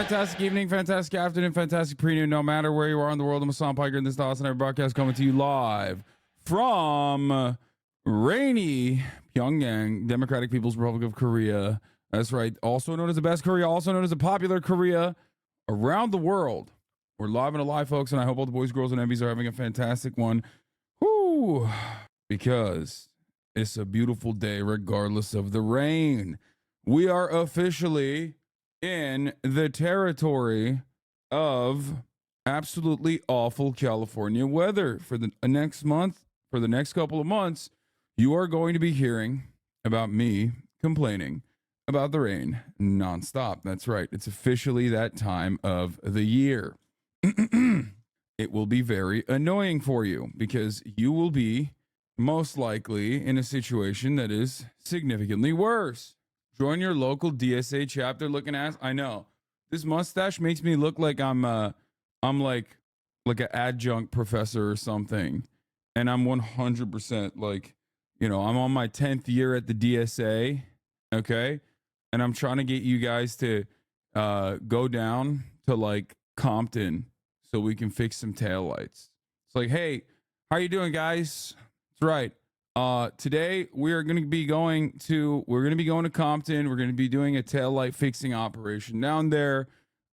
fantastic evening, fantastic afternoon, fantastic pre-noon, no matter where you are in the world. I'm Hassan Piker, and this is the HasanAbi broadcast coming to you live from rainy Pyongyang, Democratic People's Republic of Korea. That's right. Also known as the best Korea, also known as the popular Korea around the world. We're live and alive, folks, and I hope all the boys, girls, and MVs are having a fantastic one. Whoo! Because it's a beautiful day regardless of the rain. We are officially in the territory of absolutely awful California weather. For the next month, for the next couple of months, you are going to be hearing about me complaining about the rain nonstop. That's right. It's officially that time of the year. It will be very annoying for you because you will be most likely in a situation that is significantly worse. Join your local DSA chapter looking ass. I know this mustache makes me look like I'm like an adjunct professor or something, and I'm 100% like, you know, I'm on my 10th year at the DSA, okay, and I'm trying to get you guys to go down to like Compton so we can fix some taillights. It's like, hey, how you doing, guys? That's right. Today we're going to be going to Compton. We're going to be doing a taillight fixing operation down there.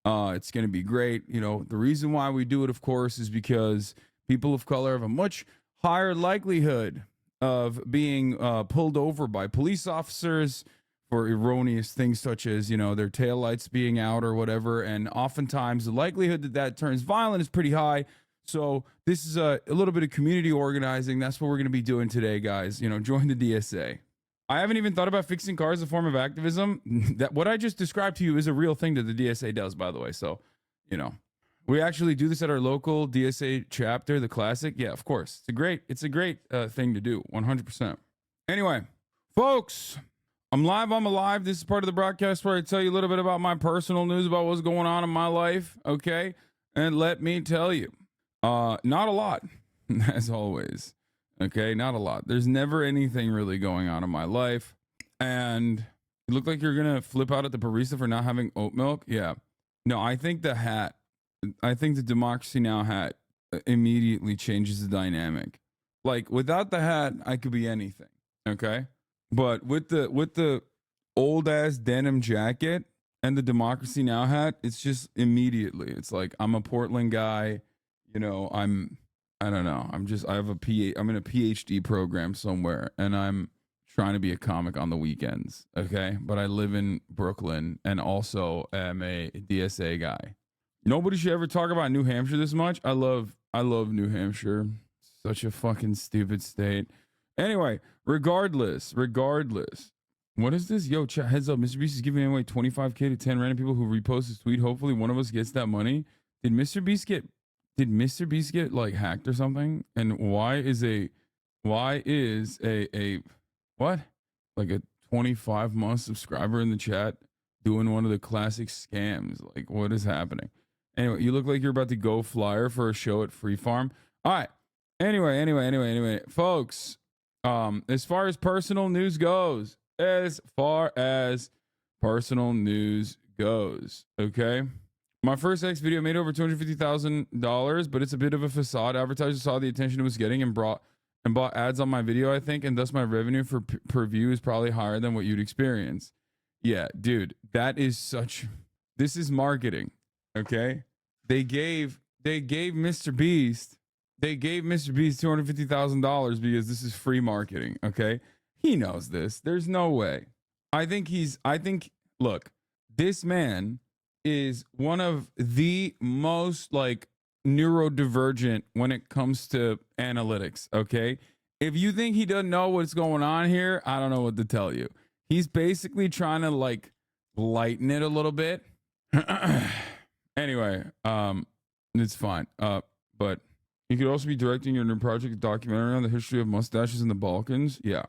It's going to be great. You know, the reason why we do it, of course, is because people of color have a much higher likelihood of being pulled over by police officers for erroneous things such as, you know, their taillights being out or whatever. And oftentimes the likelihood that that turns violent is pretty high. So this is a little bit of community organizing. That's what we're going to be doing today, guys. You know, join the DSA. I haven't even thought about fixing cars as a form of activism. That what I just described to you is a real thing that the DSA does, by the way. So, you know, we actually do this at our local DSA chapter, the Classic. Yeah, of course. It's a great thing to do, 100%. Anyway, folks, I'm live. I'm alive. This is part of the broadcast where I tell you a little bit about my personal news about what's going on in my life. Okay. And let me tell you. Not a lot, as always. Okay, not a lot. There's never anything really going on in my life. And you look like you're gonna flip out at the barista for not having oat milk. Yeah. No, I think the Democracy Now! Hat immediately changes the dynamic. Like without the hat, I could be anything. Okay. But with the old ass denim jacket and the Democracy Now! Hat, it's just immediately. It's like I'm a Portland guy. You know, I don't know. I'm in a PhD program somewhere and I'm trying to be a comic on the weekends. Okay. But I live in Brooklyn and also am a DSA guy. Nobody should ever talk about New Hampshire this much. I love New Hampshire. Such a fucking stupid state. Anyway, regardless. What is this? Yo, chat, heads up. Mr. Beast is giving away $25K to 10 random people who repost his tweet. Hopefully one of us gets that money. Did Mr. Beast get like hacked or something? And why is a what? Like a 25-month subscriber in the chat doing one of the classic scams? Like, what is happening? Anyway, you look like you're about to go flyer for a show at Free Farm. All right. Anyway, folks, as far as personal news goes, okay? My first X video made over $250,000, but it's a bit of a facade. Advertisers saw the attention it was getting and bought ads on my video, I think, and thus my revenue per view is probably higher than what you'd experience. Yeah, dude, this is marketing, okay? They gave Mr. Beast $250,000 because this is free marketing, okay? He knows this. There's no way. Look, this man is one of the most like neurodivergent when it comes to analytics. Okay. If you think he doesn't know what's going on here, I don't know what to tell you. He's basically trying to like lighten it a little bit. Anyway, it's fine. But he could also be directing your new project, documentary on the history of mustaches in the Balkans. Yeah.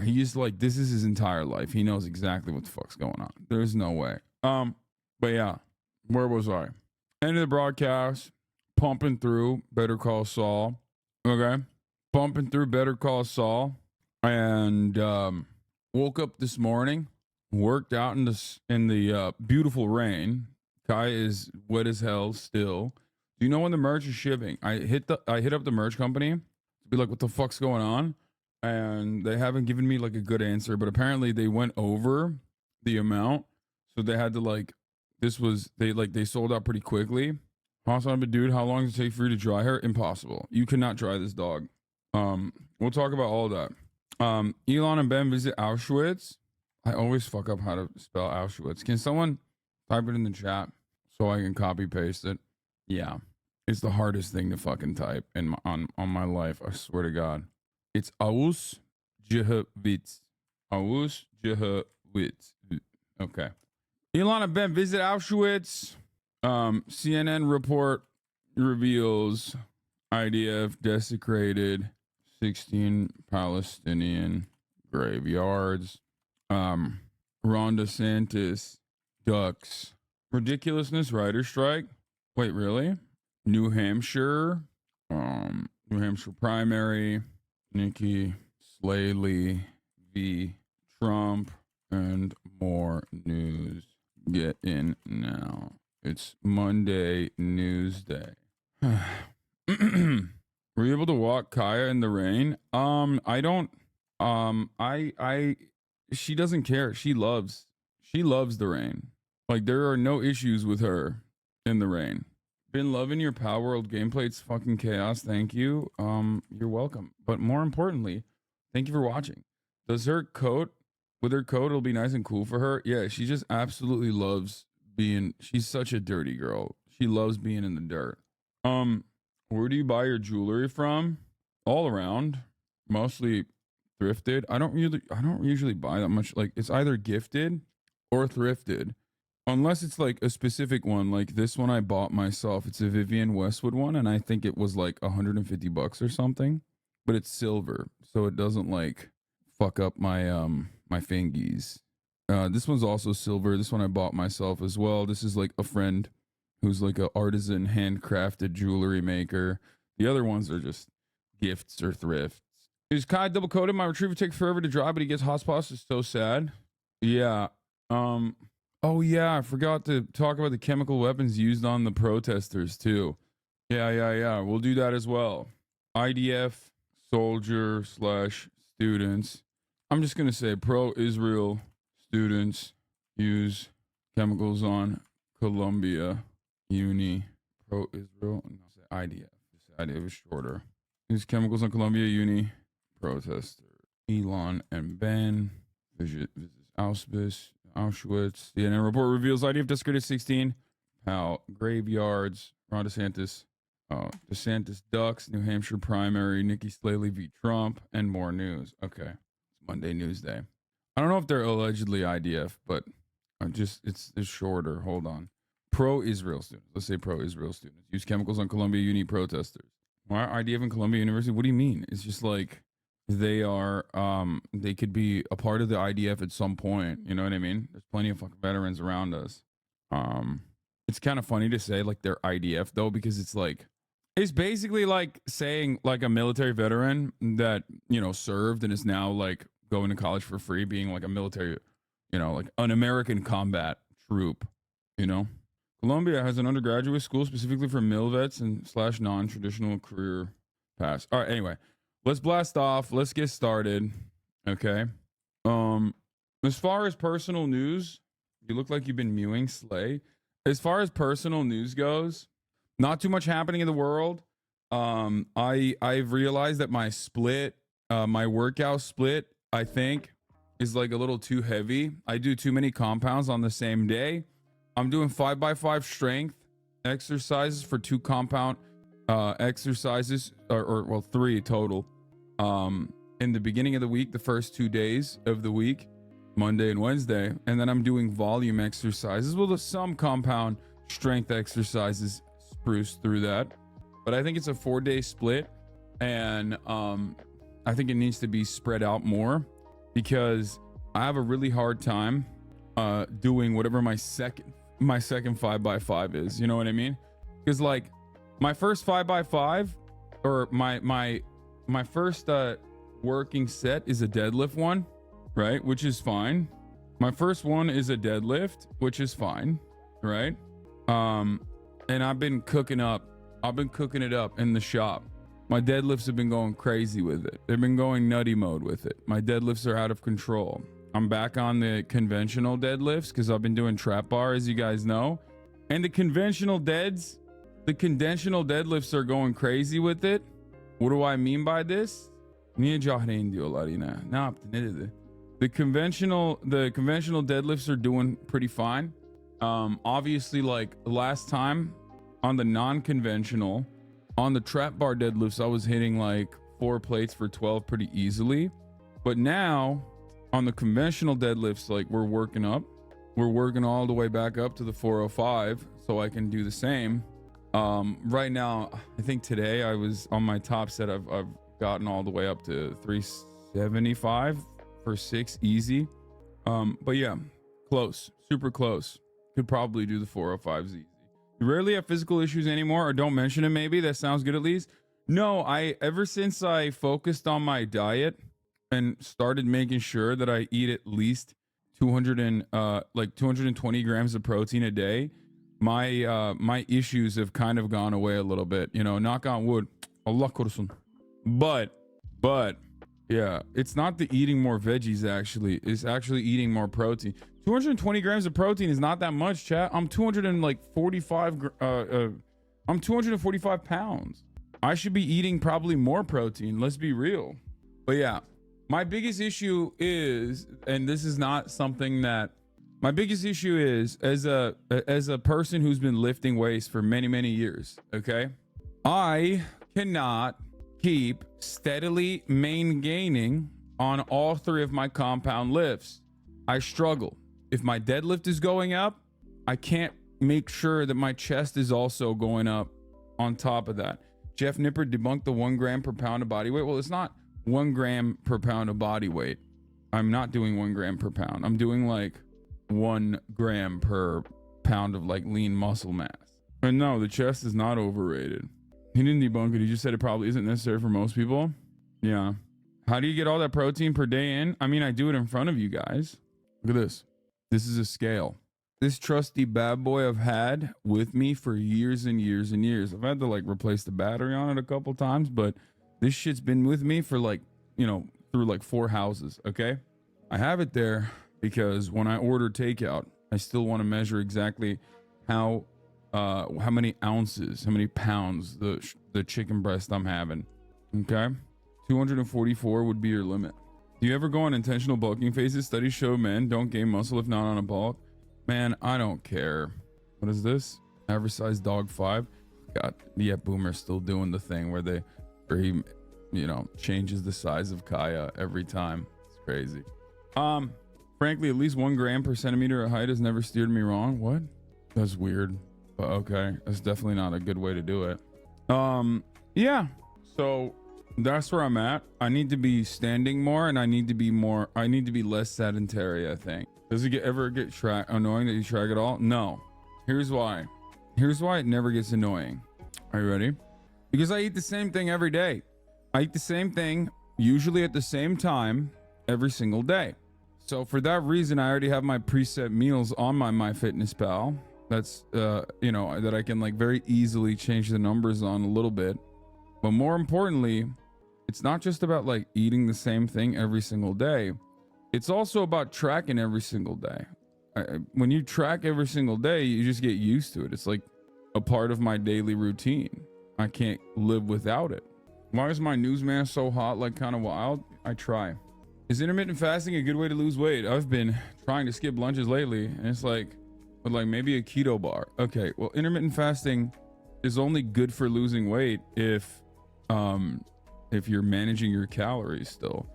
He's like, this is his entire life. He knows exactly what the fuck's going on. There's no way. But yeah, where was I? End of the broadcast, pumping through Better Call Saul. Okay. Pumping through Better Call Saul. And woke up this morning, worked out in the beautiful rain, Kai is wet as hell still. Do you know when the merch is shipping? I hit up the merch company to be like, what the fuck's going on? And they haven't given me like a good answer, but apparently they went over the amount. So they had to like, they sold out pretty quickly. HasanAbi, dude, how long does it take for you to dry her? Impossible. You cannot dry this dog. We'll talk about all that. Elon and Ben visit Auschwitz. I always fuck up how to spell Auschwitz. Can someone type it in the chat so I can copy paste it? Yeah, it's the hardest thing to fucking type on my life. I swear to God, it's Auschwitz. Auschwitz. Okay. Elon and Ben visit Auschwitz. CNN report reveals IDF desecrated 16 Palestinian graveyards. Ron DeSantis ducks ridiculousness writer strike. Wait, really? New Hampshire primary. Nikki Haley v. Trump and more news. Get in now. It's Monday Newsday. Were you able to walk Kaya in the rain? I don't. She doesn't care. She loves the rain. Like, there are no issues with her in the rain. Been loving your Power World gameplay. It's fucking chaos. Thank you. You're welcome. But more importantly, thank you for watching. Does her coat, with her coat, it'll be nice and cool for her? Yeah, she just absolutely loves she's such a dirty girl. She loves being in the dirt. Where do you buy your jewelry from? All around, mostly thrifted. I don't usually buy that much. Like, it's either gifted or thrifted, unless it's like a specific one. Like this one I bought myself. It's a Vivienne Westwood one, and I think it was like $150 or something. But it's silver, so it doesn't like fuck up my my fingies. This one's also silver. This one I bought myself as well. This is like a friend who's like an artisan handcrafted jewelry maker. The other ones are just gifts or thrifts. Is Kai double coated? My retriever takes forever to dry, but he gets hot spots. It's so sad. Yeah. Oh yeah, I forgot to talk about the chemical weapons used on the protesters too. Yeah. We'll do that as well. IDF soldier / students. I'm just gonna say pro-Israel students use chemicals on Columbia Uni. Pro-Israel. No, say IDF. IDF is shorter. Use chemicals on Columbia Uni protester. Elon and Ben visit Auschwitz. CNN report reveals IDF desecrated 16 Pal graveyards. Ron DeSantis. DeSantis ducks. New Hampshire primary. Nikki Haley v. Trump and more news. Okay, it's Monday Newsday. I don't know if they're allegedly IDF, but it's shorter. Hold on. Pro-Israel students. Let's say pro-Israel students use chemicals on Columbia Uni protesters. Why IDF in Columbia University? What do you mean? It's just like they are they could be a part of the IDF at some point. You know what I mean? There's plenty of fucking veterans around us. It's kind of funny to say like they're IDF though, because it's basically like saying like a military veteran that, you know, served and is now like going to college for free, being like a military, you know, like an American combat troop, you know. Columbia has an undergraduate school specifically for mil vets and / non-traditional career paths. All right, anyway, let's blast off. Let's get started. Okay. As far as personal news, you look like you've been mewing Slay. As far as personal news goes, not too much happening in the world. I've realized that my split, my workout split, I think, is like a little too heavy. I do too many compounds on the same day. I'm doing 5x5 strength exercises for 2 compound exercises, or 3 total. In the beginning of the week, the first 2 days of the week, Monday and Wednesday, and then I'm doing volume exercises with some compound strength exercises spruce through that. But I think it's a 4-day split, and I think it needs to be spread out more because I have a really hard time doing whatever my second 5x5 is. You know what I mean? Because like my first 5x5 or my first working set is a deadlift one, right? Which is fine. My first one is a deadlift, which is fine, right? And I've been cooking it up in the shop. My deadlifts have been going crazy with it. They've been going nutty mode with it. My deadlifts are out of control. I'm back on the conventional deadlifts because I've been doing trap bar, as you guys know. And the conventional deadlifts are going crazy with it. What do I mean by this? The conventional deadlifts are doing pretty fine. Obviously, like last time on the non-conventional, on the trap bar deadlifts, I was hitting like 4 plates for 12 pretty easily. But now on the conventional deadlifts, like we're working all the way back up to the 405 so I can do the same. Right now, I think today I was on my top set. I've gotten all the way up to 375 for 6 easy. But yeah, close, super close. Could probably do the 405s easy. You rarely have physical issues anymore, or don't mention it. Maybe that sounds good at least. No, ever since I focused on my diet and started making sure that I eat at least 220 grams of protein a day, my issues have kind of gone away a little bit. You know, knock on wood. Allah korusun. But yeah, it's not the eating more veggies actually. It's actually eating more protein. 220 grams of protein is not that much, chat. I'm 245 pounds. I should be eating probably more protein. Let's be real. But yeah, my biggest issue is, and this is not something that, my biggest issue is as a person who's been lifting weights for many years, okay? I cannot keep steadily maintaining on all 3 of my compound lifts. I struggle. If my deadlift is going up, I can't make sure that my chest is also going up on top of that. Jeff Nipper debunked the 1 gram per pound of body weight. Well, it's not 1 gram per pound of body weight. I'm not doing 1 gram per pound. I'm doing like 1 gram per pound of like lean muscle mass. And no, the chest is not overrated. He didn't debunk it. He just said it probably isn't necessary for most people. Yeah. How do you get all that protein per day in? I mean, I do it in front of you guys. Look at this. This is a scale. This trusty bad boy I've had with me for years and years and years. I've had to like replace the battery on it a couple times, but this shit's been with me for like, you know, through like 4 houses. Okay. I have it there because when I order takeout, I still want to measure exactly how many ounces, how many pounds the chicken breast I'm having. Okay. 244 would be your limit. Do you ever go on intentional bulking phases? Studies show men don't gain muscle if not on a bulk. Man, I don't care. What is this? Average size dog 5. God, yeah, Boomer's still doing the thing where he, you know, changes the size of Kaya every time. It's crazy. Frankly, at least 1 gram per centimeter of height has never steered me wrong. What? That's weird. But okay, that's definitely not a good way to do it. Yeah. So that's where I'm at. I need to be standing more, and I need to be less sedentary, I think. Does it ever get annoying that you track it all? No. Here's why it never gets annoying. Are you ready? Because I eat the same thing every day. I eat the same thing usually at the same time every single day. So for that reason, I already have my preset meals on my MyFitnessPal. That's you know, that I can like very easily change the numbers on a little bit. But more importantly, it's not just about like eating the same thing every single day. It's also about tracking every single day. When you track every single day, you just get used to it. It's like a part of my daily routine. I can't live without it. Why is my newsman so hot, like kind of wild? I try. Is intermittent fasting a good way to lose weight? I've been trying to skip lunches lately, and it's like, but like maybe a keto bar. Okay, well, intermittent fasting is only good for losing weight if you're managing your calories still.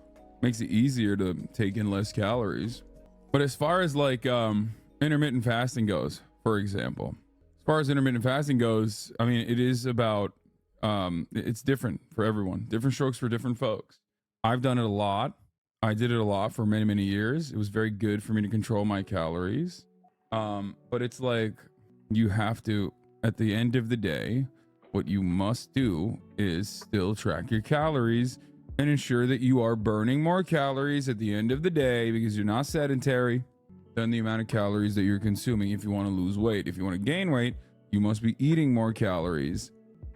Makes it easier to take in less calories. But as far as like intermittent fasting goes, for example, as far as intermittent fasting goes, I mean, it is about it's different for everyone. Different strokes for different folks. I've done it a lot. I did it a lot for many years. It was very good for me to control my calories. But it's like you have to, at the end of the day, what you must do is still track your calories and ensure that you are burning more calories at the end of the day because you're not sedentary. than the amount of calories that you're consuming if you want to lose weight. If you want to gain weight, you must be eating more calories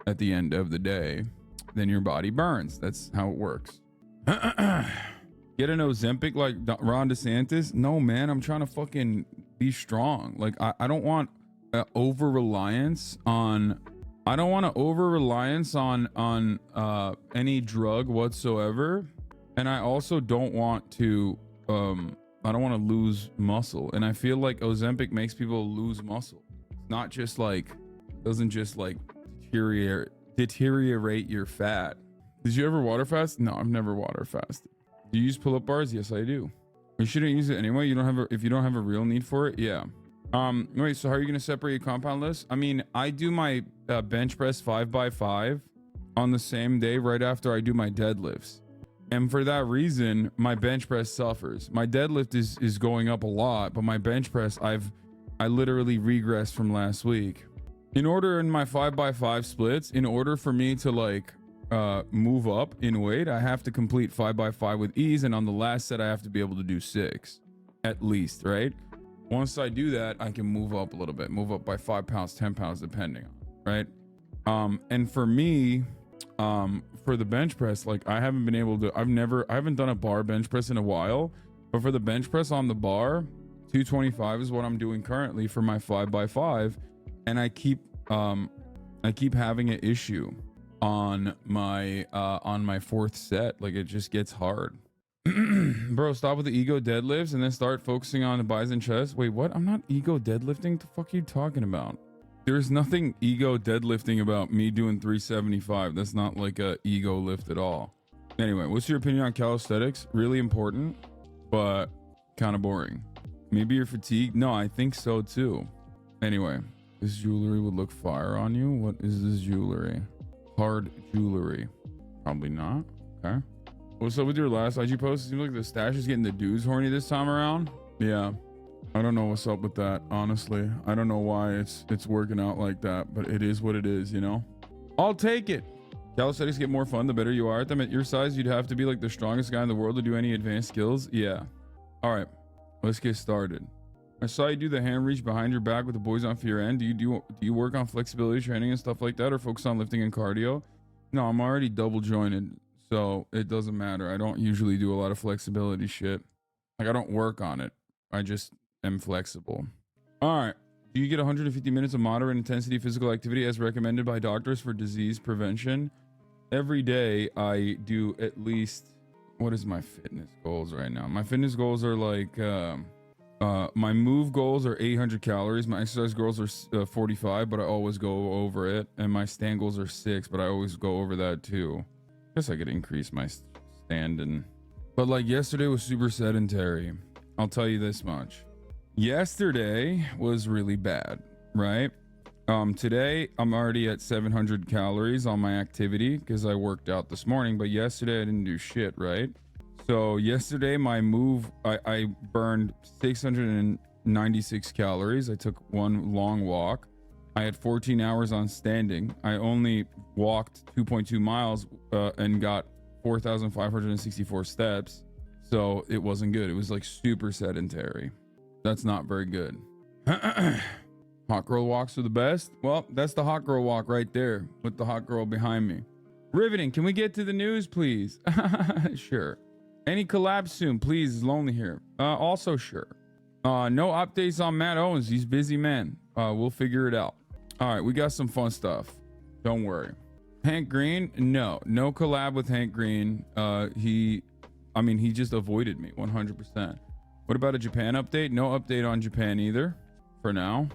at the end of the day than your body burns. That's how it works. Get an Ozempic like Ron DeSantis? No, man, I'm trying to fucking be strong. Like, I don't want over reliance on. I don't want to over reliance on any drug whatsoever, and I also don't want to. I don't want to lose muscle, and I feel like Ozempic makes people lose muscle. It's not just like, doesn't just like deteriorate your fat. Did you ever water fast? No, I've never water fasted. Do you use pull-up bars? Yes, I do. You shouldn't use it anyway. You don't have if you don't have a real need for it. Yeah. Wait, so how are you going to separate your compound list? I mean, I do my bench press 5x5 on the same day right after I do my deadlifts. And for that reason, my bench press suffers. My deadlift is going up a lot, but my bench press, I literally regressed from last week. In order in my 5x5 splits, in order for me to like move up in weight, I have to complete 5x5 with ease, and on the last set I have to be able to do 6 at least, right? Once I do that, I can move up a little bit, move up by 5 pounds, 10 pounds depending on, right? And for me, for the bench press, like I haven't been able to, I haven't done a bar bench press in a while, but for the bench press on the bar, 225 is what I'm doing currently for my 5x5, and I keep having an issue on my fourth set. Like, it just gets hard. Bro, stop with the ego deadlifts and then start focusing on the buys and chest. Wait, what? I'm not ego deadlifting. What the fuck are you talking about? There's nothing ego deadlifting about me doing 375. That's not like a ego lift at all. Anyway, what's your opinion on calisthenics? Really important, but kind of boring. Maybe you're fatigued. No, I think so too. Anyway, this jewelry would look fire on you. What is this jewelry? Hard jewelry. Probably not. Okay. What's up with your last IG post? It seems like the stash is getting the dudes horny this time around. Yeah. I don't know what's up with that, honestly. I don't know why it's working out like that, but it is what it is, you know? I'll take it. Calisthenics get more fun the better you are at them. At your size, you'd have to be like the strongest guy in the world to do any advanced skills. Yeah. All right. Let's get started. I saw you do the hand reach behind your back with the boys on for your end. Do you work on flexibility training and stuff like that, or focus on lifting and cardio? No, I'm already double jointed, so it doesn't matter. I don't usually do a lot of flexibility shit. Like, I don't work on it. I just am flexible. All right. Do you get 150 minutes of moderate intensity physical activity as recommended by doctors for disease prevention? Every day I do at least, what is my fitness goals right now? My fitness goals are like, my move goals are 800 calories. My exercise goals are 45, but I always go over it. And my stand goals are 6, but I always go over that too. I guess I could increase my stand. But like, yesterday was super sedentary. I'll tell you this much. Yesterday was really bad, right? Today I'm already at 700 calories on my activity because I worked out this morning, but yesterday I didn't do shit, right? So yesterday my move, I burned 696 calories. I took one long walk. I had 14 hours on standing. I only walked 2.2 miles and got 4,564 steps. So it wasn't good. It was like super sedentary. That's not very good. Hot girl walks are the best. Well, that's the hot girl walk right there with the hot girl behind me. Riveting. Can we get to the news, please? Sure. Any collabs soon, please? Is lonely here. Also sure. No updates on Matt Owens. He's busy, man. We'll figure it out. All right, we got some fun stuff. Don't worry. Hank Green? No collab with Hank Green. He just avoided me 100%. What about a Japan update? No update on Japan either for now.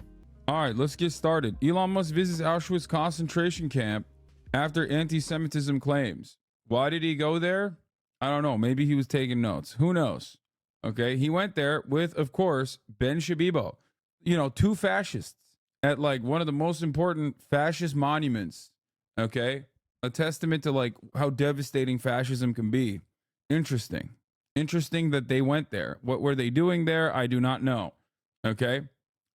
All right, let's get started. Elon Musk visits Auschwitz concentration camp after anti-Semitism claims. Why did he go there? I don't know. Maybe he was taking notes. Who knows? Okay, he went there with, of course, Ben Shabibo. You know, two fascists at like one of the most important fascist monuments. Okay, a testament to like how devastating fascism can be. Interesting that they went there. What were they doing there? I do not know. Okay,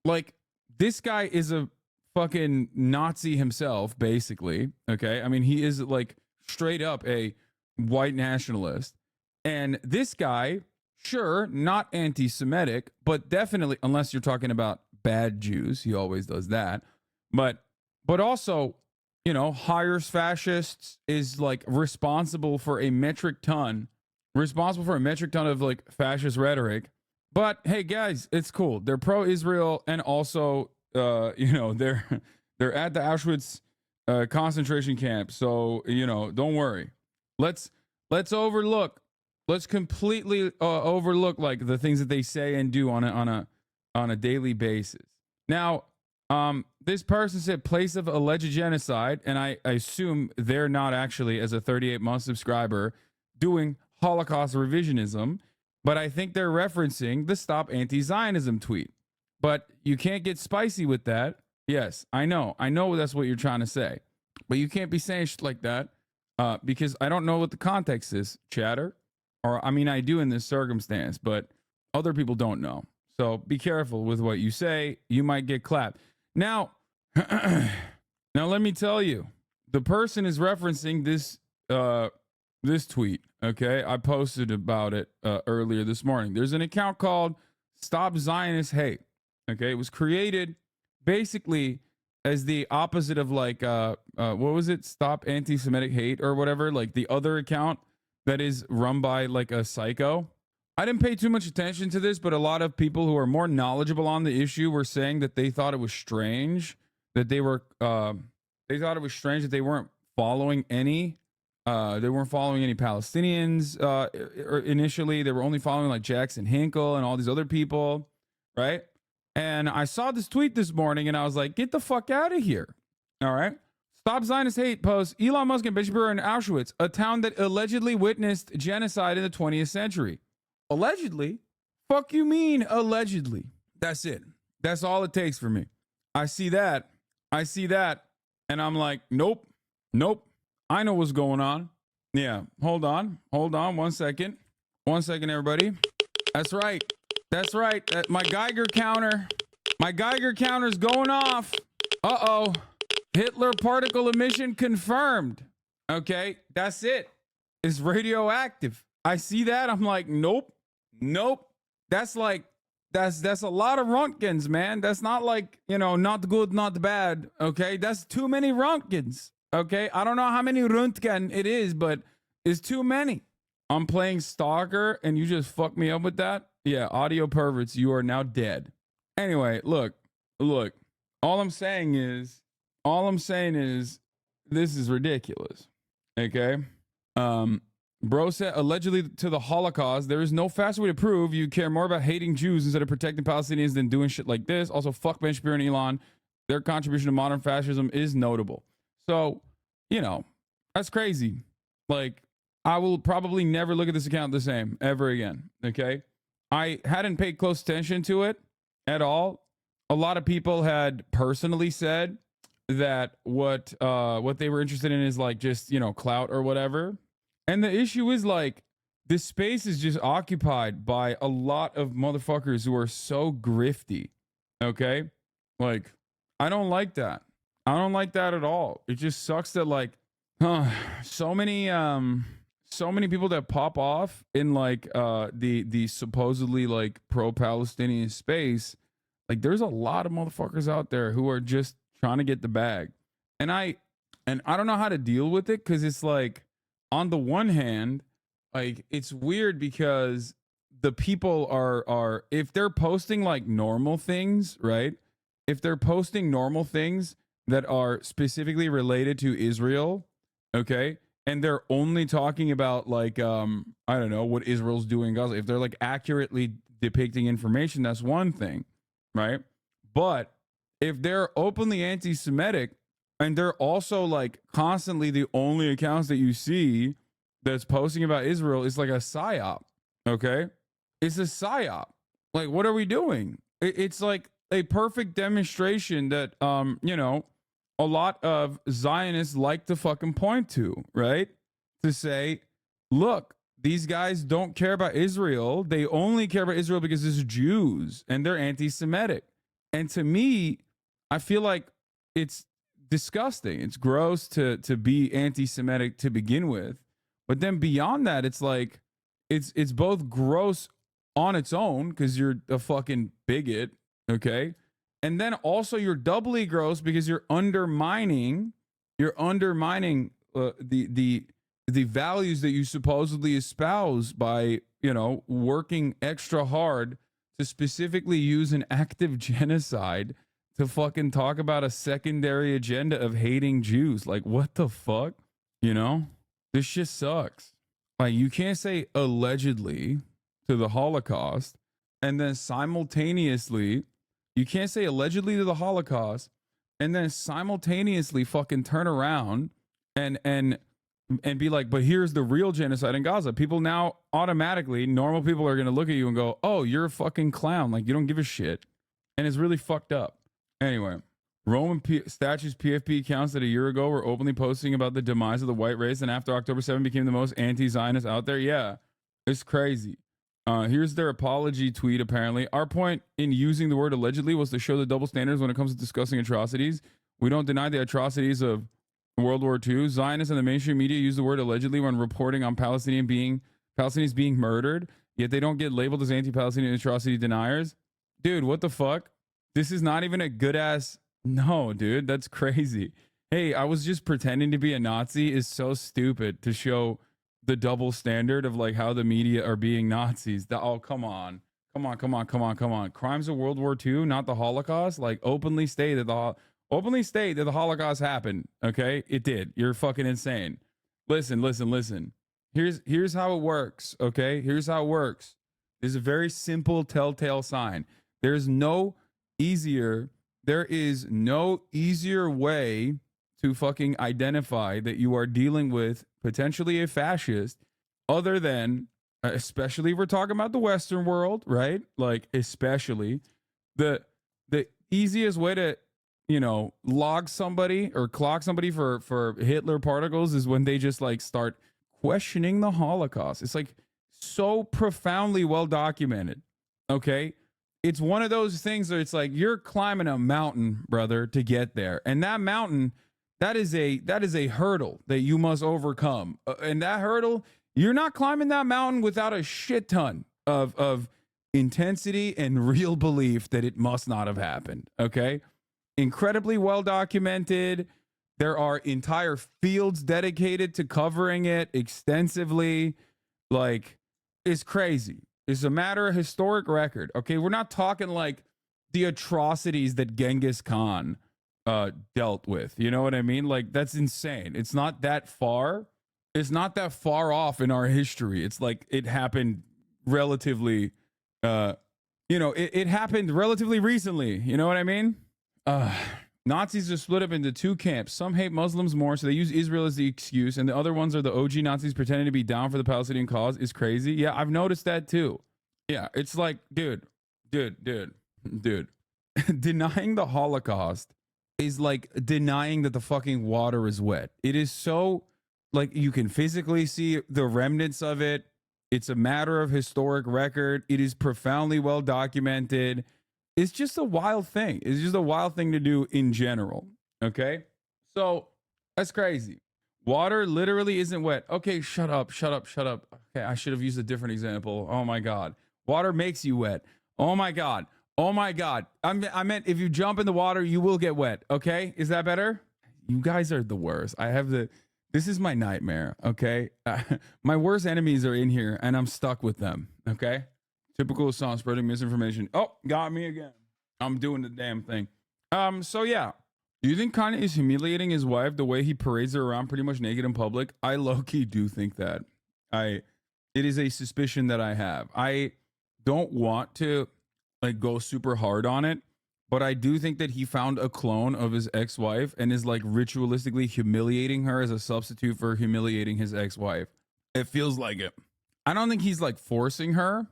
like, this guy is a fucking Nazi himself, basically. Okay, I mean, he is like straight up a white nationalist, and this guy Sure, not anti-Semitic, but definitely, unless you're talking about bad Jews, he always does that. But also, hires fascists, is like responsible for a metric ton of like fascist rhetoric. But hey, guys, it's cool. They're pro-Israel, and also, they're at the Auschwitz concentration camp. So don't worry. Let's overlook. Let's completely overlook like the things that they say and do on a daily basis. Now, this person said place of alleged genocide, and I assume they're not actually, as a 38-month subscriber, doing Holocaust revisionism, but I think they're referencing the Stop Anti-Zionism tweet. But you can't get spicy with that. Yes, I know that's what you're trying to say, but you can't be saying shit like that because I don't know what the context is, chatter. Or, I mean, I do in this circumstance, but other people don't know. So be careful with what you say. You might get clapped. Now, let me tell you, the person is referencing this tweet. Okay, I posted about it earlier this morning. There's an account called Stop Zionist Hate. Okay, it was created basically as the opposite of like what was it? Stop Anti-Semitic Hate or whatever. Like the other account that is run by like a psycho. I didn't pay too much attention to this, but a lot of people who are more knowledgeable on the issue were saying that they thought it was strange that they weren't following any Palestinians initially. They were only following like Jackson Hinkle and all these other people, right? And I saw this tweet this morning and I was like, get the fuck out of here. All right. Stop Zionist Hate posts Elon Musk and Ben Shapiro in Auschwitz, a town that allegedly witnessed genocide in the 20th century. Allegedly? Fuck you mean allegedly? That's it. That's all it takes for me. I see that. And I'm like, nope. I know what's going on. Yeah. Hold on. 1 second. 1 second, everybody. That's right. My Geiger counter's going off. Uh-oh. Hitler particle emission confirmed. Okay. That's it. It's radioactive. I see that. I'm like, nope. That's a lot of Röntgens, man. That's not like, not the good, not the bad. Okay. That's too many Röntgens. Okay. I don't know how many Röntgen it is, but it's too many. I'm playing Stalker and you just fucked me up with that. Yeah. Audio perverts. You are now dead. Anyway, look, all I'm saying is this is ridiculous. Okay. Bro said, allegedly to the Holocaust, there is no faster way to prove you care more about hating Jews instead of protecting Palestinians than doing shit like this. Also, fuck Ben Shapiro and Elon. Their contribution to modern fascism is notable. So, that's crazy. Like, I will probably never look at this account the same ever again. Okay. I hadn't paid close attention to it at all. A lot of people had personally said that what they were interested in is like just, clout or whatever. And the issue is like this space is just occupied by a lot of motherfuckers who are so grifty. Okay? Like, I don't like that. I don't like that at all. It just sucks that like so many people that pop off in like the supposedly like pro-Palestinian space. Like there's a lot of motherfuckers out there who are just trying to get the bag. And I don't know how to deal with it, because it's like, on the one hand, like it's weird because the people are if they're posting like normal things, right? If they're posting normal things that are specifically related to Israel, okay, and they're only talking about like I don't know what Israel's doing in Gaza. If they're like accurately depicting information, that's one thing, right? But if they're openly anti-Semitic and they're also like constantly the only accounts that you see that's posting about Israel is like a psyop, okay? It's a psyop. Like, what are we doing? It's like a perfect demonstration that, a lot of Zionists like to fucking point to, right? To say, look, these guys don't care about Israel. They only care about Israel because it's Jews and they're anti-Semitic. And to me, I feel like it's disgusting. It's gross to be anti-Semitic to begin with. But then beyond that, it's like, it's both gross on its own because you're a fucking bigot, okay? And then also you're doubly gross because you're undermining the values that you supposedly espouse by, you know, working extra hard to specifically use an active genocide to fucking talk about a secondary agenda of hating Jews. Like, what the fuck? You know? This shit sucks. Like, you can't say allegedly to the Holocaust and then simultaneously, you can't say allegedly to the Holocaust and then simultaneously fucking turn around and be like, but here's the real genocide in Gaza. People now automatically, normal people are going to look at you and go, oh, you're a fucking clown. Like, you don't give a shit. And it's really fucked up. Anyway, Roman statues PFP accounts that a year ago were openly posting about the demise of the white race, and after October 7 became the most anti-Zionist out there. Yeah, it's crazy. Here's their apology tweet, apparently. Our point in using the word allegedly was to show the double standards when it comes to discussing atrocities. We don't deny the atrocities of World War II. Zionists and the mainstream media use the word allegedly when reporting on Palestinians being murdered, yet they don't get labeled as anti-Palestinian atrocity deniers. Dude, what the fuck? This is not even a good ass. No, dude, that's crazy. Hey, I was just pretending to be a Nazi is so stupid to show the double standard of like how the media are being Nazis. Oh, come on. Crimes of World War II, not the Holocaust. Like openly state that the Holocaust happened. Okay, it did. You're fucking insane. Listen. Here's how it works. Okay, here's how it works. There's a very simple telltale sign. There is no easier way to fucking identify that you are dealing with potentially a fascist other than, especially if we're talking about the Western world, right? Like, especially the easiest way to, you know, log somebody or clock somebody for Hitler particles is when they just like start questioning the Holocaust. It's like so profoundly well documented. Okay. It's one of those things where it's like you're climbing a mountain, brother, to get there. And that mountain, that is a hurdle that you must overcome. And that hurdle, you're not climbing that mountain without a shit ton of intensity and real belief that it must not have happened. Okay. Incredibly well documented. There are entire fields dedicated to covering it extensively. Like, it's crazy. It's a matter of historic record. Okay, we're not talking like the atrocities that Genghis Khan dealt with. You know what I mean? Like, that's insane. It's not that far. It's not that far off in our history. It's like it happened relatively, it happened relatively recently. You know what I mean? Nazis are split up into two camps. Some hate Muslims more, so they use Israel as the excuse, and the other ones are the OG Nazis pretending to be down for the Palestinian cause. Is crazy. Yeah, I've noticed that too. Yeah, it's like, dude. Denying the Holocaust is like denying that the fucking water is wet. It is so, like, you can physically see the remnants of it. It's a matter of historic record. It is profoundly well documented. It's just a wild thing. It's just a wild thing to do in general. Okay? So that's crazy. Water literally isn't wet. Okay, shut up. Okay, I should have used a different example. Oh my God. Water makes you wet. Oh my God. I meant if you jump in the water, you will get wet. Okay? Is that better? You guys are the worst. This is my nightmare. Okay? My worst enemies are in here and I'm stuck with them. Okay? Typical Assange spreading misinformation. Oh, got me again. I'm doing the damn thing. So yeah. Do you think Kanye is humiliating his wife the way he parades her around pretty much naked in public? I low-key do think that. It is a suspicion that I have. I don't want to like go super hard on it, but I do think that he found a clone of his ex-wife and is like ritualistically humiliating her as a substitute for humiliating his ex-wife. It feels like it. I don't think he's like forcing her.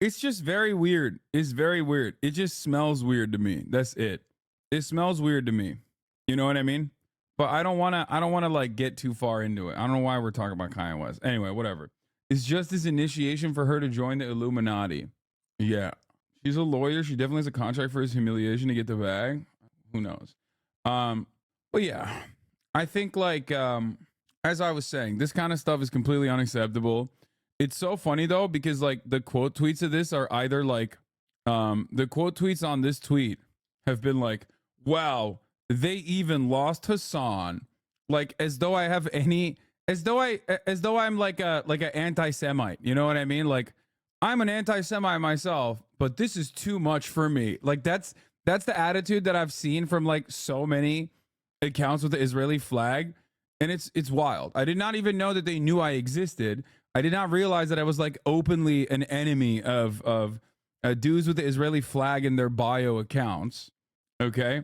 It's just very weird. It's very weird. It just smells weird to me. That's it. It smells weird to me. You know what I mean? But I don't want to like get too far into it. I don't know why we're talking about Kanye West. Anyway, whatever. It's just this initiation for her to join the Illuminati. Yeah. She's a lawyer. She definitely has a contract for his humiliation to get the bag. Who knows? But yeah, I think like, as I was saying, this kind of stuff is completely unacceptable. It's so funny though, because like the quote tweets of this are either like, the quote tweets on this tweet have been like, wow, they even lost Hassan. Like as though I have any, as though I'm like an anti-Semite. You know what I mean? Like I'm an anti-Semite myself, but this is too much for me. Like that's the attitude that I've seen from like so many accounts with the Israeli flag. And it's wild. I did not even know that they knew I existed. I did not realize that I was like openly an enemy of dudes with the Israeli flag in their bio accounts. Okay.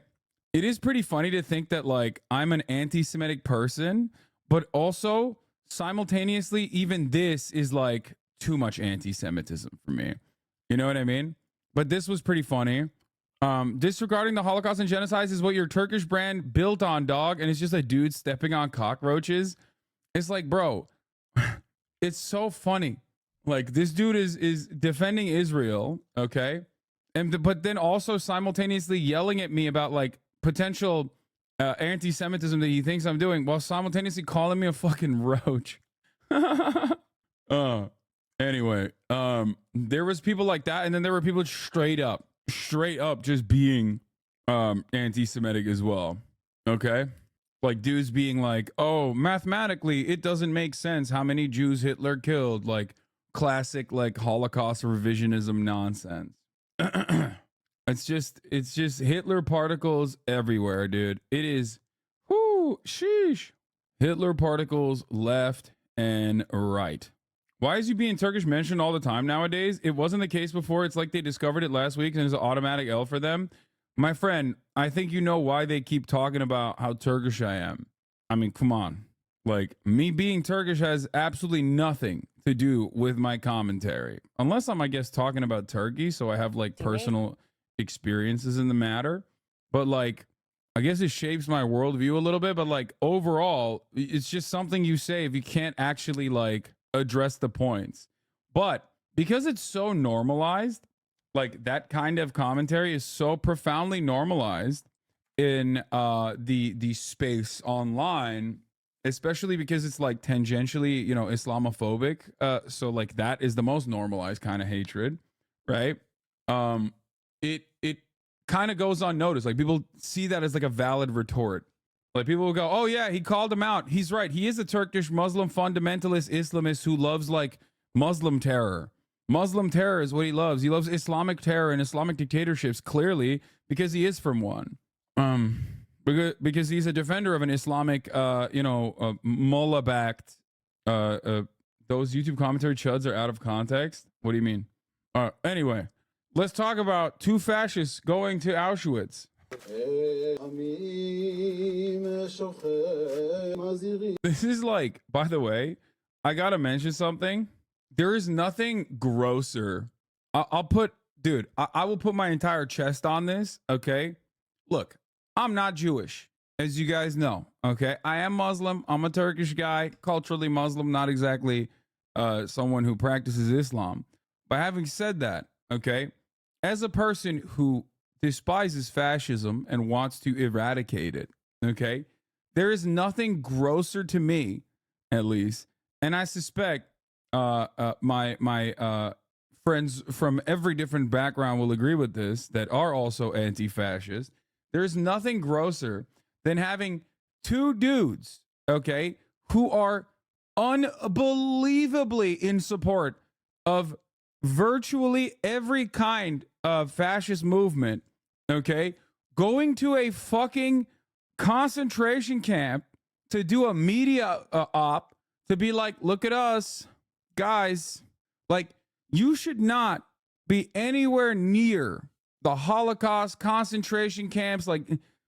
It is pretty funny to think that like I'm an anti-Semitic person, but also simultaneously, even this is like too much anti-Semitism for me. You know what I mean? But this was pretty funny. Disregarding the Holocaust and genocides is what your Turkish brand built on, dog. And it's just a dude stepping on cockroaches. It's like, bro, it's so funny. Like this dude is defending Israel, okay? But then also simultaneously yelling at me about like potential anti-Semitism that he thinks I'm doing, while simultaneously calling me a fucking roach. Anyway, there was people like that, and then there were people straight up just being anti-Semitic as well. Okay, like dudes being like, oh, mathematically it doesn't make sense how many Jews Hitler killed, like classic like Holocaust revisionism nonsense. It's just Hitler particles everywhere, dude. It is, whoo, sheesh. Hitler particles left and right. Why is you being Turkish mentioned all the time nowadays? It wasn't the case before. It's like they discovered it last week and it's an automatic L for them. My friend, I think you know why they keep talking about how Turkish I am. I mean, come on. Like, me being Turkish has absolutely nothing to do with my commentary. Unless I'm, I guess, talking about Turkey, so I have, like, personal experiences in the matter. But, like, I guess it shapes my worldview a little bit. But, like, overall, it's just something you say if you can't actually, like, address the points. But because it's so normalized, like that kind of commentary is so profoundly normalized in the space online, especially because it's like tangentially, you know, Islamophobic. So like that is the most normalized kind of hatred, right? It kind of goes unnoticed. Like people see that as like a valid retort. Like people will go, oh yeah, he called him out. He's right. He is a Turkish Muslim fundamentalist Islamist who loves like Muslim terror. Muslim terror is what he loves. He loves Islamic terror and Islamic dictatorships, clearly, because he is from one. Because he's a defender of an Islamic, mullah-backed. Those YouTube commentary chuds are out of context. What do you mean? Anyway, let's talk about two fascists going to Auschwitz. This is like, by the way, I gotta mention something. There is nothing grosser. I'll put, dude, I will put my entire chest on this. Okay. Look, I'm not Jewish, as you guys know. Okay. I am Muslim. I'm a Turkish guy, culturally Muslim, not exactly someone who practices Islam. But having said that, okay, as a person who despises fascism and wants to eradicate it, okay, there is nothing grosser to me, at least, and I suspect my friends from every different background will agree with this, that are also anti-fascist. There's nothing grosser than having two dudes, okay, who are unbelievably in support of virtually every kind of fascist movement, okay, going to a fucking concentration camp to do a media op to be like, look at us, guys. Like, you should not be anywhere near the Holocaust concentration camps. Like,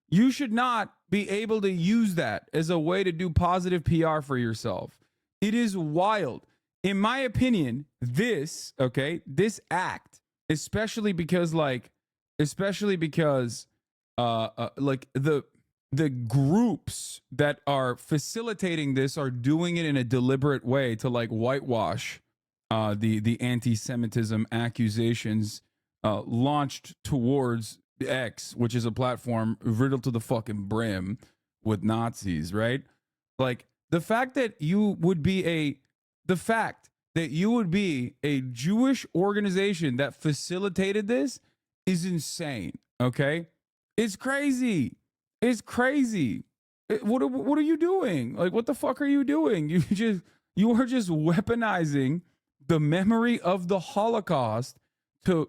you should not be able to use that as a way to do positive PR for yourself. It is wild. In my opinion, this act, especially because like the groups that are facilitating this are doing it in a deliberate way to like whitewash the anti-Semitism accusations launched towards X, which is a platform riddled to the fucking brim with Nazis, right? Like the fact that you would be the fact that you would be a Jewish organization that facilitated this is insane. Okay, it's crazy. It's crazy. What are you doing? Like, what the fuck are you doing? You are just weaponizing the memory of the Holocaust to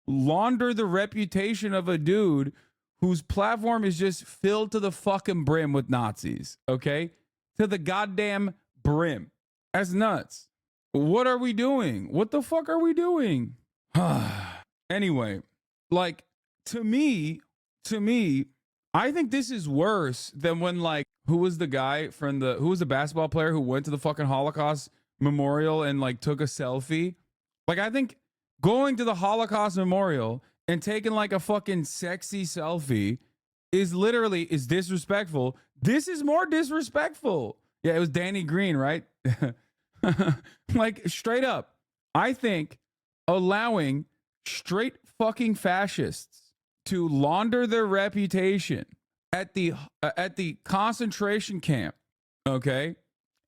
launder the reputation of a dude whose platform is just filled to the fucking brim with Nazis. Okay, to the goddamn brim. That's nuts. What are we doing? What the fuck are we doing? Anyway, like, to me, I think this is worse than when, like, who was the basketball player who went to the fucking Holocaust memorial and like took a selfie? Like, I think going to the Holocaust memorial and taking like a fucking sexy selfie is disrespectful. This is more disrespectful. Yeah, it was Danny Green, right? Like, straight up, I think allowing straight fucking fascists to launder their reputation at the concentration camp, okay,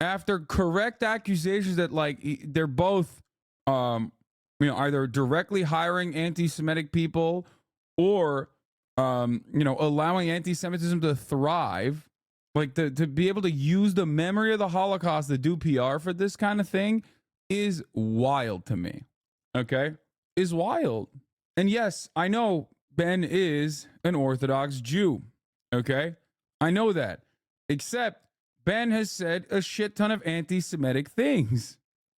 after correct accusations that like they're both either directly hiring anti-Semitic people or allowing anti-Semitism to thrive, like to be able to use the memory of the Holocaust to do PR for this kind of thing is wild to me. Okay, is wild. And yes, I know Ben is an Orthodox Jew. Okay, I know that. Except Ben has said a shit ton of anti-Semitic things.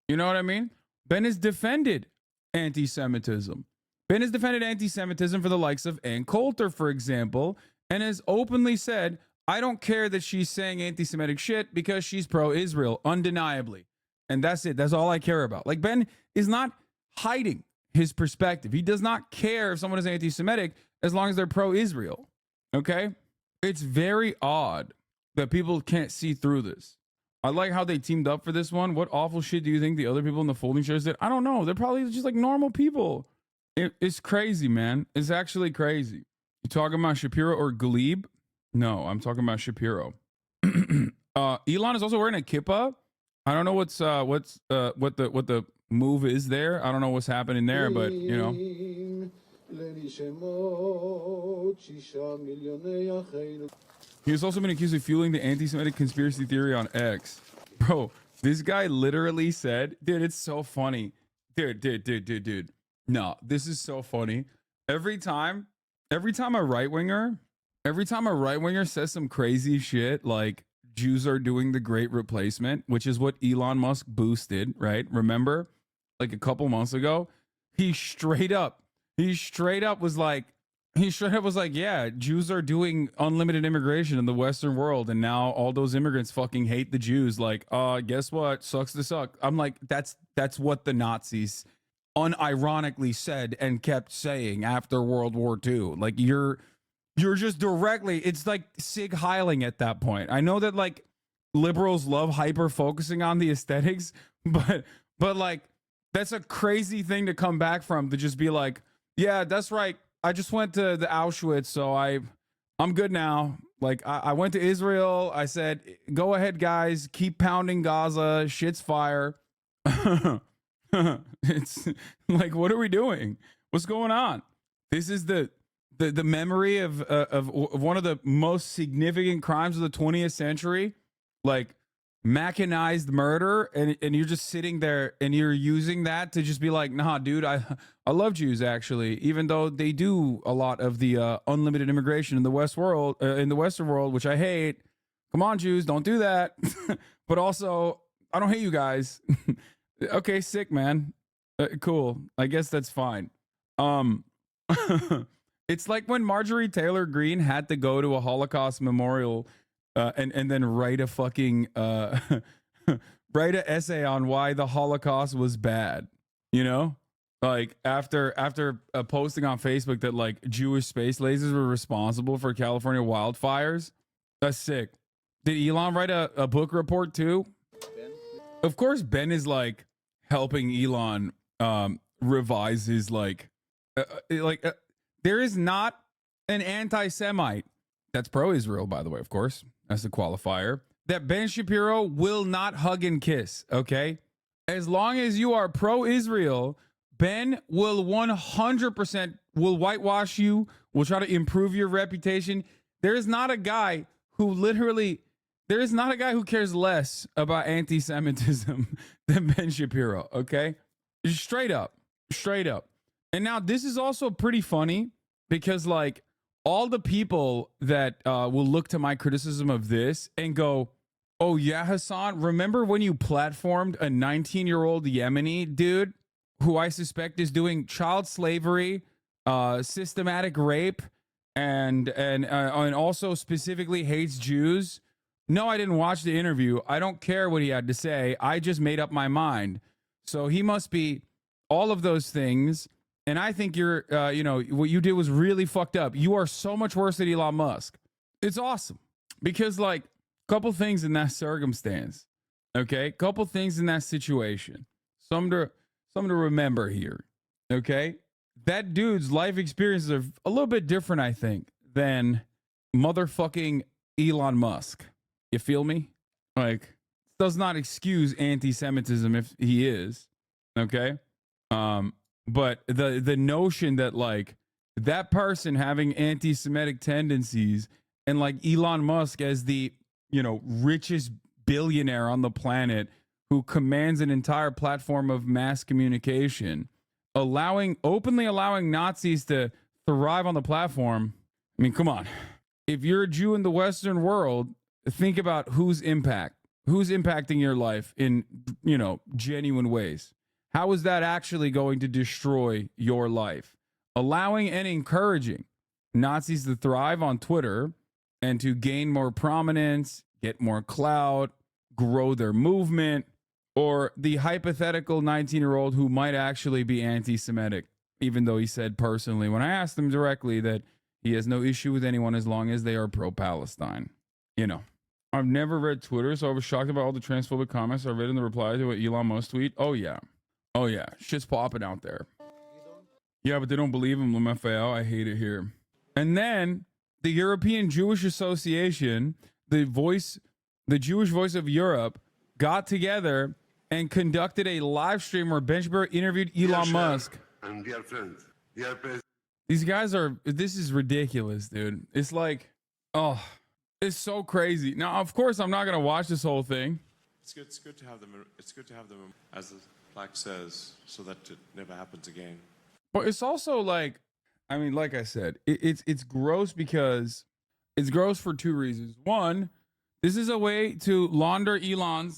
You know what I mean? Ben has defended anti-Semitism. Ben has defended anti-Semitism for the likes of Ann Coulter, for example, and has openly said, I don't care that she's saying anti-Semitic shit because she's pro-Israel, undeniably. And that's it. That's all I care about. Like, Ben is not hiding his perspective. He does not care if someone is anti-Semitic as long as they're pro-Israel. Okay? It's very odd that people can't see through this. I like how they teamed up for this one. What awful shit do you think the other people in the folding chairs did? I don't know. They're probably just like normal people. It's crazy, man. It's actually crazy. You talking about Shapiro or Glebe? No, I'm talking about Shapiro. Elon is also wearing a kippah. I don't know what the move is there. I don't know what's happening there, but you know. He has also been accused of fueling the anti-Semitic conspiracy theory on X. Bro, this guy literally said, dude, it's so funny. Dude. No, this is so funny. Every time a right-winger says some crazy shit like Jews are doing the great replacement, which is what Elon Musk boosted, right? Remember? Like a couple months ago, he straight up was like, yeah, Jews are doing unlimited immigration in the Western world, and now all those immigrants fucking hate the Jews. Like, guess what? Sucks to suck. I'm like, that's what the Nazis unironically said and kept saying after World War II. Like, you're just directly, it's like Sig Heiling at that point. I know that like liberals love hyper focusing on the aesthetics, but like, that's a crazy thing to come back from, to just be like, yeah, that's right. I just went to the Auschwitz, so I'm good now. Like, I went to Israel. I said, go ahead, guys, keep pounding Gaza. Shit's fire. It's like, what are we doing? What's going on? This is the memory of one of the most significant crimes of the 20th century, like mechanized murder, and you're just sitting there and you're using that to just be like, nah, dude, I love Jews, actually, even though they do a lot of the unlimited immigration in the Western world, which I hate. Come on, Jews, don't do that. But also, I don't hate you guys. Okay, sick, man. Cool. I guess that's fine. It's like when Marjorie Taylor Greene had to go to a Holocaust memorial and then write a fucking write an essay on why the Holocaust was bad. You know, like after posting on Facebook that like Jewish space lasers were responsible for California wildfires. That's sick. Did Elon write a book report too? Ben? Of course, Ben is like helping Elon revise his there is not an anti-Semite that's pro-Israel, by the way, of course. That's the qualifier. That Ben Shapiro will not hug and kiss, okay? As long as you are pro-Israel, Ben will 100% will whitewash you, will try to improve your reputation. There is not a guy who cares less about anti-Semitism than Ben Shapiro, okay? Straight up. And now this is also pretty funny because like all the people that will look to my criticism of this and go, oh yeah, Hassan, remember when you platformed a 19-year-old Yemeni dude who I suspect is doing child slavery, systematic rape, and also specifically hates Jews? No, I didn't watch the interview. I don't care what he had to say. I just made up my mind. So he must be all of those things. And I think you're, what you did was really fucked up. You are so much worse than Elon Musk. It's awesome because like a couple things in that circumstance, okay? Couple things in that situation. Some to remember here, okay? That dude's life experiences are a little bit different, I think, than motherfucking Elon Musk. You feel me? Like, does not excuse anti-Semitism if he is, okay? But the notion that like that person having anti-Semitic tendencies and like Elon Musk as the, richest billionaire on the planet who commands an entire platform of mass communication, openly allowing Nazis to thrive on the platform. I mean, come on. If you're a Jew in the Western world, think about who's impacting your life in, genuine ways. How is that actually going to destroy your life? Allowing and encouraging Nazis to thrive on Twitter and to gain more prominence, get more clout, grow their movement, or the hypothetical 19-year-old who might actually be anti-Semitic, even though he said personally, when I asked him directly, that he has no issue with anyone as long as they are pro-Palestine. I've never read Twitter, so I was shocked about all the transphobic comments I read in the reply to an Elon Musk tweet. Oh, yeah. Shit's popping out there. Yeah, but they don't believe him, LMFAO. I hate it here. And then the European Jewish Association, the Jewish Voice of Europe, got together and conducted a live stream where Ben Shapiro interviewed Elon Musk. And dear friend, dear president. These guys this is ridiculous, dude. It's like, it's so crazy. Now, of course, I'm not going to watch this whole thing. It's good to have them. It's good to have them, as the plaque says, so that it never happens again. But it's also like, I mean, like I said, it's gross because it's gross for two reasons. One, this is a way to launder Elon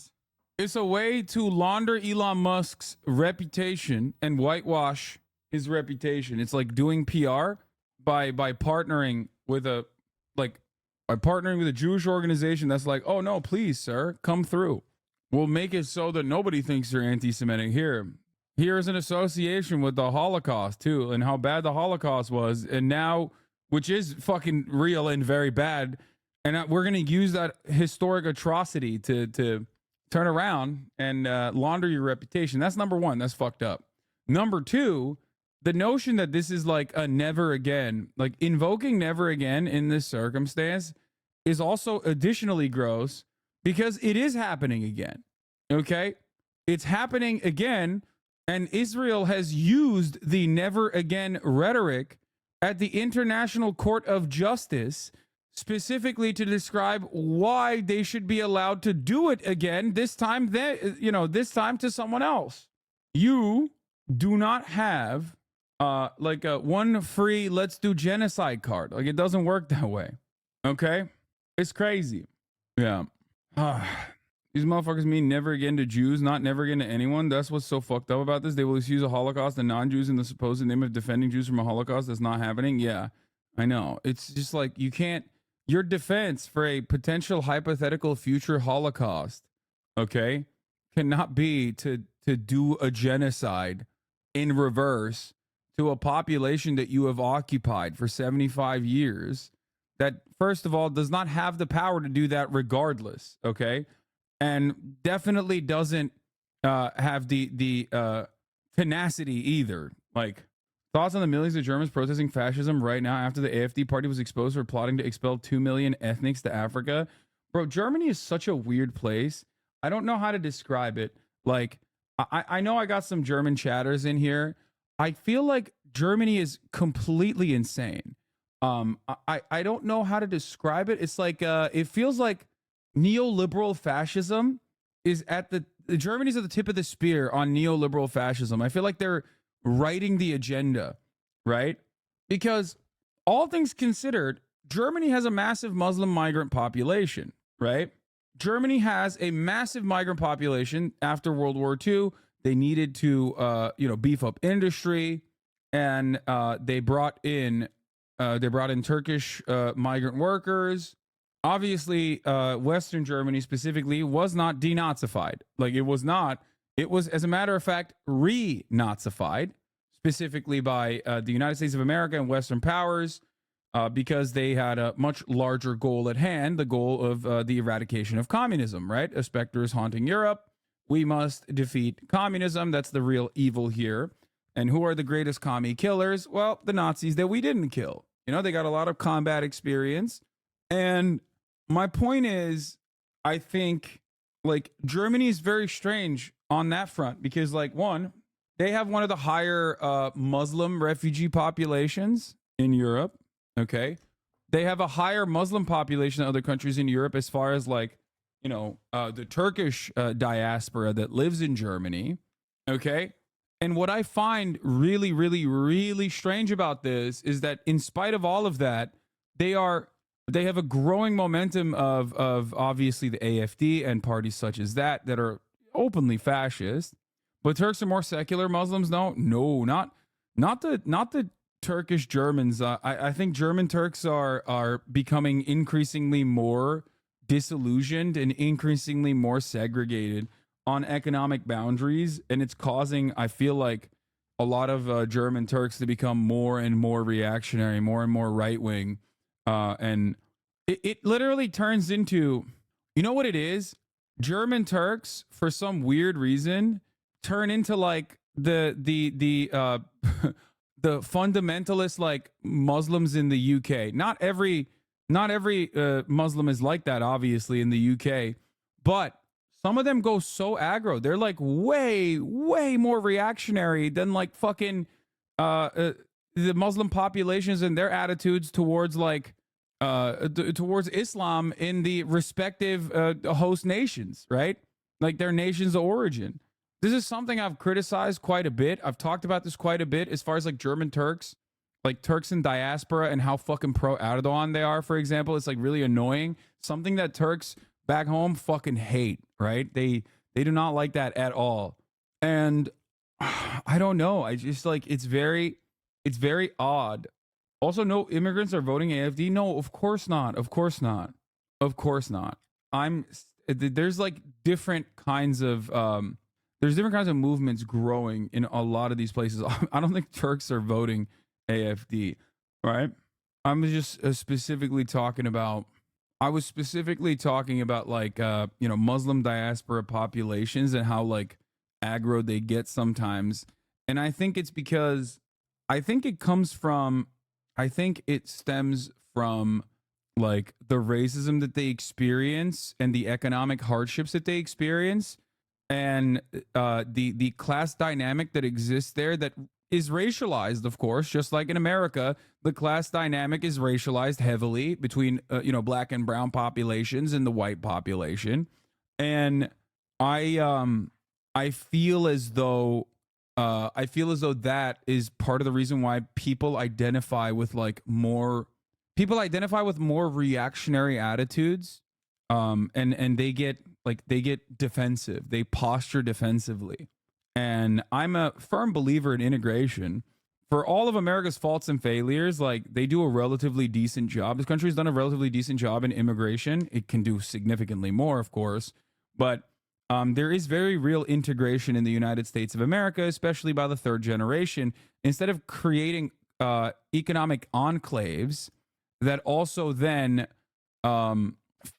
Musk's reputation and whitewash his reputation. It's like doing PR by partnering with a Jewish organization that's like, oh no, please, sir, come through. We'll make it so that nobody thinks you're anti-Semitic. Here's an association with the Holocaust too, and how bad the Holocaust was, and now, which is fucking real and very bad, and we're gonna use that historic atrocity to turn around and launder your reputation. That's number one. That's fucked up. Number two, the notion that this is like a never again, like invoking never again in this circumstance is also additionally gross because it is happening again. Okay? It's happening again, and Israel has used the never again rhetoric at the International Court of Justice specifically to describe why they should be allowed to do it again, this time to someone else. You do not have like a one free let's do genocide card. Like, it doesn't work that way. Okay? It's crazy. Yeah. These motherfuckers mean never again to Jews, not never again to anyone. That's what's so fucked up about this. They will excuse a Holocaust and non-Jews in the supposed name of defending Jews from a Holocaust that's not happening. Yeah, I know. It's just like, you can't, your defense for a potential hypothetical future Holocaust, okay, cannot be to do a genocide in reverse to a population that you have occupied for 75 years that, first of all, does not have the power to do that regardless, okay? And definitely doesn't have the tenacity either. Like, thoughts on the millions of Germans protesting fascism right now after the AfD party was exposed for plotting to expel 2 million ethnics to Africa? Bro, Germany is such a weird place. I don't know how to describe it. Like, I know I got some German chatters in here. I feel like Germany is completely insane. I don't know how to describe it. It's like it feels like neoliberal fascism is at the Germany's at the tip of the spear on neoliberal fascism. I feel like they're writing the agenda, right? Because all things considered, Germany has a massive Muslim migrant population, right? Germany has a massive migrant population after World War II. They needed to, beef up industry, and they brought in Turkish migrant workers. Obviously, Western Germany specifically was not denazified. Like it was not. It was, as a matter of fact, re-Nazified, specifically by the United States of America and Western powers, because they had a much larger goal at hand, the goal of the eradication of communism, right? A specter is haunting Europe. We must defeat communism. That's the real evil here. And who are the greatest commie killers? Well, the Nazis that we didn't kill. You know, they got a lot of combat experience. And my point is, I think like Germany is very strange on that front because, like, one, they have one of the higher Muslim refugee populations in Europe. Okay. They have a higher Muslim population than other countries in Europe as far as, like, the Turkish diaspora that lives in Germany. Okay. And what I find really, really, really strange about this is that in spite of all of that, they have a growing momentum of obviously the AfD and parties such as that are openly fascist. But Turks are more secular. Muslims, no, not the Turkish Germans. I think German Turks are becoming increasingly more disillusioned and increasingly more segregated on economic boundaries, and it's causing, I feel like, a lot of German Turks to become more and more reactionary, more and more right wing, and it literally turns into, you know what it is? German Turks, for some weird reason, turn into like the the fundamentalist like Muslims in the UK. Not every Muslim is like that, obviously, in the UK, but some of them go so aggro. They're like way more reactionary than like fucking the Muslim populations and their attitudes towards like towards Islam in the respective host nations, right? Like their nations of origin. This is something I've criticized quite a bit. I've talked about this quite a bit as far as like German Turks, like Turks in diaspora, and how fucking pro Erdogan they are, for example. It's like really annoying. Something that Turks back home fucking hate, right? They do not like that at all. And I don't know. I just like it's very odd. Also, no immigrants are voting AFD. No, of course not. Of course not. Of course not. There's like different kinds of movements growing in a lot of these places. I don't think Turks are voting AFD, right? I'm just specifically talking about. I was specifically talking about like Muslim diaspora populations and how like aggro they get sometimes, and I think it's because I think it stems from like the racism that they experience and the economic hardships that they experience, and the class dynamic that exists there that is racialized, of course, just like in America. The class dynamic is racialized heavily between black and brown populations and the white population. And I feel as though that is part of the reason why people identify with more reactionary attitudes, and they get defensive. They posture defensively. And I'm a firm believer in integration. For all of America's faults and failures, like they do a relatively decent job. This country's done a relatively decent job in immigration. It can do significantly more, of course, but there is very real integration in the United States of America, especially by the third generation. Instead of creating economic enclaves that also then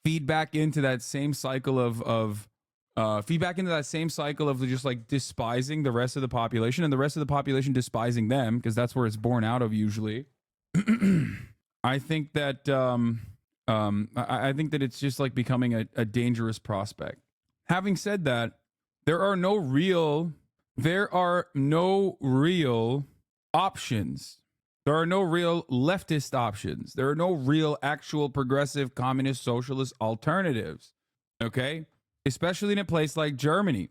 feed back into that same cycle of just like despising the rest of the population and the rest of the population despising them, because that's where it's born out of usually. I think that I think that it's just like becoming a dangerous prospect. Having said that, there are no real options. There are no real leftist options. There are no real actual progressive communist socialist alternatives. Okay? Especially in a place like Germany.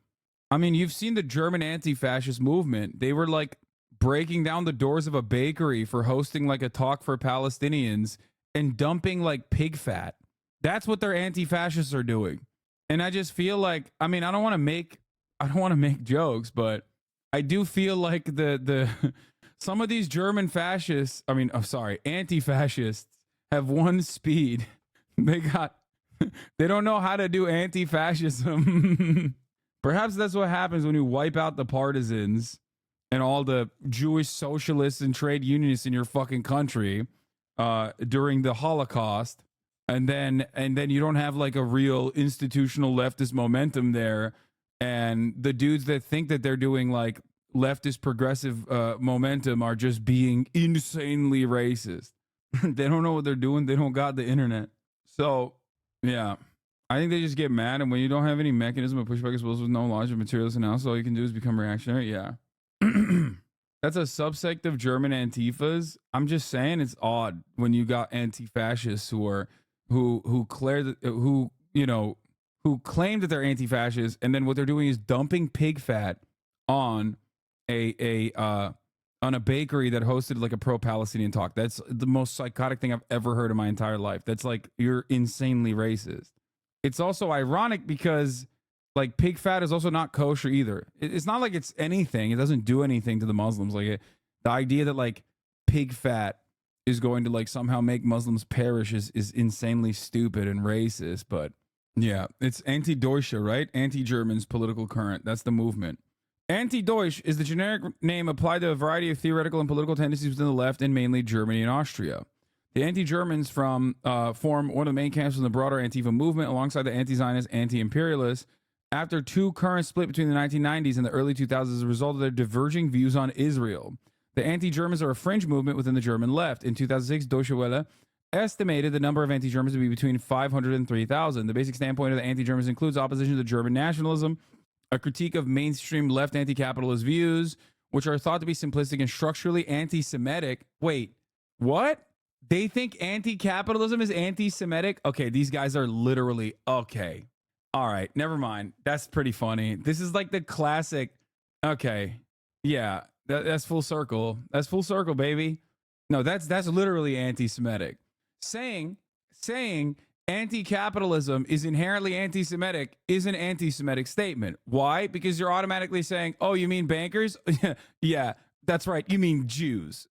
I mean, you've seen the German anti-fascist movement. They were like breaking down the doors of a bakery for hosting like a talk for Palestinians and dumping like pig fat. That's what their anti-fascists are doing. And I just feel like, I mean, I don't want to make jokes, but I do feel like the some of these German fascists, anti-fascists have one speed. They don't know how to do anti-fascism. Perhaps that's what happens when you wipe out the partisans and all the Jewish socialists and trade unionists in your fucking country during the Holocaust. And then you don't have like a real institutional leftist momentum there. And the dudes that think that they're doing like leftist progressive momentum are just being insanely racist. They don't know what they're doing. They don't got the internet. So, yeah. I think they just get mad, and when you don't have any mechanism of pushback as well as with no logic materials analysis, all you can do is become reactionary. Yeah. That's a subsect of German Antifas. I'm just saying it's odd when you got anti-fascists who claim that they're anti-fascists, and then what they're doing is dumping pig fat on a bakery that hosted like a pro-Palestinian talk. That's the most psychotic thing I've ever heard in my entire life. That's like, you're insanely racist. It's also ironic because like pig fat is also not kosher either. It's not like it's anything. It doesn't do anything to the Muslims. Like the idea that like pig fat is going to like somehow make Muslims perish is insanely stupid and racist. But yeah, it's anti-Deutsche, right? Anti-Germans political current. That's the movement. Anti-Deutsch is the generic name applied to a variety of theoretical and political tendencies within the left in mainly Germany and Austria. The anti-Germans form one of the main camps in the broader Antifa movement alongside the anti-Zionist, anti-imperialists after two currents split between the 1990s and the early 2000s as a result of their diverging views on Israel. The anti-Germans are a fringe movement within the German left. In 2006, Deutsche Welle estimated the number of anti-Germans to be between 500 and 3,000. The basic standpoint of the anti-Germans includes opposition to German nationalism, a critique of mainstream left anti-capitalist views, which are thought to be simplistic and structurally anti-Semitic. Wait, what? They think anti-capitalism is anti-Semitic? Okay, these guys are literally, okay. All right, never mind. That's pretty funny. This is like the classic, okay, yeah, that's full circle. That's full circle, baby. No, that's literally anti-Semitic. Saying anti-capitalism is inherently anti-Semitic is an anti-Semitic statement. Why? Because you're automatically saying, oh, you mean bankers? Yeah. That's right. You mean Jews,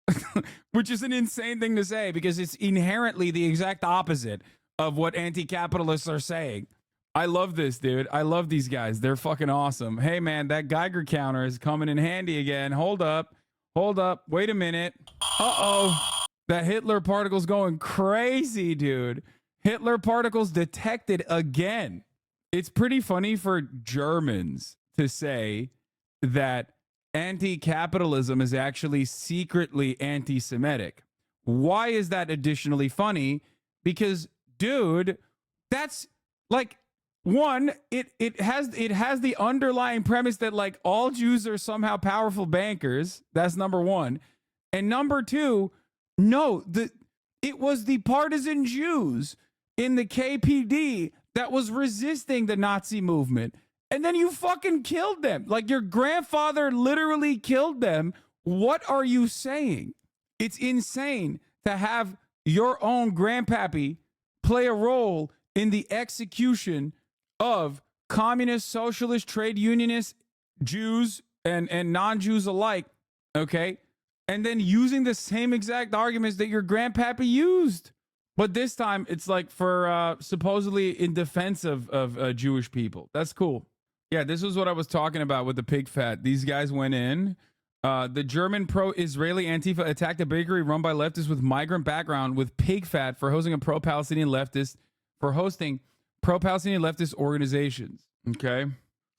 which is an insane thing to say because it's inherently the exact opposite of what anti-capitalists are saying. I love this, dude. I love these guys. They're fucking awesome. Hey, man, that Geiger counter is coming in handy again. Hold up. Wait a minute. Uh-oh. That Hitler particle's going crazy, dude. Hitler particles detected again. It's pretty funny for Germans to say that anti-capitalism is actually secretly anti-Semitic. Why is that additionally funny? Because, dude, that's like, one, it has the underlying premise that like all Jews are somehow powerful bankers. That's number one. And number two, no, it was the partisan Jews in the KPD that was resisting the Nazi movement. And then you fucking killed them. Like your grandfather literally killed them. What are you saying? It's insane to have your own grandpappy play a role in the execution of communist, socialist, trade unionists, Jews, and non-Jews alike, okay? And then using the same exact arguments that your grandpappy used. But this time, it's like for supposedly in defense of Jewish people. That's cool. Yeah, this was what I was talking about with the pig fat. These guys went in. The German pro-Israeli Antifa attacked a bakery run by leftists with migrant background with pig fat for hosting pro-Palestinian leftist organizations. Okay.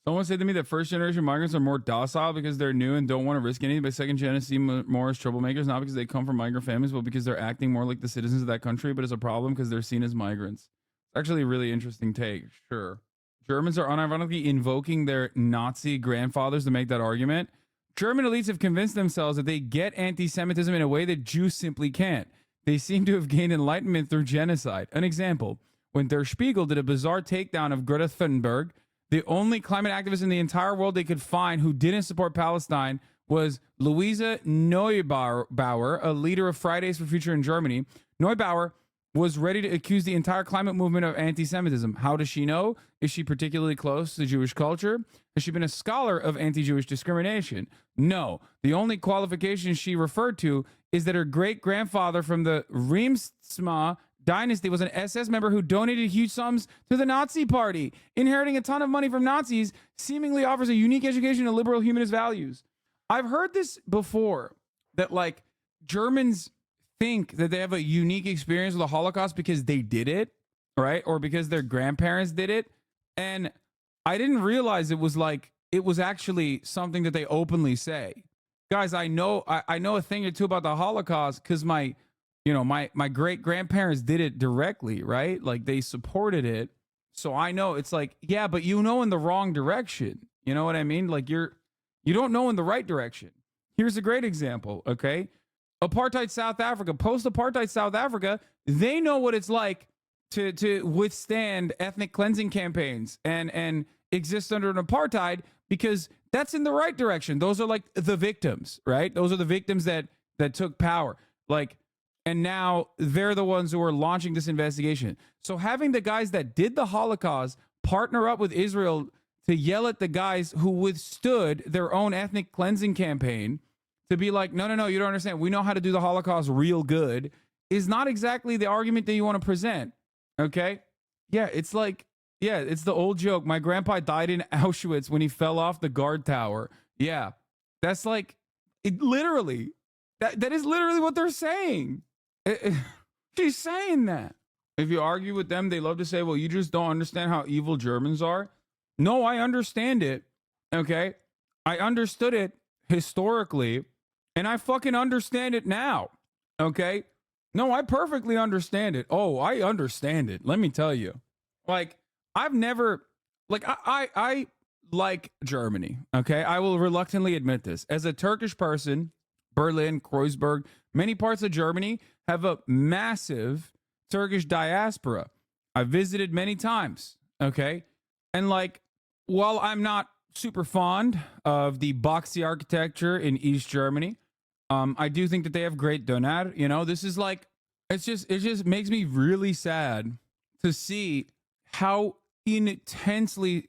Someone said to me that first generation migrants are more docile because they're new and don't want to risk anything, but second gen see more as troublemakers, not because they come from migrant families, but because they're acting more like the citizens of that country, but it's a problem because they're seen as migrants. It's actually a really interesting take. Sure. Germans are unironically invoking their Nazi grandfathers to make that argument. German elites have convinced themselves that they get anti-Semitism in a way that Jews simply can't. They seem to have gained enlightenment through genocide. An example, when Der Spiegel did a bizarre takedown of Greta Thunberg, the only climate activist in the entire world they could find who didn't support Palestine was Luisa Neubauer, a leader of Fridays for Future in Germany. Neubauer was ready to accuse the entire climate movement of anti-Semitism. How does she know? Is she particularly close to Jewish culture? Has she been a scholar of anti-Jewish discrimination? No. The only qualification she referred to is that her great-grandfather from the Reemtsma dynasty was an SS member who donated huge sums to the Nazi party. Inheriting a ton of money from Nazis seemingly offers a unique education of liberal humanist values. I've heard this before, that like Germans think that they have a unique experience with the Holocaust because they did it, right? Or because their grandparents did it. And I didn't realize it was actually something that they openly say. Guys, I know a thing or two about the Holocaust because my great grandparents did it directly, right? Like they supported it. So I know it's like, yeah, but you know in the wrong direction. You know what I mean? Like you don't know in the right direction. Here's a great example, okay? Apartheid South Africa, post-apartheid South Africa, they know what it's like to withstand ethnic cleansing campaigns and exist under an apartheid because that's in the right direction. Those are like the victims, right? Those are the victims that took power. Like, and now they're the ones who are launching this investigation. So having the guys that did the Holocaust partner up with Israel to yell at the guys who withstood their own ethnic cleansing campaign to be like, no, you don't understand. We know how to do the Holocaust real good is not exactly the argument that you want to present. Okay. Yeah. It's like, yeah, it's the old joke. My grandpa died in Auschwitz when he fell off the guard tower. Yeah. That's like it literally, that is literally what they're saying. She's saying that. If you argue with them, they love to say, well, you just don't understand how evil Germans are. No, I understand it. Okay. I understood it historically. And I fucking understand it now. Okay. No, I perfectly understand it. Oh, I understand it. Let me tell you. Like, I've never, like, I like Germany. Okay. I will reluctantly admit this. As a Turkish person, Berlin, Kreuzberg, many parts of Germany have a massive Turkish diaspora. I visited many times. Okay. And like, while I'm not super fond of the boxy architecture in East Germany, I do think that they have great doner. You know, this is like, it just makes me really sad to see how intensely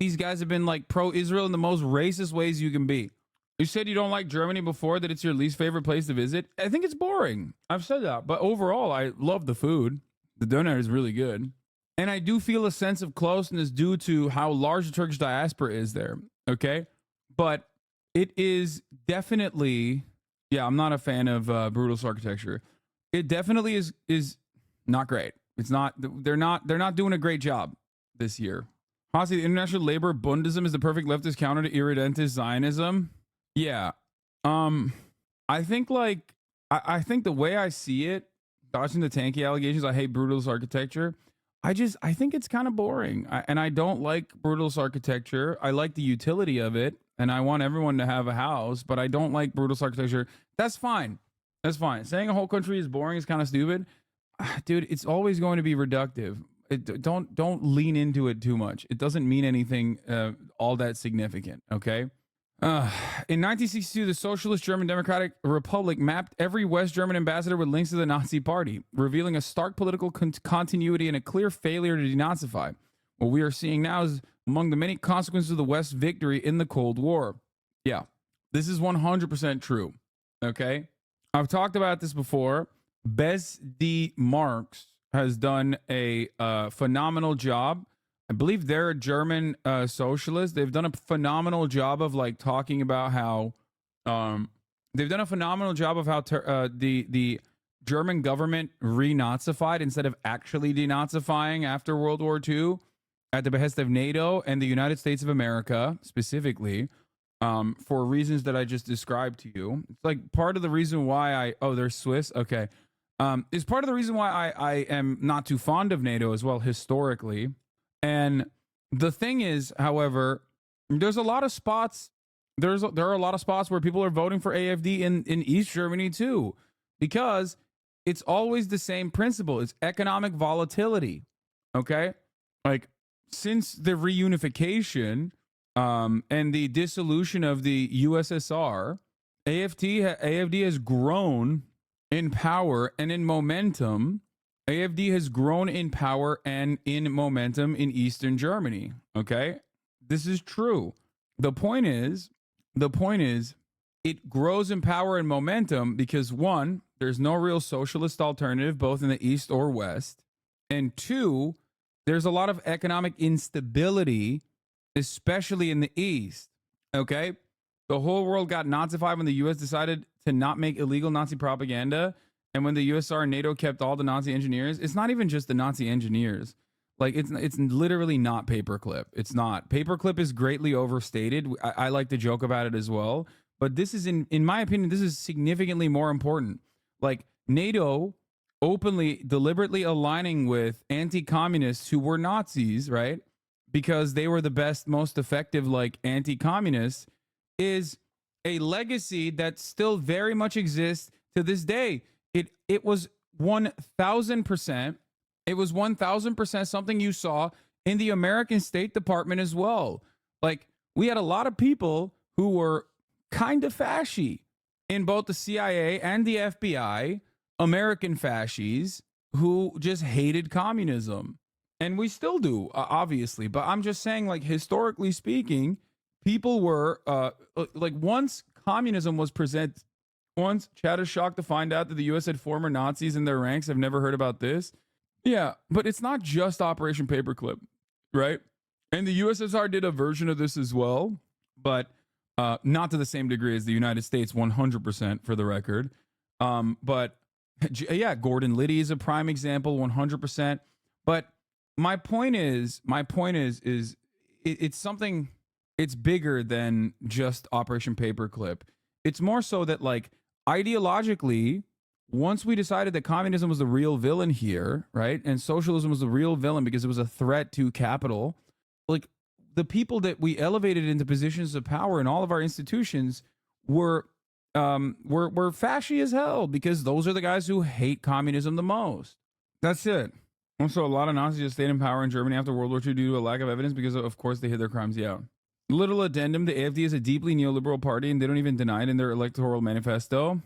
these guys have been like pro-Israel in the most racist ways you can be. You said you don't like Germany before, that it's your least favorite place to visit. I think it's boring. I've said that, but overall, I love the food. The doner is really good. And I do feel a sense of closeness due to how large the Turkish diaspora is there. Okay. But it is definitely, yeah, I'm not a fan of brutalist architecture. It definitely is not great. It's not, they're not doing a great job this year. Honestly, the International Labor Bundism is the perfect leftist counter to irredentist Zionism. Yeah. I think like, I think the way I see it, dodging the tanky allegations, I hate brutalist architecture. I think it's kind of boring. And I don't like brutalist architecture. I like the utility of it. And I want everyone to have a house, but I don't like brutalist architecture. That's fine. That's fine. Saying a whole country is boring is kind of stupid. Dude, it's always going to be reductive. Don't lean into it too much. It doesn't mean anything all that significant, okay? In 1962, the Socialist German Democratic Republic mapped every West German ambassador with links to the Nazi Party, revealing a stark political continuity and a clear failure to denazify. What we are seeing now is among the many consequences of the West's victory in the Cold War. Yeah, this is 100% true. Okay. I've talked about this before. Bez D. Marx has done a phenomenal job. I believe they're a German socialist. They've done a phenomenal job of like talking about how they've done a phenomenal job of how the German government re-Nazified instead of actually denazifying after World War II at the behest of NATO and the United States of America specifically, for reasons that I just described to you. It's like part of the reason why they're Swiss. Okay. is part of the reason why I am not too fond of NATO as well historically. And the thing is, however, there's a lot of spots. There are a lot of spots where people are voting for AFD in East Germany too, because it's always the same principle. It's economic volatility. Okay, like since the reunification and the dissolution of the USSR, AFD has grown in power and in momentum. AFD has grown in power and in momentum in Eastern Germany. Okay, this is true. The point is, it grows in power and momentum because one, there's no real socialist alternative, both in the East or West, and two, there's a lot of economic instability, especially in the East. Okay, the whole world got Nazified when the U.S. decided to not make illegal Nazi propaganda. And when the USSR and NATO kept all the Nazi engineers, it's not even just the Nazi engineers. Like it's literally not paperclip. It's not. Paperclip is greatly overstated. I like to joke about it as well. But this is, in my opinion, this is significantly more important. Like NATO openly, deliberately aligning with anti-communists who were Nazis, right? Because they were the best, most effective, like anti-communists, is a legacy that still very much exists to this day. It was 1,000%. It was 1,000% something you saw in the American State Department as well. Like we had a lot of people who were kind of fascy in both the CIA and the FBI, American fascies who just hated communism. And we still do, obviously. But I'm just saying, like, historically speaking, people were like once communism was presented. Once Chad is shocked to find out that the U.S. had former Nazis in their ranks. I've never heard about this. Yeah, but it's not just Operation Paperclip, right? And the USSR did a version of this as well, but not to the same degree as the United States, 100% for the record. But yeah, Gordon Liddy is a prime example, 100%. But my point is it's something. It's bigger than just Operation Paperclip. It's more so that, like, ideologically, once we decided that communism was the real villain here, right, and socialism was the real villain because it was a threat to capital, like the people that we elevated into positions of power in all of our institutions were fashy as hell because those are the guys who hate communism the most. That's it. Also, a lot of Nazis just stayed in power in Germany after World War II due to a lack of evidence because, of course, they hid their crimes. Yeah. Little addendum, the AfD is a deeply neoliberal party and they don't even deny it in their electoral manifesto.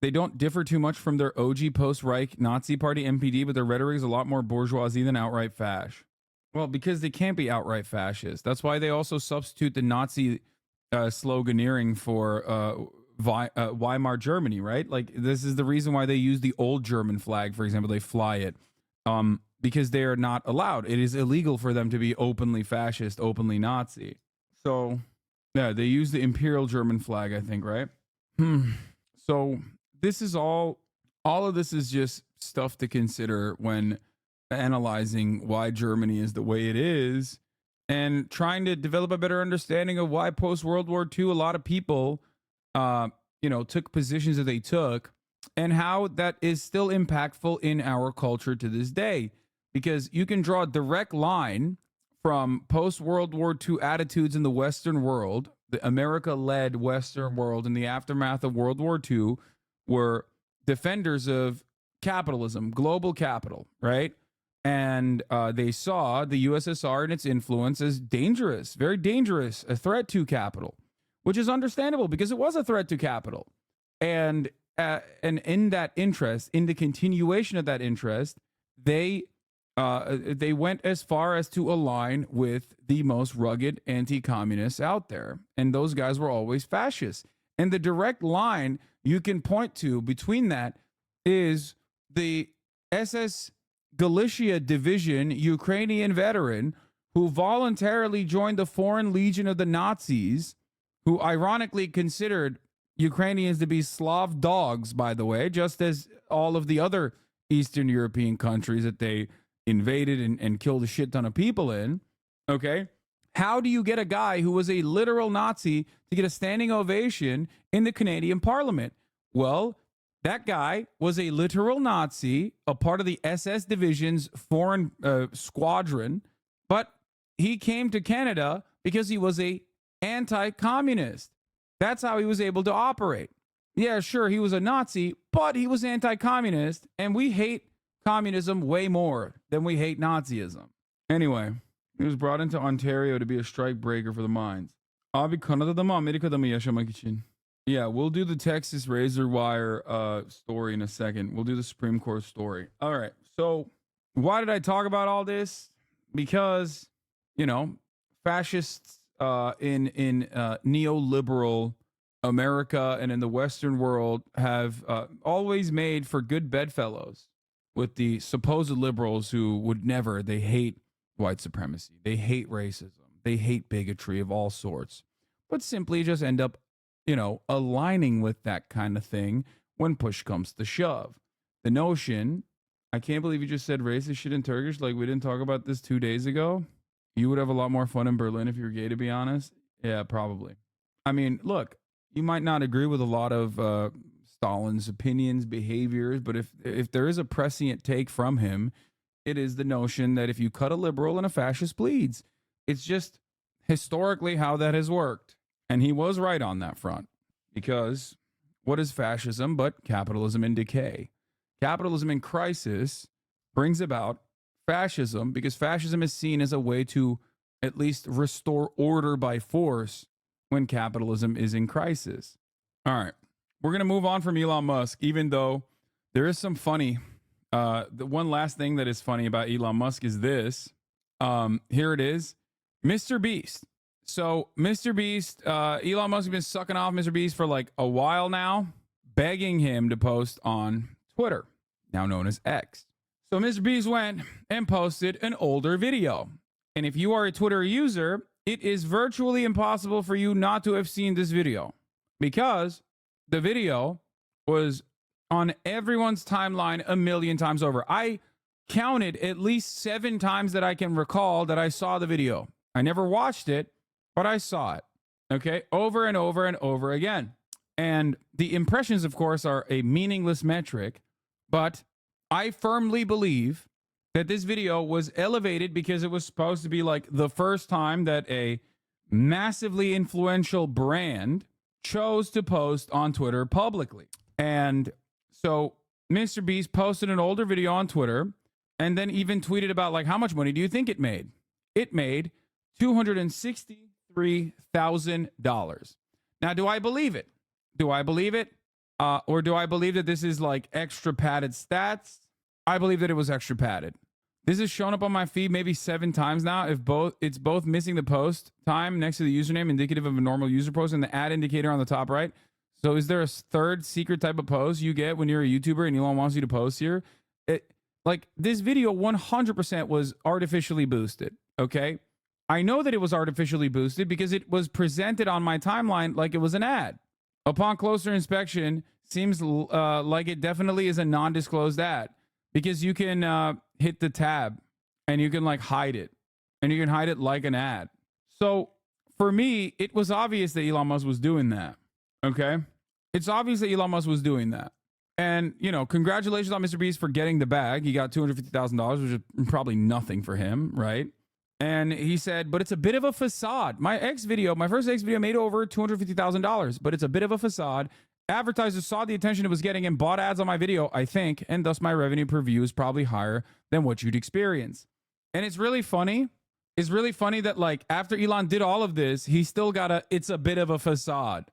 They don't differ too much from their OG post-Reich Nazi party NPD, but their rhetoric is a lot more bourgeoisie than outright fash. Well, because they can't be outright fascist. That's why they also substitute the Nazi sloganeering for Weimar Germany, right? Like, this is the reason why they use the old German flag, for example. They fly it because they are not allowed. It is illegal for them to be openly fascist, openly Nazi. So, yeah, they use the Imperial German flag, I think, right? So, this is all of this is just stuff to consider when analyzing why Germany is the way it is and trying to develop a better understanding of why post-World War II, a lot of people, took positions that they took and how that is still impactful in our culture to this day. Because you can draw a direct line from post-World War II attitudes in the Western world, the America-led Western world in the aftermath of World War II were defenders of capitalism, global capital, right? And they saw the USSR and its influence as dangerous, very dangerous, a threat to capital, which is understandable because it was a threat to capital. And in that interest, in the continuation of that interest, they went as far as to align with the most rugged anti-communists out there. And those guys were always fascists. And the direct line you can point to between that is the SS Galicia Division Ukrainian veteran who voluntarily joined the Foreign Legion of the Nazis, who ironically considered Ukrainians to be Slav dogs, by the way, just as all of the other Eastern European countries that they invaded and killed a shit ton of people in. Okay. How do you get a guy who was a literal Nazi to get a standing ovation in the Canadian Parliament? Well, That guy was a literal Nazi, a part of the SS Division's foreign squadron, but he came to Canada because he was a anti-communist. That's how he was able to operate. Yeah, sure, he was a Nazi, but he was anti-communist, and we hate communism way more than we hate Nazism. Anyway, he was brought into Ontario to be a strike breaker for the mines. Abi Kanada'da mı Amerika'da mı yaşamak için? Yeah, we'll do the Texas razor wire story in a second. We'll do the Supreme Court story. All right. So why did I talk about all this? Because, fascists in neoliberal America and in the Western world have always made for good bedfellows with the supposed liberals who would never, they hate white supremacy. They hate racism. They hate bigotry of all sorts, but simply just end up aligning with that kind of thing when push comes to shove. The notion, I can't believe you just said racist shit in Turkish, like we didn't talk about this 2 days ago. You would have a lot more fun in Berlin if you were gay, to be honest. Yeah, probably. I mean, look, you might not agree with a lot of Stalin's opinions, behaviors, but if there is a prescient take from him, it is the notion that if you cut a liberal and a fascist bleeds. It's just historically how that has worked. And he was right on that front, because what is fascism but capitalism in decay? Capitalism in crisis brings about fascism, because fascism is seen as a way to at least restore order by force when capitalism is in crisis. All right, we're going to move on from Elon Musk, even though there is some funny. The one last thing that is funny about Elon Musk is this. Here it is. Mr. Beast. So Mr. Beast, Elon Musk has been sucking off Mr. Beast for like a while now, begging him to post on Twitter, now known as X. So Mr. Beast went and posted an older video. And if you are a Twitter user, it is virtually impossible for you not to have seen this video, because the video was on everyone's timeline a million times over. I counted at least 7 times that I can recall that I saw the video. I never watched it, but I saw it, okay, over and over and over again. And the impressions, of course, are a meaningless metric, but I firmly believe that this video was elevated because it was supposed to be like the first time that a massively influential brand chose to post on Twitter publicly. And so Mr. Beast posted an older video on Twitter and then even tweeted about, like, how much money do you think it made? It made $263,000. Now, do I believe it? Do I believe it? Or do I believe that this is like extra padded stats? I believe that it was extra padded. This has shown up on my feed maybe 7 times now. It's both missing the post time next to the username, indicative of a normal user post, and the ad indicator on the top right. So is there a third secret type of post you get when you're a YouTuber and Elon wants you to post here? Like, this video 100% was artificially boosted, okay? I know that it was artificially boosted because it was presented on my timeline like it was an ad. Upon closer inspection, seems like it definitely is a non-disclosed ad, because you can hit the tab and you can like hide it, and you can hide it like an ad. So for me, it was obvious that Elon Musk was doing that. Okay. It's obvious that Elon Musk was doing that. And, you know, congratulations on Mr. Beast for getting the bag. He got $250,000, which is probably nothing for him, right? And he said, but it's a bit of a facade. My first X video made over $250,000, but it's a bit of a facade. Advertisers saw the attention it was getting and bought ads on my video, I think, and thus my revenue per view is probably higher than what you'd experience. And it's really funny. It's really funny that, like, after Elon did all of this, he still got it's a bit of a facade,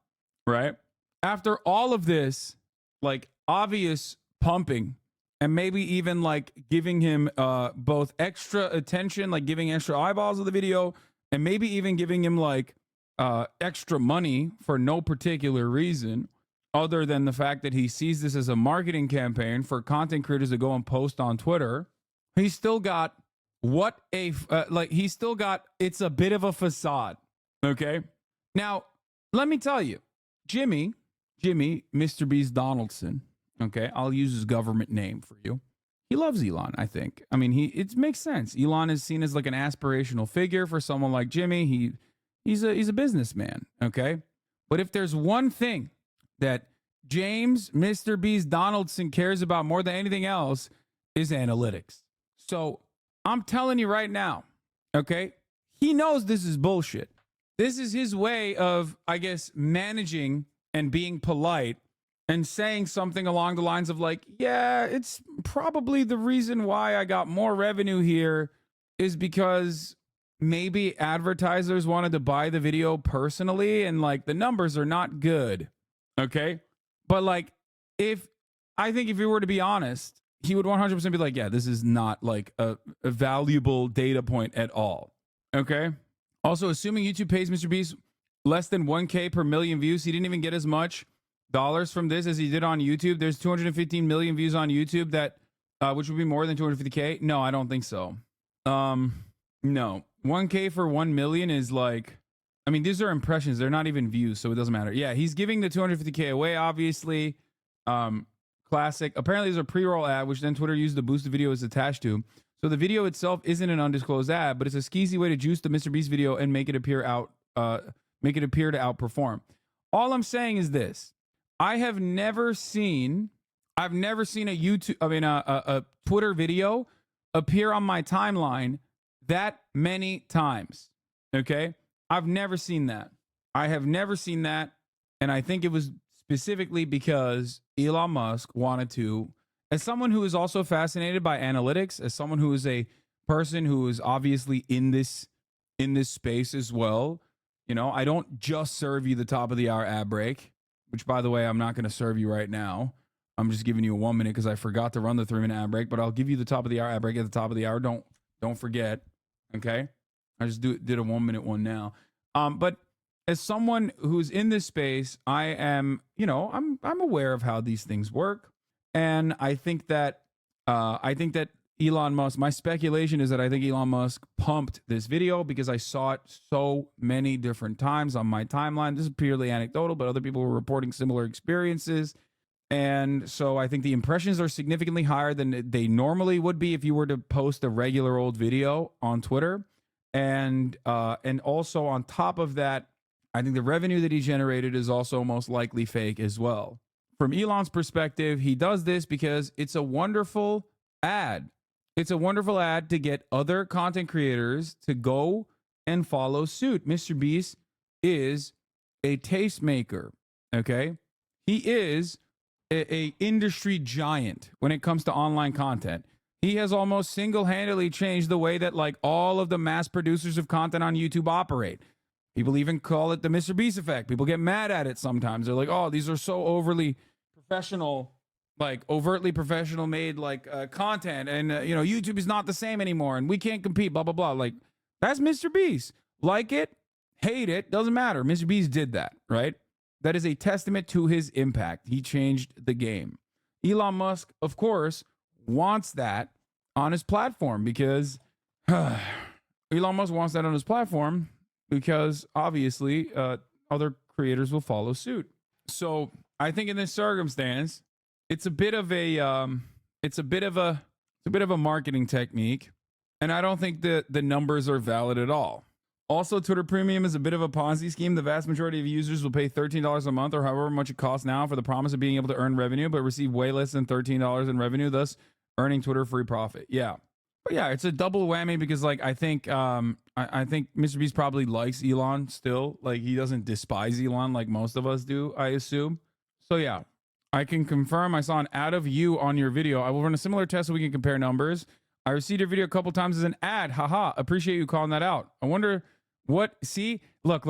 right? After all of this, like, obvious pumping, and maybe even like giving him both extra attention, like giving extra eyeballs of the video, and maybe even giving him like extra money for no particular reason other than the fact that he sees this as a marketing campaign for content creators to go and post on Twitter. He's still got it's a bit of a facade. Okay. Now, let me tell you, Jimmy, Mr. Beast Donaldson. Okay, I'll use his government name for you. He loves Elon, I think. I mean, it makes sense. Elon is seen as like an aspirational figure for someone like Jimmy. He's a businessman, okay? But if there's one thing that James Mr. Beast Donaldson cares about more than anything else is analytics. So I'm telling you right now, okay, he knows this is bullshit. This is his way of, I guess, managing and being polite and saying something along the lines of like, yeah, it's probably the reason why I got more revenue here is because maybe advertisers wanted to buy the video personally and like the numbers are not good. Okay. But like, I think if he were to be honest, he would 100% be like, yeah, this is not like a valuable data point at all. Okay. Also, assuming YouTube pays Mr. Beast less than 1K per million views, he didn't even get as much dollars from this as he did on YouTube. There's 215 million views on YouTube that, which would be more than 250K. No, I don't think so. No, 1K for 1 million is like, I mean, these are impressions. They're not even views, so it doesn't matter. Yeah, he's giving the 250K away, obviously. Classic. Apparently, there's a pre-roll ad, which then Twitter used to boost the video is attached to. So the video itself isn't an undisclosed ad, but it's a skeezy way to juice the Mr. Beast video and make it appear to outperform. All I'm saying is this: I've never seen a Twitter video appear on my timeline that many times. Okay, I've never seen that. I have never seen that, and I think it was specifically because Elon Musk wanted to. As someone who is also fascinated by analytics, as someone who is a person who is obviously in this space as well, you know, I don't just serve you the top of the hour ad break, which by the way, I'm not going to serve you right now. I'm just giving you a 1 minute because I forgot to run the 3-minute ad break, but I'll give you the top of the hour ad break at the top of the hour. Don't forget. Okay. I just did a 1 minute one now. But as someone who's in this space, I am, you know, I'm aware of how these things work. And I think that Elon Musk, my speculation is that I think Elon Musk pumped this video because I saw it so many different times on my timeline. This is purely anecdotal, but other people were reporting similar experiences. And so I think the impressions are significantly higher than they normally would be if you were to post a regular old video on Twitter. And also on top of that, I think the revenue that he generated is also most likely fake as well. From Elon's perspective, he does this because it's a wonderful ad. It's a wonderful ad to get other content creators to go and follow suit. Mr. Beast is a tastemaker, okay? He is a industry giant when it comes to online content. He has almost single-handedly changed the way that like all of the mass producers of content on YouTube operate. People even call it the Mr. Beast effect. People get mad at it sometimes. They're like, oh, these are so overly professional, like overtly professional made like content. And, you know, YouTube is not the same anymore and we can't compete, blah, blah, blah. Like, that's Mr. Beast. Like it, hate it, doesn't matter. Mr. Beast did that, right? That is a testament to his impact. He changed the game. Elon Musk, of course, wants that on his platform because Elon Musk wants that on his platform because obviously other creators will follow suit. So I think in this circumstance, it's a bit of a marketing technique, and I don't think that the numbers are valid at all. Also, Twitter Premium is a bit of a Ponzi scheme. The vast majority of users will pay $13 a month or however much it costs now for the promise of being able to earn revenue, but receive way less than $13 in revenue, thus earning Twitter free profit. Yeah. But yeah, it's a double whammy because like I think Mr. Beast probably likes Elon still. Like he doesn't despise Elon like most of us do, I assume. So yeah, I can confirm I saw an ad of you on your video. I will run a similar test so we can compare numbers. I received your video a couple times as an ad. Haha. Appreciate you calling that out. I wonder what, see, look,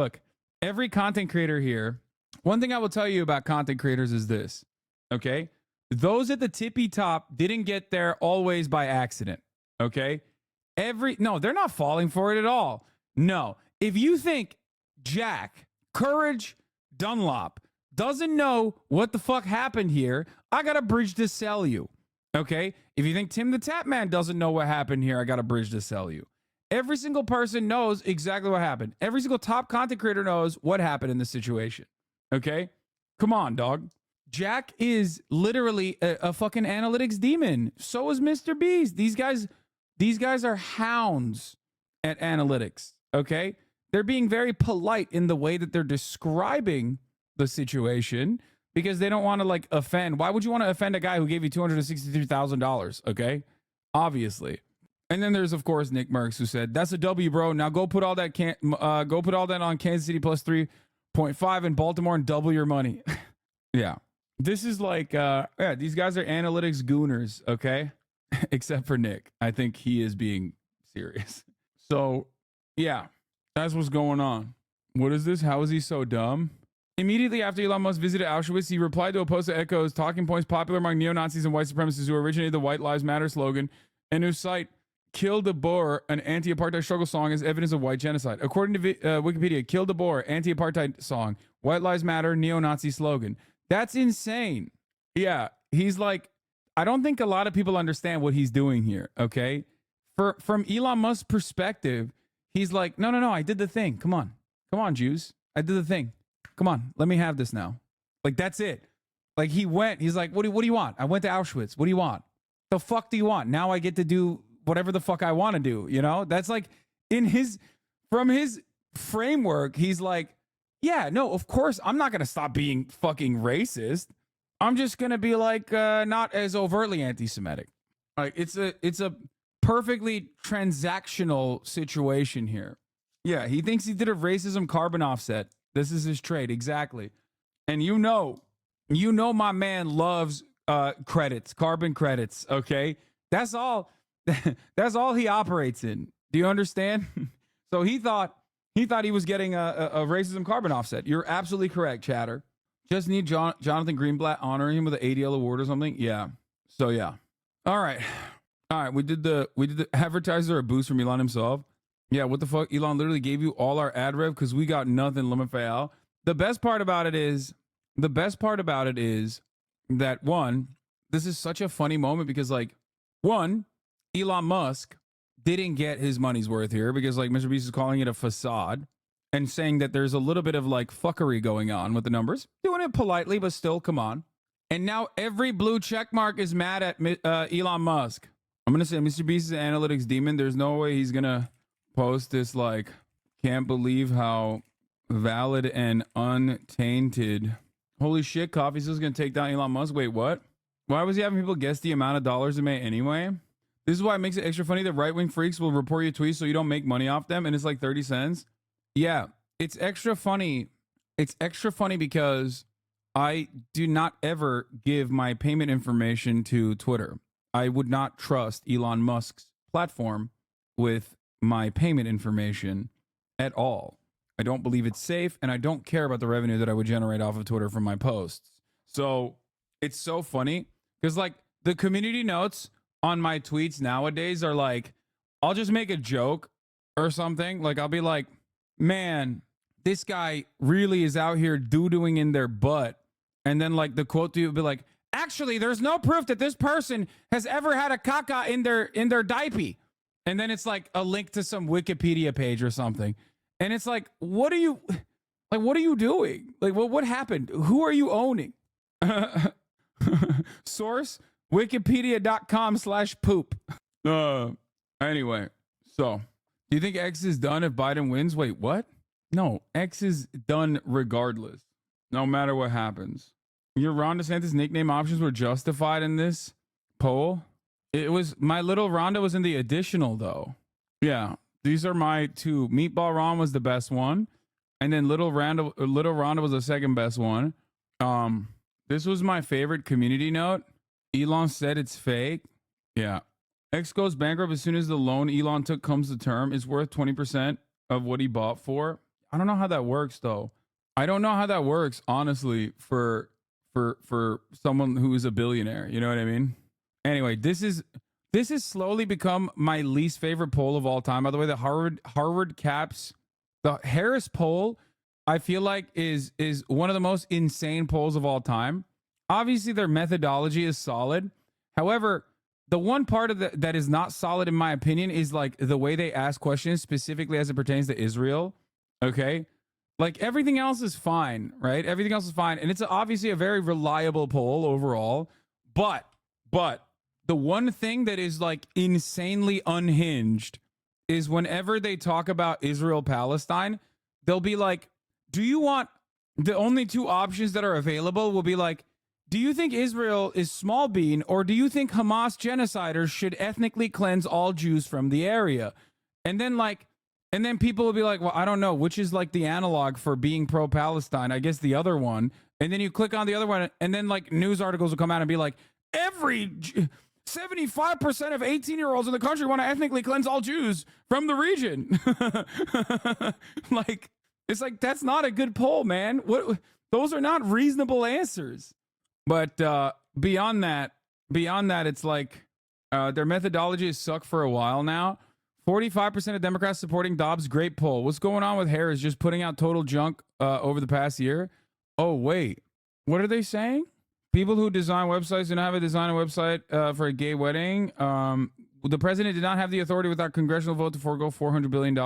every content creator here. One thing I will tell you about content creators is this. Okay. Those at the tippy top didn't get there always by accident. Okay. No, they're not falling for it at all. No. If you think Jack Courage Dunlop doesn't know what the fuck happened here, I got a bridge to sell you. Okay. If you think Tim the Tap Man doesn't know what happened here, I got a bridge to sell you. Every single person knows exactly what happened. Every single top content creator knows what happened in this situation. Okay. Come on, dog. Jack is literally a fucking analytics demon. So is Mr. Beast. These guys are hounds at analytics. Okay. They're being very polite in the way that they're describing the situation. because they don't want to like offend. Why would you want to offend a guy who gave you $263,000? Okay, obviously. And then there's of course Nick Merckx, who said, "That's a W, bro. Now go put all that on Kansas City plus 3.5 and Baltimore and double your money." Yeah, this is like yeah, these guys are analytics gooners. Okay, except for Nick. I think he is being serious. So yeah, that's what's going on. What is this? How is he so dumb? Immediately after Elon Musk visited Auschwitz, he replied to a post that echoes talking points popular among neo-Nazis and white supremacists who originated the White Lives Matter slogan and who cite "Kill the Boer," an anti-apartheid struggle song, as evidence of white genocide. According to Wikipedia, "Kill the Boer," anti-apartheid song, White Lives Matter, neo-Nazi slogan. That's insane. Yeah, he's like, I don't think a lot of people understand what he's doing here, okay? From Elon Musk's perspective, he's like, no, I did the thing. Come on, Jews. I did the thing. Come on, let me have this now. Like, that's it. Like, he's like, what do you want? I went to Auschwitz. What do you want? The fuck do you want? Now I get to do whatever the fuck I want to do, you know? That's like, from his framework, he's like, yeah, no, of course, I'm not going to stop being fucking racist. I'm just going to be like, not as overtly anti-Semitic. Like, it's a perfectly transactional situation here. Yeah, he thinks he did a racism carbon offset. This is his trade, exactly. And you know my man loves credits, carbon credits, okay? That's all he operates in. Do you understand? So he thought he was getting a racism carbon offset. You're absolutely correct, chatter. Just need Jonathan Greenblatt honoring him with an ADL award or something. Yeah. So yeah. All right. We did the advertiser a boost from Elon himself. Yeah, what the fuck? Elon literally gave you all our ad rev because we got nothing, Lemon. The best part about it is that one, this is such a funny moment because like, one, Elon Musk didn't get his money's worth here because like Mr. Beast is calling it a facade and saying that there's a little bit of like fuckery going on with the numbers, doing it politely, but still, come on. And now every blue check mark is mad at Elon Musk. I'm going to say Mr. Beast is an analytics demon. There's no way he's going to post this like, can't believe how valid and untainted. Holy shit, Coffee's just going to take down Elon Musk. Wait, what? Why was he having people guess the amount of dollars it made anyway? This is why it makes it extra funny that right-wing freaks will report your tweets so you don't make money off them and it's like 30 cents. Yeah, it's extra funny. It's extra funny because I do not ever give my payment information to Twitter. I would not trust Elon Musk's platform with my payment information at all. I don't believe it's safe, and I don't care about the revenue that I would generate off of Twitter from my posts. So it's so funny because like the community notes on my tweets nowadays are like, I'll just make a joke or something. Like I'll be like, man, this guy really is out here doo-dooing in their butt. And then like the quote to you would be like, actually, there's no proof that this person has ever had a caca in their diaper. And then it's like a link to some Wikipedia page or something. And it's like, what are you doing? Like, what happened? Who are you owning? Source, wikipedia.com/poop. Anyway, so do you think X is done if Biden wins? Wait, what? No, X is done regardless, no matter what happens. Your Ron DeSantis nickname options were justified in this poll. It was, my little Rhonda was in the additional though. Yeah, these are my two. Meatball Ron was the best one, and then little Rhonda was the second best one. This was my favorite community note. Elon said it's fake. Yeah. X goes bankrupt as soon as the loan Elon took comes to term. It's worth 20% of what he bought for. I don't know how that works though. I don't know how that works, honestly, for someone who is a billionaire. You know what I mean? Anyway, this is slowly become my least favorite poll of all time. By the way, the Harvard Caps, the Harris poll, I feel like is one of the most insane polls of all time. Obviously, their methodology is solid. However, the one part of that is not solid, in my opinion, is like the way they ask questions, specifically as it pertains to Israel. Okay. Like everything else is fine, right? Everything else is fine. And it's obviously a very reliable poll overall. But the one thing that is like insanely unhinged is whenever they talk about Israel-Palestine, they'll be like, do you want the only two options that are available will be like, do you think Israel is small bean, or do you think Hamas genociders should ethnically cleanse all Jews from the area? And then people will be like, well, I don't know, which is like the analog for being pro-Palestine? I guess the other one. And then you click on the other one, and then like news articles will come out and be like, 75% of 18-year-olds in the country want to ethnically cleanse all Jews from the region. Like, it's like, that's not a good poll, man. Those are not reasonable answers. But beyond that, it's like their methodology has sucked for a while now. 45% of Democrats supporting Dobbs. Great poll. What's going on with Harris just putting out total junk over the past year? Oh, wait. What are they saying? People who design websites do not have a design a website for a gay wedding. The president did not have the authority without congressional vote to forego $400 billion.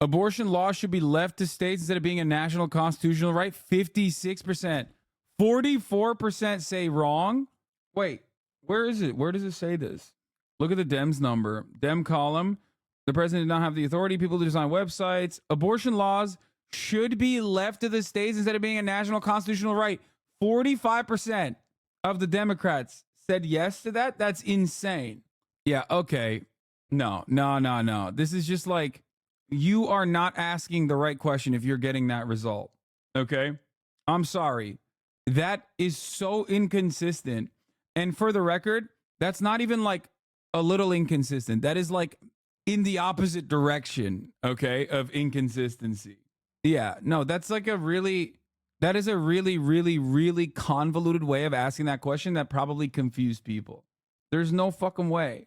Abortion law should be left to states instead of being a national constitutional right. 56%. 44% say wrong. Wait, where is it? Where does it say this? Look at the Dems number. Dem column. The president did not have the authority. People to design websites. Abortion laws should be left to the states instead of being a national constitutional right. 45% of the Democrats said yes to that. That's insane. Yeah, okay. No. This is just like, you are not asking the right question if you're getting that result. Okay? I'm sorry. That is so inconsistent. And for the record, that's not even like a little inconsistent. That is like in the opposite direction, okay, of inconsistency. Yeah, no, that is a really, really convoluted way of asking that question that probably confused people. There's no fucking way.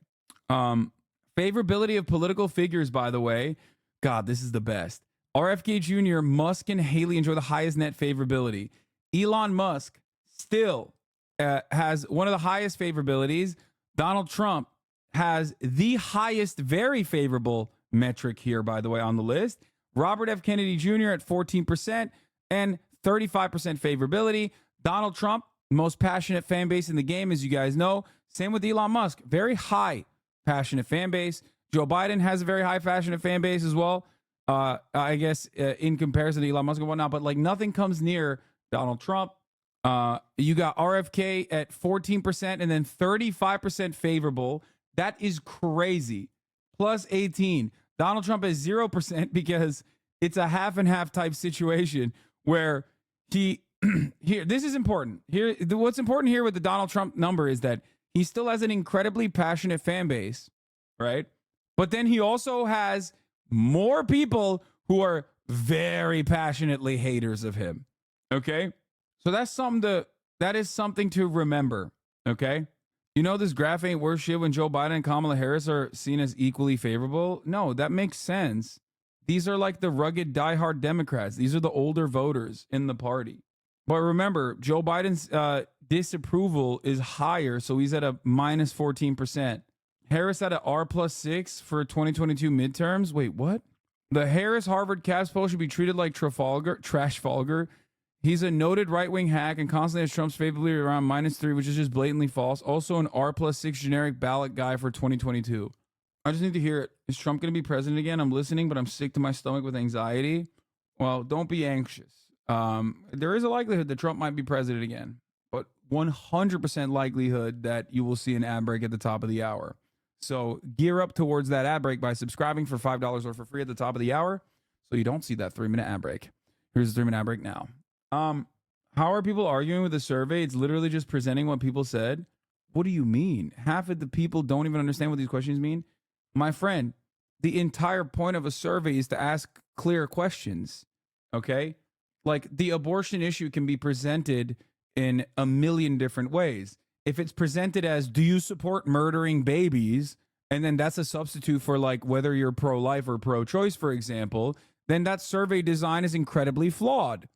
Favorability of political figures, by the way. God, this is the best. RFK Jr., Musk, and Haley enjoy the highest net favorability. Elon Musk still has one of the highest favorabilities. Donald Trump has the highest very favorable metric here, by the way, on the list. Robert F. Kennedy Jr. at 14% and 35% favorability. Donald Trump, most passionate fan base in the game, as you guys know. Same with Elon Musk, very high passionate fan base. Joe Biden has a very high passionate fan base as well. I guess in comparison to Elon Musk and whatnot, but like nothing comes near Donald Trump. You got RFK at 14% and then 35% favorable. That is crazy. Plus 18. Donald Trump is 0% because it's a half and half type situation where he here. This is important. Here, what's important here with the Donald Trump number is that he still has an incredibly passionate fan base, right? But then he also has more people who are very passionately haters of him. Okay? So that is something to remember. Okay? You know, this graph ain't worth shit when Joe Biden and Kamala Harris are seen as equally favorable. No, that makes sense. These are like the rugged, diehard Democrats. These are the older voters in the party. But remember, Joe Biden's disapproval is higher, so he's at a minus 14%. Harris at a R+6 for 2022 midterms. Wait, what? The Harris-Harvard CAPS poll should be treated like Trashfalgar. He's a noted right-wing hack and constantly has Trump's favorably around -3, which is just blatantly false. Also an R+6 generic ballot guy for 2022. I just need to hear it. Is Trump going to be president again? I'm listening, but I'm sick to my stomach with anxiety. Well, don't be anxious. There is a likelihood that Trump might be president again, but 100% likelihood that you will see an ad break at the top of the hour. So gear up towards that ad break by subscribing for $5 or for free at the top of the hour so you don't see that 3-minute ad break. Here's the 3-minute ad break now. How are people arguing with the survey? It's literally just presenting what people said. What do you mean? Half of the people don't even understand what these questions mean. My friend, the entire point of a survey is to ask clear questions. Okay? Like the abortion issue can be presented in a million different ways. If it's presented as, do you support murdering babies? And then that's a substitute for like whether you're pro-life or pro-choice, for example, then that survey design is incredibly flawed.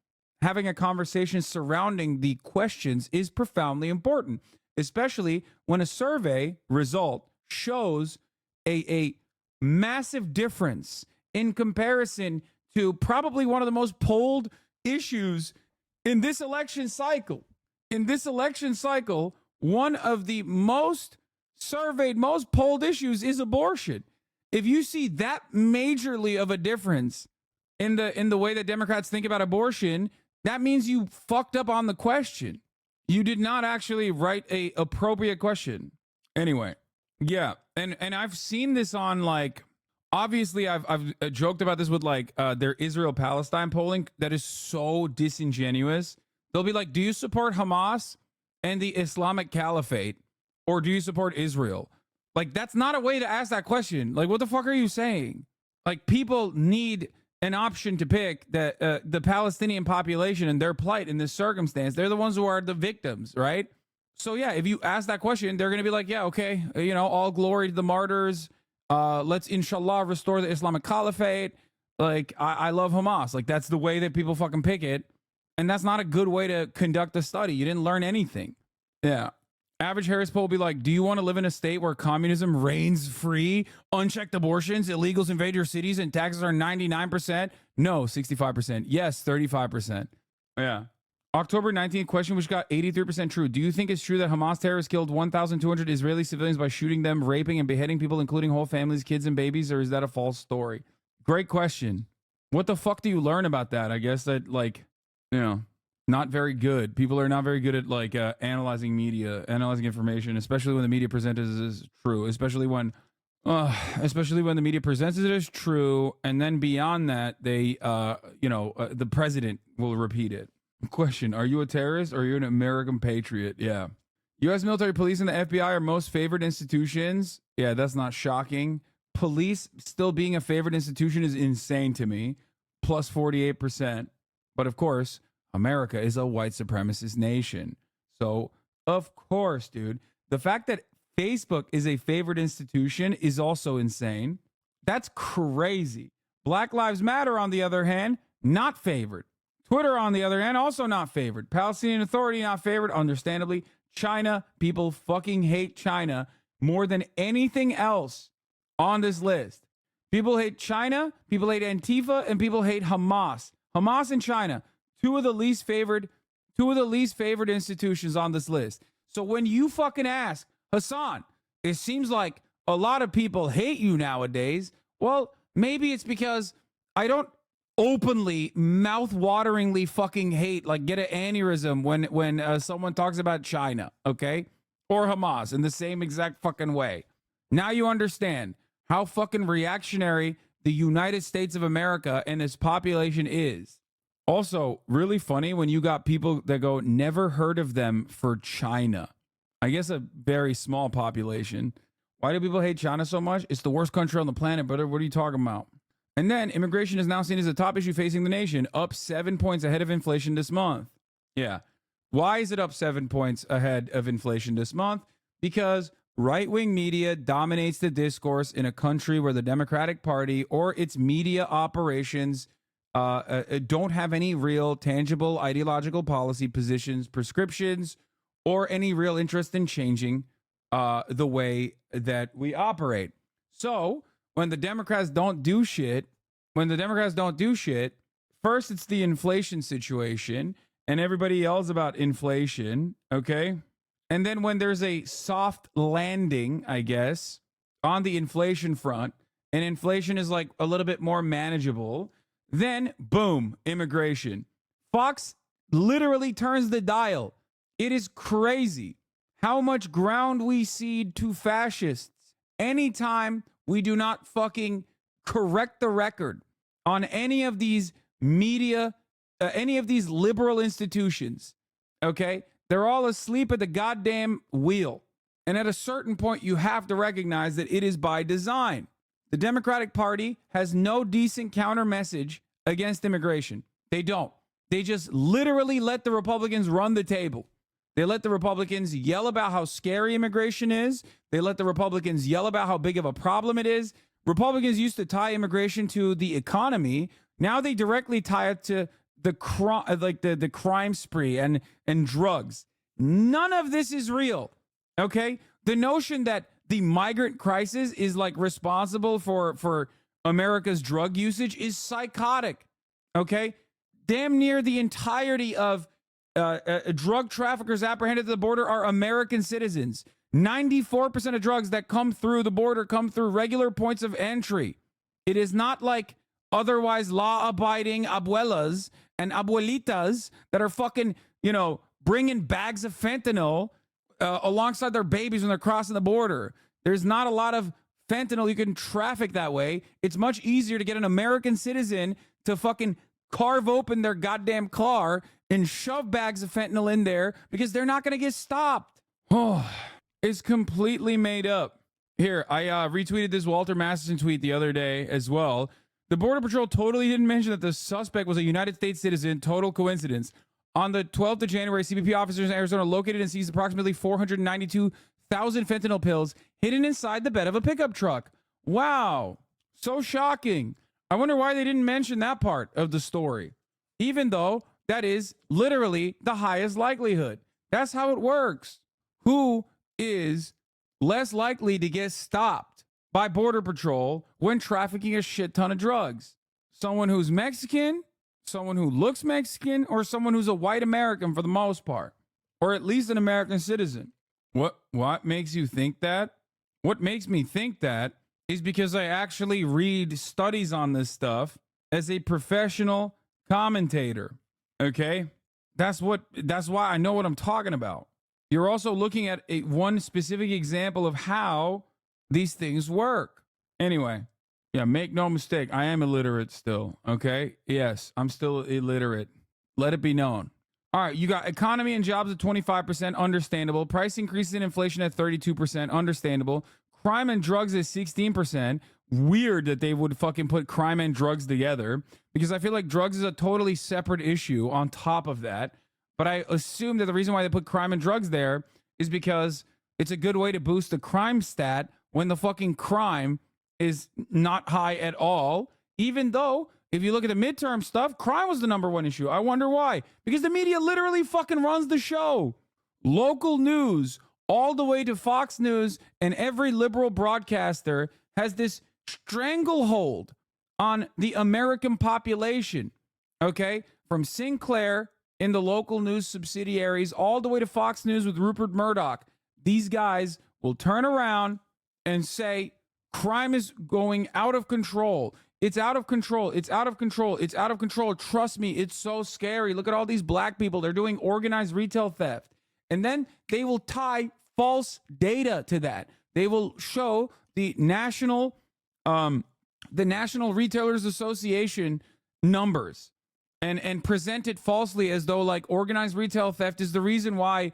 Having a conversation surrounding the questions is profoundly important, especially when a survey result shows a massive difference in comparison to probably one of the most polled issues in this election cycle. In this election cycle, one of the most surveyed, most polled issues is abortion. If you see that majorly of a difference in the way that Democrats think about abortion, that means you fucked up on the question. You did not actually write a appropriate question. Anyway, yeah, and I've seen this on like, obviously I've joked about this with like their Israel Palestine polling that is so disingenuous. They'll be like, do you support Hamas and the Islamic Caliphate, or do you support Israel? Like, that's not a way to ask that question. Like, what the fuck are you saying? Like, people need an option to pick that the Palestinian population and their plight in this circumstance. They're the ones who are the victims, right? So yeah, if you ask that question, they're going to be like, yeah, okay, you know, all glory to the martyrs. Let's inshallah restore the Islamic Caliphate. Like, I love Hamas. Like, that's the way that people fucking pick it. And that's not a good way to conduct a study. You didn't learn anything. Yeah. Average Harris poll will be like, do you want to live in a state where communism reigns free, unchecked abortions, illegals invade your cities, and taxes are 99%? No, 65%. Yes, 35%. Yeah. October 19th question, which got 83% true. Do you think it's true that Hamas terrorists killed 1,200 Israeli civilians by shooting them, raping, and beheading people, including whole families, kids, and babies, or is that a false story? Great question. What the fuck do you learn about that? I guess that, like, you know, not very good. People are not very good at like analyzing media, analyzing information, especially when the media presents it as true, especially when the media presents it as true. And then beyond that, they, the president will repeat it. Question: are you a terrorist or are you an American patriot? Yeah. U.S. military, police, and the FBI are most favored institutions. Yeah, that's not shocking. Police still being a favored institution is insane to me. Plus 48%. But of course, America is a white supremacist nation. So, of course, dude, the fact that Facebook is a favored institution is also insane. That's crazy. Black Lives Matter, on the other hand, not favored. Twitter, on the other hand, also not favored. Palestinian Authority, not favored, understandably. China, people fucking hate China more than anything else on this list. People hate China, people hate Antifa, and people hate Hamas. Hamas and China, two of the least favored institutions on this list. So when you fucking ask, Hasan, it seems like a lot of people hate you nowadays. Well, maybe it's because I don't openly, mouth-wateringly fucking hate, like get an aneurysm when someone talks about China, okay? Or Hamas in the same exact fucking way. Now you understand how fucking reactionary the United States of America and its population is. Also, really funny when you got people that go, never heard of them for China. I guess a very small population. Why do people hate China so much? It's the worst country on the planet, brother. What are you talking about? And then immigration is now seen as a top issue facing the nation, up 7 points ahead of inflation this month. Yeah. Why is it up 7 points ahead of inflation this month? Because right-wing media dominates the discourse in a country where the Democratic Party or its media operations don't have any real tangible ideological policy positions, prescriptions, or any real interest in changing the way that we operate. So when the Democrats don't do shit, first it's the inflation situation and everybody yells about inflation, okay? And then when there's a soft landing, I guess, on the inflation front, and inflation is like a little bit more manageable, then boom, immigration. Fox literally turns the dial. It is crazy how much ground we cede to fascists anytime we do not fucking correct the record on any of these media, any of these liberal institutions. Okay? They're all asleep at the goddamn wheel. And at a certain point, you have to recognize that it is by design. The Democratic Party has no decent counter message against immigration. They don't. They just literally let the Republicans run the table. They let the Republicans yell about how scary immigration is. They let the Republicans yell about how big of a problem it is. Republicans used to tie immigration to the economy. Now they directly tie it to the crime spree and drugs. None of this is real. Okay? The notion that the migrant crisis is like responsible for America's drug usage is psychotic. Okay? Damn near the entirety of drug traffickers apprehended at the border are American citizens. 94% of drugs that come through the border come through regular points of entry. It is not like otherwise law-abiding abuelas and abuelitas that are fucking, bringing bags of fentanyl alongside their babies when they're crossing the border. There's not a lot of fentanyl you can traffic that way. It's much easier to get an American citizen to fucking carve open their goddamn car and shove bags of fentanyl in there because they're not going to get stopped. Oh, it's completely made up. Here, I retweeted this Walter Masterson tweet the other day as well. The Border Patrol totally didn't mention that the suspect was a United States citizen. Total coincidence. On the 12th of January, CBP officers in Arizona located and seized approximately 492,000 fentanyl pills hidden inside the bed of a pickup truck. Wow. So shocking. I wonder why they didn't mention that part of the story, even though that is literally the highest likelihood. That's how it works. Who is less likely to get stopped by Border Patrol when trafficking a shit ton of drugs? Someone who's Mexican, someone who looks Mexican, or someone who's a white American for the most part, or at least an American citizen. What makes you think that? What makes me think that is because I actually read studies on this stuff as a professional commentator. Okay? That's why I know what I'm talking about. You're also looking at one specific example of how these things work. Anyway, yeah, make no mistake, I am illiterate still, okay? Yes, I'm still illiterate. Let it be known. All right, you got economy and jobs at 25%, understandable. Price increases and inflation at 32%, understandable. Crime and drugs is 16%. Weird that they would fucking put crime and drugs together, because I feel like drugs is a totally separate issue on top of that. But I assume that the reason why they put crime and drugs there is because it's a good way to boost the crime stat when the fucking crime is not high at all. Even though, if you look at the midterm stuff, crime was the #1 issue. I wonder why. Because the media literally fucking runs the show. Local news, all the way to Fox News, and every liberal broadcaster has this stranglehold on the American population. Okay? From Sinclair in the local news subsidiaries all the way to Fox News with Rupert Murdoch. These guys will turn around and say crime is going out of control. It's out of control. It's out of control. It's out of control. Trust me, it's so scary. Look at all these black people. They're doing organized retail theft. And then they will tie false data to that. They will show the National Retailers Association numbers and present it falsely as though like organized retail theft is the reason why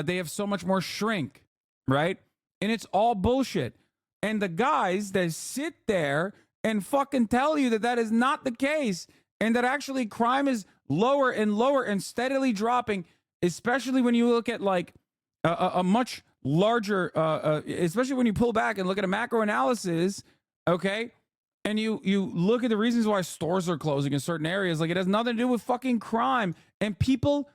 they have so much more shrink, right? And it's all bullshit. And the guys that sit there and fucking tell you that that is not the case and that actually crime is lower and lower and steadily dropping, especially when you look at like a much larger, especially when you pull back and look at a macro analysis, okay? And you look at the reasons why stores are closing in certain areas, like it has nothing to do with fucking crime. And people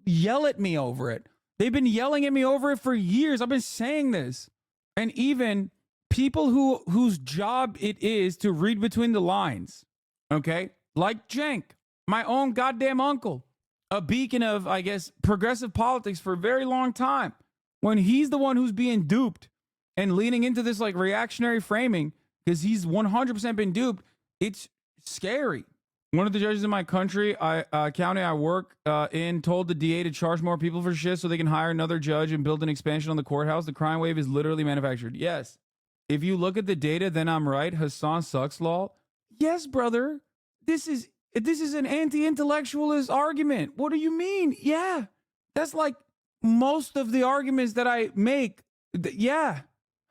yell at me over it. They've been yelling at me over it for years. I've been saying this. And even people whose job it is to read between the lines, okay? Like Cenk, my own goddamn uncle, a beacon of, I guess, progressive politics for a very long time. When he's the one who's being duped and leaning into this like reactionary framing, because he's 100% been duped, it's scary. One of the judges in my county I work in told the DA to charge more people for shit so they can hire another judge and build an expansion on the courthouse. The crime wave is literally manufactured. Yes. If you look at the data, then I'm right. Hassan sucks law. Yes, brother. This is an anti-intellectualist argument. What do you mean? Yeah. That's like most of the arguments that I make. Yeah.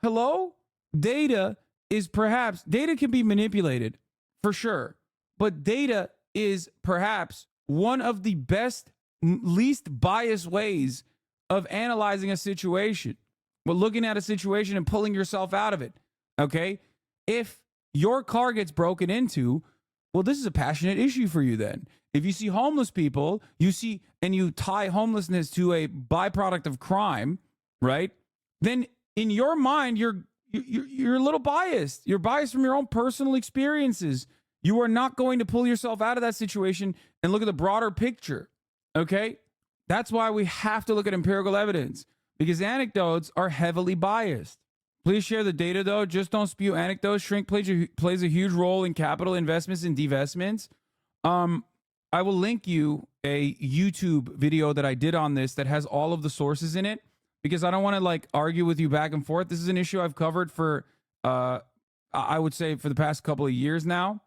Hello? Data can be manipulated for sure. But data is perhaps one of the best, least biased ways of analyzing a situation. But looking at a situation and pulling yourself out of it. Okay? If your car gets broken into, well, this is a passionate issue for you then. If you see homeless people, and you tie homelessness to a byproduct of crime, right? Then in your mind, you're a little biased. You're biased from your own personal experiences. You are not going to pull yourself out of that situation and look at the broader picture, okay? That's why we have to look at empirical evidence, because anecdotes are heavily biased. Please share the data, though. Just don't spew anecdotes. Shrink plays a huge role in capital investments and divestments. I will link you a YouTube video that I did on this that has all of the sources in it, because I don't want to like argue with you back and forth. This is an issue I've covered for, I would say, for the past couple of years now.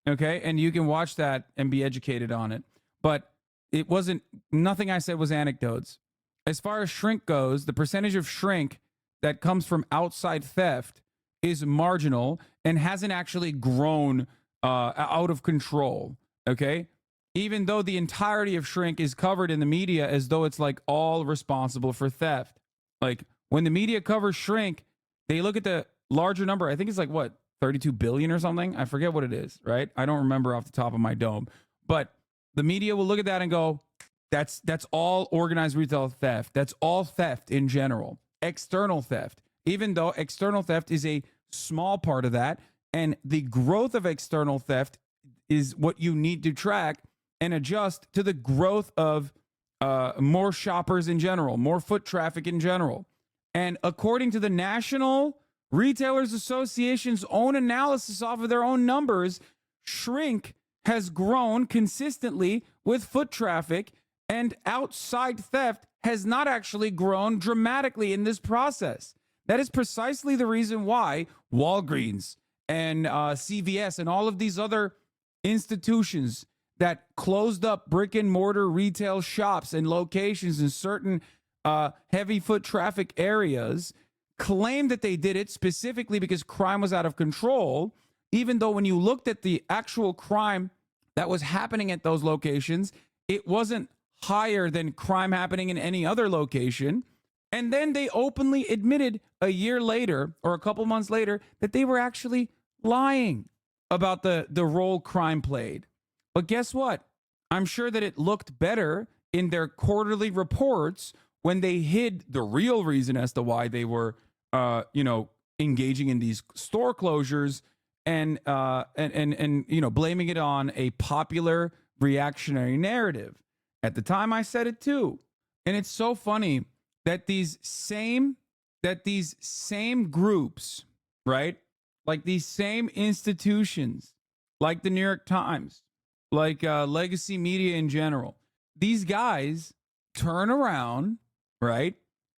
Okay. And you can watch that and be educated on it. But it wasn't, nothing I said was anecdotes. As far as shrink goes, the percentage of shrink that comes from outside theft is marginal and hasn't actually grown out of control. Okay. Even though the entirety of shrink is covered in the media as though it's like all responsible for theft. Like when the media covers shrink, they look at the larger number. I think it's like what, 32 billion or something? I forget what it is, right? I don't remember off the top of my dome. But the media will look at that and go, that's all organized retail theft. That's all theft in general. External theft. Even though external theft is a small part of that, and the growth of external theft is what you need to track and adjust to the growth of more shoppers in general, more foot traffic in general. And according to the National Retailers Association's own analysis off of their own numbers, shrink has grown consistently with foot traffic, and outside theft has not actually grown dramatically in this process. That is precisely the reason why Walgreens and CVS and all of these other institutions that closed up brick and mortar retail shops and locations in certain heavy foot traffic areas claim that they did it specifically because crime was out of control, even though when you looked at the actual crime that was happening at those locations, it wasn't higher than crime happening in any other location. And then they openly admitted a year later or a couple months later that they were actually lying about the role crime played. But guess what? I'm sure that it looked better in their quarterly reports when they hid the real reason as to why they were, engaging in these store closures and blaming it on a popular reactionary narrative. At the time, I said it too. And it's so funny that these same groups, right? Like these same institutions, like the New York Times, like legacy media in general, these guys turn around, right,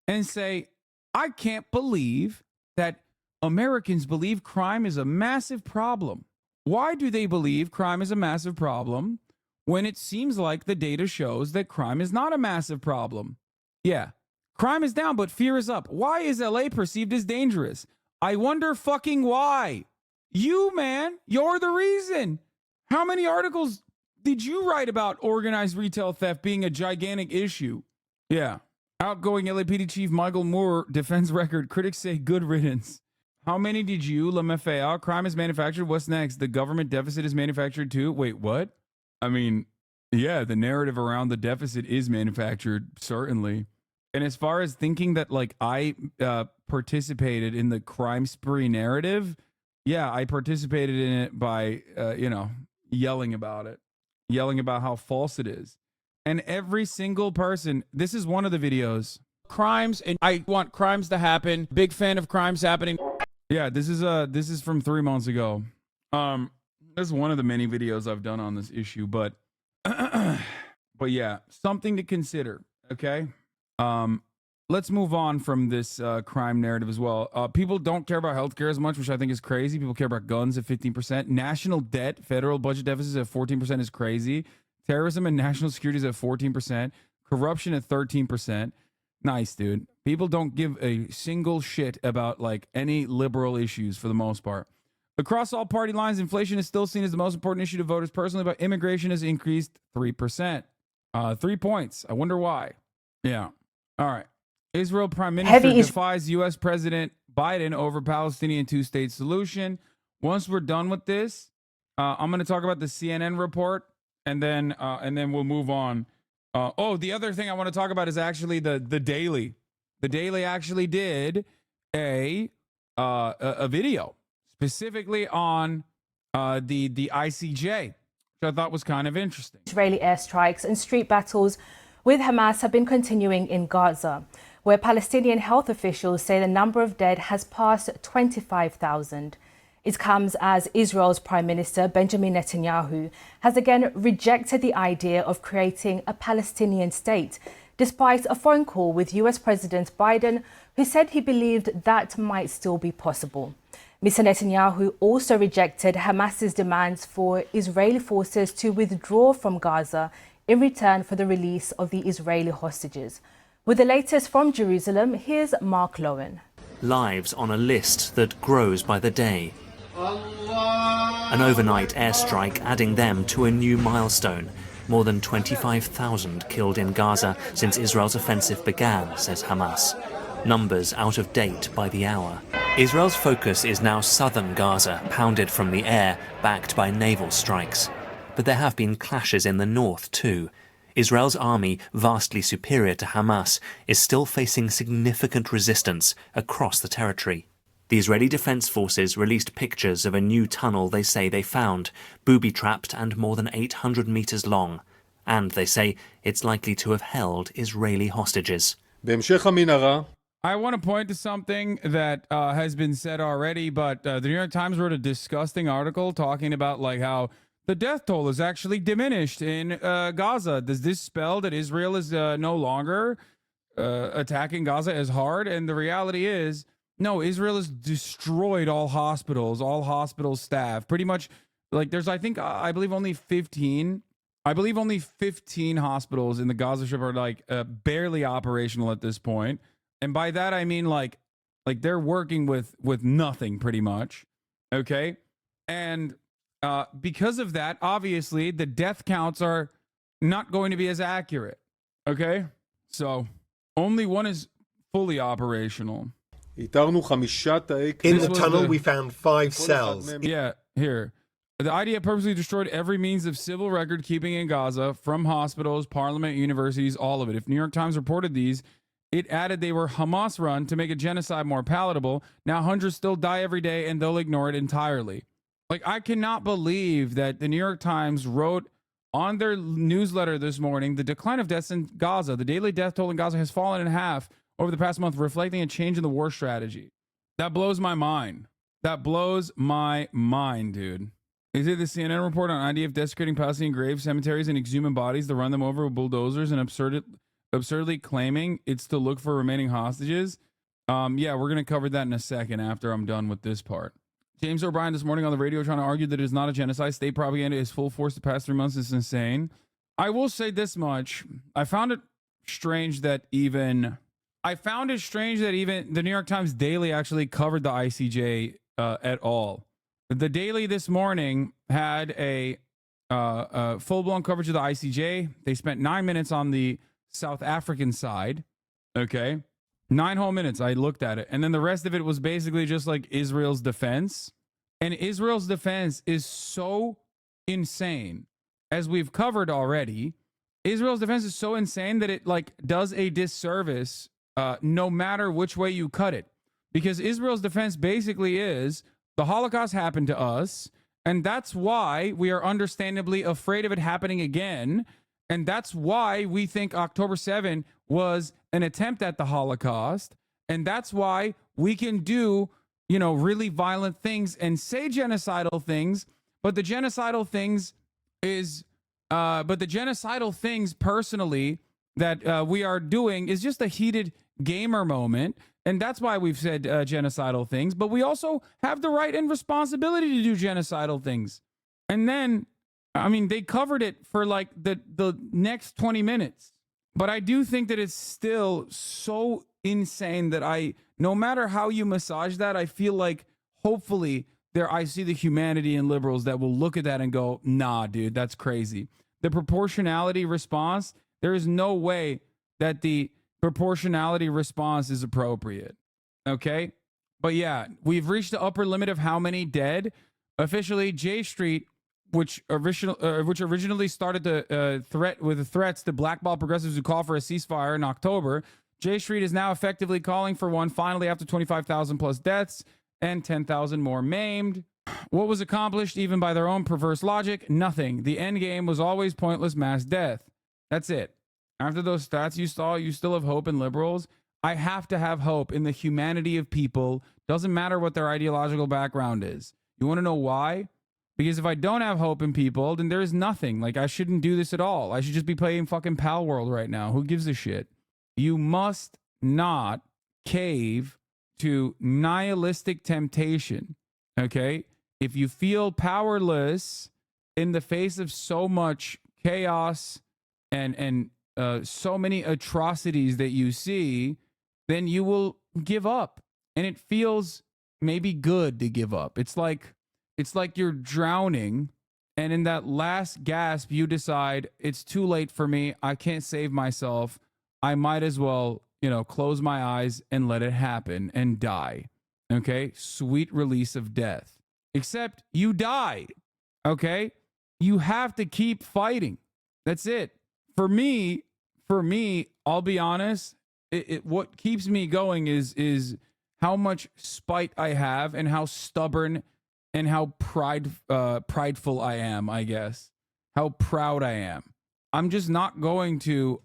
and say, I can't believe that Americans believe crime is a massive problem. Why do they believe crime is a massive problem when it seems like the data shows that crime is not a massive problem? Yeah, crime is down, but fear is up. Why is LA perceived as dangerous? I wonder fucking why. You, man, you're the reason. How many articles did you write about organized retail theft being a gigantic issue? Yeah. Outgoing LAPD Chief Michael Moore defends record. Critics say good riddance. How many did you, LaMafea? Crime is manufactured. What's next? The government deficit is manufactured too? Wait, what? I mean, yeah, the narrative around the deficit is manufactured, certainly. And as far as thinking that, like, I participated in the crime spree narrative, yeah, I participated in it by, yelling about it, yelling about how false it is. And every single person, this is one of the videos. Crimes, and I want crimes to happen. Big fan of crimes happening. Yeah, this is from 3 months ago. This is one of the many videos I've done on this issue, but yeah, something to consider. Okay. Let's move on from this crime narrative as well. People don't care about healthcare as much, which I think is crazy. People care about guns at 15%. National debt, federal budget deficits at 14% is crazy. Terrorism and national security is at 14%. Corruption at 13%. Nice, dude. People don't give a single shit about like any liberal issues for the most part. Across all party lines, inflation is still seen as the most important issue to voters personally, but immigration has increased 3%. 3 points. I wonder why. Yeah. All right. Israel Prime Minister defies U.S. President Biden over Palestinian two-state solution. Once we're done with this, I'm going to talk about the CNN report, and then we'll move on. The other thing I want to talk about is actually the Daily. The Daily actually did a video specifically on the ICJ, which I thought was kind of interesting. Israeli airstrikes and street battles with Hamas have been continuing in Gaza. where Palestinian health officials say the number of dead has passed 25,000. It comes as Israel's Prime Minister Benjamin Netanyahu has again rejected the idea of creating a Palestinian state, despite a phone call with US President Biden, who said he believed that might still be possible. Mr. Netanyahu also rejected Hamas's demands for Israeli forces to withdraw from Gaza in return for the release of the Israeli hostages. With the latest from Jerusalem, here's Mark Lowen. Lives on a list that grows by the day. An overnight airstrike adding them to a new milestone. More than 25,000 killed in Gaza since Israel's offensive began, says Hamas. Numbers out of date by the hour. Israel's focus is now southern Gaza, pounded from the air, backed by naval strikes. But there have been clashes in the north too. Israel's army, vastly superior to Hamas, is still facing significant resistance across the territory. The Israeli Defense Forces released pictures of a new tunnel they say they found, booby-trapped and more than 800 meters long. And they say it's likely to have held Israeli hostages. I want to point to something that has been said already, but the New York Times wrote a disgusting article talking about like how the death toll is actually diminished in Gaza. Does this spell that Israel is no longer attacking Gaza as hard? And the reality is, no, Israel has destroyed all hospital staff. Pretty much, like there's, I believe only 15 hospitals in the Gaza Strip are like barely operational at this point. And by that, I mean like they're working with nothing pretty much. Okay. And because of that, obviously the death counts are not going to be as accurate. Okay. So only one is fully operational. In the tunnel, we found 5 cells. Yeah, here. The IDF purposely destroyed every means of civil record keeping in Gaza, from hospitals, parliament, universities, all of it. If New York Times reported these, it added they were Hamas run to make a genocide more palatable. Now hundreds still die every day and they'll ignore it entirely. Like, I cannot believe that the New York Times wrote on their newsletter this morning, the decline of deaths in Gaza, the daily death toll in Gaza has fallen in half over the past month, reflecting a change in the war strategy. That blows my mind. That blows my mind, dude. Is it the CNN report on IDF desecrating Palestinian grave cemeteries and exhuming bodies to run them over with bulldozers and absurdly claiming it's to look for remaining hostages? Yeah, we're going to cover that in a second after I'm done with this part. James O'Brien this morning on the radio trying to argue that it is not a genocide. State propaganda is full force the past 3 months. It's insane. I will say this much. I found it strange that even the New York Times Daily actually covered the ICJ at all. The Daily this morning had a full-blown coverage of the ICJ. They spent 9 minutes on the South African side. Okay. 9 whole minutes. I looked at it. And then the rest of it was basically just like Israel's defense. And Israel's defense is so insane. As we've covered already, Israel's defense is so insane that it like does a disservice no matter which way you cut it. Because Israel's defense basically is the Holocaust happened to us, and that's why we are understandably afraid of it happening again. And that's why we think October 7 was an attempt at the Holocaust. And that's why we can do, really violent things and say genocidal things. But the genocidal things personally that we are doing is just a heated gamer moment. And that's why we've said genocidal things. But we also have the right and responsibility to do genocidal things. And then, they covered it for like the next 20 minutes. But I do think that it's still so insane that no matter how you massage that, I feel like hopefully I see the humanity in liberals that will look at that and go, nah, dude, that's crazy. The proportionality response, there is no way that the proportionality response is appropriate. Okay? But yeah, we've reached the upper limit of how many dead. Officially, J Street, which originally started the threats to blackball progressives who call for a ceasefire in October, J Street is now effectively calling for one finally after 25,000 plus deaths and 10,000 more maimed. What was accomplished, even by their own perverse logic? Nothing. The end game was always pointless mass death. That's it. After those stats you saw, you still have hope in liberals. I have to have hope in the humanity of people. Doesn't matter what their ideological background is. You want to know why? Because if I don't have hope in people, then there is nothing. Like, I shouldn't do this at all. I should just be playing fucking Pal World right now. Who gives a shit? You must not cave to nihilistic temptation. Okay? If you feel powerless in the face of so much chaos and so many atrocities that you see, then you will give up. And it feels maybe good to give up. It's like you're drowning, and in that last gasp you decide it's too late for me. I can't save myself. I might as well, close my eyes and let it happen and die. Okay? Sweet release of death. Except you die. Okay? You have to keep fighting. That's it. For me, I'll be honest, what keeps me going is how much spite I have and how stubborn and how prideful I am, I guess. How proud I am. I'm just not going to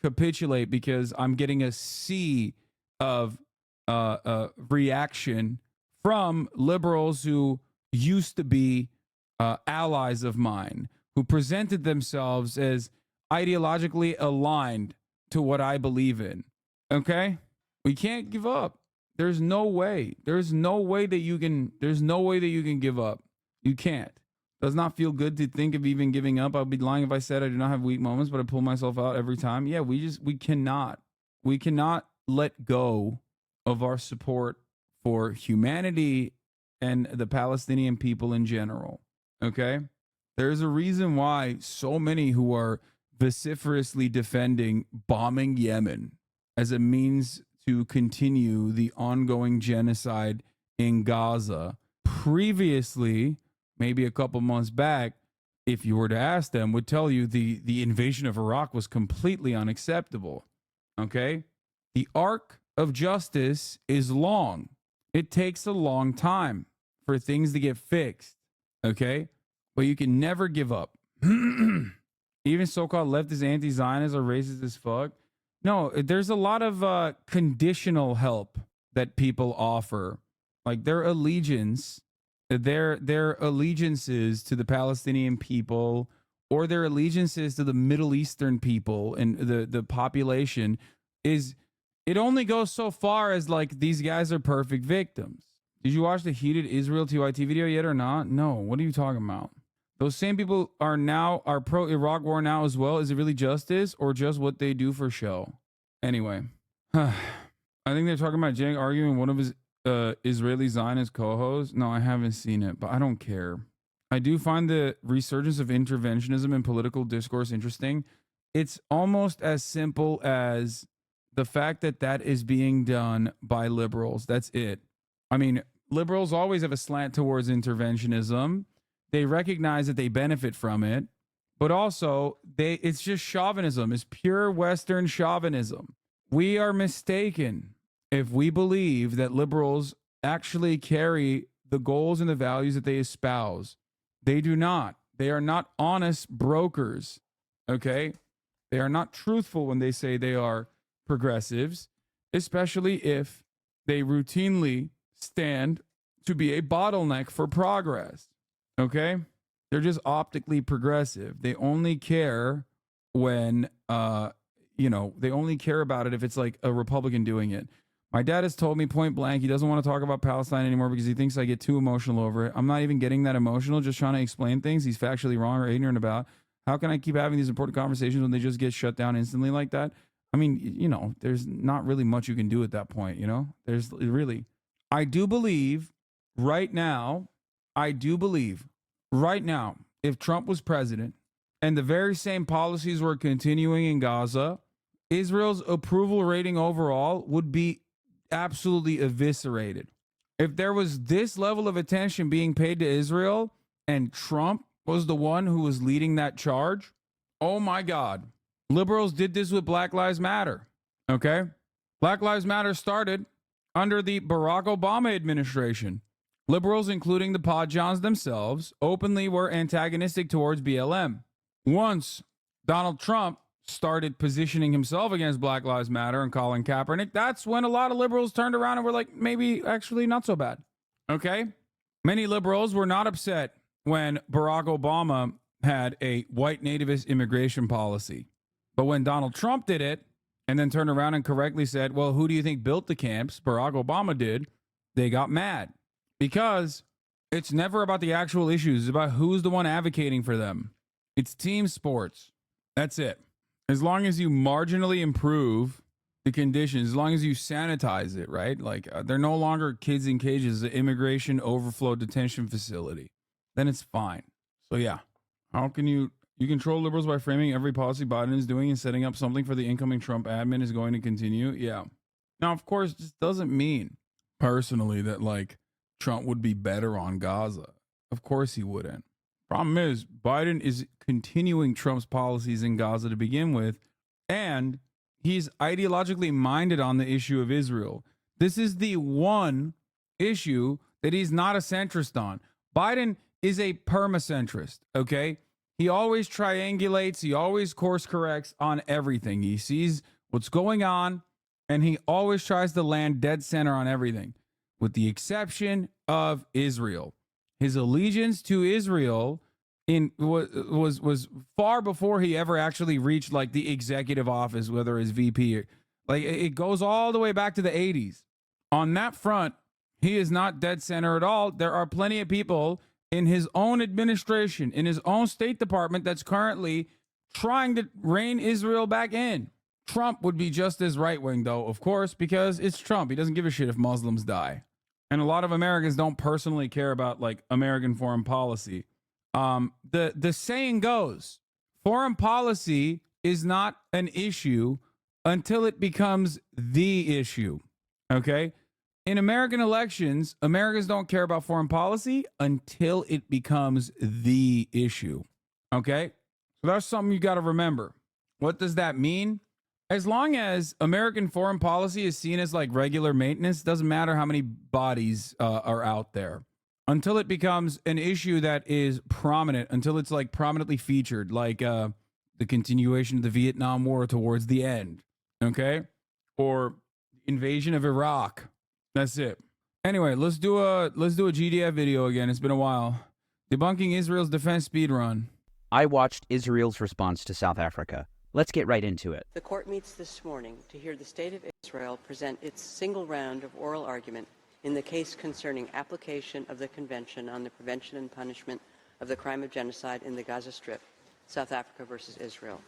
capitulate because I'm getting a sea of reaction from liberals who used to be allies of mine, who presented themselves as ideologically aligned to what I believe in. Okay? We can't give up. There's no way. There's no way that you can give up. You can't. Does not feel good to think of even giving up. I'd be lying if I said I do not have weak moments, but I pull myself out every time. Yeah, we cannot let go of our support for humanity and the Palestinian people in general. Okay? There's a reason why so many who are vociferously defending bombing Yemen as a means to continue the ongoing genocide in Gaza. Previously, maybe a couple months back, if you were to ask them, would tell you the invasion of Iraq was completely unacceptable. Okay? The arc of justice is long. It takes a long time for things to get fixed. Okay? But you can never give up. Even so-called leftist anti-Zionists are racist as fuck. No, there's a lot of conditional help that people offer. Like their allegiances to the Palestinian people or their allegiances to the Middle Eastern people and the population it only goes so far as like these guys are perfect victims. Did you watch the heated Israel TYT video yet or not? No. What are you talking about? Those same people are pro-Iraq war now as well. Is it really justice or just what they do for show? Anyway, I think they're talking about Jake arguing one of his Israeli Zionist co-hosts. No, I haven't seen it, but I don't care. I do find the resurgence of interventionism in political discourse interesting. It's almost as simple as the fact that is being done by liberals. That's it. I mean, liberals always have a slant towards interventionism. They recognize that they benefit from it, but also it's just chauvinism. It's pure Western chauvinism. We are mistaken if we believe that liberals actually carry the goals and the values that they espouse. They do not. They are not honest brokers. Okay? They are not truthful when they say they are progressives, especially if they routinely stand to be a bottleneck for progress. Okay? They're just optically progressive. They only care when, they only care about it if it's like a Republican doing it. My dad has told me point blank he doesn't want to talk about Palestine anymore because he thinks I get too emotional over it. I'm not even getting that emotional, just trying to explain things he's factually wrong or ignorant about. How can I keep having these important conversations when they just get shut down instantly like that? I mean, there's not really much you can do at that point, There's really... I do believe right now, if Trump was president and the very same policies were continuing in Gaza, Israel's approval rating overall would be absolutely eviscerated. If there was this level of attention being paid to Israel and Trump was the one who was leading that charge, oh my God. Liberals did this with Black Lives Matter. Okay? Black Lives Matter started under the Barack Obama administration. Liberals, including the Podjons themselves, openly were antagonistic towards BLM. Once Donald Trump started positioning himself against Black Lives Matter and Colin Kaepernick, that's when a lot of liberals turned around and were like, maybe actually not so bad. Okay? Many liberals were not upset when Barack Obama had a white nativist immigration policy. But when Donald Trump did it and then turned around and correctly said, well, who do you think built the camps? Barack Obama did. They got mad because it's never about the actual issues. It's about who's the one advocating for them. It's team sports. That's it. As long as you marginally improve the conditions, as long as you sanitize it, right? Like they're no longer kids in cages, the immigration overflow detention facility, then it's fine. So yeah, how can you control liberals by framing every policy Biden is doing and setting up something for the incoming Trump admin is going to continue? Yeah. Now, of course, this doesn't mean personally that like Trump would be better on Gaza. Of course he wouldn't. Problem is, Biden is continuing Trump's policies in Gaza to begin with, and he's ideologically minded on the issue of Israel. This is the one issue that he's not a centrist on. Biden is a permacentrist, okay? He always triangulates, he always course corrects on everything. He sees what's going on, and he always tries to land dead center on everything, with the exception of Israel. His allegiance to Israel was far before he ever actually reached like the executive office, whether as VP or like it goes all the way back to the 80s. On that front, he is not dead center at all. There are plenty of people in his own administration, in his own State Department, that's currently trying to rein Israel back in. Trump would be just as right-wing, though, of course, because it's Trump. He doesn't give a shit if Muslims die. And a lot of Americans don't personally care about like American foreign policy. The saying goes, foreign policy is not an issue until it becomes the issue. Okay? In American elections, Americans don't care about foreign policy until it becomes the issue. Okay? So that's something you got to remember. What does that mean? As long as American foreign policy is seen as like regular maintenance, doesn't matter how many bodies are out there. Until it becomes an issue that is prominent, until it's like prominently featured, like the continuation of the Vietnam War towards the end, okay? Or invasion of Iraq. That's it. Anyway, let's do a GDF video again. It's been a while. Debunking Israel's defense speedrun. I watched Israel's response to South Africa. Let's get right into it. The court meets this morning to hear the State of Israel present its single round of oral argument in the case concerning application of the Convention on the Prevention and Punishment of the Crime of Genocide in the Gaza Strip, South Africa versus Israel.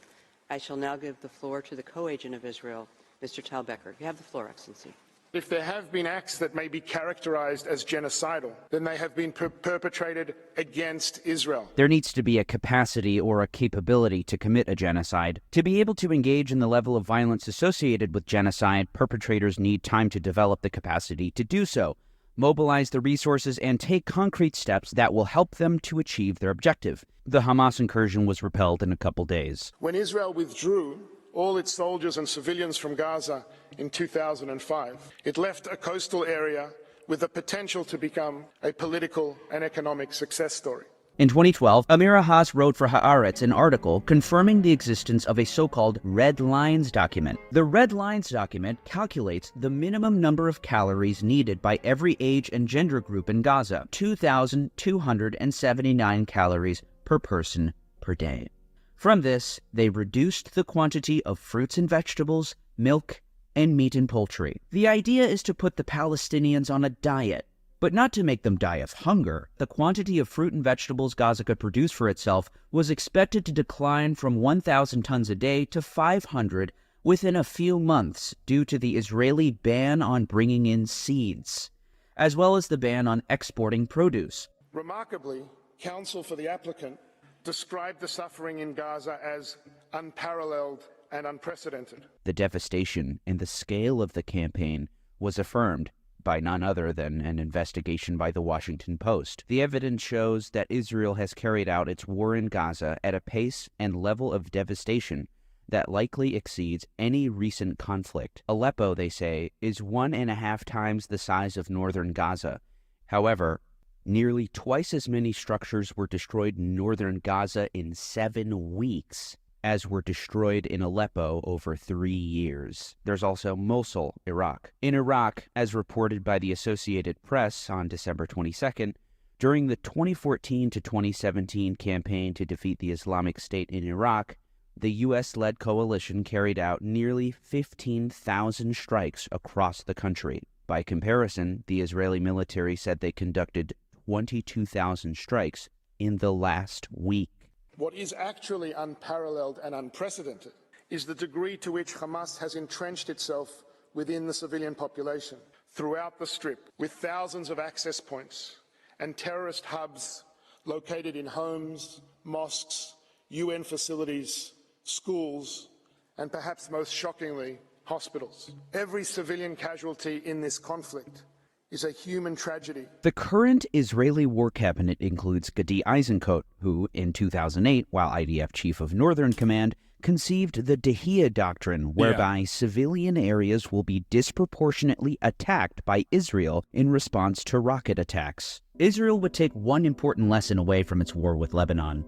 I shall now give the floor to the co-agent of Israel, Mr. Tal Becker. You have the floor, Excellency. If there have been acts that may be characterized as genocidal, then they have been perpetrated against Israel. There needs to be a capacity or a capability to commit a genocide. To be able to engage in the level of violence associated with genocide, perpetrators need time to develop the capacity to do so, mobilize the resources, and take concrete steps that will help them to achieve their objective. The Hamas incursion was repelled in a couple days. When Israel withdrew all its soldiers and civilians from Gaza in 2005, it left a coastal area with the potential to become a political and economic success story. In 2012, Amira Haas wrote for Haaretz an article confirming the existence of a so-called Red Lines document. The Red Lines document calculates the minimum number of calories needed by every age and gender group in Gaza, 2,279 calories per person per day. From this, they reduced the quantity of fruits and vegetables, milk, and meat and poultry. The idea is to put the Palestinians on a diet, but not to make them die of hunger. The quantity of fruit and vegetables Gaza could produce for itself was expected to decline from 1,000 tons a day to 500 within a few months due to the Israeli ban on bringing in seeds, as well as the ban on exporting produce. Remarkably, counsel for the applicant described the suffering in Gaza as unparalleled and unprecedented. The devastation and the scale of the campaign was affirmed by none other than an investigation by the Washington Post. The evidence shows that Israel has carried out its war in Gaza at a pace and level of devastation that likely exceeds any recent conflict. Aleppo, they say, is 1.5 times the size of northern Gaza. However, nearly twice as many structures were destroyed in northern Gaza in 7 weeks as were destroyed in Aleppo over 3 years. There's also Mosul, Iraq. In Iraq, as reported by the Associated Press on December 22nd, during the 2014 to 2017 campaign to defeat the Islamic State in Iraq, the U.S.-led coalition carried out nearly 15,000 strikes across the country. By comparison, the Israeli military said they conducted 22,000 strikes in the last week. What is actually unparalleled and unprecedented is the degree to which Hamas has entrenched itself within the civilian population throughout the Strip, with thousands of access points and terrorist hubs located in homes, mosques, UN facilities, schools, and perhaps most shockingly, hospitals. Every civilian casualty in this conflict is a human tragedy. The current Israeli war cabinet includes Gadi Eisenkot, who, in 2008, while IDF chief of Northern Command, conceived the Dahiyya Doctrine, whereby civilian areas will be disproportionately attacked by Israel in response to rocket attacks. Israel would take one important lesson away from its war with Lebanon: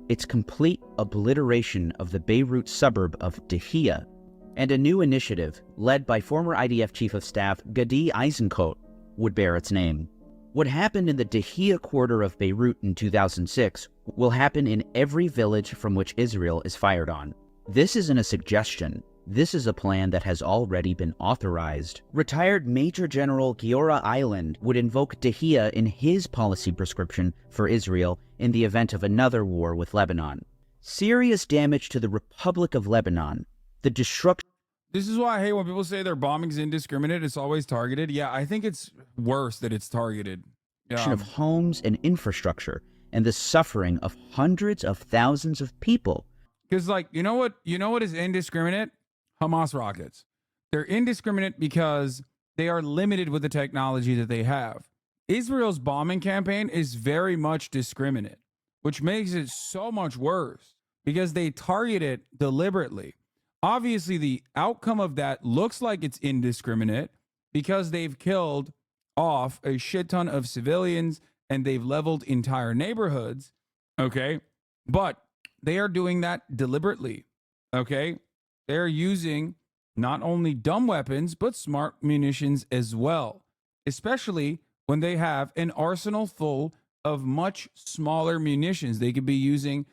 its complete obliteration of the Beirut suburb of Dahiyya, and a new initiative, led by former IDF Chief of Staff Gadi Eisenkot, would bear its name. What happened in the Dahiyya quarter of Beirut in 2006 will happen in every village from which Israel is fired on. This isn't a suggestion. This is a plan that has already been authorized. Retired Major General Giora Eiland would invoke Dahiyya in his policy prescription for Israel in the event of another war with Lebanon. Serious damage to the Republic of Lebanon, the destruction. This is why I hate when people say their bombing's indiscriminate. It's always targeted. Yeah, I think it's worse that it's targeted. Of homes and infrastructure, and the suffering of hundreds of thousands of people. Because, like, you know what is indiscriminate? Hamas rockets. They're indiscriminate because they are limited with the technology that they have. Israel's bombing campaign is very much discriminate, which makes it so much worse because they target it deliberately. Obviously, the outcome of that looks like it's indiscriminate because they've killed off a shit ton of civilians and they've leveled entire neighborhoods, okay? But they are doing that deliberately, okay? They're using not only dumb weapons, but smart munitions as well, especially when they have an arsenal full of much smaller munitions. They could be using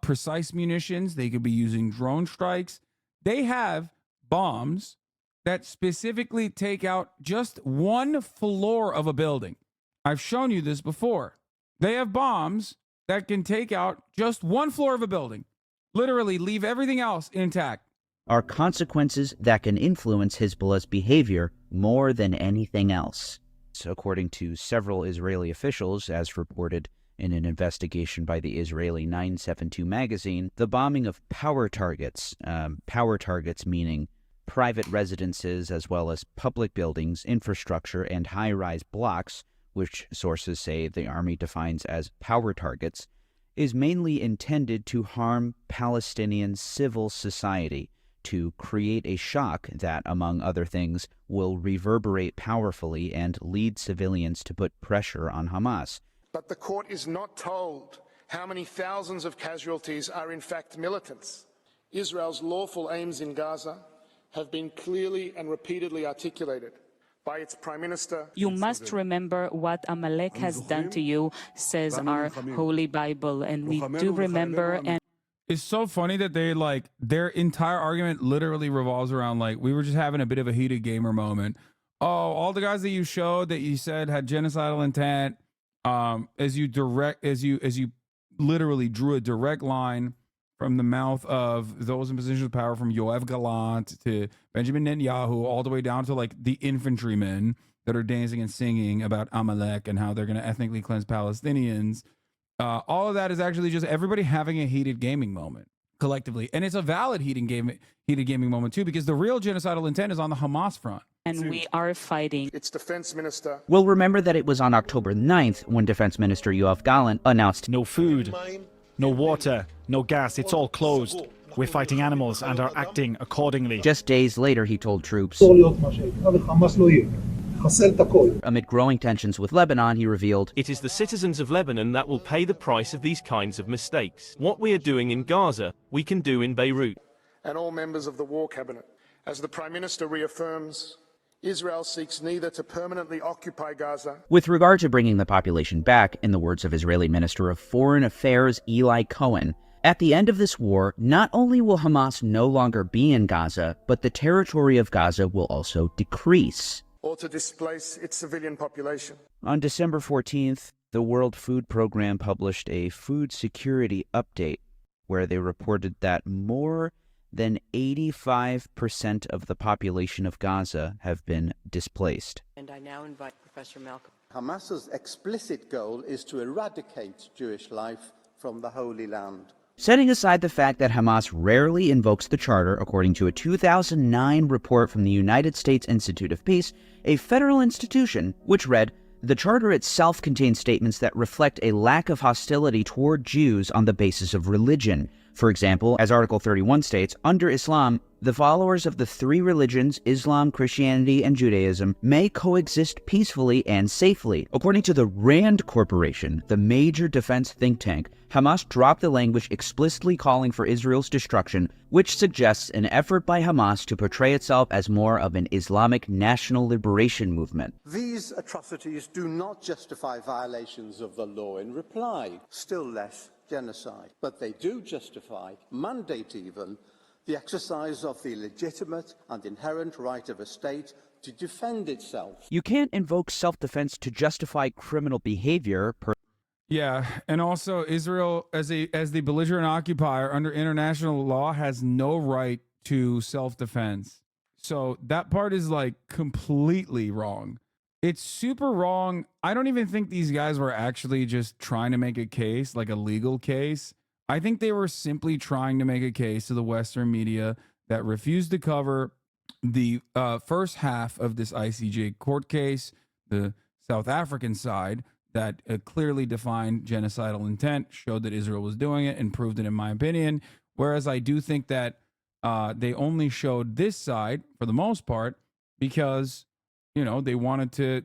precise munitions. They could be using drone strikes. They have bombs that specifically take out just one floor of a building. I've shown you this before. They have bombs that can take out just one floor of a building, literally leave everything else intact. Are consequences that can influence Hezbollah's behavior more than anything else. So according to several Israeli officials, as reported in an investigation by the Israeli 972 magazine, the bombing of power targets meaning private residences as well as public buildings, infrastructure, and high-rise blocks, which sources say the army defines as power targets, is mainly intended to harm Palestinian civil society, to create a shock that, among other things, will reverberate powerfully and lead civilians to put pressure on Hamas. But the court is not told how many thousands of casualties are in fact militants. Israel's lawful aims in Gaza have been clearly and repeatedly articulated by its Prime Minister. You must remember what Amalek has done to you, says our Holy Bible, and we do remember. And it's so funny that they, like, their entire argument literally revolves around, like, we were just having a bit of a heated gamer moment. Oh, all the guys that you showed that you said had genocidal intent, as you literally drew a direct line from the mouth of those in positions of power, from Yoav Gallant to Benjamin Netanyahu, all the way down to, like, the infantrymen that are dancing and singing about Amalek and how they're going to ethnically cleanse Palestinians. All of that is actually just everybody having a heated gaming moment collectively. And it's a valid heated gaming moment too, because the real genocidal intent is on the Hamas front. And we are fighting. Its defense minister. We'll remember that it was on October 9th when Defense Minister Yoav Gallant announced no food, no water, no gas, it's all closed. We're fighting animals and are acting accordingly. Just days later, he told troops, Amid growing tensions with Lebanon, he revealed, "It is the citizens of Lebanon that will pay the price of these kinds of mistakes. What we are doing in Gaza, we can do in Beirut." And all members of the War Cabinet, as the Prime Minister reaffirms, Israel seeks neither to permanently occupy Gaza. With regard to bringing the population back, in the words of Israeli Minister of Foreign Affairs Eli Cohen, at the end of this war, not only will Hamas no longer be in Gaza, but the territory of Gaza will also decrease. Or to displace its civilian population. On December 14th, the World Food Program published a food security update where they reported that more than 85% of the population of Gaza have been displaced. And I now invite Professor Malcolm. Hamas's explicit goal is to eradicate Jewish life from the Holy Land. Setting aside the fact that Hamas rarely invokes the Charter, according to a 2009 report from the United States Institute of Peace, a federal institution, which read, "The Charter itself contains statements that reflect a lack of hostility toward Jews on the basis of religion. For example, as Article 31 states, under Islam, the followers of the three religions, Islam, Christianity, and Judaism, may coexist peacefully and safely." According to the RAND Corporation, the major defense think tank, Hamas dropped the language explicitly calling for Israel's destruction, which suggests an effort by Hamas to portray itself as more of an Islamic national liberation movement. These atrocities do not justify violations of the law in reply, still less genocide. But they do justify, mandate even, the exercise of the legitimate and inherent right of a state to defend itself. You can't invoke self-defense to justify criminal behavior. Yeah, and also Israel, as the belligerent occupier under international law, has no right to self-defense. So that part is like completely wrong. It's super wrong. I don't even think these guys were actually just trying to make a case, like a legal case. I think they were simply trying to make a case to the Western media that refused to cover the first half of this ICJ court case, the South African side that clearly defined genocidal intent, showed that Israel was doing it, and proved it, in my opinion. Whereas I do think that they only showed this side for the most part because, you know, they wanted to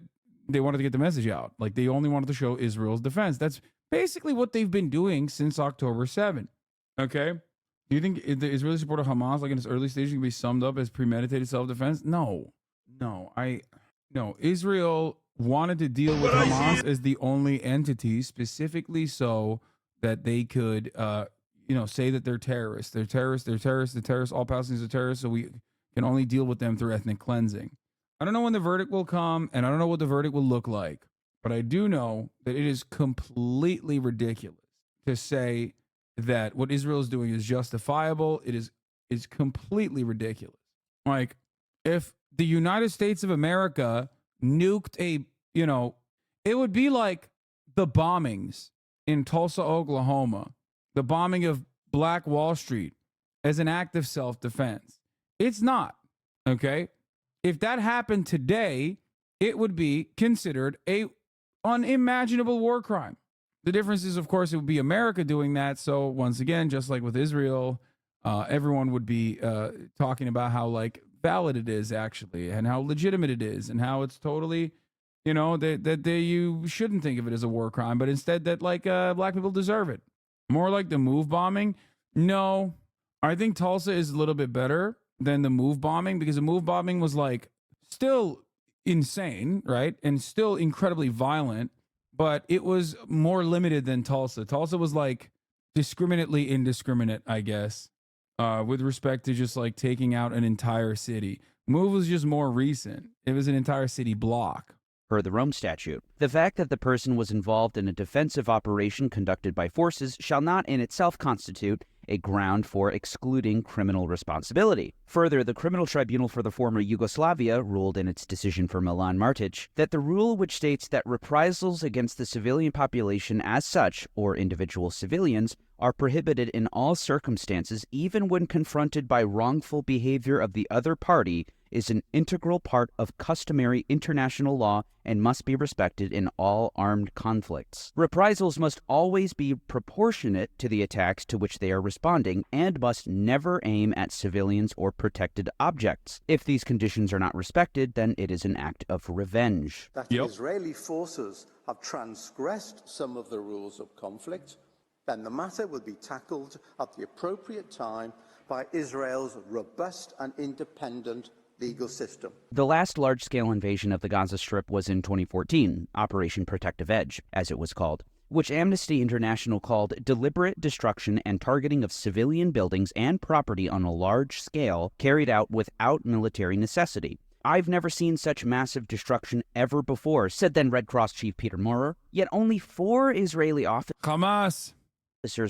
get the message out. Like, they only wanted to show Israel's defense. That's basically what they've been doing since October 7th. Okay? Do you think the Israeli support of Hamas, like in its early stage, can be summed up as premeditated self-defense? No. Israel wanted to deal with Hamas as the only entity, specifically so that they could, say that they're terrorists. They're terrorists. All Palestinians are terrorists, so we can only deal with them through ethnic cleansing. I don't know when the verdict will come, and I don't know what the verdict will look like, but I do know that it is completely ridiculous to say that what Israel is doing is justifiable. It is completely ridiculous. Like, if the United States of America nuked it would be like the bombings in Tulsa, Oklahoma, the bombing of Black Wall Street as an act of self-defense. It's not, okay? If that happened today, it would be considered a unimaginable war crime. The difference is, of course, it would be America doing that. So once again, just like with Israel, everyone would be talking about how like valid it is actually, and how legitimate it is, and how it's totally, you shouldn't think of it as a war crime, but instead that like black people deserve it. More like the move bombing. No, I think Tulsa is a little bit better than the move bombing, because the move bombing was like still insane, right? And still incredibly violent, but it was more limited than Tulsa. Tulsa was like discriminately indiscriminate, I guess, with respect to just like taking out an entire city. Move was just more recent. It was an entire city block. Per the Rome Statute, the fact that the person was involved in a defensive operation conducted by forces shall not in itself constitute a ground for excluding criminal responsibility. Further, the Criminal Tribunal for the former Yugoslavia ruled in its decision for Milan Martic that the rule which states that reprisals against the civilian population as such, or individual civilians, are prohibited in all circumstances, even when confronted by wrongful behavior of the other party, is an integral part of customary international law and must be respected in all armed conflicts. Reprisals must always be proportionate to the attacks to which they are responding and must never aim at civilians or protected objects. If these conditions are not respected, then it is an act of revenge. That Israeli forces have transgressed some of the rules of conflict, then the matter will be tackled at the appropriate time by Israel's robust and independent legal system. The last large-scale invasion of the Gaza Strip was in 2014, Operation Protective Edge, as it was called, which Amnesty International called deliberate destruction and targeting of civilian buildings and property on a large scale carried out without military necessity. I've never seen such massive destruction ever before, said then Red Cross Chief Peter Maurer, yet only 4 Israeli officers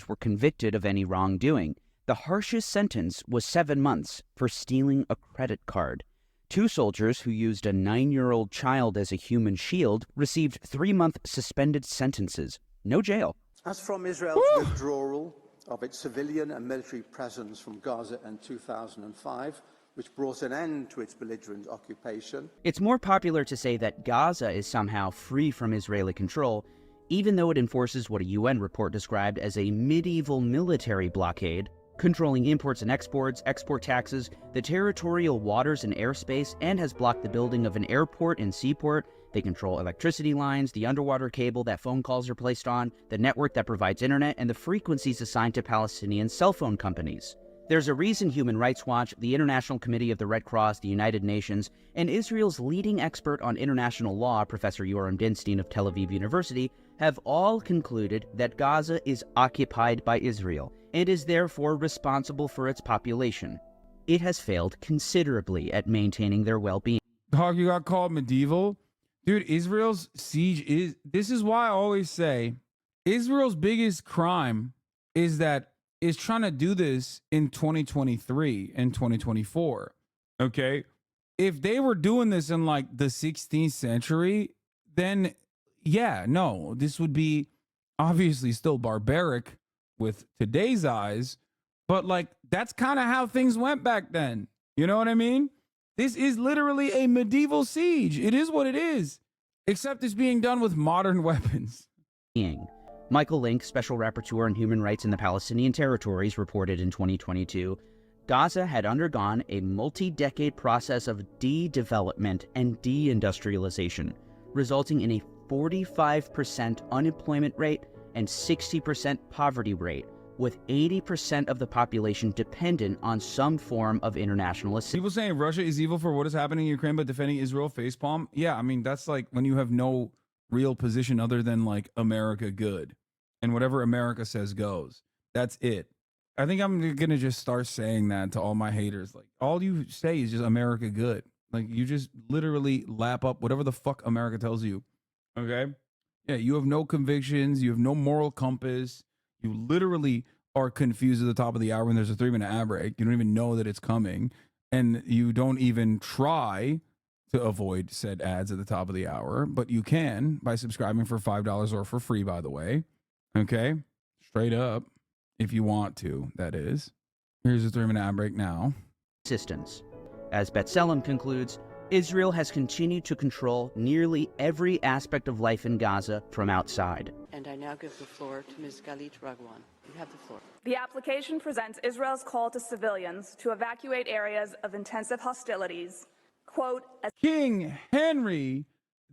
were convicted of any wrongdoing. The harshest sentence was 7 months for stealing a credit card. 2 soldiers who used a 9-year-old child as a human shield received 3-month suspended sentences. No jail. As from Israel's withdrawal of its civilian and military presence from Gaza in 2005, which brought an end to its belligerent occupation. It's more popular to say that Gaza is somehow free from Israeli control, even though it enforces what a UN report described as a medieval military blockade, controlling imports and exports, export taxes, the territorial waters and airspace, and has blocked the building of an airport and seaport. They control electricity lines, the underwater cable that phone calls are placed on, the network that provides internet, and the frequencies assigned to Palestinian cell phone companies. There's a reason Human Rights Watch, the International Committee of the Red Cross, the United Nations, and Israel's leading expert on international law, Professor Yoram Dinstein of Tel Aviv University, have all concluded that Gaza is occupied by Israel and is therefore responsible for its population. It has failed considerably at maintaining their well-being. Dog, you got called medieval? Dude, Israel's siege is... This is why I always say Israel's biggest crime is trying to do this in 2023 and 2024. Okay? If they were doing this in like the 16th century, then yeah, no, this would be obviously still barbaric with today's eyes, but like that's kind of how things went back then. You know what I mean? This is literally a medieval siege. It is what it is, except it's being done with modern weapons. Michael Link, Special Rapporteur on Human Rights in the Palestinian Territories, reported in 2022, Gaza had undergone a multi-decade process of de-development and de-industrialization, resulting in a 45% unemployment rate and 60% poverty rate, with 80% of the population dependent on some form of international assistance. People saying Russia is evil for what is happening in Ukraine, but defending Israel facepalm. Yeah, I mean, that's like when you have no real position other than like America good. And whatever America says goes. That's it. I think I'm going to just start saying that to all my haters. Like, all you say is just America good. Like, you just literally lap up whatever the fuck America tells you. Okay? Yeah, you have no convictions. You have no moral compass. You literally are confused at the top of the hour when there's a 3-minute ad break. You don't even know that it's coming. And you don't even try to avoid said ads at the top of the hour. But you can by subscribing for $5 or for free, by the way. Okay? Straight up. If you want to, that is. Here's a 3-minute ad break now. Assistance. As B'Tselem concludes, Israel has continued to control nearly every aspect of life in Gaza from outside. And I now give the floor to Ms. Galit Ragwan. You have the floor. The application presents Israel's call to civilians to evacuate areas of intensive hostilities. Quote, King Henry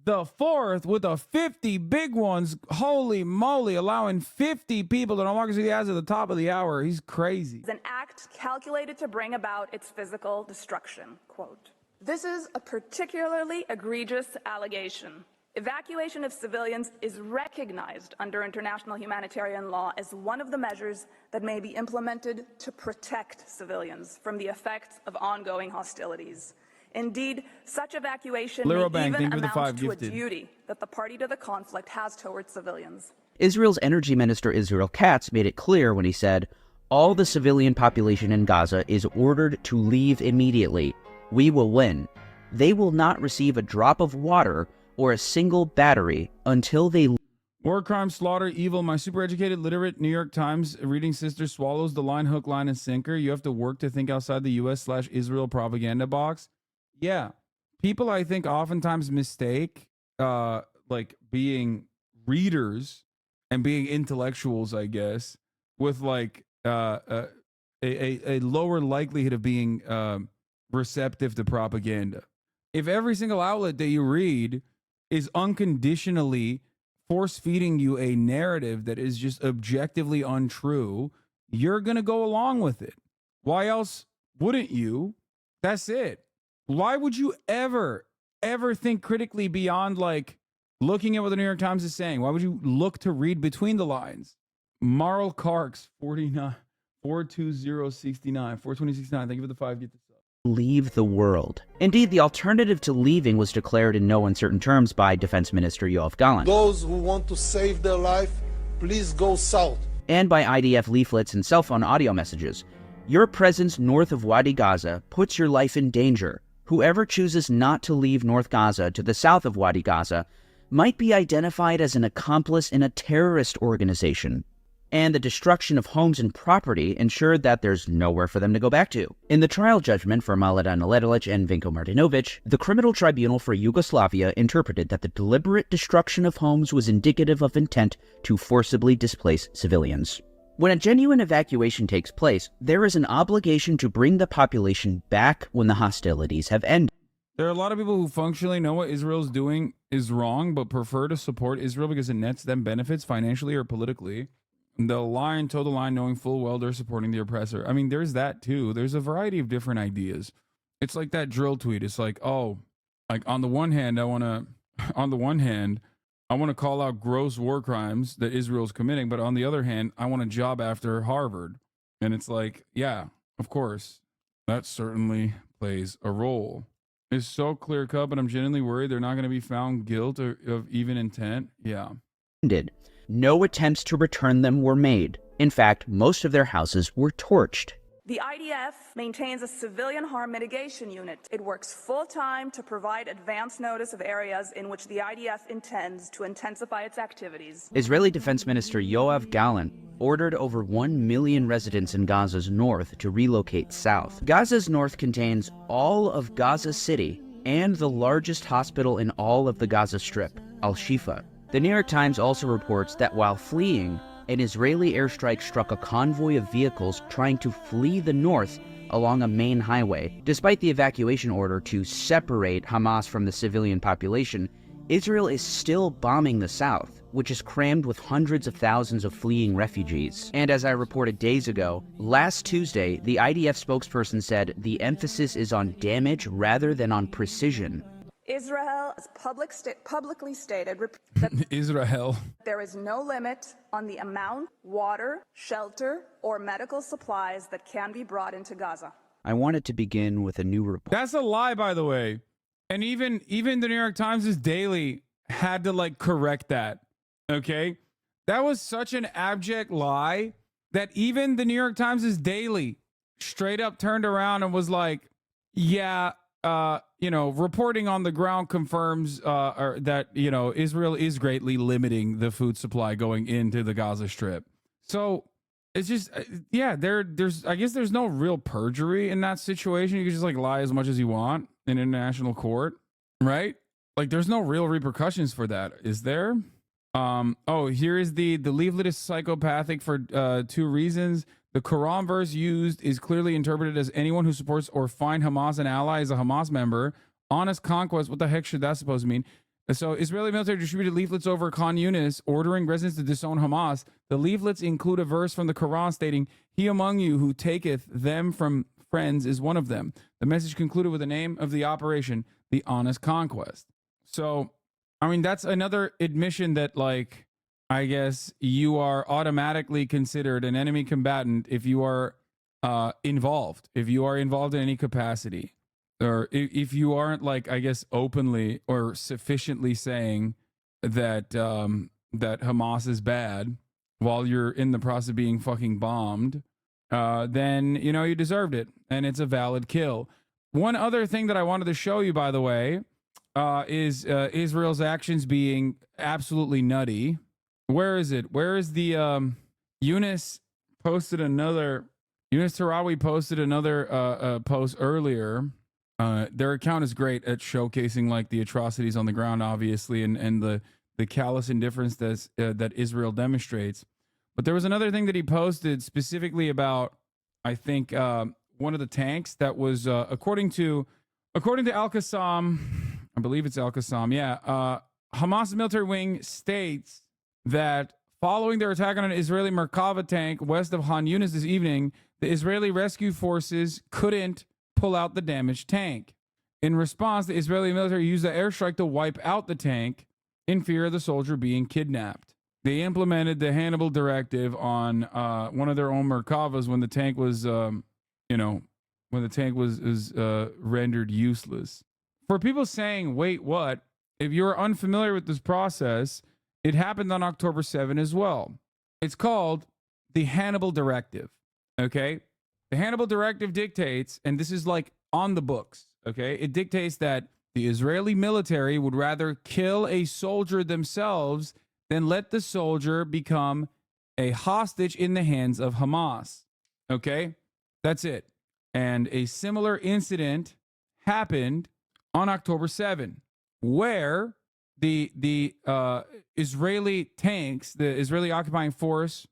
the Fourth with the 50 big ones. Holy moly, allowing 50 people to no longer see the ads at the top of the hour. He's crazy. An act calculated to bring about its physical destruction. Quote, this is a particularly egregious allegation. Evacuation of civilians is recognized under international humanitarian law as one of the measures that may be implemented to protect civilians from the effects of ongoing hostilities. Indeed, such evacuation may even amount to a duty that the party to the conflict has towards civilians. Israel's Energy Minister Israel Katz made it clear when he said, all the civilian population in Gaza is ordered to leave immediately. We will win. They will not receive a drop of water or a single battery until they... War, crime, slaughter, evil. My super educated, literate New York Times reading sister swallows the line, hook, line, and sinker. You have to work to think outside the US/Israel propaganda box. Yeah. People, I think, oftentimes mistake like being readers and being intellectuals, I guess, with like a lower likelihood of being receptive to propaganda. If every single outlet that you read is unconditionally force feeding you a narrative that is just objectively untrue, you're going to go along with it. Why else wouldn't you? That's it. Why would you ever think critically beyond like looking at what the New York Times is saying? Why would you look to read between the lines? Marl Karks, 42069. Thank you for the 5. Get this up. Leave the world. Indeed, the alternative to leaving was declared in no uncertain terms by Defense Minister Yoav Gallant. Those who want to save their life, please go south. And by IDF leaflets and cell phone audio messages. Your presence north of Wadi Gaza puts your life in danger. Whoever chooses not to leave North Gaza to the south of Wadi Gaza might be identified as an accomplice in a terrorist organization. And the destruction of homes and property ensured that there's nowhere for them to go back to. In the trial judgment for Mladen Neledilic and Vinko Martinovic, the Criminal Tribunal for Yugoslavia interpreted that the deliberate destruction of homes was indicative of intent to forcibly displace civilians. When a genuine evacuation takes place, there is an obligation to bring the population back when the hostilities have ended. There are a lot of people who functionally know what Israel's doing is wrong, but prefer to support Israel because it nets them benefits financially or politically. They'll lie and toe the line knowing full well they're supporting the oppressor. I mean, there's that too. There's a variety of different ideas. It's like that drill tweet. It's like, oh, like on the one hand, I want to call out gross war crimes that Israel's committing, but on the other hand, I want a job after Harvard. And it's like, yeah, of course, that certainly plays a role. It's so clear cut, but I'm genuinely worried they're not going to be found guilty of even intent. Yeah. No attempts to return them were made. In fact, most of their houses were torched. The IDF maintains a civilian harm mitigation unit. It works full-time to provide advance notice of areas in which the IDF intends to intensify its activities. Israeli Defense Minister Yoav Gallant ordered over 1 million residents in Gaza's north to relocate south. Gaza's north contains all of Gaza City and the largest hospital in all of the Gaza Strip, Al-Shifa. The New York Times also reports that while fleeing, an Israeli airstrike struck a convoy of vehicles trying to flee the north along a main highway. Despite the evacuation order to separate Hamas from the civilian population, Israel is still bombing the south, which is crammed with hundreds of thousands of fleeing refugees. And as I reported days ago, last Tuesday, the IDF spokesperson said the emphasis is on damage rather than on precision. Israel has publicly stated that Israel. There is no limit on the amount, water, shelter, or medical supplies that can be brought into Gaza. I wanted to begin with a new report. That's a lie, by the way. And even the New York Times' daily had to like correct that. Okay? That was such an abject lie that even the New York Times' daily straight up turned around and was like, yeah, reporting on the ground confirms that, Israel is greatly limiting the food supply going into the Gaza Strip. So it's just, there's I guess there's no real perjury in that situation. You can just like lie as much as you want in international court, right? Like there's no real repercussions for that, is there? Here is the leaflet is psychopathic for 2 reasons. The Quran verse used is clearly interpreted as anyone who supports or find Hamas an ally is a Hamas member. Honest conquest, what the heck should that supposed to mean? So Israeli military distributed leaflets over Khan Yunis ordering residents to disown Hamas. The leaflets include a verse from the Quran stating, "He among you who taketh them from friends is one of them." The message concluded with the name of the operation, the Honest Conquest. So, I mean, that's another admission that, like, I guess you are automatically considered an enemy combatant if you are involved. If you are involved in any capacity, or if you aren't, like, I guess, openly or sufficiently saying that that Hamas is bad while you're in the process of being fucking bombed, then you deserved it, and it's a valid kill. One other thing that I wanted to show you, by the way, is Israel's actions being absolutely nutty. Where is it? Where is the Yunus Tarawi posted another post earlier their account is great at showcasing like the atrocities on the ground, obviously, and the callous indifference that Israel demonstrates. But there was another thing that he posted specifically about, I think, one of the tanks that was according to Al-Qassam, I believe it's Al-Qassam. Yeah, Hamas military wing states that following their attack on an Israeli Merkava tank west of Han Yunis this evening, the Israeli rescue forces couldn't pull out the damaged tank. In response, the Israeli military used the airstrike to wipe out the tank in fear of the soldier being kidnapped. They implemented the Hannibal directive on one of their own Merkavas when the tank was, rendered useless. For people saying, wait, what? If you're unfamiliar with this process, it happened on October 7 as well. It's called the Hannibal directive, okay? The Hannibal directive dictates, and this is like on the books, okay? It dictates that the Israeli military would rather kill a soldier themselves than let the soldier become a hostage in the hands of Hamas, okay? That's it. And a similar incident happened on October 7, where the Israeli tanks, the Israeli occupying force,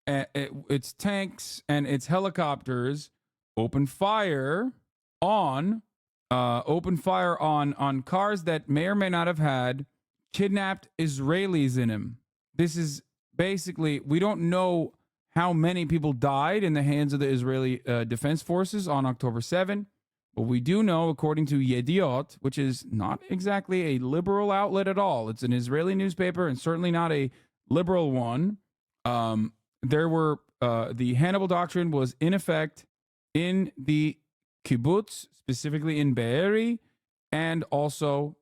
its tanks and its helicopters opened fire on cars that may or may not have had kidnapped Israelis in them. This is basically, we don't know how many people died in the hands of the Israeli defense forces on October 7, but we do know, according to Yediot, which is not exactly a liberal outlet at all, it's an Israeli newspaper and certainly not a liberal one, the Hannibal Doctrine was in effect in the kibbutz, specifically in Be'eri, and also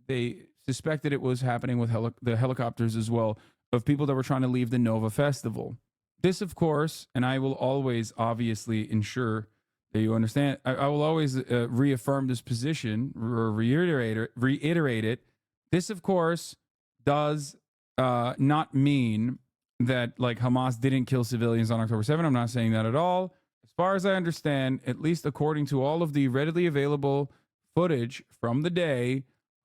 they suspected it was happening with the helicopters as well, of people that were trying to leave the Nova Festival. This, of course, and I will always obviously ensure that you understand, I will always reaffirm this position or reiterate it. This, of course, does not mean that like Hamas didn't kill civilians on October 7. I'm not saying that at all. As far as I understand, at least according to all of the readily available footage from the day,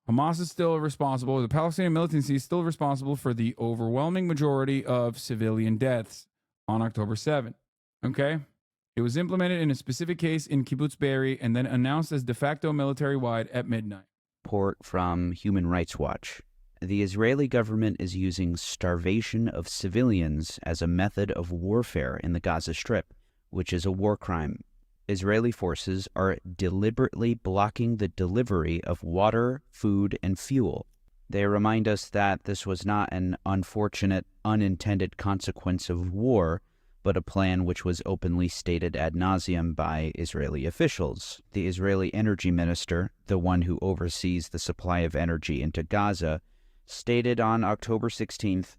Hamas is still responsible, the Palestinian militancy is still responsible for the overwhelming majority of civilian deaths on October 7. Okay? It was implemented in a specific case in Kibbutz Be'eri and then announced as de facto military-wide at midnight. Report from Human Rights Watch. The Israeli government is using starvation of civilians as a method of warfare in the Gaza Strip, which is a war crime. Israeli forces are deliberately blocking the delivery of water, food, and fuel. They remind us that this was not an unfortunate, unintended consequence of war, but a plan which was openly stated ad nauseum by Israeli officials. The Israeli energy minister, the one who oversees the supply of energy into Gaza, stated on October 16th,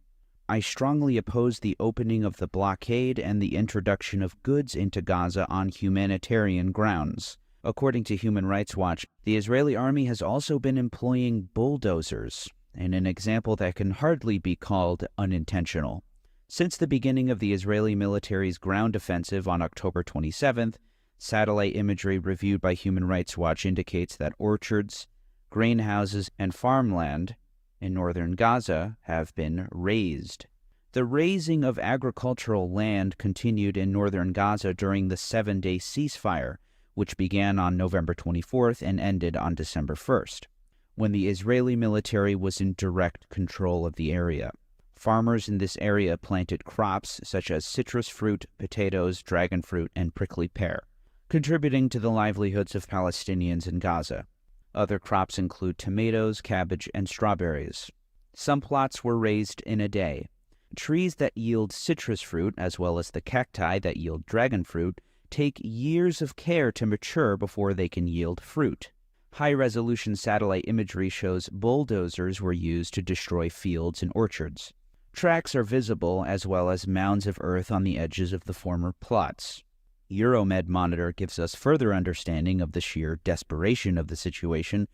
"I strongly oppose the opening of the blockade and the introduction of goods into Gaza on humanitarian grounds." According to Human Rights Watch, the Israeli army has also been employing bulldozers, in an example that can hardly be called unintentional. Since the beginning of the Israeli military's ground offensive on October 27th, satellite imagery reviewed by Human Rights Watch indicates that orchards, greenhouses, and farmland in northern Gaza have been razed. The razing of agricultural land continued in northern Gaza during the 7-day ceasefire, which began on November 24th and ended on December 1st, when the Israeli military was in direct control of the area. Farmers in this area planted crops such as citrus fruit, potatoes, dragon fruit, and prickly pear, contributing to the livelihoods of Palestinians in Gaza. Other crops include tomatoes, cabbage, and strawberries. Some plots were raised in a day. Trees that yield citrus fruit, as well as the cacti that yield dragon fruit, take years of care to mature before they can yield fruit. High-resolution satellite imagery shows bulldozers were used to destroy fields and orchards. Tracks are visible, as well as mounds of earth on the edges of the former plots. Euromed Monitor gives us further understanding of the sheer desperation of the situation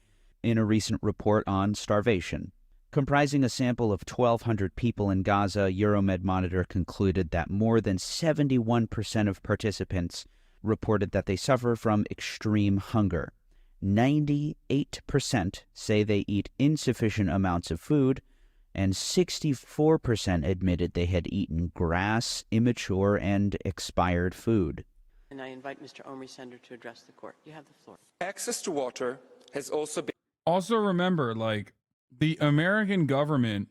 in a recent report on starvation. Comprising a sample of 1,200 people in Gaza, Euromed Monitor concluded that more than 71% of participants reported that they suffer from extreme hunger. 98% say they eat insufficient amounts of food, and 64% admitted they had eaten grass, immature, and expired food. And I invite Mr. Omri Sender to address the court. You have the floor. Access to water has also been... Also remember, like, the American government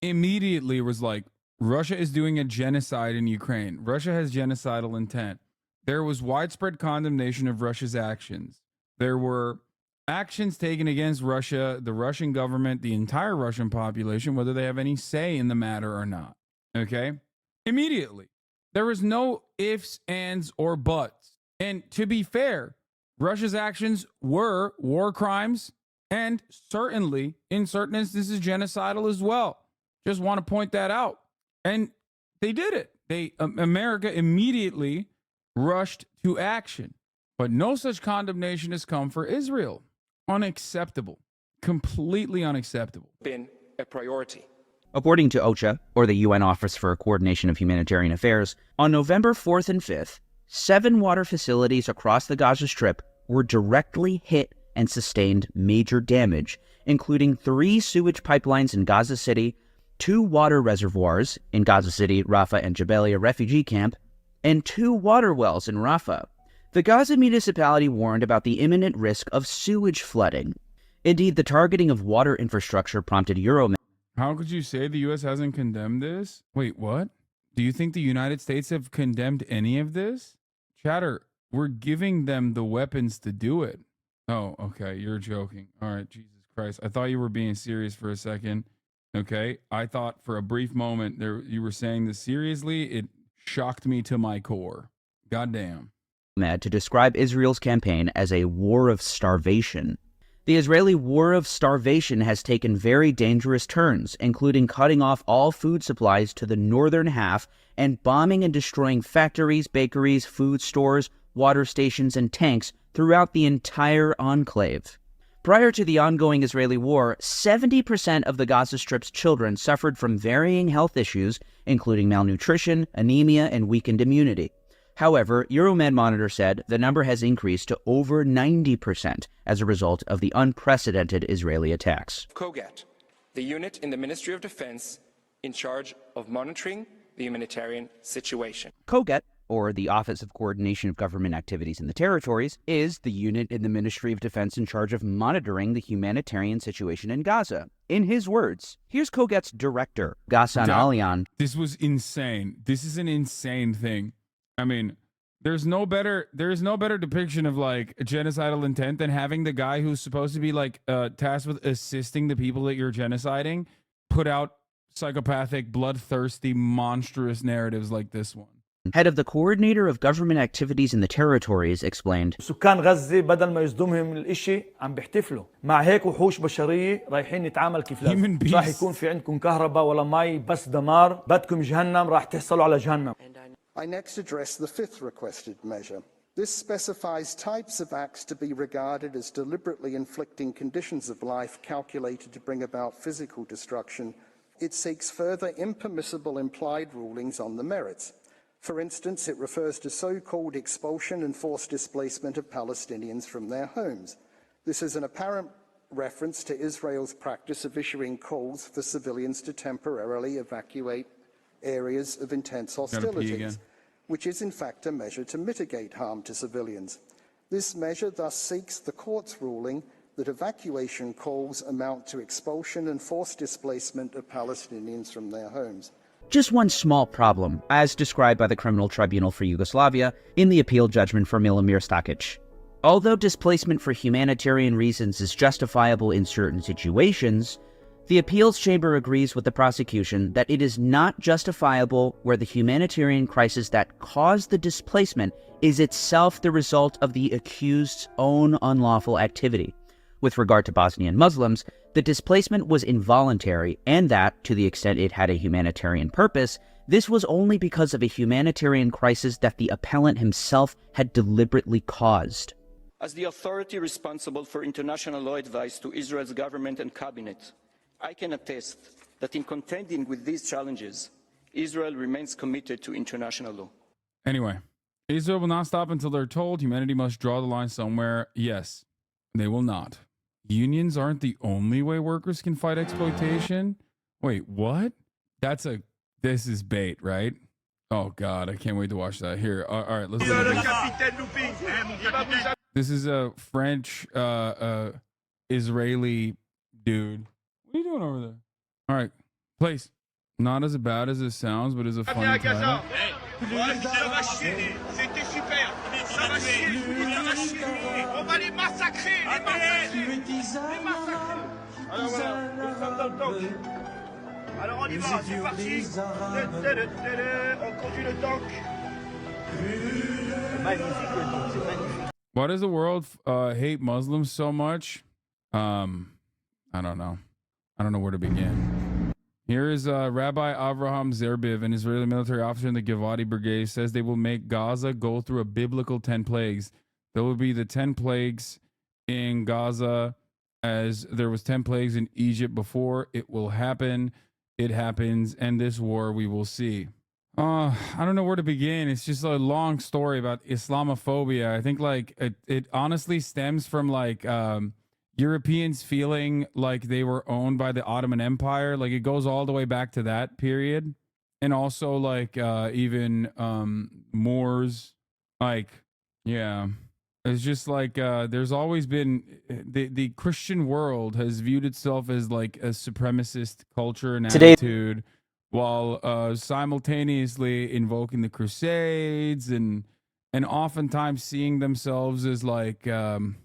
immediately was like, Russia is doing a genocide in Ukraine. Russia has genocidal intent. There was widespread condemnation of Russia's actions. There were actions taken against Russia, the Russian government, the entire Russian population, whether they have any say in the matter or not. Okay? Immediately. There was no ifs, ands, or buts. And to be fair, Russia's actions were war crimes and certainly, in certain instances, genocidal as well. Just want to point that out. And they did it. America immediately rushed to action. But no such condemnation has come for Israel. Unacceptable. Completely unacceptable. Been a priority. According to OCHA, or the UN Office for Coordination of Humanitarian Affairs, on November 4th and 5th, 7 water facilities across the Gaza Strip were directly hit and sustained major damage, including 3 sewage pipelines in Gaza City, 2 water reservoirs in Gaza City, Rafah, and Jabalia refugee camp, and 2 water wells in Rafah. The Gaza municipality warned about the imminent risk of sewage flooding. Indeed, the targeting of water infrastructure prompted Euromed. How could you say the U.S. hasn't condemned this? Wait, what? Do you think the United States have condemned any of this? Chatter, we're giving them the weapons to do it. Oh, okay, you're joking. All right, Jesus Christ. I thought you were being serious for a second. Okay, I thought for a brief moment you were saying this seriously. It shocked me to my core. Goddamn. To describe Israel's campaign as a war of starvation. The Israeli war of starvation has taken very dangerous turns, including cutting off all food supplies to the northern half and bombing and destroying factories, bakeries, food stores, water stations, and tanks throughout the entire enclave. Prior to the ongoing Israeli war, 70% of the Gaza Strip's children suffered from varying health issues, including malnutrition, anemia, and weakened immunity. However, Euromed Monitor said the number has increased to over 90% as a result of the unprecedented Israeli attacks. COGAT, the unit in the Ministry of Defense in charge of monitoring the humanitarian situation. COGAT, or the Office of Coordination of Government Activities in the Territories, is the unit in the Ministry of Defense in charge of monitoring the humanitarian situation in Gaza. In his words, here's COGAT's director, HasanAbi. This was insane. This is an insane thing. I mean, there's no better depiction of like genocidal intent than having the guy who's supposed to be like tasked with assisting the people that you're genociding put out psychopathic, bloodthirsty, monstrous narratives like this one. Head of the Coordinator of Government Activities in the Territories explained, سكان غزة بدل ما يصدمهم الاشي عم بيحتفلوا مع هيك وحوش بشرية رايحين نتعامل كيف لازم راح يكون في عندكم كهرباء ولا مي بس دمار بدكم جهنم راح تحصلوا على جهنم. I next address the 5th requested measure. This specifies types of acts to be regarded as deliberately inflicting conditions of life calculated to bring about physical destruction. It seeks further impermissible implied rulings on the merits. For instance, it refers to so-called expulsion and forced displacement of Palestinians from their homes. This is an apparent reference to Israel's practice of issuing calls for civilians to temporarily evacuate areas of intense hostilities, which is in fact a measure to mitigate harm to civilians. This measure thus seeks the court's ruling that evacuation calls amount to expulsion and forced displacement of Palestinians from their homes. Just one small problem, as described by the Criminal Tribunal for Yugoslavia in the appeal judgment for Milomir Stakic. Although displacement for humanitarian reasons is justifiable in certain situations, the appeals chamber agrees with the prosecution that it is not justifiable where the humanitarian crisis that caused the displacement is itself the result of the accused's own unlawful activity. With regard to Bosnian Muslims, the displacement was involuntary and that, to the extent it had a humanitarian purpose, this was only because of a humanitarian crisis that the appellant himself had deliberately caused. As the authority responsible for international law advice to Israel's government and cabinet, I can attest that in contending with these challenges, Israel remains committed to international law. Anyway, Israel will not stop until they're told. Humanity must draw the line somewhere. Yes, they will not. Unions aren't the only way workers can fight exploitation. Wait, what? This is bait, right? Oh God, I can't wait to watch that. Here, all right, let's look at this. This is a French, Israeli dude. What are you doing over there? All right, place. Not as bad as it sounds, but is a funny title. Alors on y va, c'est parti. On conduit le tank. Magnifique le tank, c'est magnifique. Why does the world hate Muslims so much? I don't know. I don't know where to begin. Here is Rabbi Avraham Zerbiv, an Israeli military officer in the VOD brigade, says they will make Gaza go through a biblical 10 plagues. There will be the 10 plagues in Gaza as there was 10 plagues in Egypt before. It will happen. It happens, and this war we will see. I don't know where to begin. It's just a long story about Islamophobia. I think like it honestly stems from like Europeans feeling like they were owned by the Ottoman Empire. Like it goes all the way back to that period, and also like even Moors. Like yeah, it's just like there's always been the Christian world has viewed itself as like a supremacist culture and attitude, while simultaneously invoking the Crusades and oftentimes seeing themselves as like the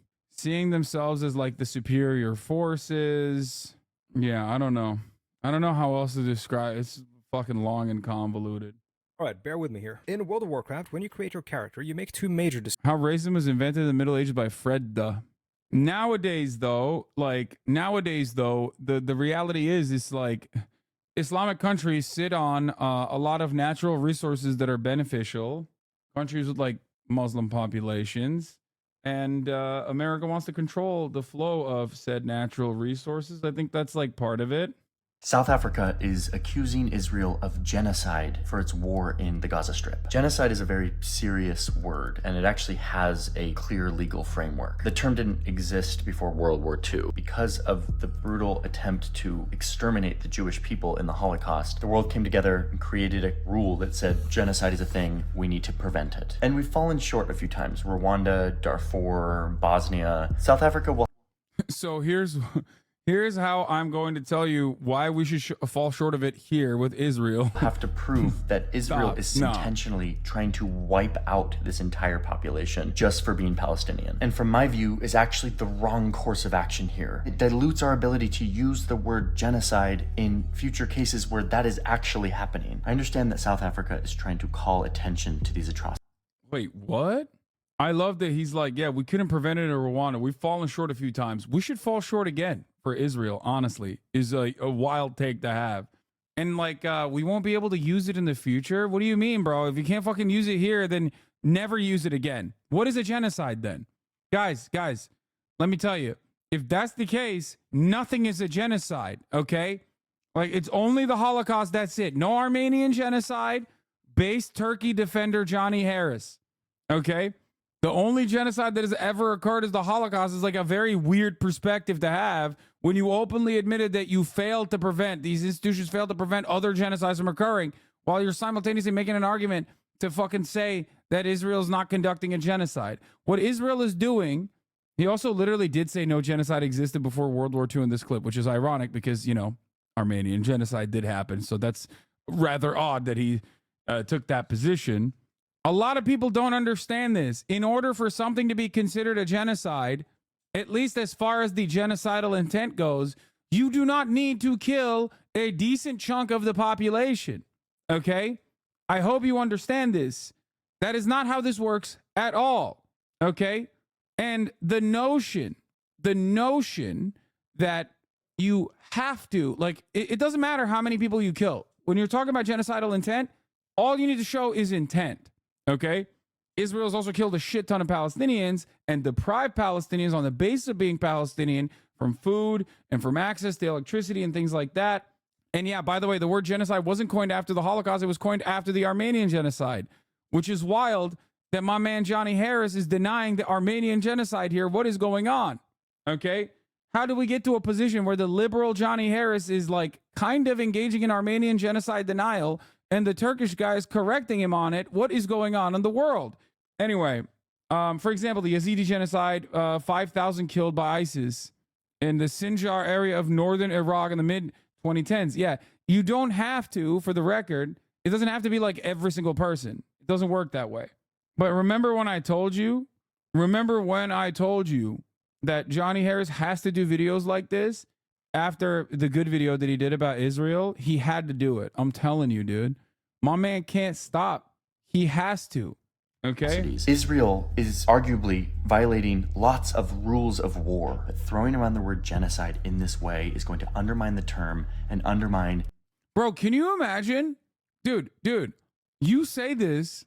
superior forces. Yeah, I don't know how else to describe it. It's fucking long and convoluted. All right, bear with me here. In World of Warcraft, when you create your character, you make two major decisions. How racism was invented in the Middle Ages by Fred Duh. Nowadays, though, the reality is it's like Islamic countries sit on a lot of natural resources that are beneficial. Countries with like Muslim populations. And America wants to control the flow of said natural resources. I think that's like part of it. South Africa is accusing Israel of genocide for its war in the Gaza Strip. Genocide is a very serious word, and it actually has a clear legal framework. The term didn't exist before World War II. Because of the brutal attempt to exterminate the Jewish people in the Holocaust, the world came together and created a rule that said genocide is a thing, we need to prevent it. And we've fallen short a few times. Rwanda, Darfur, Bosnia. South Africa will... So here's how I'm going to tell you why we should fall short of it here with Israel. Have to prove that Israel is intentionally trying to wipe out this entire population just for being Palestinian. And from my view, is actually the wrong course of action here. It dilutes our ability to use the word genocide in future cases where that is actually happening. I understand that South Africa is trying to call attention to these atrocities. Wait, what? I love that he's like, yeah, we couldn't prevent it in Rwanda. We've fallen short a few times. We should fall short again. For Israel, honestly, is a wild take to have. And like, we won't be able to use it in the future. What do you mean, bro? If you can't fucking use it here, then never use it again. What is a genocide then? Guys, let me tell you, if that's the case, nothing is a genocide, okay? Like, it's only the Holocaust, that's it. No Armenian genocide, base Turkey defender Johnny Harris, okay? The only genocide that has ever occurred is the Holocaust. Is like a very weird perspective to have when you openly admitted that you failed to prevent, these institutions failed to prevent other genocides from occurring, while you're simultaneously making an argument to fucking say that Israel's not conducting a genocide. What Israel is doing, he also literally did say no genocide existed before World War II in this clip, which is ironic because, you know, Armenian genocide did happen. So that's rather odd that he took that position. A lot of people don't understand this. In order for something to be considered a genocide, at least as far as the genocidal intent goes, you do not need to kill a decent chunk of the population. Okay? I hope you understand this. That is not how this works at all. Okay? And the notion that you have to, like, it doesn't matter how many people you kill. When you're talking about genocidal intent, all you need to show is intent. Okay? Israel's also killed a shit ton of Palestinians and deprived Palestinians on the basis of being Palestinian from food and from access to electricity and things like that. And yeah, by the way, the word genocide wasn't coined after the Holocaust. It was coined after the Armenian genocide, which is wild. that my man Johnny Harris is denying the Armenian genocide here. What is going on? Okay. How do we get to a position where the liberal Johnny Harris is like kind of engaging in Armenian genocide denial and the Turkish guy is correcting him on it? What is going on in the world? Anyway, for example, the Yazidi genocide, 5,000 killed by ISIS in the Sinjar area of northern Iraq in the mid-2010s. Yeah, you don't have to, for the record, it doesn't have to be like every single person. It doesn't work that way. But remember when I told you that Johnny Harris has to do videos like this after the good video that he did about Israel? He had to do it. I'm telling you, dude. My man can't stop. He has to. Okay. Israel is arguably violating lots of rules of war. But throwing around the word genocide in this way is going to undermine the term and undermine. Bro, can you imagine? Dude, you say this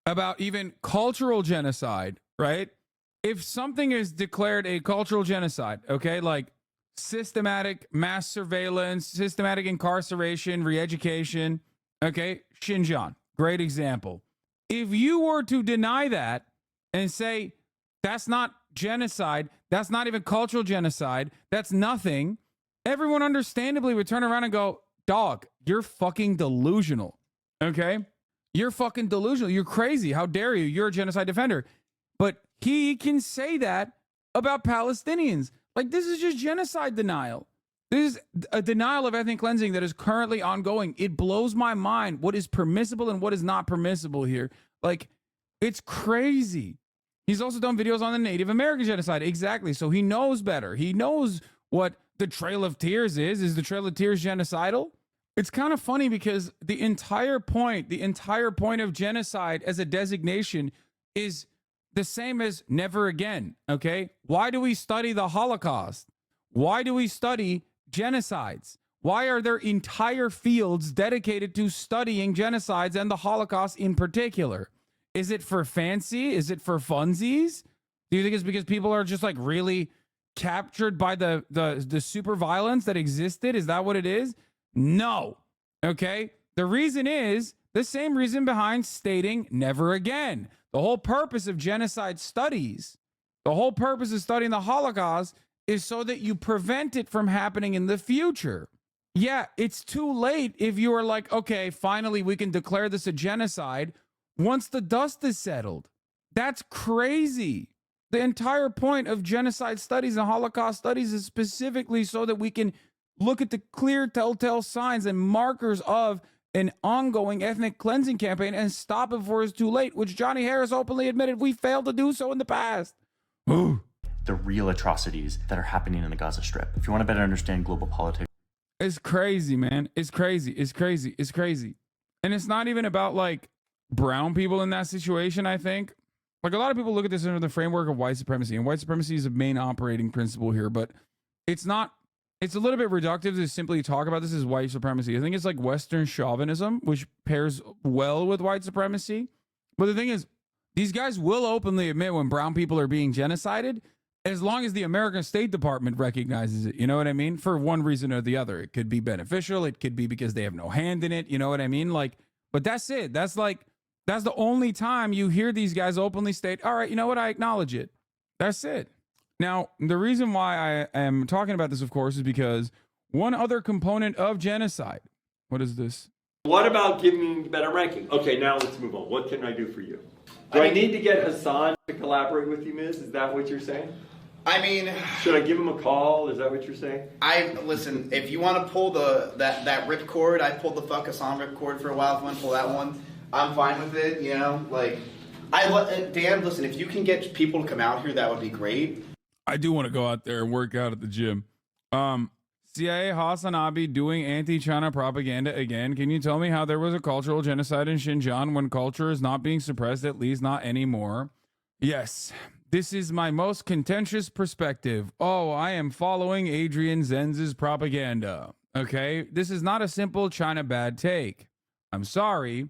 about even cultural genocide, right? If something is declared a cultural genocide, okay, like systematic mass surveillance, systematic incarceration, re-education, okay, Xinjiang, great example. If you were to deny that and say that's not genocide, that's not even cultural genocide, that's nothing, everyone understandably would turn around and go, dog, you're fucking delusional, okay? You're fucking delusional. You're crazy. How dare you? You're a genocide defender. But he can say that about Palestinians. Like, this is just genocide denial. This is a denial of ethnic cleansing that is currently ongoing. It blows my mind what is permissible and what is not permissible here. Like, it's crazy. He's also done videos on the Native American genocide. Exactly. So he knows better. He knows what the Trail of Tears is. Is the Trail of Tears genocidal? It's kind of funny because the entire point of genocide as a designation is the same as never again, okay? Why do we study the Holocaust? Why do we study genocides? Why are there entire fields dedicated to studying genocides and the Holocaust in particular? Is it for fancy? Is it for funsies? Do you think it's because people are just like really captured by the super violence that existed? Is that what it is? No. Okay? The reason is the same reason behind stating never again. The whole purpose of genocide studies, the whole purpose of studying the Holocaust is so that you prevent it from happening in the future. Yeah, it's too late if you are like, okay, finally we can declare this a genocide once the dust is settled. That's crazy. The entire point of genocide studies and Holocaust studies is specifically so that we can look at the clear telltale signs and markers of an ongoing ethnic cleansing campaign and stop it before it's too late, which Johnny Harris openly admitted we failed to do so in the past. The real atrocities that are happening in the Gaza Strip. If you want to better understand global politics. It's crazy, man. It's crazy. It's crazy. It's crazy. And it's not even about like brown people in that situation, I think. Like a lot of people look at this under the framework of white supremacy, and white supremacy is a main operating principle here, but it's not. It's a little bit reductive to simply talk about this as white supremacy. I think it's like Western chauvinism, which pairs well with white supremacy. But the thing is, these guys will openly admit when brown people are being genocided, as long as the American State Department recognizes it. You know what I mean? For one reason or the other. It could be beneficial. It could be because they have no hand in it. You know what I mean? Like, but that's it. That's the only time you hear these guys openly state, all right, you know what? I acknowledge it. That's it. Now, the reason why I am talking about this, of course, is because one other component of genocide. What is this? What about giving me a better ranking? Okay, now let's move on. What can I do for you? Do I need to get Hassan to collaborate with you, Miz? Is that what you're saying? I mean, should I give him a call? Is that what you're saying? Listen. If you want to pull that ripcord, I pulled the fuck Hassan ripcord for a while. If you want to pull that one, I'm fine with it. You know, like Dan. Listen, if you can get people to come out here, that would be great. I do want to go out there and work out at the gym. CIA HasanAbi doing anti-China propaganda again. Can you tell me how there was a cultural genocide in Xinjiang when culture is not being suppressed, at least not anymore? Yes, this is my most contentious perspective. Oh, I am following Adrian Zenz's propaganda. Okay, this is not a simple China bad take. I'm sorry.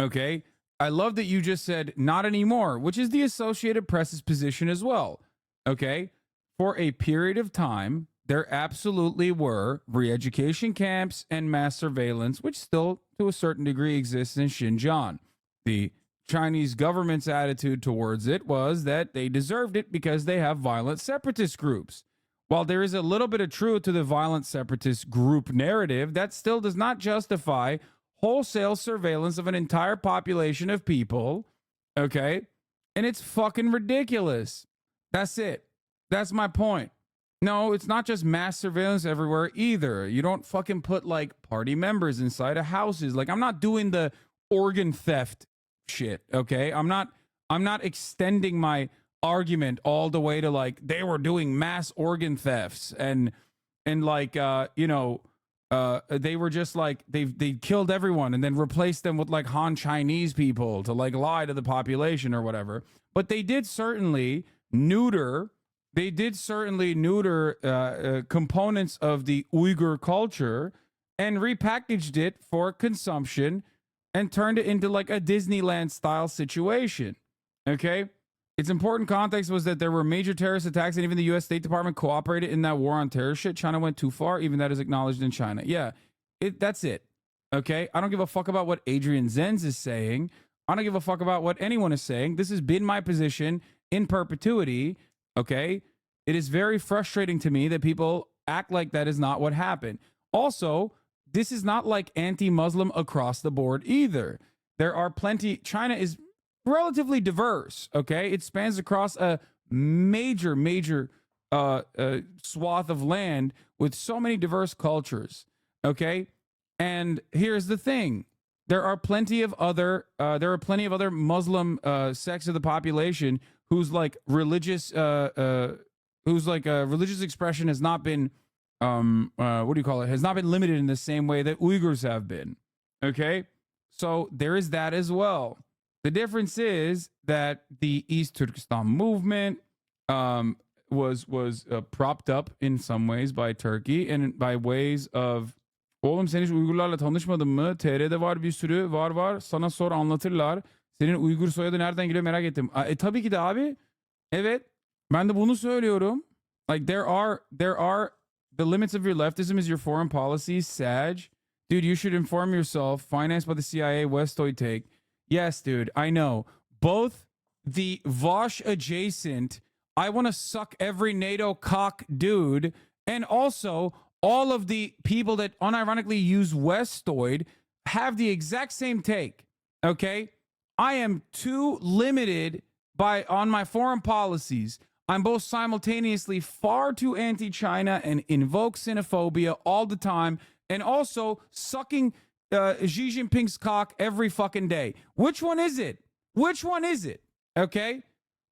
Okay, I love that you just said not anymore, which is the Associated Press's position as well. Okay. For a period of time, there absolutely were re-education camps and mass surveillance, which still, to a certain degree, exists in Xinjiang. The Chinese government's attitude towards it was that they deserved it because they have violent separatist groups. While there is a little bit of truth to the violent separatist group narrative, that still does not justify wholesale surveillance of an entire population of people, okay? And it's fucking ridiculous. That's it. That's my point. No, it's not just mass surveillance everywhere either. You don't fucking put like party members inside of houses. Like, I'm not doing the organ theft shit, okay? I'm not extending my argument all the way to like they were doing mass organ thefts and like they were just like they killed everyone and then replaced them with like Han Chinese people to like lie to the population or whatever. But they did certainly neuter components of the Uyghur culture and repackaged it for consumption and turned it into like a Disneyland style situation. Okay. Its important context was that there were major terrorist attacks and even the U.S. State Department cooperated in that war on terror shit. China went too far. Even that is acknowledged in China. Yeah, that's it. Okay. I don't give a fuck about what Adrian Zenz is saying. I don't give a fuck about what anyone is saying. This has been my position in perpetuity. Okay. It is very frustrating to me that people act like that is not what happened. Also, this is not like anti-Muslim across the board either. There are plenty. China is relatively diverse, okay? It spans across a major swath of land with so many diverse cultures, okay? And here's the thing. There are plenty of other Muslim sects of the population whose religious expression has not been has not been limited in the same way that Uyghurs have been. Okay? So there is that as well. The difference is that the East Turkestan movement was propped up in some ways by Turkey and by ways of oğlum sen hiç Uygurlarla tanışmadın mı? TR'de var bir sürü var. Sana sonra anlatırlar. Senin Uygur soyadı nereden geliyor merak ettim. Tabii ki de abi. Evet. Ben de bunu söylüyorum. Like there are the limits of your leftism is your foreign policy, Sag. Dude, you should inform yourself. Financed by the CIA, Westoid take. Yes, dude, I know. Both the Vosh adjacent, I want to suck every NATO cock dude, and also all of the people that unironically use Westoid have the exact same take. Okay? I am too limited on my foreign policies. I'm both simultaneously far too anti-China and invoke xenophobia all the time, and also sucking Xi Jinping's cock every fucking day. Which one is it? Which one is it? Okay?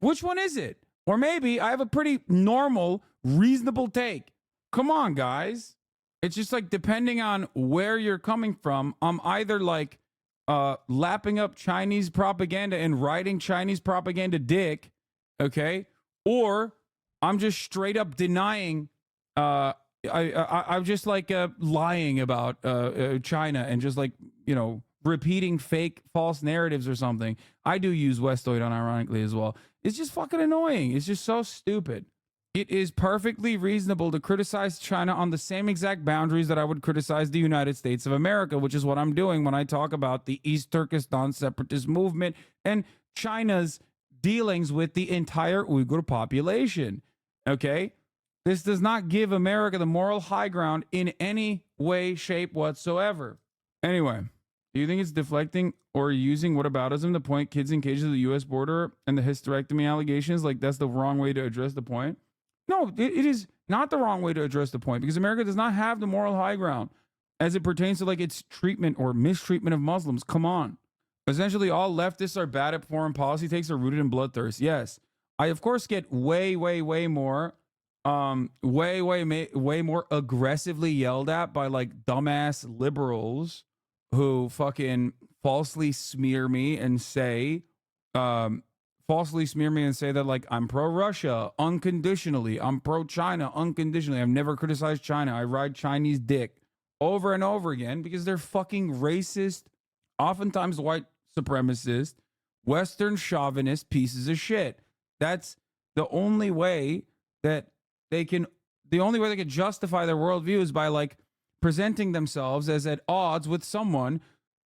Which one is it? Or maybe I have a pretty normal, reasonable take. Come on, guys. It's just like depending on where you're coming from, I'm either like lapping up Chinese propaganda and riding Chinese propaganda dick, okay? Or I'm just straight up denying I'm just like lying about China and just like, repeating fake false narratives or something. I do use Westoid unironically as well. It's just fucking annoying. It's just so stupid. It is perfectly reasonable to criticize China on the same exact boundaries that I would criticize the United States of America, which is what I'm doing when I talk about the East Turkestan separatist movement and China's dealings with the entire Uyghur population. Okay? This does not give America the moral high ground in any way, shape whatsoever. Anyway, do you think it's deflecting or using whataboutism to point kids in cages at the U.S. border and the hysterectomy allegations? Like, that's the wrong way to address the point? No, it is not the wrong way to address the point because America does not have the moral high ground as it pertains to like its treatment or mistreatment of Muslims. Come on. Essentially, all leftists are bad at foreign policy takes are rooted in bloodthirst. Yes. I, of course, get way more aggressively yelled at by like dumbass liberals who fucking falsely smear me and say that like I'm pro-Russia unconditionally, I'm pro-China unconditionally, I've never criticized China, I ride Chinese dick over and over again because they're fucking racist, oftentimes white supremacist, Western chauvinist pieces of shit. That's the only way that they can justify their worldview is by like presenting themselves as at odds with someone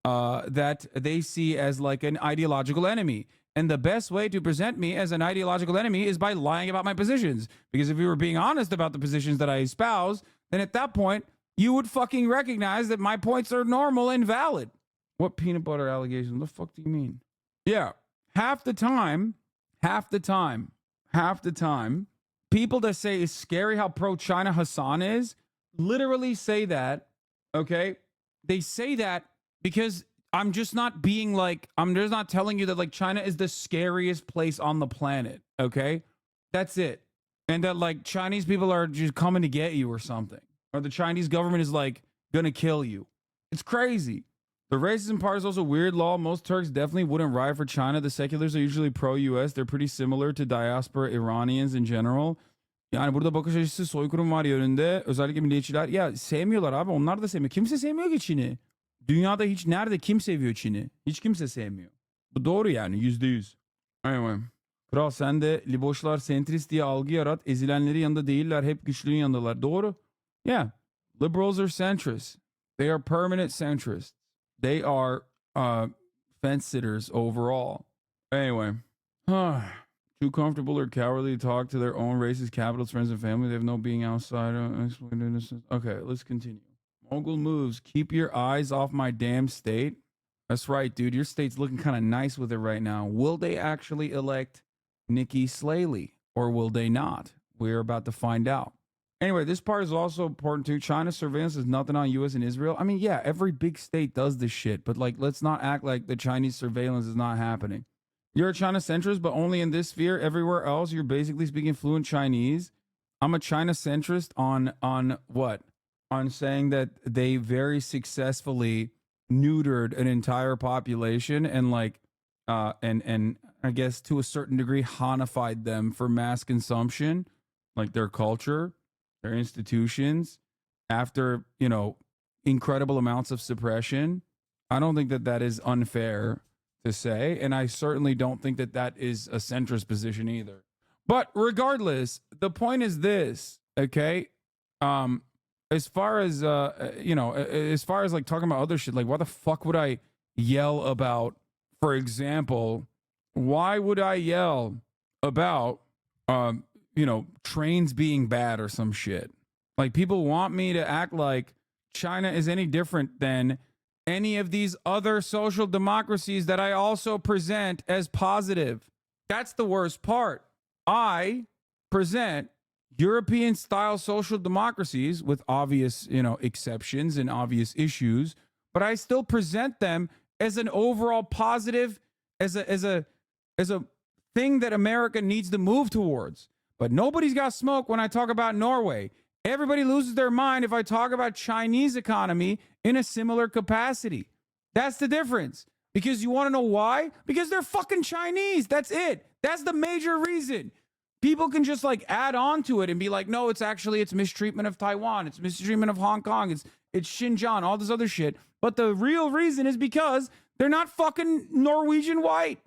that they see as like an ideological enemy. And the best way to present me as an ideological enemy is by lying about my positions. Because if you were being honest about the positions that I espouse, then at that point, you would fucking recognize that my points are normal and valid. What peanut butter allegation? What the fuck do you mean? Yeah, half the time, people that say it's scary how pro-China Hasan is, literally say that, okay? They say that because I'm just not being like, I'm just not telling you that like China is the scariest place on the planet, okay? That's it. And that like Chinese people are just coming to get you or something. Or the Chinese government is like gonna kill you. It's crazy. The racism part is also weird law. Most Turks definitely wouldn't ride for China. The seculars are usually pro-US. They're pretty similar to diaspora Iranians in general. Yani burada bakış açısı soykırım var yönünde. Özellikle milliyetçiler. Ya sevmiyorlar abi. Onlar da sevmiyor. Kimse sevmiyor ki Çin'i. Dünyada hiç nerede kim seviyor Çin'i? Hiç kimse sevmiyor. Bu doğru yani %100. Anyway. Kral sen de liboşlar sentrist diye algı yarat. Ezilenleri yanında değiller. Hep güçlünün yanındalar. Doğru. Yeah. Liberals are centrist. They are permanent centrists. They are fence sitters overall. Anyway. Too comfortable or cowardly to talk to their own racist capitalist friends and family. They have no being outside. Okay, let's continue. Mogul moves. Keep your eyes off my damn state. That's right, dude. Your state's looking kind of nice with it right now. Will they actually elect Nikki Slaley or will they not? We're about to find out. Anyway, this part is also important too. China's surveillance is nothing on U.S. and Israel. I mean, yeah, every big state does this shit, but like, let's not act like the Chinese surveillance is not happening. You're a China centrist, but only in this sphere. Everywhere else, you're basically speaking fluent Chinese. I'm a China centrist on what? On saying that they very successfully neutered an entire population and like, and I guess to a certain degree, Hanified them for mass consumption, like their culture, their institutions, after, you know, incredible amounts of suppression. I don't think that that is unfair to say, and I certainly don't think that that is a centrist position either. But regardless, the point is this, okay? As far as you know, as far as like talking about other shit, like why the fuck would I yell about, for example, why would I yell about you know, trains being bad or some shit? Like people want me to act like China is any different than any of these other social democracies that I also present as positive. That's the worst part. I present European style social democracies with obvious, you know, exceptions and obvious issues, but I still present them as an overall positive, as a thing that America needs to move towards. But nobody's got smoke when I talk about Norway. Everybody loses their mind if I talk about Chinese economy in a similar capacity. That's the difference. Because you want to know why? Because they're fucking Chinese. That's it. That's the major reason. People can just like add on to it and be like, no, it's mistreatment of Taiwan. It's mistreatment of Hong Kong. It's Xinjiang, all this other shit. But the real reason is because they're not fucking Norwegian white.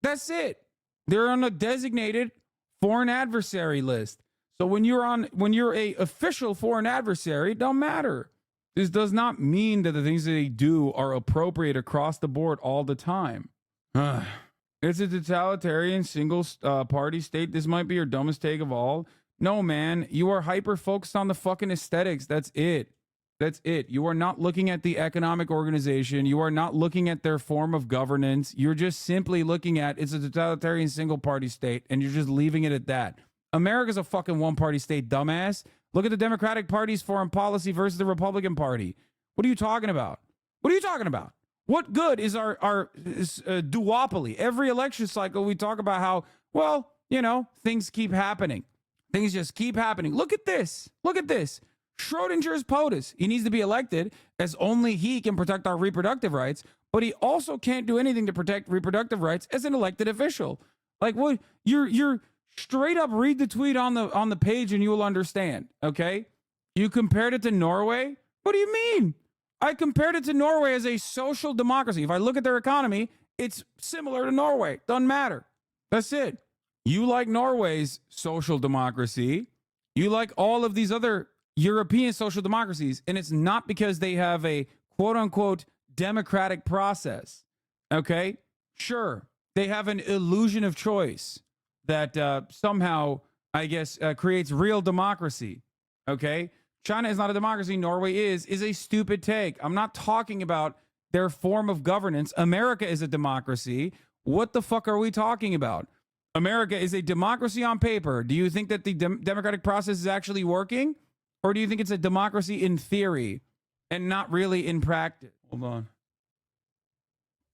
That's it. They're on a designated foreign adversary list. So when you're a official foreign adversary, it don't matter. This does not mean that the things that they do are appropriate across the board all the time. It's a totalitarian single party state. This might be your dumbest take of all. No, man, you are hyper focused on the fucking aesthetics. That's it. That's it. You are not looking at the economic organization. You are not looking at their form of governance. You're just simply looking at it's a totalitarian single party state, and you're just leaving it at that. America's a fucking one-party state, dumbass. Look at the Democratic Party's foreign policy versus the Republican Party. What are you talking about? What are you talking about? What good is our duopoly? Every election cycle, we talk about how, well, you know, things keep happening. Things just keep happening. Look at this. Look at this. Schrodinger's POTUS. He needs to be elected as only he can protect our reproductive rights, but he also can't do anything to protect reproductive rights as an elected official. Like what? You're straight up read the tweet on the page and you will understand. Okay, you compared it to Norway. What do you mean? I compared it to Norway as a social democracy. If I look at their economy, it's similar to Norway. Doesn't matter. That's it. You like Norway's social democracy. You like all of these other European social democracies, and it's not because they have a quote unquote democratic process. Okay? Sure, they have an illusion of choice that somehow, I guess, creates real democracy. Okay? China is not a democracy. Norway is a stupid take. I'm not talking about their form of governance. America is a democracy. What the fuck are we talking about? America is a democracy on paper. Do you think that the democratic process is actually working? Or do you think it's a democracy in theory and not really in practice? Hold on.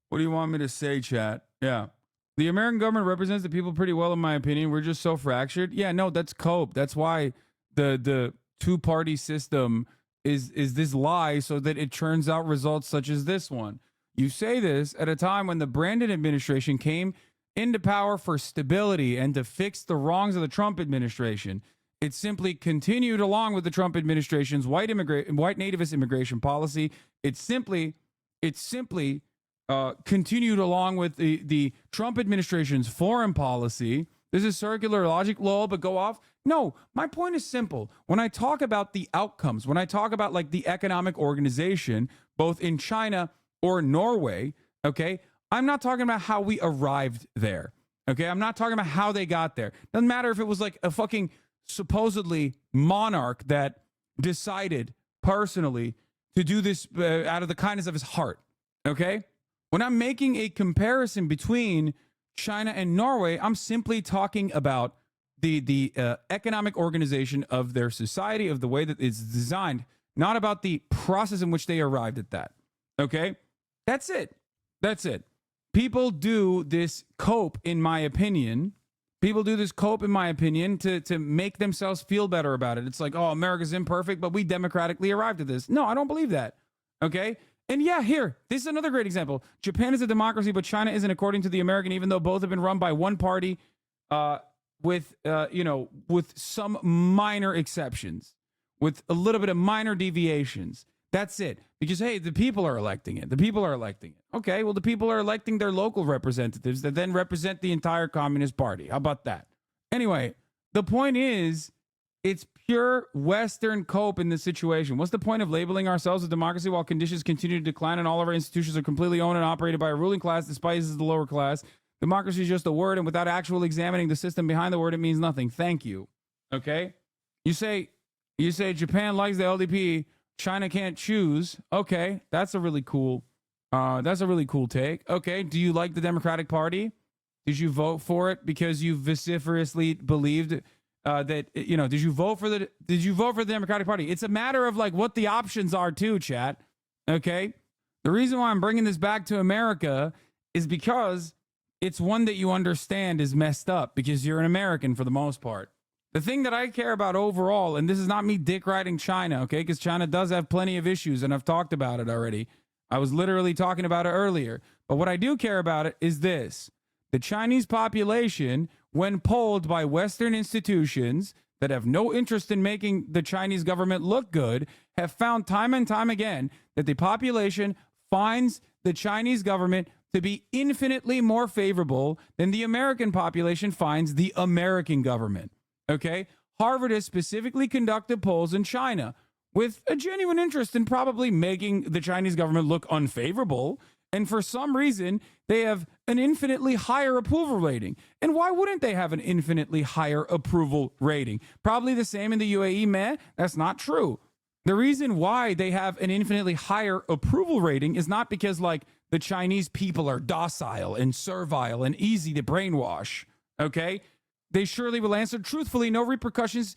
What do you want me to say, chat? Yeah. The American government represents the people pretty well, in my opinion. We're just so fractured. Yeah, no, that's cope. That's why the two-party system is this lie, so that it churns out results such as this one. You say this at a time when the Brandon administration came into power for stability and to fix the wrongs of the Trump administration. It simply continued along with the Trump administration's white nativist immigration policy. It simply continued along with the Trump administration's foreign policy. This is circular logic, lol, but go off. No, my point is simple. When I talk about the outcomes, when I talk about like the economic organization, both in China or Norway, okay, I'm not talking about how we arrived there. Okay, I'm not talking about how they got there. Doesn't matter if it was like a fucking supposedly monarch that decided personally to do this out of the kindness of his heart. Okay, when I'm making a comparison between China and Norway, I'm simply talking about the economic organization of their society, of the way that it's designed, not about the process in which they arrived at that. Okay, that's it. That's it. People do this cope, in my opinion. People do this cope, in my opinion, to make themselves feel better about it. It's like, oh, America's imperfect, but we democratically arrived at this. No, I don't believe that. Okay? And yeah, here, this is another great example. Japan is a democracy, but China isn't, according to the American, even though both have been run by one party with some minor exceptions, with a little bit of minor deviations. That's it. Because, hey, the people are electing it. The people are electing it. Okay, well, the people are electing their local representatives that then represent the entire Communist Party. How about that? Anyway, the point is, it's pure Western cope in this situation. What's the point of labeling ourselves a democracy while conditions continue to decline and all of our institutions are completely owned and operated by a ruling class despises the lower class? Democracy is just a word, and without actually examining the system behind the word, it means nothing. Thank you. Okay? You say Japan likes the LDP, China can't choose. Okay, that's a really cool take. Okay, do you like the Democratic Party? Did you vote for it because you vociferously believed that, you know, did you vote for the Democratic Party? It's a matter of like what the options are too, chat. Okay? The reason why I'm bringing this back to America is because it's one that you understand is messed up because you're an American for the most part. The thing that I care about overall, and this is not me dick riding China, okay, because China does have plenty of issues, and I've talked about it already. I was literally talking about it earlier. But what I do care about it is this. The Chinese population, when polled by Western institutions that have no interest in making the Chinese government look good, have found time and time again that the population finds the Chinese government to be infinitely more favorable than the American population finds the American government. Okay, Harvard has specifically conducted polls in China with a genuine interest in probably making the Chinese government look unfavorable. And for some reason, they have an infinitely higher approval rating. And why wouldn't they have an infinitely higher approval rating? Probably the same in the UAE, meh? That's not true. The reason why they have an infinitely higher approval rating is not because, like, the Chinese people are docile and servile and easy to brainwash. Okay? They surely will answer truthfully, no repercussions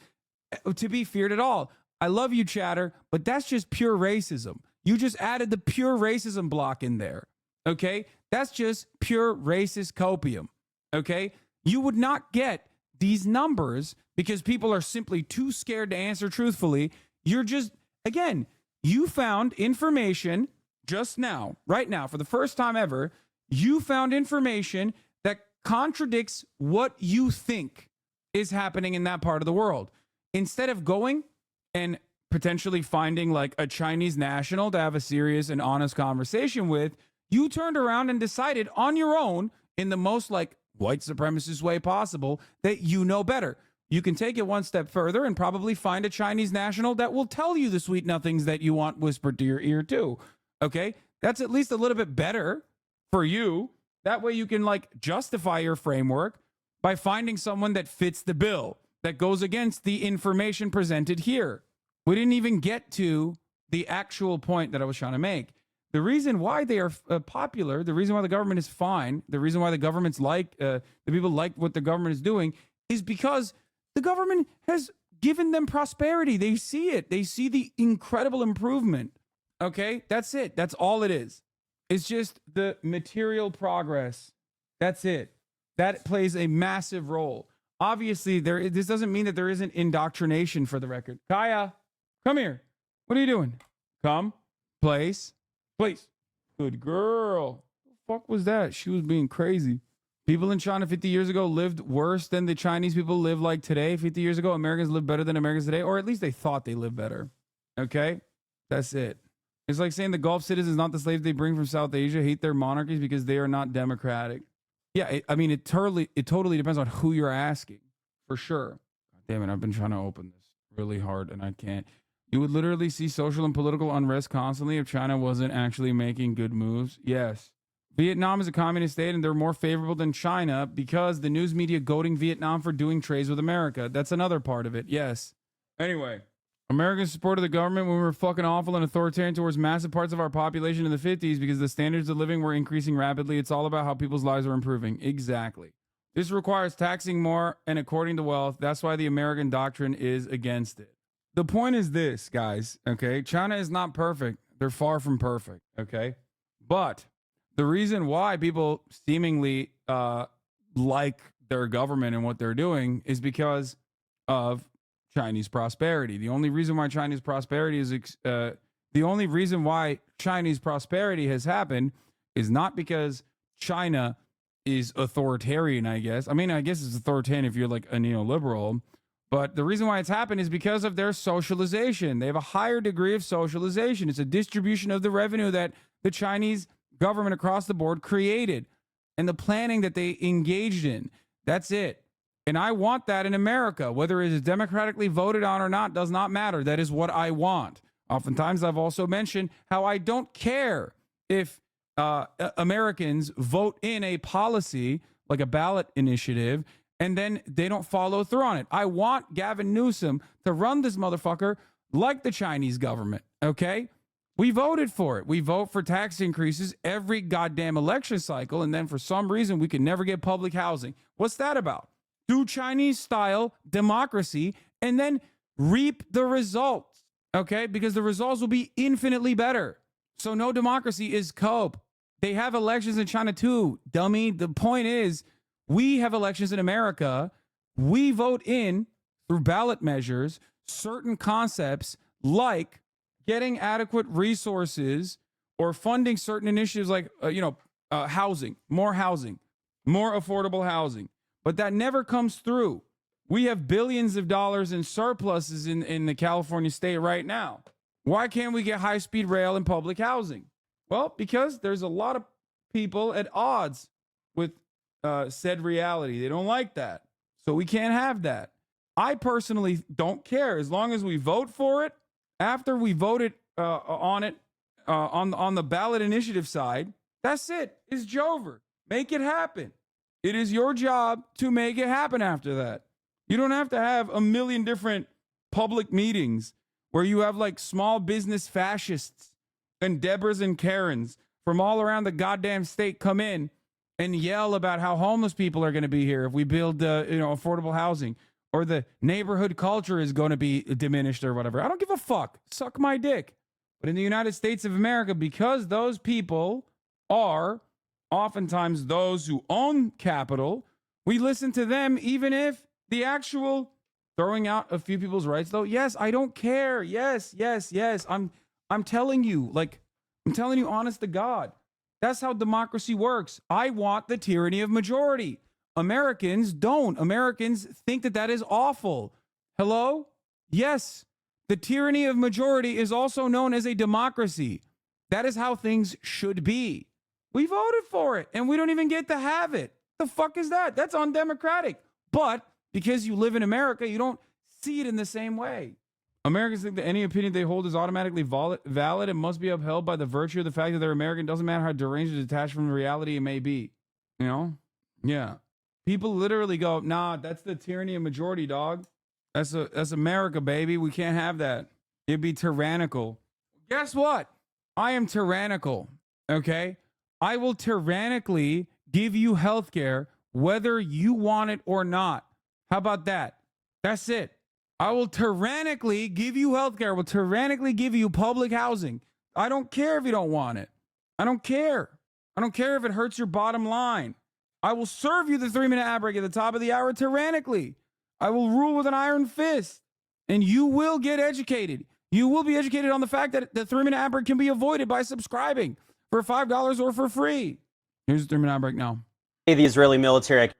to be feared at all. I love you, chatter, but that's just pure racism. You just added the pure racism block in there. Okay? That's just pure racist copium. Okay? You would not get these numbers because people are simply too scared to answer truthfully. You're just, again, you found information just now, right now, for the first time ever, you found information that contradicts what you think is happening in that part of the world. Instead of going and potentially finding like a Chinese national to have a serious and honest conversation with, you turned around and decided on your own, in the most like white supremacist way possible, that you know better. You can take it one step further and probably find a Chinese national that will tell you the sweet nothings that you want whispered to your ear too. Okay? That's at least a little bit better for you. That way you can like justify your framework by finding someone that fits the bill, that goes against the information presented here. We didn't even get to the actual point that I was trying to make. The reason why they are popular, the reason why the government is fine, the reason why the government's the people like what the government is doing is because the government has given them prosperity. They see it. They see the incredible improvement. Okay, that's it. That's all it is. It's just the material progress. That's it. That plays a massive role. Obviously, this doesn't mean that there isn't indoctrination, for the record. Kaya, come here. What are you doing? Come. Place. Good girl. What the fuck was that? She was being crazy. People in China 50 years ago lived worse than the Chinese people live like today. 50 years ago, Americans lived better than Americans today, or at least they thought they lived better. Okay? That's it. It's like saying the Gulf citizens, not the slaves they bring from South Asia, hate their monarchies because they are not democratic. Yeah, it totally depends on who you're asking, for sure. God damn it, I've been trying to open this really hard and I can't. You would literally see social and political unrest constantly if China wasn't actually making good moves. Yes. Vietnam is a communist state and they're more favorable than China because the news media goading Vietnam for doing trades with America. That's another part of it. Yes. Anyway, Americans supported the government when we were fucking awful and authoritarian towards massive parts of our population in the 50s because the standards of living were increasing rapidly. It's all about how people's lives are improving. Exactly. This requires taxing more and according to wealth. That's why the American doctrine is against it. The point is this, guys, okay? China is not perfect. They're far from perfect, okay? But the reason why people seemingly like their government and what they're doing is because of Chinese prosperity. The only reason why Chinese prosperity has happened is not because China is authoritarian, I guess. I mean, I guess it's authoritarian if you're like a neoliberal. But the reason why it's happened is because of their socialization. They have a higher degree of socialization. It's a distribution of the revenue that the Chinese government across the board created and the planning that they engaged in. That's it. And I want that in America. Whether it is democratically voted on or not does not matter. That is what I want. Oftentimes, I've also mentioned how I don't care if Americans vote in a policy like a ballot initiative and then they don't follow through on it. I want Gavin Newsom to run this motherfucker like the Chinese government, okay? We voted for it. We vote for tax increases every goddamn election cycle, and then for some reason we can never get public housing. What's that about? Do Chinese-style democracy and then reap the results, okay? Because the results will be infinitely better. So no democracy is cope. They have elections in China too, dummy. The point is, we have elections in America. We vote in, through ballot measures, certain concepts like getting adequate resources or funding certain initiatives like, housing, more affordable housing. But that never comes through. We have billions of dollars in surpluses in the California state right now. Why can't we get high-speed rail and public housing? Well, because there's a lot of people at odds with said reality. They don't like that. So we can't have that. I personally don't care as long as we vote for it. After we voted on it on the ballot initiative side, that's it. It's Jover. Make it happen. It is your job to make it happen after that. You don't have to have a million different public meetings where you have like small business fascists and Debras and Karens from all around the goddamn state come in and yell about how homeless people are going to be here if we build, affordable housing, or the neighborhood culture is going to be diminished or whatever. I don't give a fuck. Suck my dick. But in the United States of America, because those people are oftentimes those who own capital, we listen to them even if the actual throwing out a few people's rights, though. Yes, I don't care. Yes. I'm telling you, honest to God. That's how democracy works. I want the tyranny of majority. Americans don't. Americans think that is awful. Hello? Yes. The tyranny of majority is also known as a democracy. That is how things should be. We voted for it, and we don't even get to have it. The fuck is that? That's undemocratic. But because you live in America, you don't see it in the same way. Americans think that any opinion they hold is automatically valid and must be upheld by the virtue of the fact that they're American. Doesn't matter how deranged or detached from reality it may be. You know? Yeah. People literally go, nah, that's the tyranny of majority, dog. That's America, baby. We can't have that. It'd be tyrannical. Guess what? I am tyrannical. Okay? I will tyrannically give you health care whether you want it or not. How about that? That's it. I will tyrannically give you health care. I will tyrannically give you public housing. I don't care if you don't want it. I don't care. I don't care if it hurts your bottom line. I will serve you the 3-minute ad break at the top of the hour tyrannically. I will rule with an iron fist. And you will get educated. You will be educated on the fact that the 3-minute ad break can be avoided by subscribing for $5 or for free. Here's the 3-minute ad break now. The Israeli military.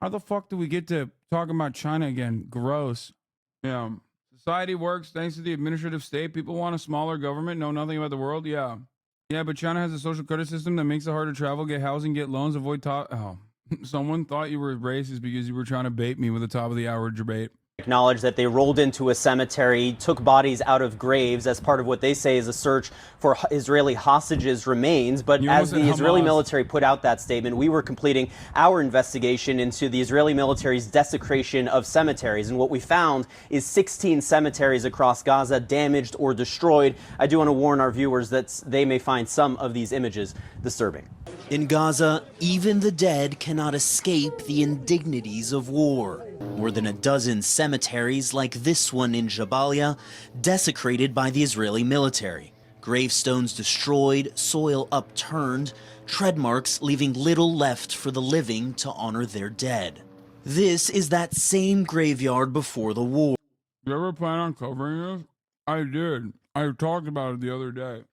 How the fuck do we get to talking about China again? Gross. Yeah. Society works thanks to the administrative state. People want a smaller government, know nothing about the world. Yeah. Yeah, but China has a social credit system that makes it hard to travel, get housing, get loans, avoid someone thought you were racist because you were trying to bait me with a top of the hour debate. Acknowledged that they rolled into a cemetery, took bodies out of graves as part of what they say is a search for Israeli hostages' remains. But as the Israeli military put out that statement, we were completing our investigation into the Israeli military's desecration of cemeteries. And what we found is 16 cemeteries across Gaza damaged or destroyed. I do want to warn our viewers that they may find some of these images disturbing. In Gaza, even the dead cannot escape the indignities of war. More than a dozen cemeteries like this one in Jabalia, desecrated by the Israeli military. Gravestones destroyed, soil upturned, tread marks leaving little left for the living to honor their dead. This is that same graveyard before the war. You ever plan on covering this? I did. I talked about it the other day.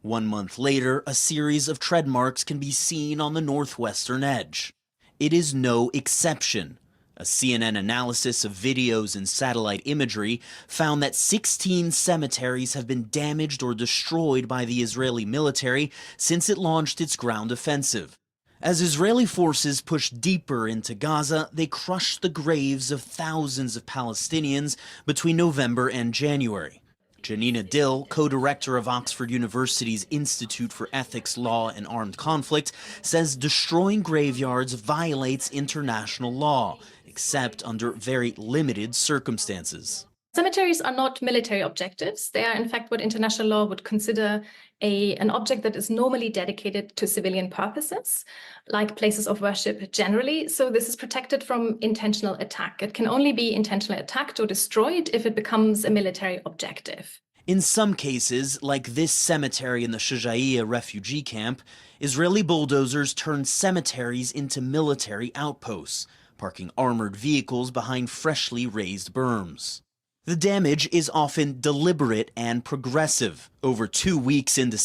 1 month later, a series of tread marks can be seen on the northwestern edge. It is no exception. A CNN analysis of videos and satellite imagery found that 16 cemeteries have been damaged or destroyed by the Israeli military since it launched its ground offensive. As Israeli forces pushed deeper into Gaza, they crushed the graves of thousands of Palestinians between November and January. Janina Dill, co-director of Oxford University's Institute for Ethics, Law, and Armed Conflict, says destroying graveyards violates international law, except under very limited circumstances. Cemeteries are not military objectives. They are, in fact, what international law would consider an object that is normally dedicated to civilian purposes, like places of worship generally. So this is protected from intentional attack. It can only be intentionally attacked or destroyed if it becomes a military objective. In some cases, like this cemetery in the Shujaiya refugee camp, Israeli bulldozers turned cemeteries into military outposts, parking armored vehicles behind freshly raised berms. The damage is often deliberate and progressive. Over 2 weeks into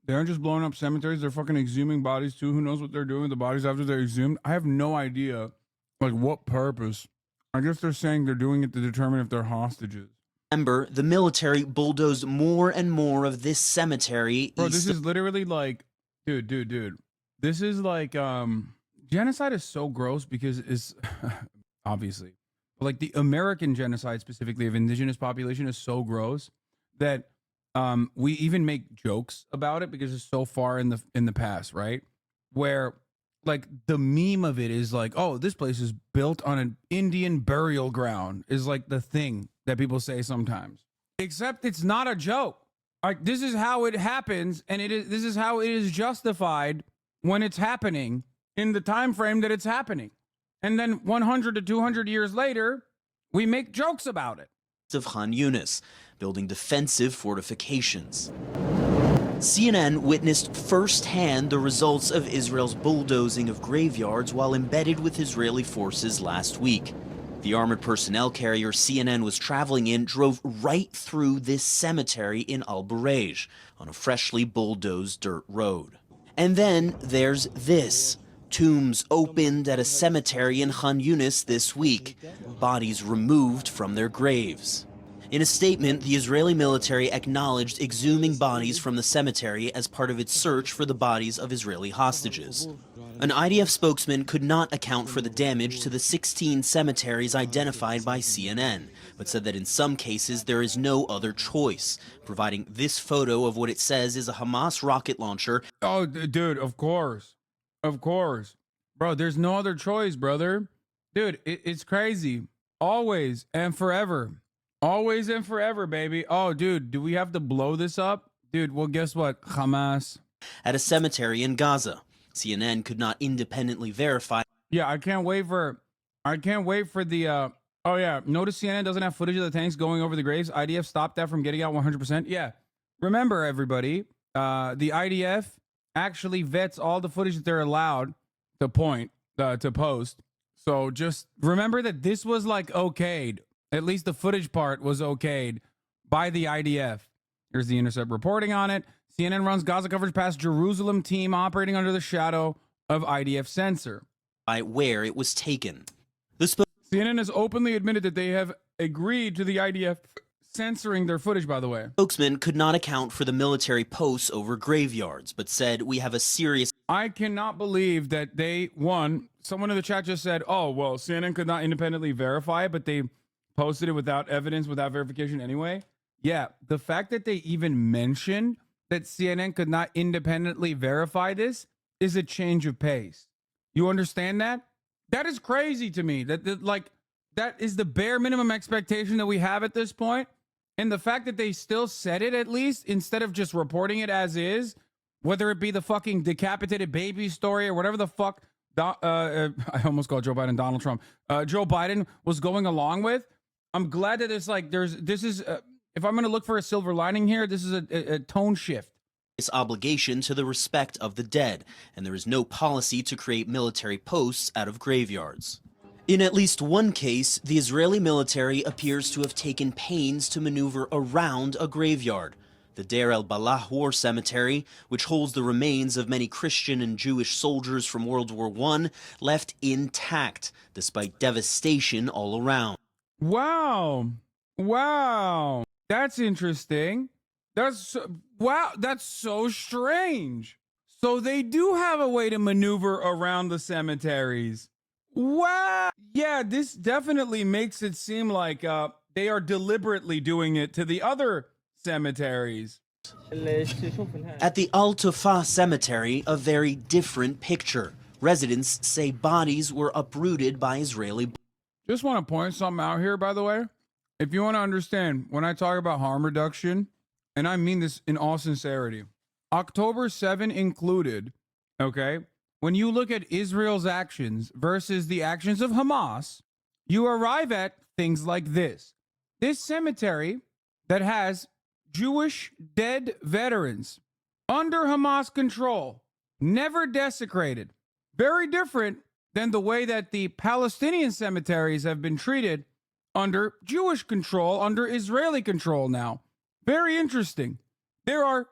they aren't just blowing up cemeteries, they're fucking exhuming bodies too. Who knows what they're doing with the bodies after they're exhumed? I have no idea, like, what purpose. I guess they're saying they're doing it to determine if they're hostages. December, the military bulldozed more and more of this cemetery. Bro, this is literally like, dude. This is like, genocide is so gross because it's, obviously, like the American genocide specifically of indigenous population is so gross that we even make jokes about it because it's so far in the past, right? Where like the meme of it is like, oh, this place is built on an Indian burial ground is like the thing that people say sometimes. Except it's not a joke. Like this is how it happens, and this is how it is justified when it's happening in the time frame that it's happening. And then 100 to 200 years later, we make jokes about it. Of Khan Yunis, building defensive fortifications. CNN witnessed firsthand the results of Israel's bulldozing of graveyards while embedded with Israeli forces last week. The armored personnel carrier CNN was traveling in drove right through this cemetery in Al-Burej on a freshly bulldozed dirt road. And then there's this. Tombs opened at a cemetery in Khan Yunis this week, bodies removed from their graves. In a statement, the Israeli military acknowledged exhuming bodies from the cemetery as part of its search for the bodies of Israeli hostages. An IDF spokesman could not account for the damage to the 16 cemeteries identified by CNN, but said that in some cases there is no other choice, providing this photo of what it says is a Hamas rocket launcher. Oh, dude, of course. Of course. Bro, there's no other choice, brother. Dude, it's crazy. Always and forever. Always and forever, baby. Oh, dude, do we have to blow this up? Dude, well, guess what? Hamas. At a cemetery in Gaza. CNN could not independently verify. Yeah, I can't wait for the, oh yeah, notice CNN doesn't have footage of the tanks going over the graves. IDF stopped that from getting out 100%. Yeah. Remember, everybody, the IDF actually vets all the footage that they're allowed to post. So just remember that this was like okayed. At least the footage part was okayed by the IDF. Here's the Intercept reporting on it. CNN runs Gaza coverage past Jerusalem team operating under the shadow of IDF censor. By where it was taken. CNN has openly admitted that they have agreed to the IDF censoring their footage, by the way. Spokesman could not account for the military posts over graveyards, but said we have a serious... I cannot believe that someone in the chat just said, oh, well, CNN could not independently verify it, but they posted it without evidence, without verification anyway. Yeah, the fact that they even mentioned that CNN could not independently verify this is a change of pace. You understand that? That is crazy to me. That is the bare minimum expectation that we have at this point. And the fact that they still said it, at least, instead of just reporting it as is, whether it be the fucking decapitated baby story or whatever the fuck, I almost called Joe Biden Donald Trump, Joe Biden was going along with. I'm glad that if I'm going to look for a silver lining here, this is a tone shift. This obligation to the respect of the dead, and there is no policy to create military posts out of graveyards. In at least one case, the Israeli military appears to have taken pains to maneuver around a graveyard. The Deir el-Balah War Cemetery, which holds the remains of many Christian and Jewish soldiers from World War I, left intact, despite devastation all around. Wow. That's interesting. That's so strange. So they do have a way to maneuver around the cemeteries. Wow. Yeah, this definitely makes it seem like they are deliberately doing it to the other cemeteries. At the Al-Tufah Cemetery, a very different picture. Residents say bodies were uprooted by Israeli. Just want to point something out here, by the way. If you want to understand, when I talk about harm reduction, and I mean this in all sincerity, October 7 included, okay? When you look at Israel's actions versus the actions of Hamas, you arrive at things like this. This cemetery that has Jewish dead veterans under Hamas control, never desecrated. Very different than the way that the Palestinian cemeteries have been treated under Jewish control, under Israeli control now. Very interesting. There are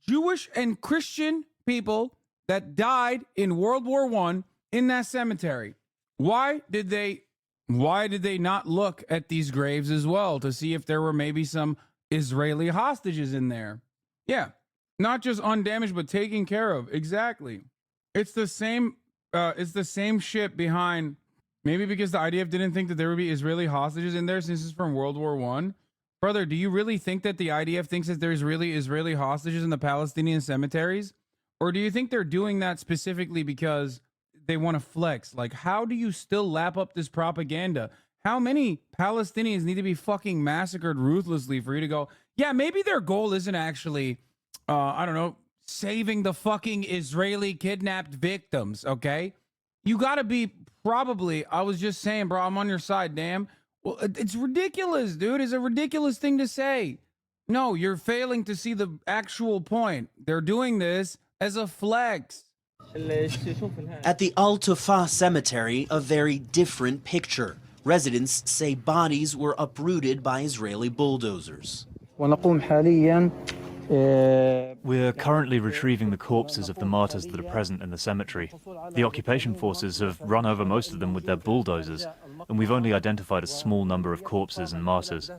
Jewish and Christian people that died in World War I in that cemetery. Why did they not look at these graves as well to see if there were maybe some Israeli hostages in there? Yeah, not just undamaged, but taken care of. Exactly. It's the same shit behind, maybe because the IDF didn't think that there would be Israeli hostages in there since it's from World War I. Brother, do you really think that the IDF thinks that there's really Israeli hostages in the Palestinian cemeteries? Or do you think they're doing that specifically because they want to flex? Like, how do you still lap up this propaganda? How many Palestinians need to be fucking massacred ruthlessly for you to go, yeah, maybe their goal isn't actually, I don't know, saving the fucking Israeli kidnapped victims, okay? You gotta be probably, I was just saying, bro, I'm on your side, damn. Well, it's ridiculous, dude. It's a ridiculous thing to say. No, you're failing to see the actual point. They're doing this as a flex. At the Al-Tufah Cemetery, a very different picture. Residents say bodies were uprooted by Israeli bulldozers. We're currently retrieving the corpses of the martyrs that are present in the cemetery. The occupation forces have run over most of them with their bulldozers. and we've only identified a small number of corpses and martyrs.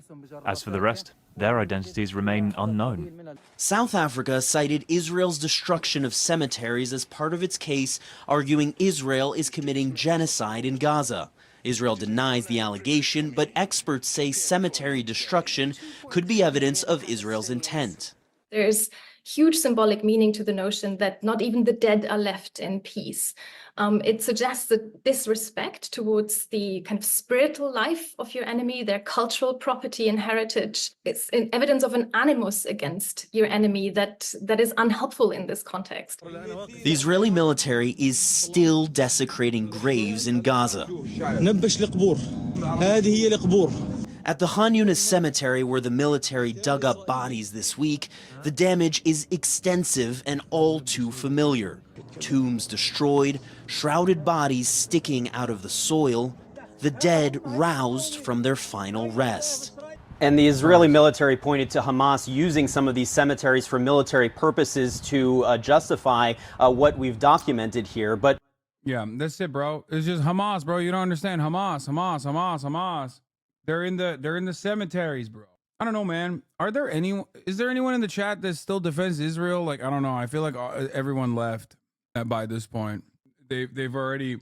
As for the rest, their identities remain unknown. South Africa cited Israel's destruction of cemeteries as part of its case, arguing Israel is committing genocide in Gaza. Israel denies the allegation, but experts say cemetery destruction could be evidence of Israel's intent. There's huge symbolic meaning to the notion that not even the dead are left in peace. It suggests that disrespect towards the kind of spiritual life of your enemy, their cultural property and heritage. It's an evidence of an animus against your enemy that is unhelpful in this context. The Israeli military is still desecrating graves in Gaza. At the Han Yunis cemetery, where the military dug up bodies this week, the damage is extensive and all too familiar. Tombs destroyed, shrouded bodies sticking out of the soil, the dead roused from their final rest. And the Israeli military pointed to Hamas using some of these cemeteries for military purposes to justify what we've documented here. But yeah, that's it, bro. It's just Hamas, bro. You don't understand. Hamas. They're in the cemeteries, bro. I don't know, man. Is there anyone in the chat that still defends Israel? Like, I don't know. I feel like everyone left by this point. They've already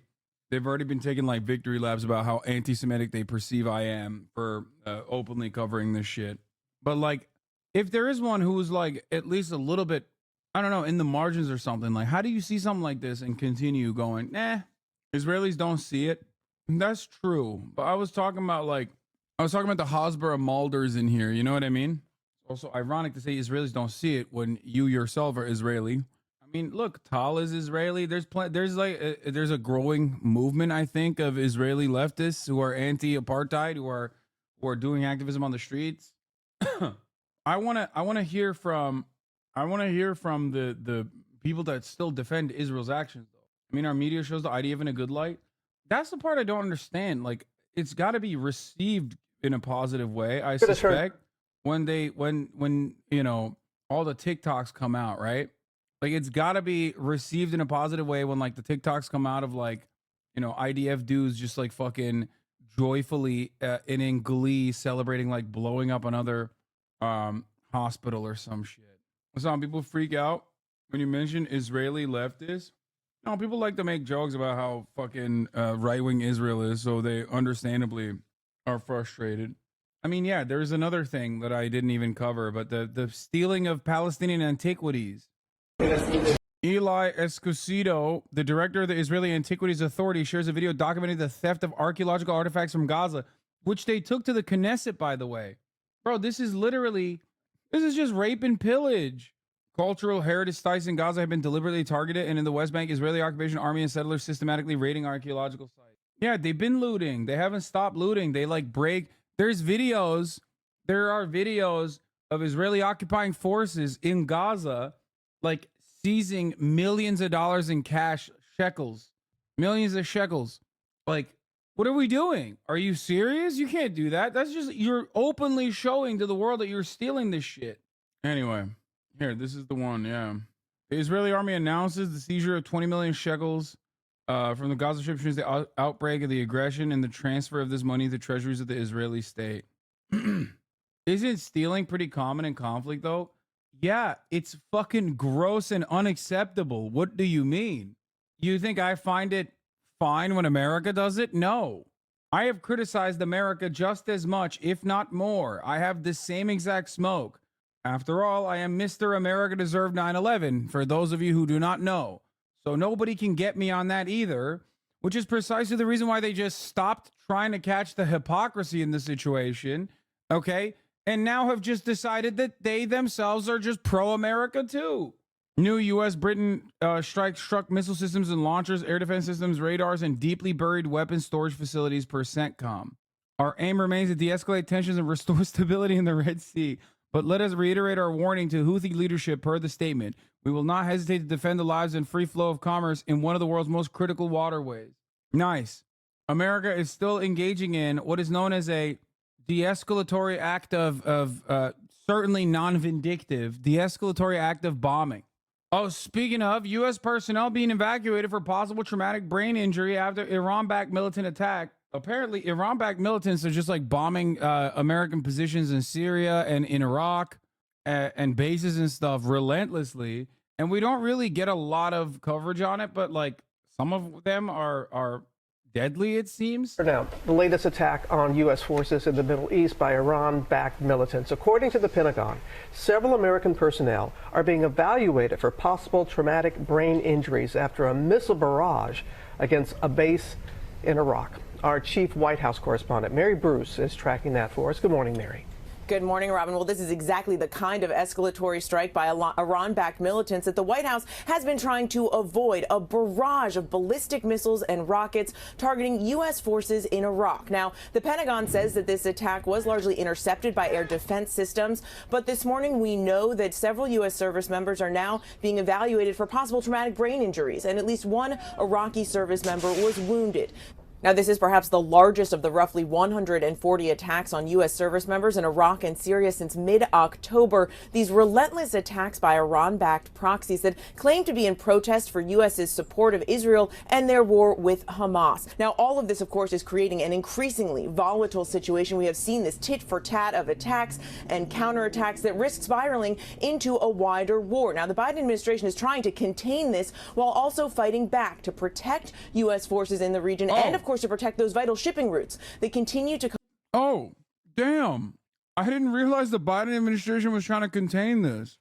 been taking like victory laps about how anti-Semitic they perceive I am for openly covering this shit. But like, if there is one who's like at least a little bit, I don't know, in the margins or something, like, how do you see something like this and continue going, nah, Israelis don't see it? That's true. But I was talking about the Hasbara Malders in here. You know what I mean? Also ironic to say Israelis don't see it when you yourself are Israeli. I mean, look, Tal is Israeli. There's a growing movement, I think, of Israeli leftists who are anti-apartheid, who are doing activism on the streets. I want to hear from the people that still defend Israel's actions, though. I mean, our media shows the IDF in a good light. That's the part I don't understand. Like, it's got to be received in a positive way, I suspect, when you know, all the TikToks come out, right? Like, it's got to be received in a positive way when, like, the TikToks come out of, like, you know, IDF dudes just, like, fucking joyfully and in glee celebrating, like, blowing up another hospital or some shit. Some people freak out when you mention Israeli leftists. No, people like to make jokes about how fucking right-wing Israel is, so they understandably are frustrated. I mean, yeah, there's another thing that I didn't even cover, but the stealing of Palestinian antiquities. Eli Escocido, the director of the Israeli Antiquities Authority, shares a video documenting the theft of archaeological artifacts from Gaza, which they took to the Knesset, by the way. Bro, this is just rape and pillage. Cultural heritage sites in Gaza have been deliberately targeted, and in the West Bank, Israeli occupation army and settlers systematically raiding archaeological sites. Yeah, they've been looting. They haven't stopped looting. They like break. There are videos of Israeli occupying forces in Gaza, like seizing millions of dollars in cash, millions of shekels. Like, what are we doing? Are you serious? You can't do that. That's just, you're openly showing to the world that you're stealing this shit. Anyway. Here, this is the one, yeah. The Israeli army announces the seizure of 20 million shekels from the Gaza Strip since the outbreak of the aggression and the transfer of this money to the treasuries of the Israeli state. Isn't stealing pretty common in conflict, though? Yeah, it's fucking gross and unacceptable. What do you mean? You think I find it fine when America does it? No. I have criticized America just as much, if not more. I have the same exact smoke. After all, I am Mr. America Deserved 9/11, for those of you who do not know. So nobody can get me on that either, which is precisely the reason why they just stopped trying to catch the hypocrisy in the situation, okay? And now have just decided that they themselves are just pro-America too. New U.S.-Britain strikes struck missile systems and launchers, air defense systems, radars, and deeply buried weapons storage facilities per CENTCOM. Our aim remains to de-escalate tensions and restore stability in the Red Sea. But let us reiterate our warning to Houthi leadership per the statement. We will not hesitate to defend the lives and free flow of commerce in one of the world's most critical waterways. Nice. America is still engaging in what is known as a de-escalatory act of certainly non-vindictive, de-escalatory act of bombing. Oh, speaking of, U.S. personnel being evacuated for possible traumatic brain injury after Iran-backed militant attack. apparently Iran-backed militants are just like bombing American positions in Syria and in Iraq and bases and stuff relentlessly, and we don't really get a lot of coverage on it, but like some of them are deadly, it seems. Now, the latest attack on U.S. forces in the Middle East by Iran-backed militants. According to the Pentagon, several American personnel are being evaluated for possible traumatic brain injuries after a missile barrage against a base in Iraq. Our chief White House correspondent, Mary Bruce, is tracking that for us. Good morning, Mary. Good morning, Robin. Well, this is exactly the kind of escalatory strike by Iran-backed militants that the White House has been trying to avoid, a barrage of ballistic missiles and rockets targeting U.S. forces in Iraq. Now, the Pentagon says that this attack was largely intercepted by air defense systems, but this morning we know that several U.S. service members are now being evaluated for possible traumatic brain injuries, and at least one Iraqi service member was wounded. Now, this is perhaps the largest of the roughly 140 attacks on U.S. service members in Iraq and Syria since mid-October. These relentless attacks by Iran-backed proxies that claim to be in protest for U.S.'s support of Israel and their war with Hamas. Now, all of this, of course, is creating an increasingly volatile situation. We have seen this tit-for-tat of attacks and counterattacks that risk spiraling into a wider war. Now, the Biden administration is trying to contain this while also fighting back to protect U.S. forces in the region and, of course, to protect those vital shipping routes that continue to. Oh, damn. I didn't realize the Biden administration was trying to contain this.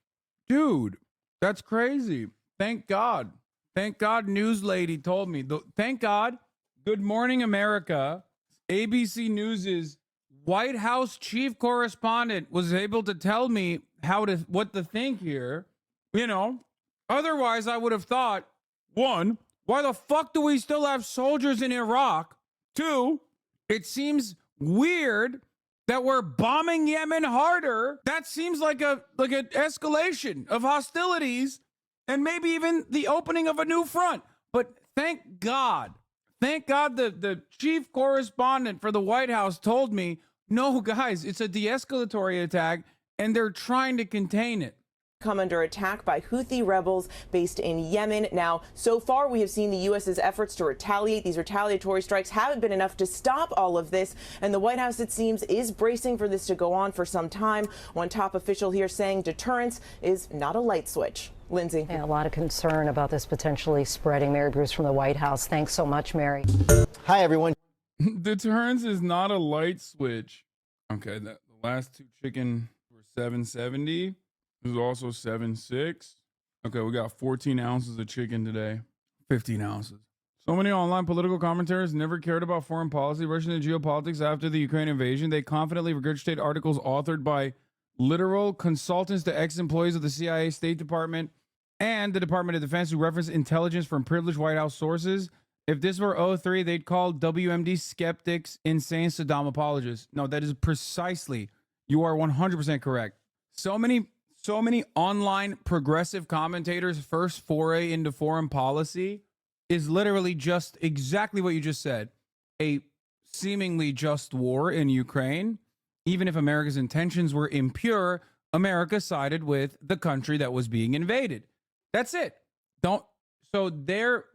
Dude, that's crazy. Thank God. Thank God News Lady told me. Thank God Good Morning America, ABC News's White House chief correspondent was able to tell me what to think here. You know, otherwise I would have thought, one, why the fuck do we still have soldiers in Iraq? Two, it seems weird that we're bombing Yemen harder. That seems like an escalation of hostilities and maybe even the opening of a new front. But thank God the chief correspondent for the White House told me, no, guys, it's a de-escalatory attack and they're trying to contain it. Come under attack by Houthi rebels based in Yemen. Now, so far, we have seen the U.S.'s efforts to retaliate. These retaliatory strikes haven't been enough to stop all of this, and the White House, it seems, is bracing for this to go on for some time. One top official here saying deterrence is not a light switch. Lindsay. Yeah, a lot of concern about this potentially spreading. Mary Bruce from the White House. Thanks so much, Mary. Hi, everyone. Deterrence is not a light switch. Okay, the last two chicken were $7.70. This is also 7.6. Okay, we got 14 ounces of chicken today. 15 ounces. So many online political commentators never cared about foreign policy, Russian and geopolitics after the Ukraine invasion. They confidently regurgitate articles authored by literal consultants to ex-employees of the CIA, State Department, and the Department of Defense who reference intelligence from privileged White House sources. If this were 03, they'd call WMD skeptics insane Saddam apologists. No, that is precisely. You are 100% correct. So many online progressive commentators' first foray into foreign policy is literally just exactly what you just said. A seemingly just war in Ukraine. Even if America's intentions were impure, America sided with the country that was being invaded. That's it. That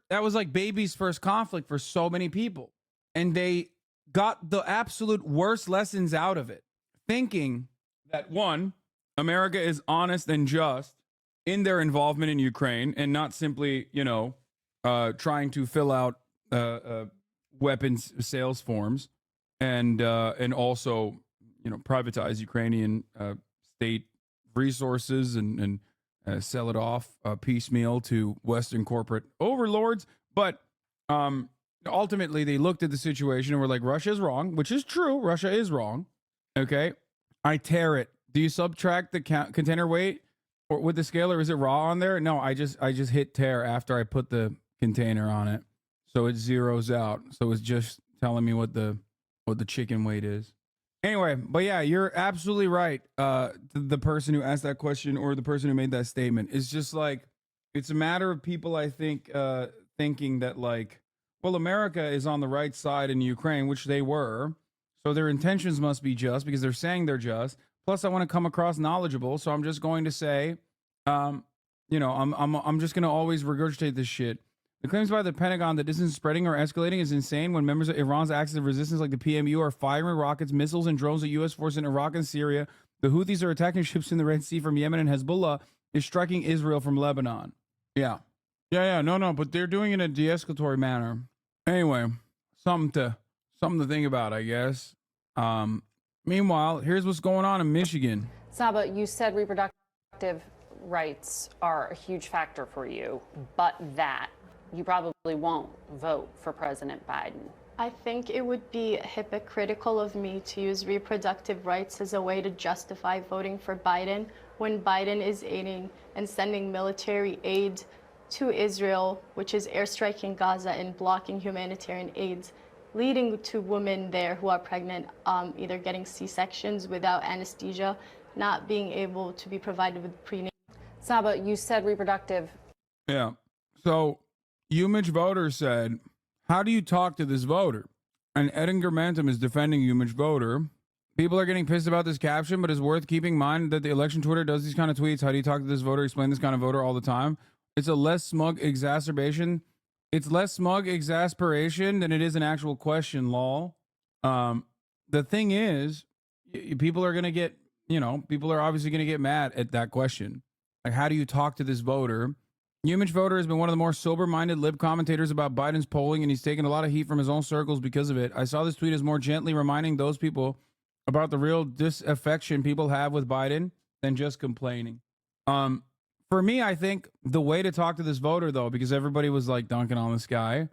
was like baby's first conflict for so many people. And they got the absolute worst lessons out of it. Thinking that, one, America is honest and just in their involvement in Ukraine and not simply, trying to fill out weapons sales forms and also, privatize Ukrainian state resources and sell it off piecemeal to Western corporate overlords. But ultimately, they looked at the situation and were like, Russia's wrong, which is true. Russia is wrong. Okay, I tear it. Do you subtract the container weight or with the scale, or is it raw on there? No, I just hit tear after I put the container on it, so it zeroes out. So it's just telling me what the chicken weight is. Anyway, but yeah, you're absolutely right. The person who asked that question or the person who made that statement is just like, it's a matter of people, I think, thinking that like, well, America is on the right side in Ukraine, which they were, so their intentions must be just because they're saying they're just. Plus, I want to come across knowledgeable, so I'm just going to say, I'm just going to always regurgitate this shit. The claims by the Pentagon that this is spreading or escalating is insane when members of Iran's axis of resistance like the PMU are firing rockets, missiles, and drones at U.S. forces in Iraq and Syria. The Houthis are attacking ships in the Red Sea from Yemen, and Hezbollah is striking Israel from Lebanon. Yeah. No, but they're doing it in a de-escalatory manner. Anyway, something to think about, I guess. Meanwhile, here's what's going on in Michigan. Saba, you said reproductive rights are a huge factor for you, but that you probably won't vote for President Biden. I think it would be hypocritical of me to use reproductive rights as a way to justify voting for Biden when Biden is aiding and sending military aid to Israel, which is airstriking Gaza and blocking humanitarian aid, leading to women there who are pregnant, either getting C-sections without anesthesia, not being able to be provided with prenatal. Saba, you said reproductive. Yeah. So, Umich Voter said, how do you talk to this voter? And Edinger Mantum is defending Umich Voter. People are getting pissed about this caption, but it's worth keeping in mind that the election Twitter does these kind of tweets. How do you talk to this voter? Explain this kind of voter all the time. It's a less smug exacerbation. It's less smug exasperation than it is an actual question, lol. The thing is, people are going to get, people are obviously going to get mad at that question. Like, how do you talk to this voter? Umich Voter has been one of the more sober-minded lib commentators about Biden's polling, and he's taken a lot of heat from his own circles because of it. I saw this tweet as more gently reminding those people about the real disaffection people have with Biden than just complaining. For me, I think the way to talk to this voter, though, because everybody was like dunking on this guy,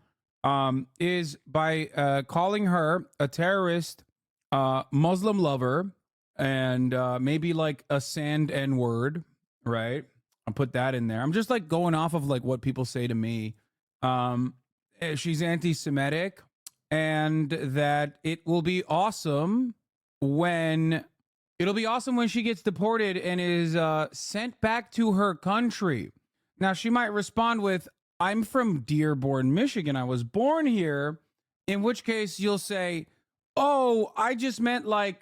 is by calling her a terrorist, Muslim lover, and maybe like a sand N-word, right? I'll put that in there. I'm just like going off of like what people say to me. She's anti-Semitic, and that it will be awesome when she gets deported and is sent back to her country. Now, she might respond with, I'm from Dearborn, Michigan. I was born here. In which case you'll say, oh, I just meant like,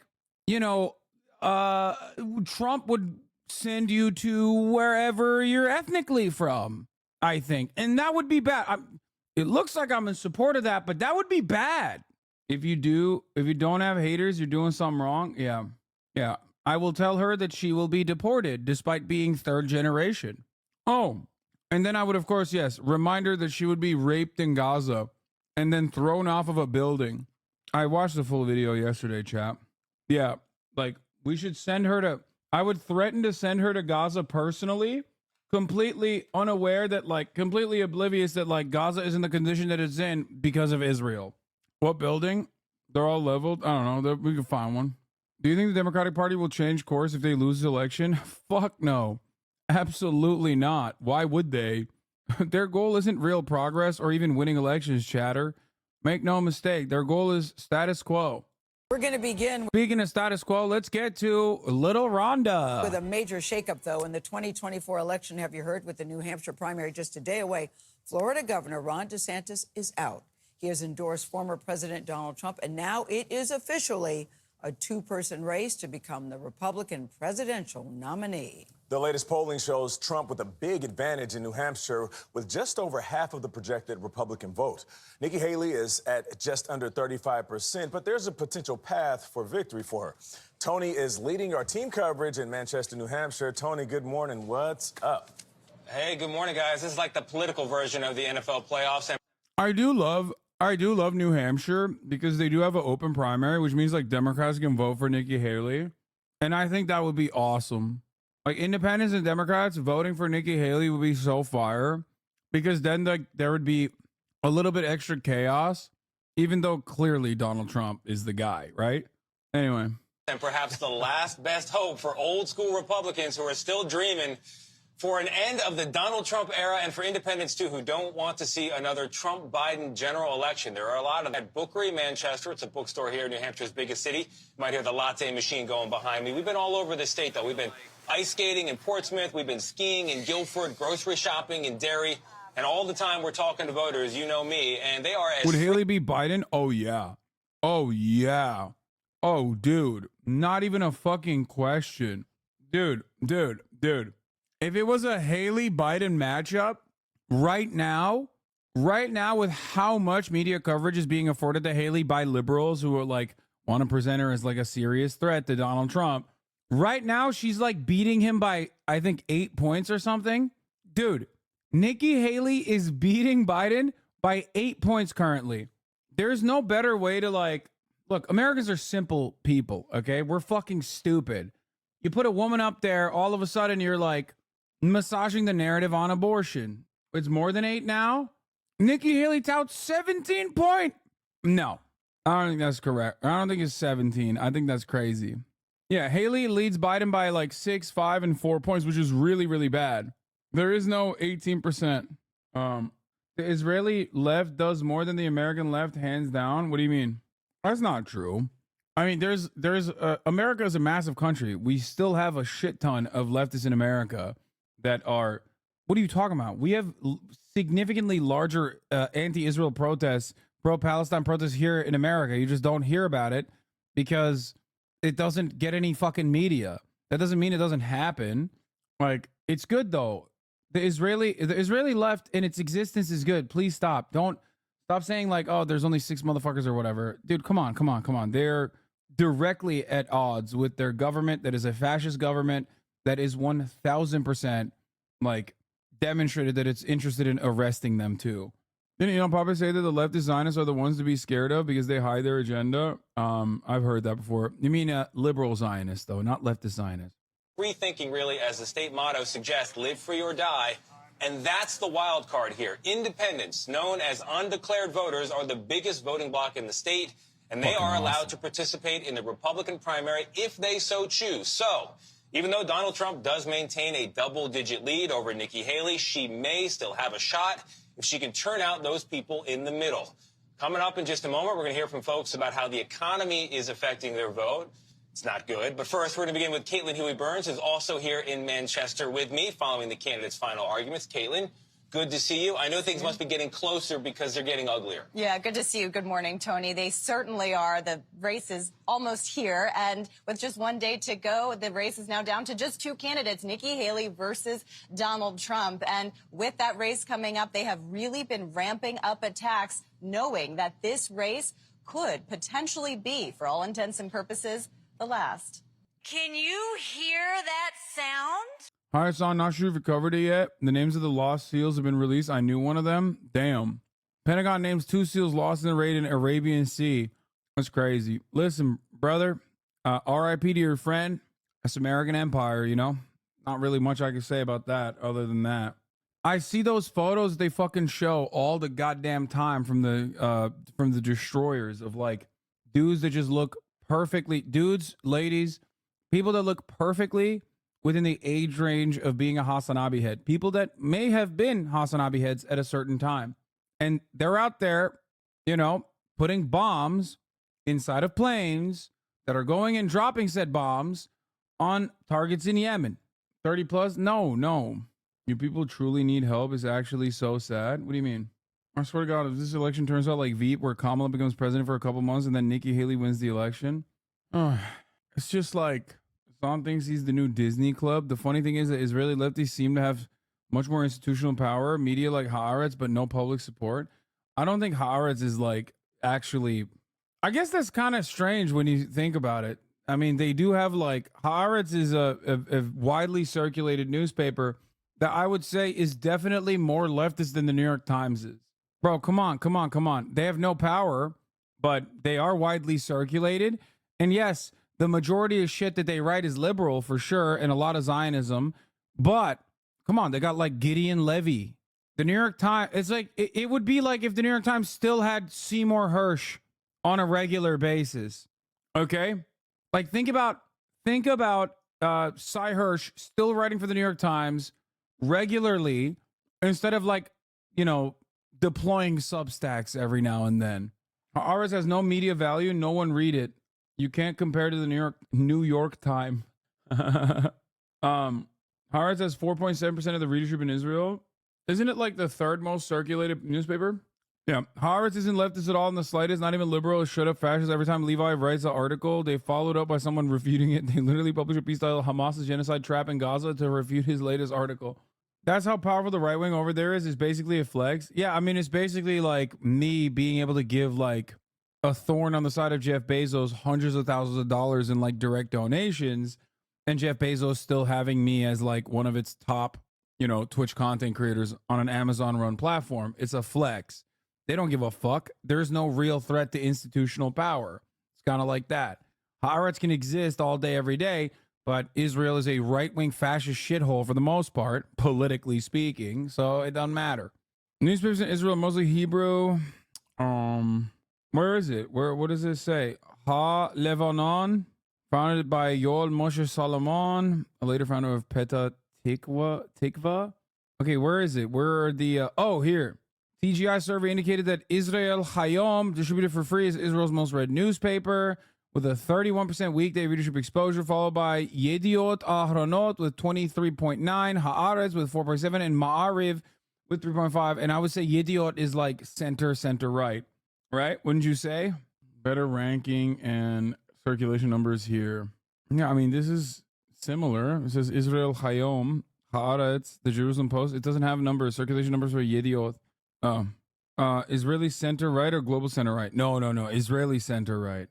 Trump would send you to wherever you're ethnically from, I think. And that would be bad. It looks like I'm in support of that, but that would be bad. If you don't have haters, you're doing something wrong. Yeah. I will tell her that she will be deported despite being third generation. Oh, and then I would, of course, yes, remind her that she would be raped in Gaza and then thrown off of a building. I watched the full video yesterday, chap. Yeah, like we should send her to, I would threaten to send her to Gaza personally, completely unaware that completely oblivious that Gaza is in the condition that it's in because of Israel. What building? They're all leveled. I don't know. We can find one. Do you think the Democratic Party will change course if they lose the election? Fuck no. Absolutely not. Why would they? Their goal isn't real progress or even winning elections, chatter. Make no mistake. Their goal is status quo. We're going to begin. Speaking of status quo, let's get to Little Rhonda. With a major shakeup, though, in the 2024 election. Have you heard? With the New Hampshire primary just a day away, Florida Governor Ron DeSantis is out. He has endorsed former President Donald Trump, and now it is officially a two-person race to become the Republican presidential nominee. The latest polling shows Trump with a big advantage in New Hampshire with just over half of the projected Republican vote. Nikki Haley is at just under 35%, but there's a potential path for victory for her. Tony is leading our team coverage in Manchester, New Hampshire. Tony, good morning. What's up? Hey, good morning, guys. This is like the political version of the NFL playoffs. I do love New Hampshire because they do have an open primary, which means Democrats can vote for Nikki Haley. And I think that would be awesome. Independents and Democrats voting for Nikki Haley would be so fire because then there would be a little bit extra chaos, even though clearly Donald Trump is the guy, right? Anyway. And perhaps the last best hope for old school Republicans who are still dreaming for an end of the Donald Trump era, and for independents, too, who don't want to see another Trump-Biden general election. There are a lot of them. At Bookery, Manchester, it's a bookstore here in New Hampshire's biggest city. You might hear the latte machine going behind me. We've been all over the state, though. We've been ice skating in Portsmouth. We've been skiing in Guilford, grocery shopping in Derry. And all the time we're talking to voters, you know me, and they are as... Would Haley be Biden? Oh, yeah. Oh, yeah. Oh, dude. Not even a fucking question. Dude. If it was a Haley-Biden matchup right now, right now, with how much media coverage is being afforded to Haley by liberals who are like want to present her as like a serious threat to Donald Trump, right now she's like beating him by, I think, 8 points or something. Dude, Nikki Haley is beating Biden by 8 points currently. There's no better way to like, look, Americans are simple people, okay? We're fucking stupid. You put a woman up there, all of a sudden you're like massaging the narrative on abortion. It's more than 8 now. Nikki Haley touts 17 point. No, I don't think that's correct. I don't think it's 17. I think that's crazy. Yeah, Haley leads Biden by like 6, 5, and 4 points, which is really, really bad. There is no 18%. The Israeli left does more than the American left, hands down. What do you mean? That's not true. I mean, America is a massive country. We still have a shit ton of leftists in America that are, what are you talking about? We have significantly larger anti-Israel protests, pro-Palestine protests here in America. You just don't hear about it because it doesn't get any fucking media. That doesn't mean it doesn't happen. Like, it's good though. The Israeli left in its existence is good. Please stop. Don't stop saying like, oh, there's only 6 motherfuckers or whatever. Dude, come on. They're directly at odds with their government that is a fascist government that is 1000% like demonstrated that it's interested in arresting them too. Didn't you know Papa say that the leftist Zionists are the ones to be scared of because they hide their agenda? I've heard that before. You mean liberal Zionists though, not leftist Zionists. Rethinking, really, as the state motto suggests, live free or die. And that's the wild card here. Independents, known as undeclared voters, are the biggest voting bloc in the state, and they are allowed to participate in the Republican primary if they so choose. So, even though Donald Trump does maintain a double-digit lead over Nikki Haley, she may still have a shot if she can turn out those people in the middle. Coming up in just a moment, we're going to hear from folks about how the economy is affecting their vote. It's not good. But first, we're going to begin with Caitlin Huey-Burns, who's also here in Manchester with me following the candidates' final arguments. Caitlin, good to see you. I know things must be getting closer because they're getting uglier. Yeah, good to see you. Good morning, Tony. They certainly are. The race is almost here. And with just 1 day to go, the race is now down to just 2 candidates, Nikki Haley versus Donald Trump. And with that race coming up, they have really been ramping up attacks, knowing that this race could potentially be, for all intents and purposes, the last. Can you hear that sound? Hi, Hassan. Not sure if you covered it yet. The names of the lost SEALs have been released. I knew one of them. Damn. Pentagon names 2 SEALs lost in the raid in Arabian Sea. That's crazy. Listen, brother, RIP to your friend. That's American Empire, you know? Not really much I can say about that other than that. I see those photos they fucking show all the goddamn time from the destroyers of like dudes that just look perfectly, dudes, ladies, people that look perfectly within the age range of being a HasanAbi head, people that may have been HasanAbi heads at a certain time. And they're out there, you know, putting bombs inside of planes that are going and dropping said bombs on targets in Yemen. 30 plus? No. You people truly need help is actually so sad. What do you mean? I swear to God, if this election turns out like Veep, where Kamala becomes president for a couple months and then Nikki Haley wins the election, it's just like Hassan thinks he's the new Disney Club. The funny thing is that Israeli lefties seem to have much more institutional power, media like Haaretz, but no public support. I don't think Haaretz is like actually. I guess that's kind of strange when you think about it. I mean, they do have like Haaretz is a widely circulated newspaper that I would say is definitely more leftist than the New York Times is. Bro, come on. They have no power, but they are widely circulated. And yes, the majority of shit that they write is liberal for sure, and a lot of Zionism. But come on, they got like Gideon Levy. The New York Times, it's like, it would be like if the New York Times still had Seymour Hersh on a regular basis. Okay? Like think about Cy Hersh still writing for the New York Times regularly instead of like, you know, deploying Substacks every now and then. Ours has no media value. No one read it. You can't compare to the New York Times. Haaretz has 4.7% of the readership in Israel. Isn't it like the 3rd most circulated newspaper? Yeah. Haaretz isn't leftist at all in the slightest. Not even liberal. It's shut up fascist. Every time Levi writes an article, they followed up by someone refuting it. They literally publish a piece titled Hamas's genocide trap in Gaza to refute his latest article. That's how powerful the right wing over there is. It's basically a flex. Yeah, I mean, it's basically like me being able to give like a thorn on the side of Jeff Bezos hundreds of thousands of dollars in like direct donations, and Jeff Bezos still having me as like one of its top, you know, Twitch content creators on an Amazon run platform. It's a flex. They don't give a fuck. There's no real threat to institutional power. It's kind of like that. Haaretz can exist all day, every day, but Israel is a right-wing fascist shithole for the most part, politically speaking, so it doesn't matter. Newspapers in Israel are mostly Hebrew. Where is it? What does it say? Ha Levanon, founded by Yoel Moshe Solomon, a later founder of Petah Tikva. Okay, where is it? Where are the oh, here. TGI survey indicated that Israel Hayom, distributed for free, is Israel's most read newspaper, with a 31% weekday readership exposure, followed by Yediot Ahronot with 23.9, Haaretz with 4.7, and Ma'ariv with 3.5. And I would say Yediot is like center right, right? Wouldn't you say? Better ranking and circulation numbers here. Yeah, I mean, this is similar. It says Israel Hayom, Haaretz, the Jerusalem Post. It doesn't have numbers, circulation numbers for Yediot. Israeli center right or global center right? No. Israeli center right.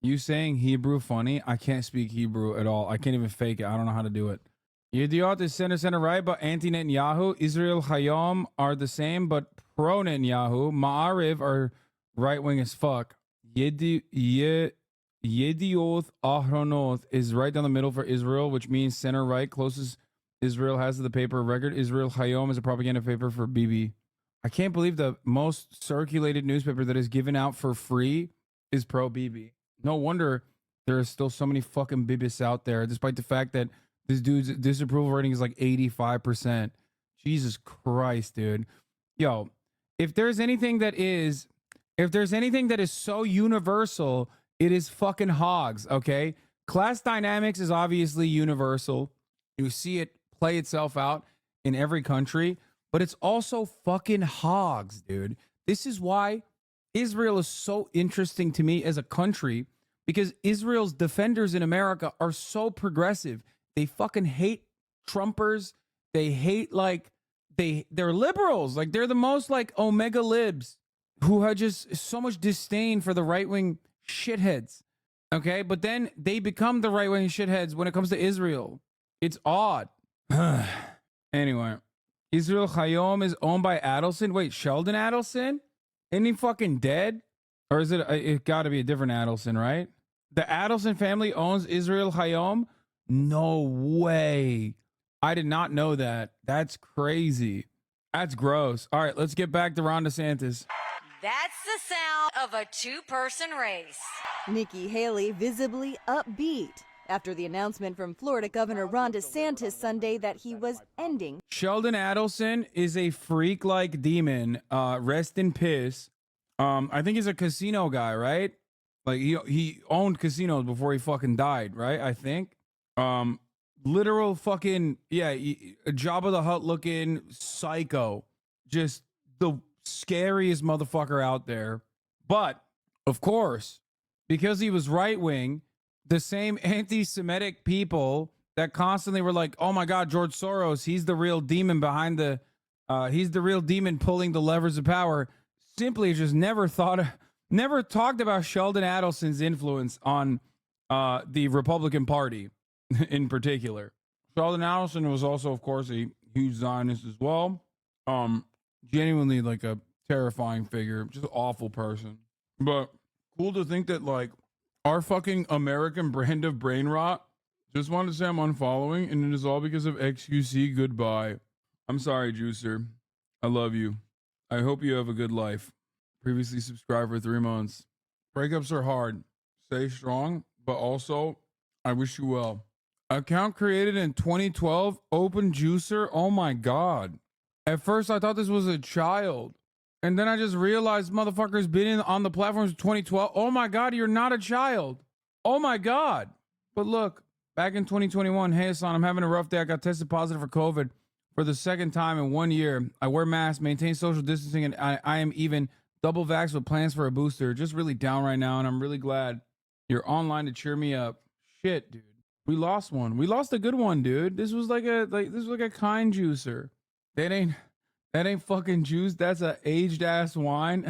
You saying Hebrew funny? I can't speak Hebrew at all. I can't even fake it. I don't know how to do it. Yediot is center right, but anti-Netanyahu. Israel Hayom are the same, but pro-Netanyahu. Ma'ariv are right-wing as fuck. Yediot Ahronot is right down the middle for Israel, which means center right. Closest Israel has to the paper of record. Israel Hayom is a propaganda paper for Bibi. I can't believe the most circulated newspaper that is given out for free is pro-Bibi. No wonder there are still so many fucking bibis out there, despite the fact that this dude's disapproval rating is like 85%. Jesus Christ, dude. Yo, if there's anything that is so universal, it is fucking hogs, okay? Class dynamics is obviously universal. You see it play itself out in every country, but it's also fucking hogs, dude. This is why Israel is so interesting to me as a country, because Israel's defenders in America are so progressive. They fucking hate Trumpers. They hate they're liberals. Like they're the most like omega libs who have just so much disdain for the right-wing shitheads. Okay, but then they become the right-wing shitheads when it comes to Israel. It's odd. Anyway, Israel Hayom is owned by Adelson. Wait, Sheldon Adelson? Isn't he fucking dead? Or is it got to be a different Adelson, right? The Adelson family owns Israel Hayom? No way. I did not know that. That's crazy. That's gross. All right, let's get back to Ron DeSantis. That's the sound of a two-person race. Nikki Haley visibly upbeat after the announcement from Florida Governor Ron DeSantis Sunday that he was ending. Sheldon Adelson is a freak like demon. Rest in piss. I think he's a casino guy, right? Like he owned casinos before he fucking died, right? I think. Literal fucking Jabba the Hutt looking psycho. Just the scariest motherfucker out there. But of course, because he was right wing, the same anti-Semitic people that constantly were like, "Oh my God, George Soros, he's the real demon behind he's the real demon pulling the levers of power," simply just never talked about Sheldon Adelson's influence on the Republican Party in particular. Sheldon Adelson was also, of course, a huge Zionist as well. Genuinely like a terrifying figure, just awful person. But cool to think that like our fucking American brand of brain rot. Just wanted to say I'm unfollowing, and it is all because of XQC. Goodbye. I'm sorry, Juicer. I love you. I hope you have a good life. Previously subscribed for 3 months. Breakups are hard. Stay strong, but also I wish you well. Account created in 2012. Open Juicer. Oh my God. At first I thought this was a child. And then I just realized motherfucker's been on the platform since 2012. Oh my God, you're not a child. Oh my God. But look, back in 2021, hey Hasan, I'm having a rough day. I got tested positive for COVID for the second time in 1 year. I wear masks, maintain social distancing, and I am even double vaxxed with plans for a booster. Just really down right now, and I'm really glad you're online to cheer me up. Shit, dude. We lost one. We lost a good one, dude. This was like a kind juicer. That ain't fucking juice. That's a aged ass wine.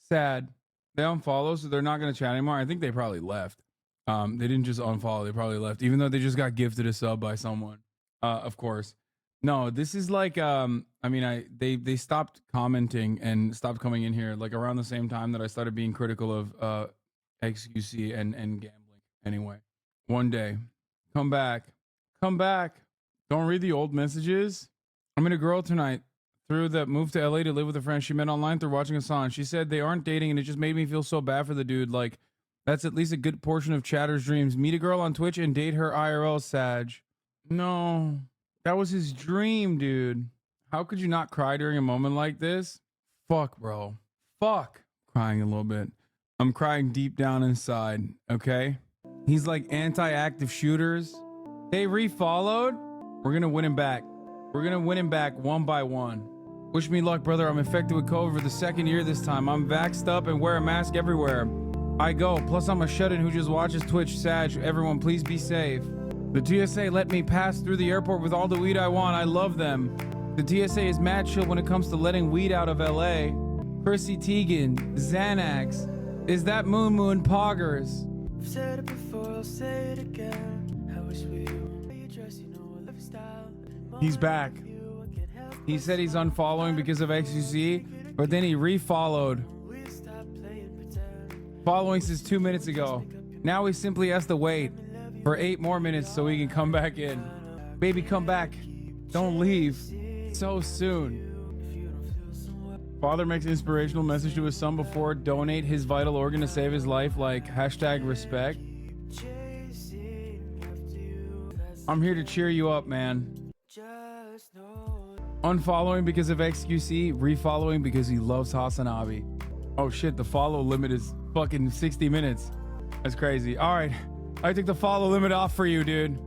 Sad. They unfollow, so they're not gonna chat anymore. I think they probably left. They didn't just unfollow, they probably left, even though they just got gifted a sub by someone. Of course. No, this is like they stopped commenting and stopped coming in here like around the same time that I started being critical of XQC and gambling. Anyway, one day, come back. Don't read the old messages. I met a girl tonight that moved to LA to live with a friend she met online through watching Hasan. She said they aren't dating, and it just made me feel so bad for the dude. Like, that's at least a good portion of Chatter's dreams. Meet a girl on Twitch and date her IRL, Sag. No, that was his dream, dude. How could you not cry during a moment like this? Fuck, bro. Fuck. Crying a little bit. I'm crying deep down inside, okay? He's like anti-active shooters. They refollowed. We're gonna win him back. We're gonna win him back one by one. Wish me luck, brother. I'm infected with COVID for the second year this time. I'm vaxxed up and wear a mask everywhere I go. Plus, I'm a shut-in who just watches Twitch. Sag, everyone, please be safe. The TSA let me pass through the airport with all the weed I want. I love them. The TSA is mad chill when it comes to letting weed out of LA. Chrissy Teigen, Xanax. Is that Moon Poggers? I've said it before, I'll say it again. I wish we were your dress, you know, a lifestyle. He's back. He said he's unfollowing because of XQC, but then he refollowed. Following since 2 minutes ago. Now he simply has to wait for 8 more minutes so he can come back in. Baby, come back. Don't leave so soon. Father makes an inspirational message to his son before donate his vital organ to save his life, like #respect. I'm here to cheer you up, man. Unfollowing because of XQC, refollowing because he loves HasanAbi. Oh shit, the follow limit is fucking 60 minutes. That's crazy. All right, I took the follow limit off for you, dude.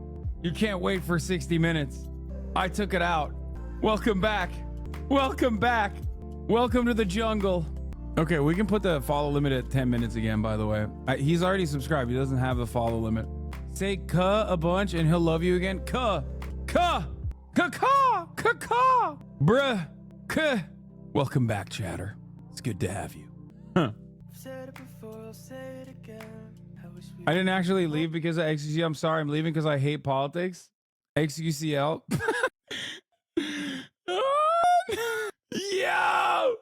You can't wait for 60 minutes. I took it out. Welcome back. Welcome back. Welcome to the jungle. Okay, we can put the follow limit at 10 minutes again, by the way. He's already subscribed. He doesn't have the follow limit. Say "cuh" a bunch and he'll love you again. Cuh. Cuh. Cuh. Cuh. Bruh. Cuh. Welcome back, Chatter. It's good to have you. Huh. I didn't actually leave because of XQC. I'm sorry. I'm leaving because I hate politics. XQCL. Yo!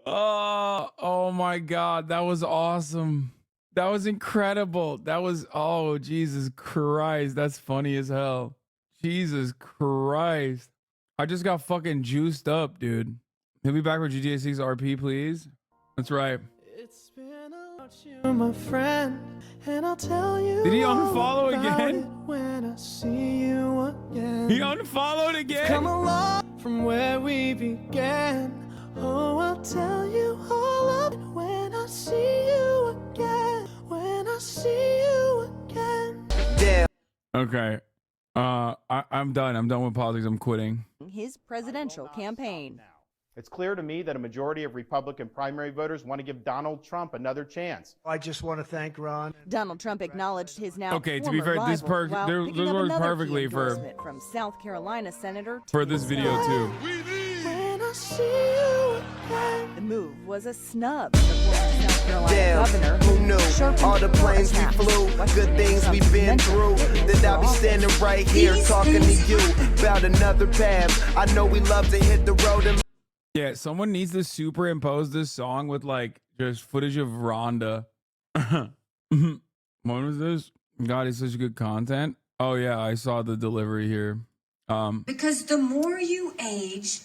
Oh my God. That was awesome. That was incredible. That was, oh, Jesus Christ. That's funny as hell. Jesus Christ. I just got fucking juiced up, dude. He'll be back with GTA 6 RP, please. That's right. It's been about you, my friend, and I'll tell you. Did he unfollow again? When I see you again. He unfollowed again? Come along from where we began. Oh, I'll tell you all of it when I see you again. When I see you again. Damn. Okay. I'm done. I'm done with politics. I'm quitting. His presidential campaign. It's clear to me that a majority of Republican primary voters want to give Donald Trump another chance. I just want to thank Ron. Donald Trump acknowledged his now okay, to be fair, this works perfectly for from South Carolina Senator for this video too. When I see you again. The move was a snub. The former South Carolina governor, who knew all the planes we flew, good things we've been through. That I'll be standing right here talking to you about another path. I know we love to hit the road and. Yeah, someone needs to superimpose this song with like just footage of Rhonda. When was this? God, it's such good content. Oh yeah, I saw the delivery here. Because the more you age,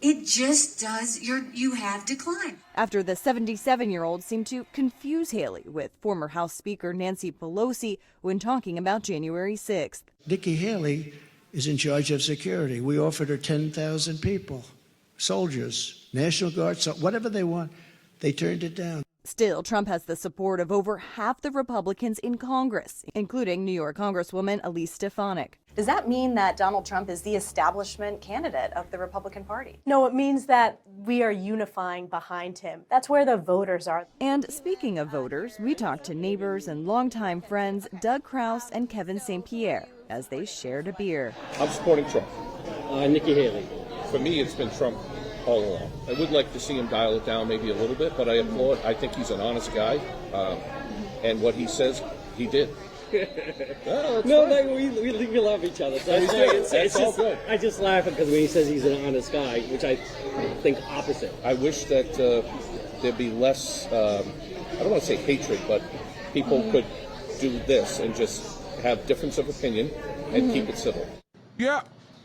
it just does, you have decline. After the 77-year-old seemed to confuse Haley with former House Speaker Nancy Pelosi when talking about January 6th. Nikki Haley is in charge of security. We offered her 10,000 people. Soldiers, National Guard, so whatever they want, they turned it down. Still, Trump has the support of over half the Republicans in Congress, including New York Congresswoman Elise Stefanik. Does that mean that Donald Trump is the establishment candidate of the Republican Party? No, it means that we are unifying behind him. That's where the voters are. And speaking of voters, we talked to neighbors and longtime friends Doug Krause and Kevin St. Pierre as they shared a beer. I'm supporting Trump. Nikki Haley. for me, it's been Trump all along. I would like to see him dial it down maybe a little bit, but I applaud. I think he's an honest guy, and what he says, he did. We love each other. So it's all good. I just laugh because when he says he's an honest guy, which I think opposite. I wish that there'd be less, I don't want to say hatred, but people could do this and just have difference of opinion and keep it civil. Yeah.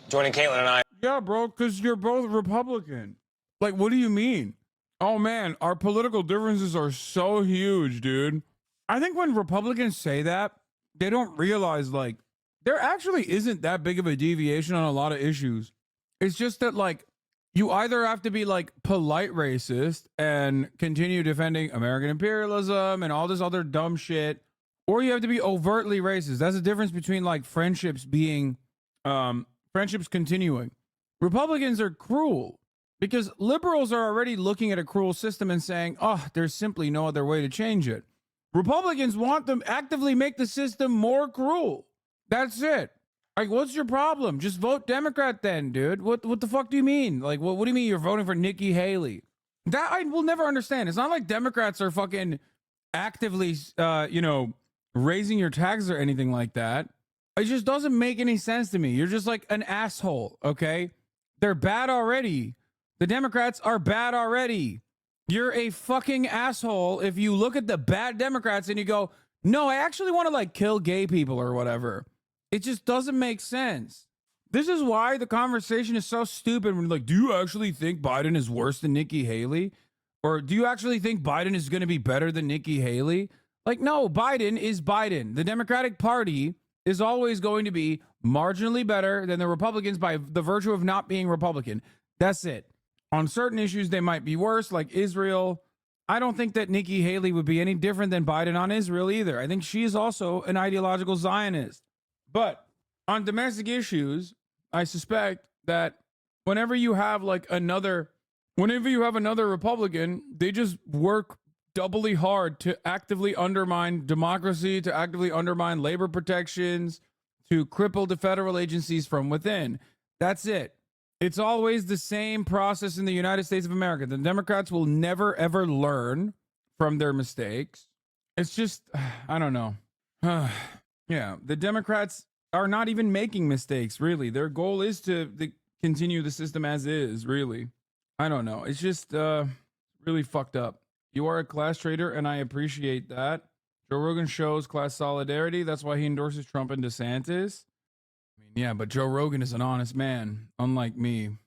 Joining Caitlin and I. Yeah, bro, because you're both Republican. Like, what do you mean? Oh, man, our political differences are so huge, dude. I think when Republicans say that, they don't realize, like, there actually isn't that big of a deviation on a lot of issues. It's just that, like, you either have to be, like, polite racist and continue defending American imperialism and all this other dumb shit, or you have to be overtly racist. That's the difference between, like, friendships being, friendships continuing. Republicans are cruel because liberals are already looking at a cruel system and saying, oh, there's simply no other way to change it. Republicans want them actively make the system more cruel. That's it. Like, what's your problem? Just vote Democrat then, dude. What the fuck do you mean? Like, what do you mean you're voting for Nikki Haley? That I will never understand. It's not like Democrats are fucking actively, raising your taxes or anything like that. It just doesn't make any sense to me. You're just like an asshole, okay? They're bad already. The Democrats are bad already. You're a fucking asshole if you look at the bad Democrats and you go, no, I actually want to like kill gay people or whatever. It just doesn't make sense. This is why the conversation is so stupid when like, do you actually think Biden is worse than Nikki Haley? Or do you actually think Biden is going to be better than Nikki Haley? Like, no, Biden is Biden. The Democratic Party is always going to be marginally better than the Republicans by the virtue of not being Republican. That's it. On certain issues, they might be worse, like Israel. I don't think that Nikki Haley would be any different than Biden on Israel either. I think she is also an ideological Zionist. But on domestic issues, I suspect that whenever you have another Republican, they just work doubly hard to actively undermine democracy, to actively undermine labor protections, to cripple the federal agencies from within. That's it. It's always the same process in the United States of America. The Democrats will never, ever learn from their mistakes. It's just, I don't know. Yeah, the Democrats are not even making mistakes, really. Their goal is to continue the system as is, really. I don't know. It's just really fucked up. You are a class traitor, and I appreciate that. Joe Rogan shows class solidarity. That's why he endorses Trump and DeSantis. Yeah, but Joe Rogan is an honest man, unlike me.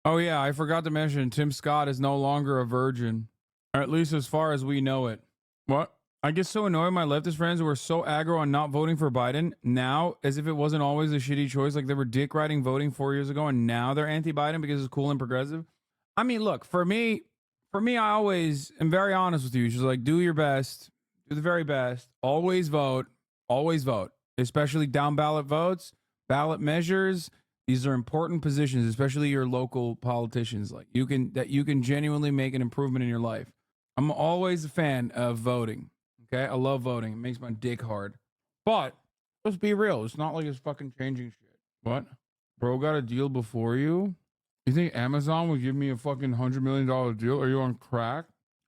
Oh, yeah, I forgot to mention Tim Scott is no longer a virgin, or at least as far as we know it. What? I get so annoyed with my leftist friends who are so aggro on not voting for Biden now, as if it wasn't always a shitty choice, like they were dick riding voting 4 years ago, and now they're anti-Biden because it's cool and progressive. I mean, look, for me, I always am very honest with you. Just like, do your best, do the very best, always vote, especially down ballot votes. Ballot measures, these are important positions, especially your local politicians. Like you can genuinely make an improvement in your life. I'm always a fan of voting. Okay, I love voting. It makes my dick hard. But let's be real. It's not like it's fucking changing shit. What? Bro got a deal before you? You think Amazon would give me a fucking $100 million deal? Are you on crack?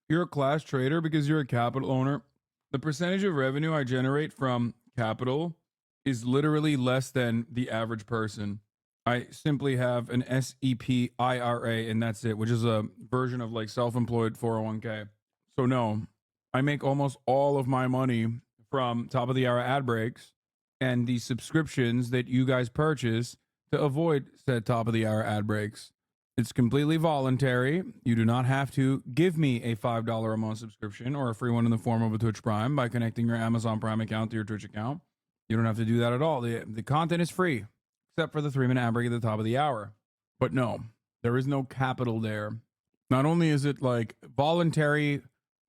You're a class trader because you're a capital owner. The percentage of revenue I generate from capital is literally less than the average person. I simply have an SEP IRA and that's it, which is a version of like self-employed 401k. So no, I make almost all of my money from top of the hour ad breaks and the subscriptions that you guys purchase to avoid said top of the hour ad breaks. It's completely voluntary. You do not have to give me a $5 a month subscription or a free one in the form of a Twitch Prime by connecting your Amazon Prime account to your Twitch account. You don't have to do that at all. The content is free, except for the 3-minute ad break at the top of the hour. But no, there is no capital there. Not only is it like voluntary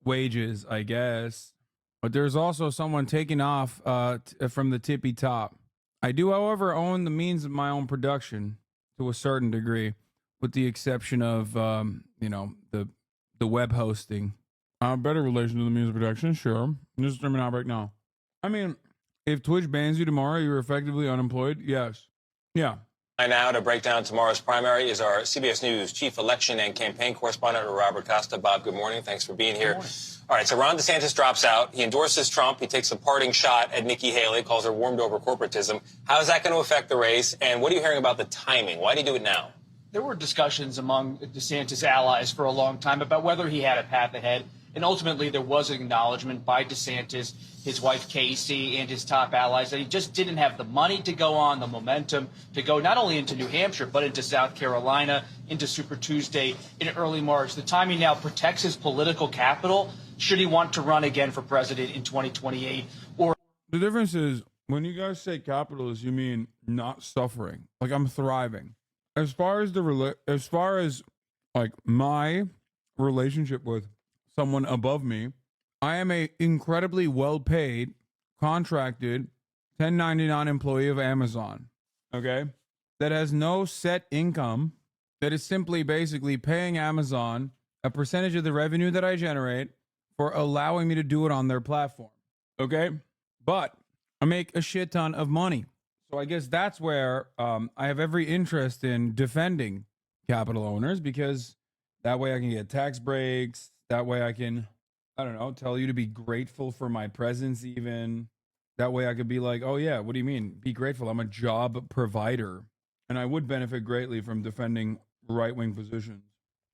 wages, I guess, but there's also someone taking off from the tippy top. I do, however, own the means of my own production to a certain degree, with the exception of, the web hosting. I have better relation to the means of production, sure. Just 3-minute ad break now. I mean, if Twitch bans you tomorrow, you're effectively unemployed? Yes. Yeah. Now to break down tomorrow's primary is our CBS News chief election and campaign correspondent, Robert Costa. Bob, good morning. Thanks for being here. All right, so Ron DeSantis drops out. He endorses Trump. He takes a parting shot at Nikki Haley, calls her warmed over corporatism. How is that going to affect the race? And what are you hearing about the timing? Why do you do it now? There were discussions among DeSantis allies for a long time about whether he had a path ahead. And ultimately, there was an acknowledgement by DeSantis, his wife Casey, and his top allies that he just didn't have the money to go on, the momentum to go not only into New Hampshire, but into South Carolina, into Super Tuesday in early March. The timing now protects his political capital should he want to run again for president in 2028. Or the difference is when you guys say capitalist, you mean not suffering. Like I'm thriving. As far as like my relationship with someone above me, I am a incredibly well-paid, contracted, 1099 employee of Amazon, okay? That has no set income, that is simply basically paying Amazon a percentage of the revenue that I generate for allowing me to do it on their platform, okay? But I make a shit ton of money. So I guess that's where I have every interest in defending capital owners, because that way I can get tax breaks. That way I can, I don't know, tell you to be grateful for my presence even. That way I could be like, oh yeah, what do you mean? Be grateful. I'm a job provider. And I would benefit greatly from defending right-wing positions.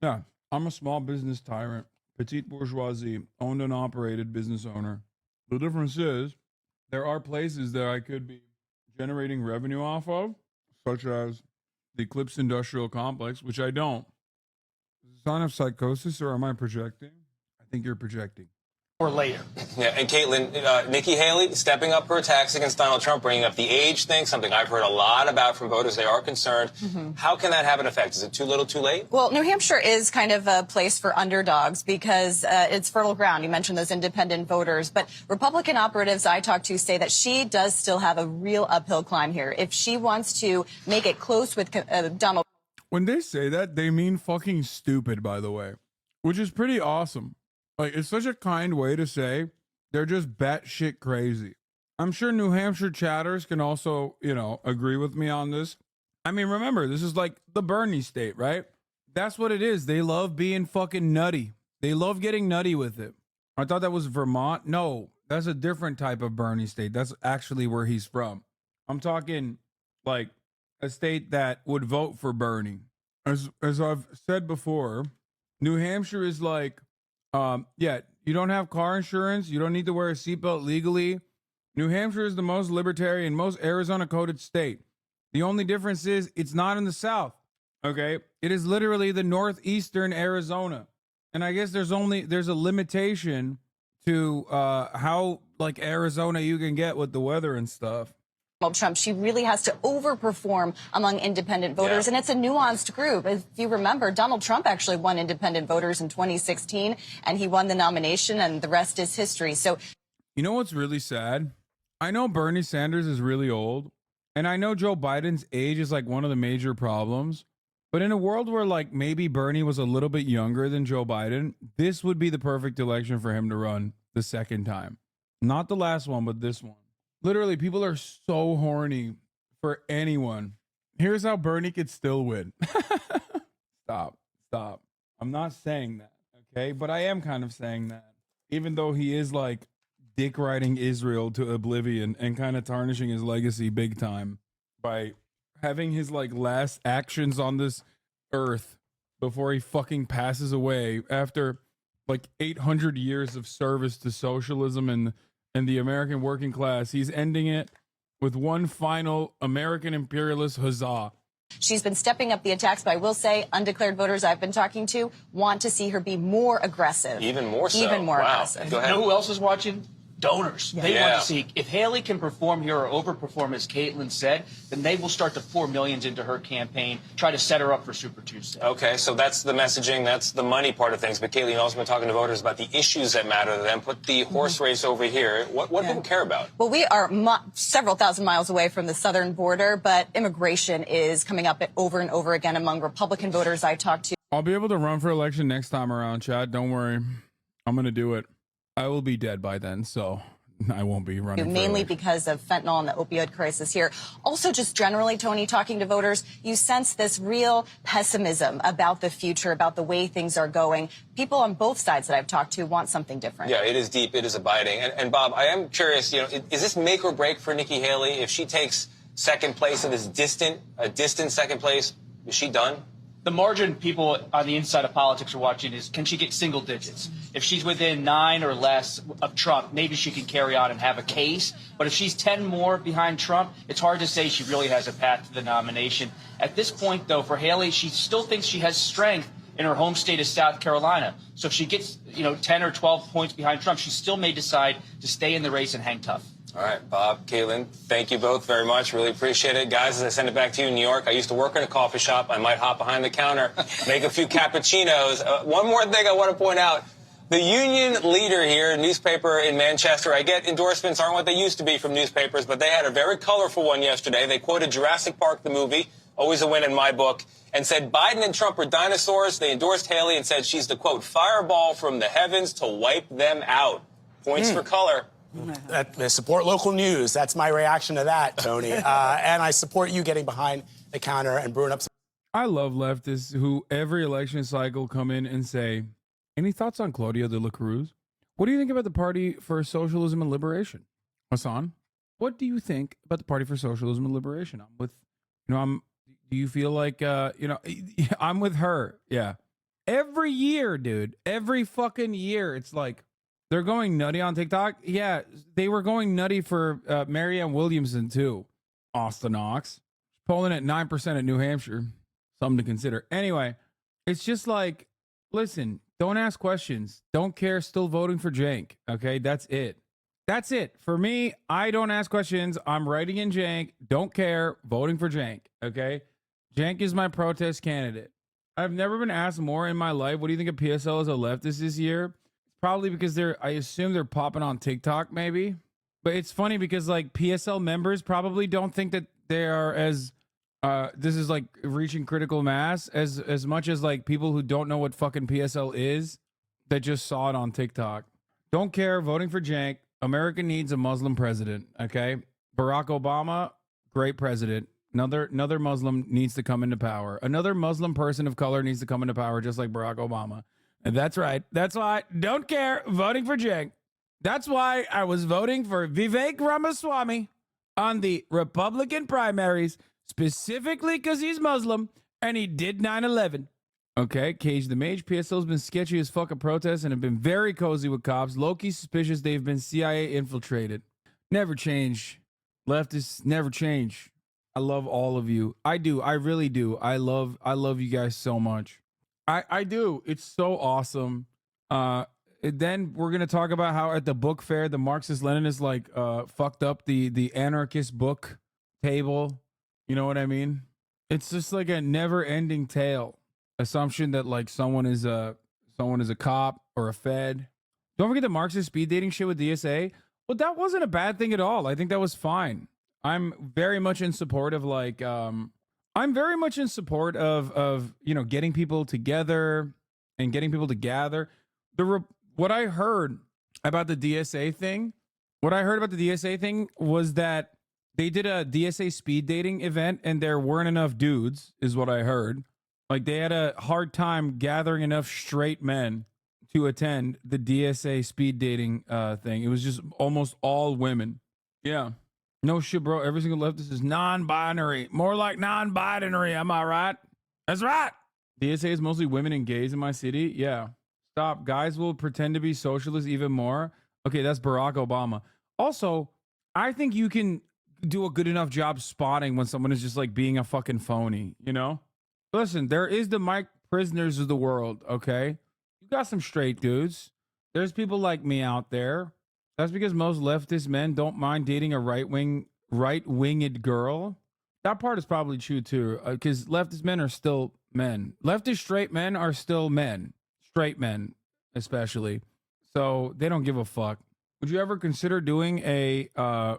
Yeah, I'm a small business tyrant, petite bourgeoisie, owned and operated business owner. The difference is there are places that I could be generating revenue off of, such as the Eclipse Industrial Complex, which I don't. Is it a sign of psychosis, or am I projecting? I think you're projecting. Or later. Yeah, and Caitlin, Nikki Haley stepping up her attacks against Donald Trump, bringing up the age thing, something I've heard a lot about from voters. They are concerned. How can that have an effect? Is it too little, too late? Well, New Hampshire is kind of a place for underdogs because it's fertile ground. You mentioned those independent voters, but Republican operatives I talked to say that she does still have a real uphill climb here. If she wants to make it close with Donald. When they say that, they mean fucking stupid, by the way, which is pretty awesome. Like, it's such a kind way to say they're just batshit crazy. I'm sure New Hampshire chatters can also, agree with me on this. I mean, remember, this is like the Bernie state, right? That's what it is. They love being fucking nutty. They love getting nutty with it. I thought that was Vermont. No, that's a different type of Bernie state. That's actually where he's from. I'm talking like a state that would vote for Bernie. As I've said before, New Hampshire is like, you don't have car insurance. You don't need to wear a seatbelt legally. New Hampshire is the most libertarian, most Arizona-coded state. The only difference is it's not in the South, okay? It is literally the northeastern Arizona. And I guess there's a limitation to how, like, Arizona you can get with the weather and stuff. Trump, she really has to overperform among independent voters, and it's a nuanced group. If you remember, Donald Trump actually won independent voters in 2016, and he won the nomination, and the rest is history. So, you know what's really sad? I know Bernie Sanders is really old, and I know Joe Biden's age is like one of the major problems, but in a world where like maybe Bernie was a little bit younger than Joe Biden, this would be the perfect election for him to run the second time. Not the last one, but this one. Literally, people are so horny for anyone. Here's how Bernie could still win. Stop. I'm not saying that, okay? But I am kind of saying that. Even though he is like dick riding Israel to oblivion and kind of tarnishing his legacy big time by having his like last actions on this earth before he fucking passes away after like 800 years of service to socialism and the American working class. He's ending it with one final American imperialist huzzah. She's been stepping up the attacks, but I will say undeclared voters I've been talking to want to see her be more aggressive. Even more so. Even more aggressive. Go ahead. You know who else is watching? Donors. Yeah. They want to see if Haley can perform here or overperform, as Caitlin said, then they will start to pour millions into her campaign, try to set her up for Super Tuesday. Okay, so that's the messaging, that's the money part of things. But Caitlin, you've also been talking to voters about the issues that matter to them. Put the horse race over here. What do people care about? Well, we are several thousand miles away from the southern border, but immigration is coming up over and over again among Republican voters I talked to. I'll be able to run for election next time around, Chad. Don't worry. I'm going to do it. I will be dead by then, so I won't be running. Mainly because of fentanyl and the opioid crisis here. Also, just generally, Tony, talking to voters, you sense this real pessimism about the future, about the way things are going. People on both sides that I've talked to want something different. Yeah, it is deep. It is abiding. And Bob, I am curious, is this make or break for Nikki Haley? If she takes second place in this distant second place, is she done? The margin people on the inside of politics are watching is, can she get single digits? If she's within 9 or less of Trump, maybe she can carry on and have a case. But if she's 10 more behind Trump, it's hard to say she really has a path to the nomination. At this point, though, for Haley, she still thinks she has strength in her home state of South Carolina. So if she gets, 10 or 12 points behind Trump, she still may decide to stay in the race and hang tough. All right, Bob, Caitlin, thank you both very much. Really appreciate it. Guys, as I send it back to you in New York, I used to work in a coffee shop. I might hop behind the counter, make a few cappuccinos. One more thing I want to point out. The union leader here, newspaper in Manchester, I get endorsements aren't what they used to be from newspapers, but they had a very colorful one yesterday. They quoted Jurassic Park, the movie, always a win in my book, and said Biden and Trump are dinosaurs. They endorsed Haley and said she's the, quote, fireball from the heavens to wipe them out. Points for color. Support local news. That's my reaction to that, Tony. And I support you getting behind the counter and brewing up some. I love leftists who every election cycle come in and say, any thoughts on Claudia de la Cruz? What do you think about the Party for Socialism and Liberation? Hasan, what do you think about the Party for Socialism and Liberation? I'm with, do you feel like, I'm with her. Yeah. Every year, dude, every fucking year, it's like, they're going nutty on TikTok. Yeah, they were going nutty for Marianne Williamson, too. Austin Knox. Polling at 9% at New Hampshire. Something to consider. Anyway, it's just like, listen, don't ask questions. Don't care, still voting for Jank. Okay, that's it. That's it. For me, I don't ask questions. I'm writing in Jank. Don't care, voting for Jank. Okay? Jank is my protest candidate. I've never been asked more in my life. What do you think of PSL as a leftist this year? Probably because I assume they're popping on TikTok, maybe. But it's funny because like PSL members probably don't think that they are as this is like reaching critical mass as much as like people who don't know what fucking PSL is that just saw it on TikTok. Don't care, voting for Jank. America needs a Muslim president. Okay, Barack Obama, great president. Another Muslim needs to come into power. Another Muslim person of color needs to come into power, just like Barack Obama. And that's right. That's why, don't care, voting for Jank. That's why I was voting for Vivek Ramaswamy on the Republican primaries, specifically because he's Muslim and he did 9/11. Okay, Cage the Mage. PSL's been sketchy as fuck at protests and have been very cozy with cops. Low-key suspicious they've been CIA infiltrated. Never change. Leftists never change. I love all of you. I do. I really do. I love you guys so much. I do. It's so awesome. Then we're gonna talk about how at the book fair the Marxist-Leninists like fucked up the anarchist book table. You know what I mean? It's just like a never-ending tale. Assumption that like someone is a cop or a fed. Don't forget the Marxist speed dating shit with DSA. Well, that wasn't a bad thing at all. I think that was fine. I'm very much in support of like I'm very much in support of getting people together and getting people to gather. What I heard about the DSA thing, was that they did a DSA speed dating event and there weren't enough dudes, is what I heard. Like they had a hard time gathering enough straight men to attend the DSA speed dating thing. It was just almost all women. Yeah. No shit, bro. Every single leftist is non-binary. More like non-binary. Am I right? That's right. DSA is mostly women and gays in my city. Yeah. Stop. Guys will pretend to be socialists even more. Okay, that's Barack Obama. Also, I think you can do a good enough job spotting when someone is just like being a fucking phony, you know? Listen, there is the Mike Prisoners of the world, okay? You got some straight dudes. There's people like me out there. That's because most leftist men don't mind dating a right-winged girl. That part is probably true too, because leftist men are still men. Leftist straight men are still men. Straight men, especially. So they don't give a fuck. Would you ever consider doing a, can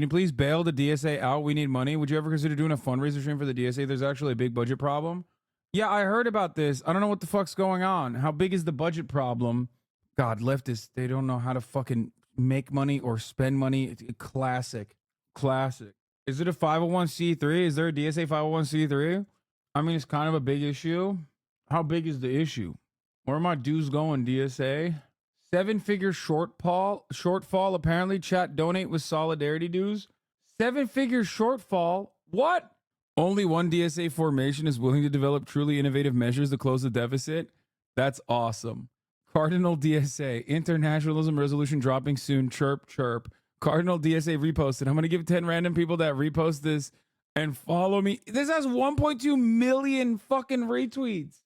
you please bail the DSA out? We need money. Would you ever consider doing a fundraiser stream for the DSA? There's actually a big budget problem. Yeah, I heard about this. I don't know what the fuck's going on. How big is the budget problem? God, leftists, they don't know how to fucking make money or spend money. It's a classic. Is it a 501c3? Is there a DSA 501c3? I mean, it's kind of a big issue. How big is the issue? Where are my dues going, DSA? 7-figure shortfall. Apparently, chat donate with solidarity dues. 7-figure shortfall. What? Only one DSA formation is willing to develop truly innovative measures to close the deficit. That's awesome. Cardinal DSA, internationalism resolution dropping soon. Chirp, chirp. Cardinal DSA reposted. I'm going to give 10 random people that repost this and follow me. This has 1.2 million fucking retweets.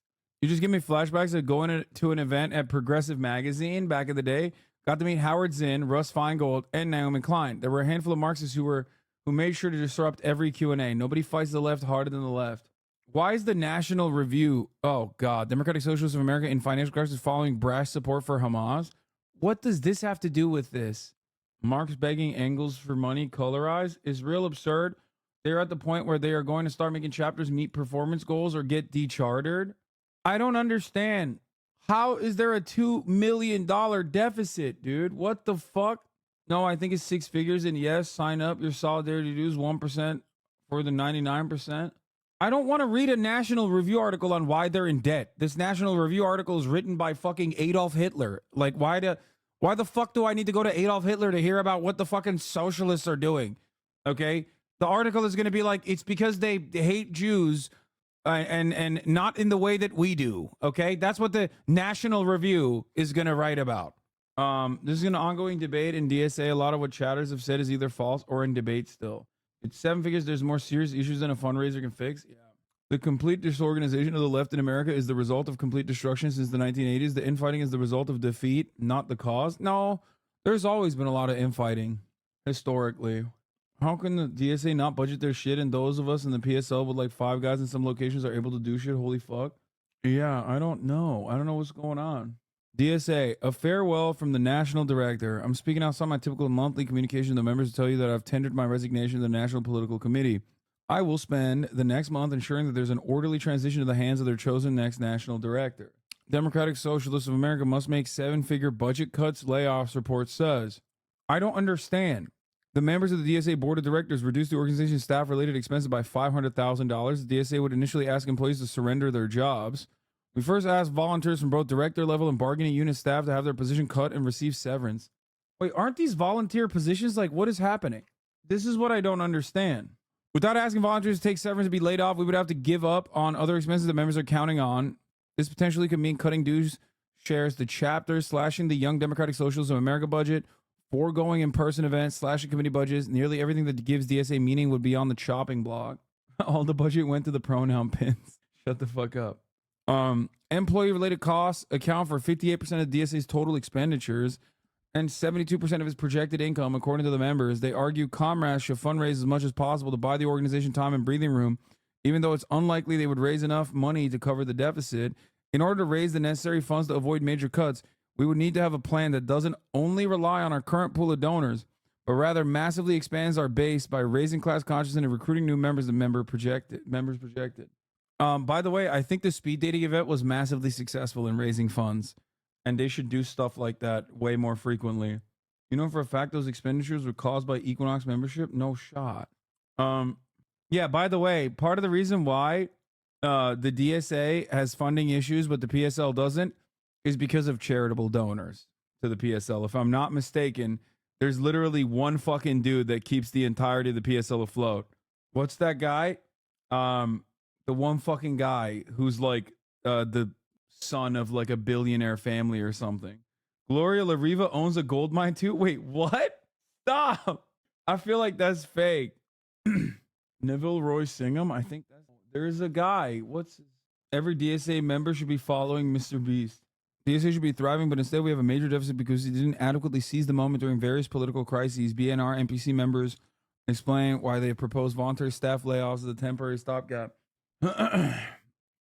You just give me flashbacks of going to an event at Progressive Magazine back in the day. Got to meet Howard Zinn, Russ Feingold, and Naomi Klein. There were a handful of Marxists who made sure to disrupt every Q&A. Nobody fights the left harder than the left. Why is the National Review, oh God, Democratic Socialists of America in financial crisis following brash support for Hamas? What does this have to do with this? Marx begging Engels for money colorized is real absurd. They're at the point where they are going to start making chapters meet performance goals or get dechartered. I don't understand. How is there a $2 million deficit, dude? What the fuck? No, I think it's 6 figures. And yes, sign up. Your solidarity dues 1% for the 99%. I don't want to read a National Review article on why they're in debt. This National Review article is written by fucking Adolf Hitler. Like, why the fuck do I need to go to Adolf Hitler to hear about what the fucking socialists are doing? Okay? The article is going to be like, it's because they hate Jews and not in the way that we do. Okay? That's what the National Review is going to write about. This is an ongoing debate in DSA. A lot of what chatters have said is either false or in debate still. It's 7 figures. There's more serious issues than a fundraiser can fix. Yeah. The complete disorganization of the left in America is the result of complete destruction since the 1980s. The infighting is the result of defeat, not the cause. No, there's always been a lot of infighting historically. How can the DSA not budget their shit and those of us in the PSL with like 5 guys in some locations are able to do shit? Holy fuck. Yeah, I don't know. I don't know what's going on. DSA, a farewell from the National Director. I'm speaking outside my typical monthly communication to the members to tell you that I've tendered my resignation to the National Political Committee. I will spend the next month ensuring that there's an orderly transition to the hands of their chosen next National Director. Democratic Socialists of America must make 7-figure budget cuts, layoffs, report says. I don't understand. The members of the DSA Board of Directors reduced the organization's staff-related expenses by $500,000. The DSA would initially ask employees to surrender their jobs. We first asked volunteers from both director level and bargaining unit staff to have their position cut and receive severance. Wait, aren't these volunteer positions? Like, what is happening? This is what I don't understand. Without asking volunteers to take severance and be laid off, we would have to give up on other expenses that members are counting on. This potentially could mean cutting dues, shares to chapters, slashing the Young Democratic Socialists of America budget, foregoing in-person events, slashing committee budgets. Nearly everything that gives DSA meaning would be on the chopping block. All the budget went to the pronoun pins. Shut the fuck up. Employee-related costs account for 58% of DSA's total expenditures and 72% of its projected income, according to the members. They argue comrades should fundraise as much as possible to buy the organization time and breathing room, even though it's unlikely they would raise enough money to cover the deficit. In order to raise the necessary funds to avoid major cuts, we would need to have a plan that doesn't only rely on our current pool of donors, but rather massively expands our base by raising class consciousness and recruiting new members the members projected. By the way, I think the speed dating event was massively successful in raising funds, and they should do stuff like that way more frequently. You know for a fact those expenditures were caused by Equinox membership? No shot. Yeah, by the way, part of the reason why the DSA has funding issues but the PSL doesn't is because of charitable donors to the PSL. If I'm not mistaken, there's literally one fucking dude that keeps the entirety of the PSL afloat. What's that guy? The one fucking guy who's like the son of like a billionaire family or something. Gloria La Riva owns a gold mine too? Wait, what? Stop. I feel like that's fake. Neville Roy Singham? I think there's a guy. Every DSA member should be following Mr. Beast. DSA should be thriving, but instead we have a major deficit because he didn't adequately seize the moment during various political crises. BNR NPC members explain why they proposed voluntary staff layoffs as a temporary stopgap.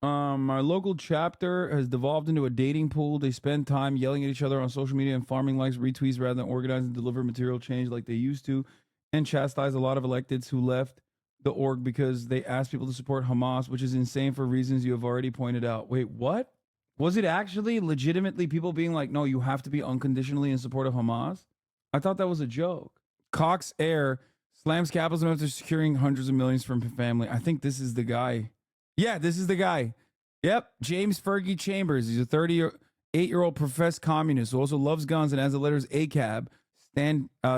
My local chapter has devolved into a dating pool. They spend time yelling at each other on social media and farming likes, retweets rather than organize and deliver material change like they used to, and chastise a lot of electeds who left the org because they asked people to support Hamas, which is insane for reasons you have already pointed out. Wait, what? Was it actually legitimately people being like, no, you have to be unconditionally in support of Hamas? I thought that was a joke. Cox Air slams capitalism after securing hundreds of millions from family. I think this is the guy. Yeah, this is the guy. Yep, James Fergie Chambers. He's a 38-year-old professed communist who also loves guns and has the letters ACAB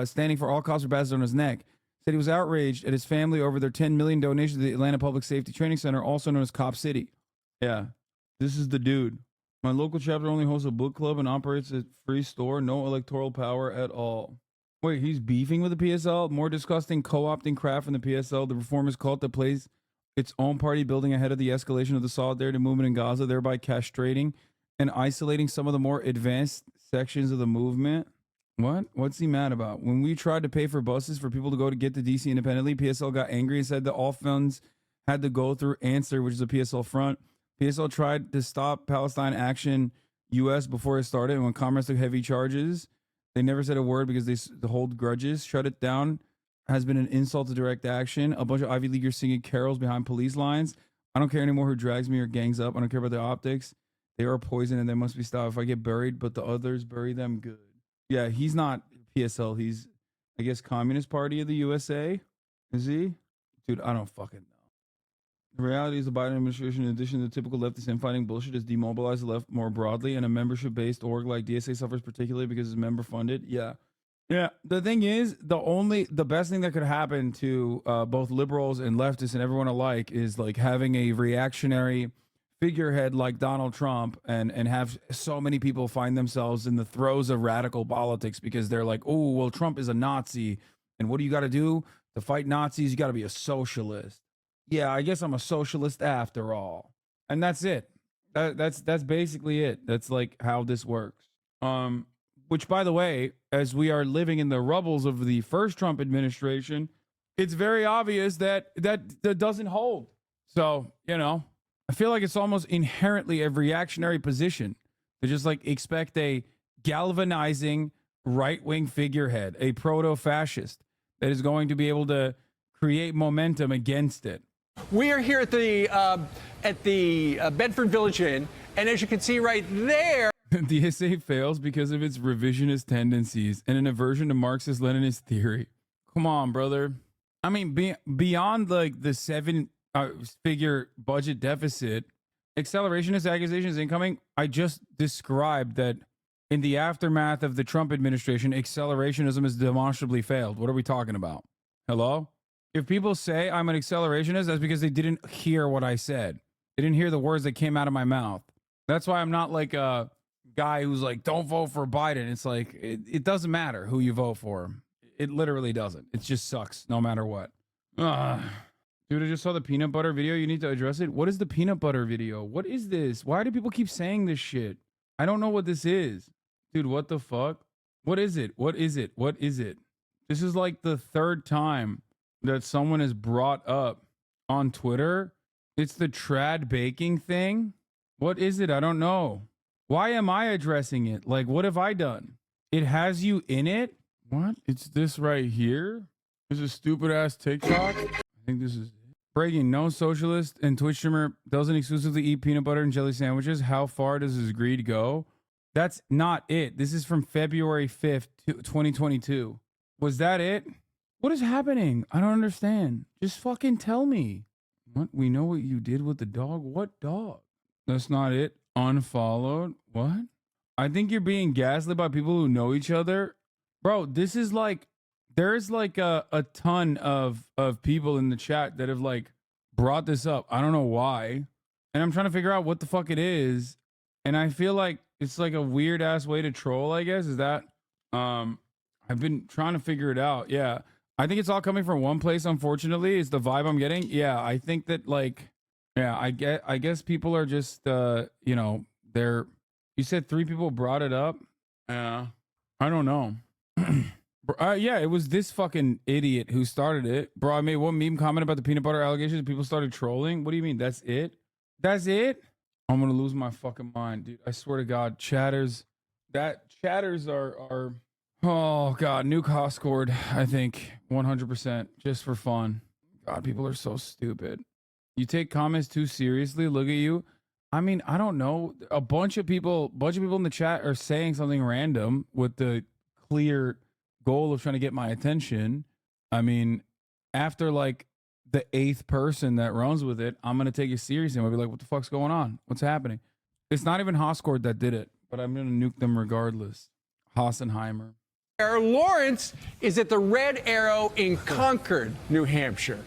standing for all cops are bastards on his neck. Said he was outraged at his family over their $10 million donation to the Atlanta Public Safety Training Center, also known as Cop City. Yeah, this is the dude. My local chapter only hosts a book club and operates a free store. No electoral power at all. Wait, he's beefing with the PSL? More disgusting, co-opting crap from the PSL, the reformist cult that plays its own party building ahead of the escalation of the solidarity movement in Gaza, thereby castrating and isolating some of the more advanced sections of the movement. What? What's he mad about? When we tried to pay for buses for people to go to get to DC independently, PSL got angry and said that all funds had to go through Answer, which is a PSL front. PSL tried to stop Palestine Action US before it started, and when Commerce took heavy charges, they never said a word because they hold grudges. Shut it down has been an insult to direct action. A bunch of Ivy Leaguers singing carols behind police lines. I don't care anymore who drags me or gangs up. I don't care about the optics. They are poison and they must be stopped. If I get buried, but the others bury them good. Yeah, he's not PSL. He's, I guess, Communist Party of the USA. Is he? Dude, I don't fucking know. The reality is the Biden administration, in addition to the typical leftist infighting bullshit, has demobilized the left more broadly, and a membership-based org like DSA suffers particularly because it's member-funded. Yeah. Yeah. The thing is, the best thing that could happen to both liberals and leftists and everyone alike is like having a reactionary figurehead like Donald Trump and have so many people find themselves in the throes of radical politics because they're like, oh, well, Trump is a Nazi. And what do you got to do to fight Nazis? You got to be a socialist. Yeah, I guess I'm a socialist after all. And that's it. That's basically it. That's like how this works. Which, by the way, as we are living in the rubbles of the first Trump administration, it's very obvious that doesn't hold. So, you know, I feel like it's almost inherently a reactionary position to just like expect a galvanizing right-wing figurehead, a proto-fascist that is going to be able to create momentum against it. We are here at the Bedford Village Inn, and as you can see right there, DSA fails because of its revisionist tendencies and an aversion to Marxist-Leninist theory. Come on, brother. I mean, beyond like the seven-figure budget deficit, accelerationist accusations incoming. I just described that in the aftermath of the Trump administration, accelerationism has demonstrably failed. What are we talking about? Hello? If people say I'm an accelerationist, that's because they didn't hear what I said. They didn't hear the words that came out of my mouth. That's why I'm not like a guy who's like, don't vote for Biden. It's like, it doesn't matter who you vote for. It literally doesn't. It just sucks no matter what. Dude, I just saw the peanut butter video. You need to address it. What is the peanut butter video? What is this? Why do people keep saying this shit? I don't know what this is. Dude, what the fuck? What is it? What is it? What is it? This is like the third time that someone has brought up on Twitter. It's the trad baking thing. What is it? I don't know. Why am I addressing it? Like, what have I done? It has you in it? What? It's this right here? This is stupid ass TikTok. I think this is it. Breaking, no socialist and Twitch streamer doesn't exclusively eat peanut butter and jelly sandwiches. How far does his greed go? That's not it. This is from February 5th, 2022. Was that it? What is happening? I don't understand. Just fucking tell me. What? We know what you did with the dog? What dog? That's not it. Unfollowed? What? I think you're being gaslit by people who know each other. Bro, this is like, there's like a ton of people in the chat that have like brought this up. I don't know why. And I'm trying to figure out what the fuck it is. And I feel like it's like a weird ass way to troll, I guess. Is that, I've been trying to figure it out. Yeah. I think it's all coming from one place, unfortunately. Is the vibe I'm getting. Yeah, I think that like, yeah, I guess people are just you know, they're, you said 3 people brought it up. Yeah. I don't know. Yeah, it was this fucking idiot who started it. Bro, I made one meme comment about the peanut butter allegations and people started trolling. What do you mean? That's it? That's it? I'm gonna lose my fucking mind, dude. I swear to God, chatters are oh God, new cost scored, I think 100% just for fun. God, people are so stupid. You take comments too seriously. Look at you. I mean, I don't know. A bunch of people in the chat are saying something random with the clear goal of trying to get my attention, I mean, after like the 8th person that runs with it, I'm going to take it seriously. I'm going to be like, what the fuck's going on? What's happening? It's not even Hoscord that did it, but I'm going to nuke them regardless. Hassanheimer. Lawrence is at the Red Arrow in Concord, New Hampshire.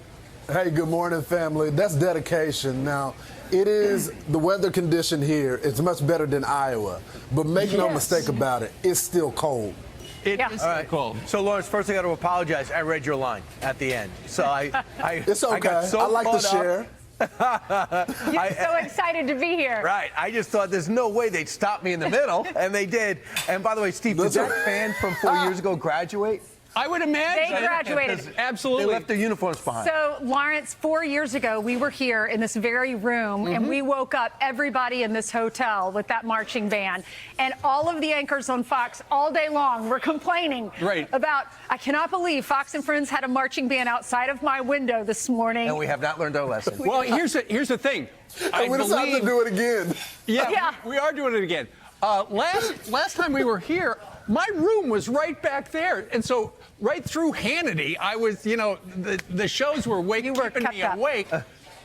Hey, good morning, family. That's dedication. Now, it is the weather condition here. It's much better than Iowa, but make no mistake about it, it's still cold. It is cold. So, Lawrence, first I got to apologize. I read your line at the end. So it's okay. I got so I like to share. You're so excited to be here. Right. I just thought there's no way they'd stop me in the middle, and they did. And by the way, Steve, did that fan from 4 years ago graduate? I would imagine. They graduated. Absolutely. They left their uniforms behind. So, Lawrence, 4 years ago, we were here in this very room, and we woke up everybody in this hotel with that marching band. And all of the anchors on Fox all day long were complaining about, I cannot believe Fox and Friends had a marching band outside of my window this morning. And we have not learned our lesson. Well, here's the thing. And we decided to do it again. Yeah, we are doing it again. Last time we were here, my room was right back there. And so right through Hannity, I was, the shows were keeping me awake.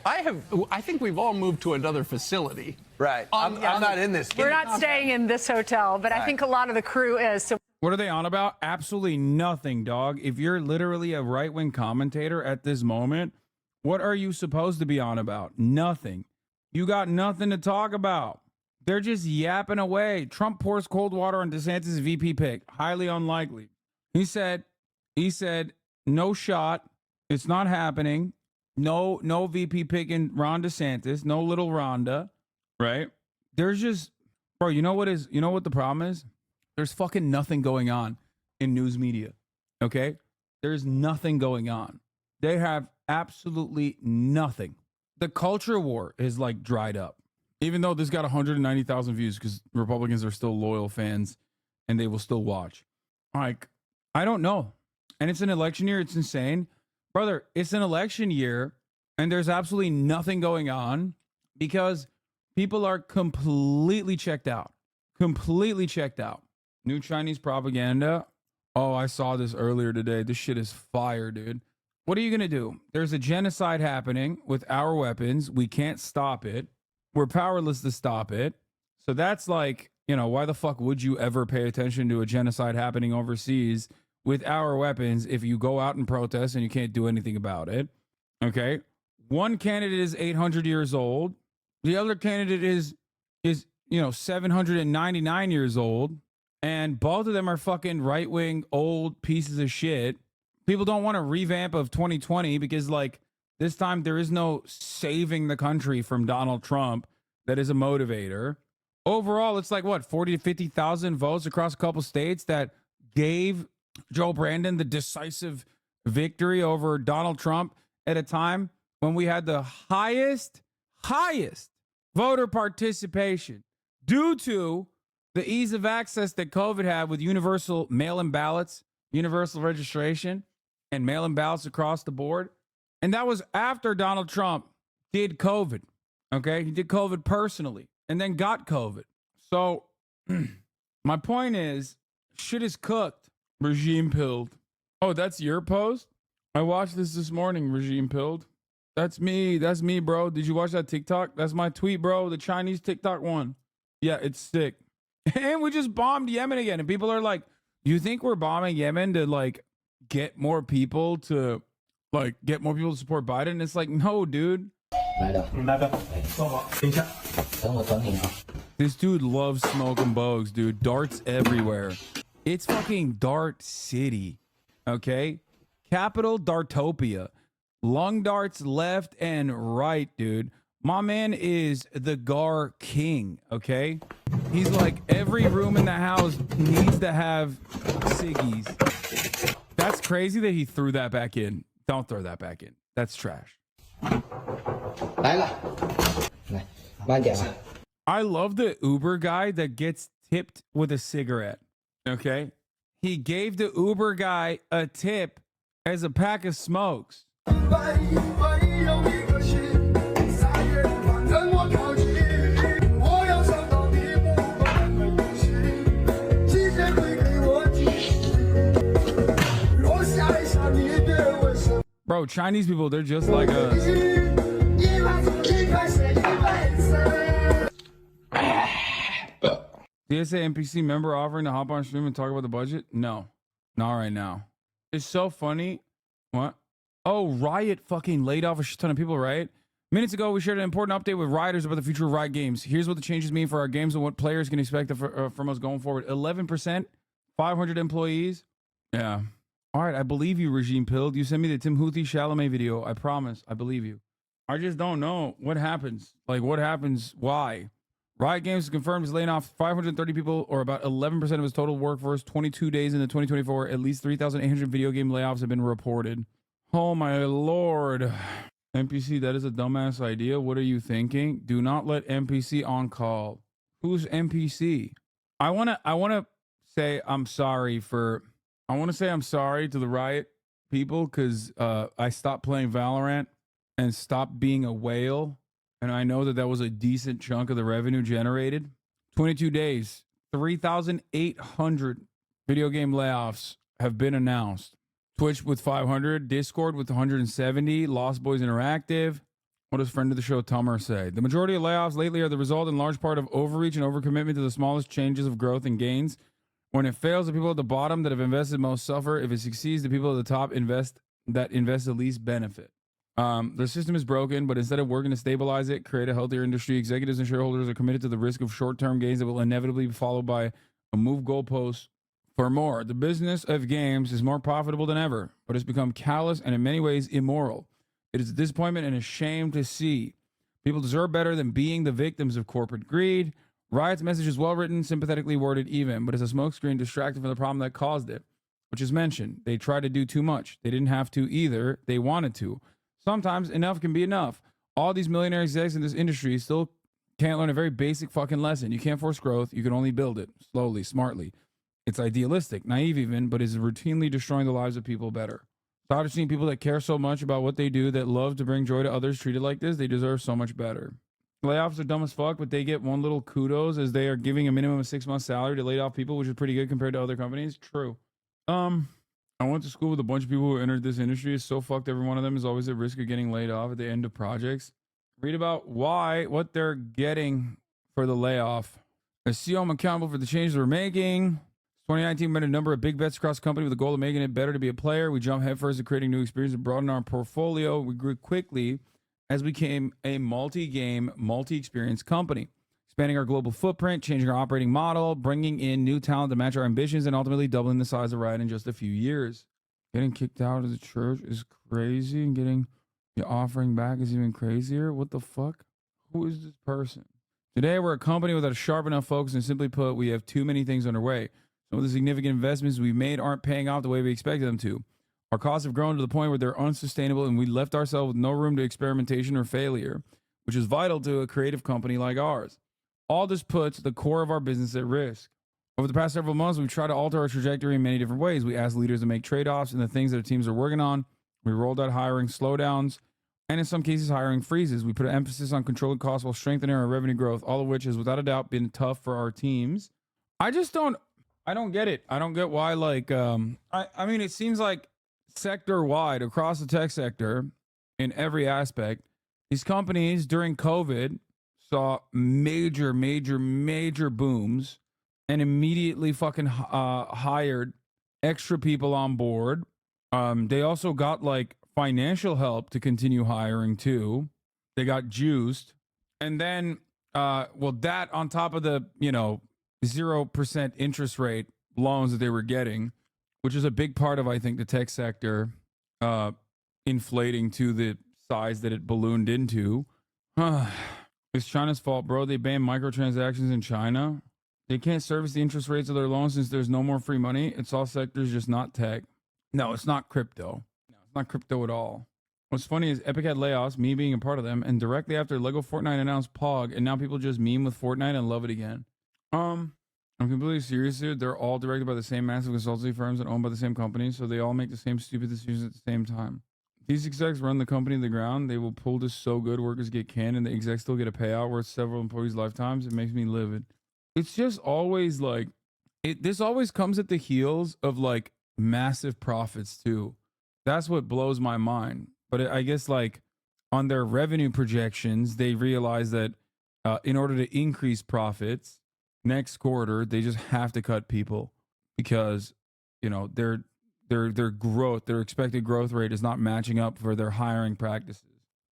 I think we've all moved to another facility. Right. I'm not in this. We're not staying in this hotel, but I think a lot of the crew is. So. What are they on about? Absolutely nothing, dog. If you're literally a right-wing commentator at this moment, what are you supposed to be on about? Nothing. You got nothing to talk about. They're just yapping away. Trump pours cold water on DeSantis' VP pick. Highly unlikely. He said, no shot. It's not happening. No VP pick in Ron DeSantis. No little Rhonda. Right? There's just, bro, you know what the problem is? There's fucking nothing going on in news media. Okay? There's nothing going on. They have absolutely nothing. The culture war is like dried up. Even though this got 190,000 views because Republicans are still loyal fans and they will still watch. Like, I don't know. And it's an election year. It's insane. Brother, it's an election year and there's absolutely nothing going on because people are completely checked out. Completely checked out. New Chinese propaganda. Oh, I saw this earlier today. This shit is fire, dude. What are you going to do? There's a genocide happening with our weapons. We can't stop it. We're powerless to stop it. So that's like, why the fuck would you ever pay attention to a genocide happening overseas with our weapons if you go out and protest and you can't do anything about it? Okay. One candidate is 800 years old. The other candidate is 799 years old. And both of them are fucking right-wing old pieces of shit. People don't want a revamp of 2020 because this time there is no saving the country from Donald Trump that is a motivator. Overall, it's like, 40 to 50,000 votes across a couple states that gave Joe Brandon the decisive victory over Donald Trump at a time when we had the highest voter participation due to the ease of access that COVID had with universal mail-in ballots, universal registration, and mail-in ballots across the board. And that was after Donald Trump did COVID, okay? He did COVID personally and then got COVID. So my point is, shit is cooked. Regime pilled. Oh, that's your post? I watched this morning, regime pilled. That's me, bro. Did you watch that TikTok? That's my tweet, bro. The Chinese TikTok one. Yeah, it's sick. And we just bombed Yemen again. And people are like, do you think we're bombing Yemen to get more people to support Biden? It's like, no, dude. This dude loves smoking bogues, dude. Darts everywhere. It's fucking Dart City. Okay? Capital Dartopia. Lung darts left and right, dude. My man is the Gar King, okay? He's like, every room in the house needs to have ciggies. That's crazy that he threw that back in. Don't throw that back in. That's trash. I love the Uber guy that gets tipped with a cigarette, okay? He gave the Uber guy a tip as a pack of smokes. Bro, Chinese people, they're just like us. DSA NPC member offering to hop on stream and talk about the budget? No, not right now. It's so funny. What? Oh, Riot fucking laid off a shit ton of people, right? Minutes ago, we shared an important update with Rioters about the future of Riot Games. Here's what the changes mean for our games and what players can expect from us going forward. 11%, 500 employees. Yeah. All right, I believe you, Regime Pilled. You sent me the Timothy Chalamet video. I promise. I believe you. I just don't know what happens. Like, what happens? Why? Riot Games confirmed is laying off 530 people, or about 11% of its total workforce. 22 days into 2024, at least 3,800 video game layoffs have been reported. Oh my lord. NPC, that is a dumbass idea. What are you thinking? Do not let NPC on call. Who's NPC? I wanna say I'm sorry for. I want to say I'm sorry to the Riot people because I stopped playing Valorant and stopped being a whale. And I know that that was a decent chunk of the revenue generated. 22 days, 3,800 video game layoffs have been announced. Twitch with 500, Discord with 170, Lost Boys Interactive. What does friend of the show Tummer say? The majority of layoffs lately are the result in large part of overreach and overcommitment to the smallest changes of growth and gains. When it fails, the people at the bottom that have invested most suffer. If it succeeds, the people at the top invest the least benefit. The system is broken, but instead of working to stabilize it, create a healthier industry, executives and shareholders are committed to the risk of short-term gains that will inevitably be followed by a move goalpost for more. The business of games is more profitable than ever, but it's become callous and in many ways immoral. It is a disappointment and a shame to see. People deserve better than being the victims of corporate greed. Riot's message is well written, sympathetically worded even, but it's a smokescreen distracted from the problem that caused it, which is mentioned. They tried to do too much. They didn't have to either. They wanted to. Sometimes enough can be enough. All these millionaire execs in this industry still can't learn a very basic fucking lesson. You can't force growth. You can only build it slowly, smartly. It's idealistic, naive even, but is routinely destroying the lives of people better. Tired of seeing people that care so much about what they do, that love to bring joy to others, treated like this. They deserve so much better. Layoffs are dumb as fuck, but they get one little kudos as they are giving a minimum of 6 months salary to laid off people, which is pretty good compared to other companies. True. I went to school with a bunch of people who entered this industry. It's so fucked. Every one of them is always at risk of getting laid off at the end of projects. Read about what they're getting for the layoff. As CEO, I'm accountable for the changes we're making. 2019 made a number of big bets across the company with the goal of making it better to be a player. We jumped headfirst to creating new experiences and broaden our portfolio. We grew quickly as we became a multi-game, multi-experience company, expanding our global footprint, changing our operating model, bringing in new talent to match our ambitions, and ultimately doubling the size of Riot in just a few years. Getting kicked out of the church is crazy, and getting the offering back is even crazier. What the fuck? Who is this person? Today, we're a company without a sharp enough focus, and simply put, we have too many things underway. Some of the significant investments we've made aren't paying off the way we expected them to. Our costs have grown to the point where they're unsustainable, and we left ourselves with no room to experimentation or failure, which is vital to a creative company like ours. All this puts the core of our business at risk. Over the past several months, we've tried to alter our trajectory in many different ways. We asked leaders to make trade-offs in the things that our teams are working on. We rolled out hiring slowdowns, and in some cases, hiring freezes. We put an emphasis on controlling costs while strengthening our revenue growth, all of which has without a doubt been tough for our teams. I don't get it. I don't get why, I mean, it seems like sector-wide, across the tech sector, in every aspect, these companies during COVID saw major booms and immediately fucking hired extra people on board. They also got financial help to continue hiring too. They got juiced. And then, that on top of the, 0% interest rate loans that they were getting, which is a big part of, I think, the tech sector inflating to the size that it ballooned into. It's China's fault, bro. They banned microtransactions in China. They can't service the interest rates of their loans since there's no more free money. It's all sectors, just not tech. No, it's not crypto. No, it's not crypto at all. What's funny is Epic had layoffs, me being a part of them, and directly after Lego Fortnite announced POG, and now people just meme with Fortnite and love it again. I'm completely serious here. They're all directed by the same massive consultancy firms and owned by the same companies, so they all make the same stupid decisions at the same time. These execs run the company to the ground. They will pull this so good, workers get canned, and the execs still get a payout worth several employees' lifetimes. It makes me livid. It's just always this always comes at the heels of massive profits too. That's what blows my mind. But I guess like on their revenue projections, they realize that in order to increase profits next quarter, they just have to cut people because their growth, their expected growth rate is not matching up for their hiring practices.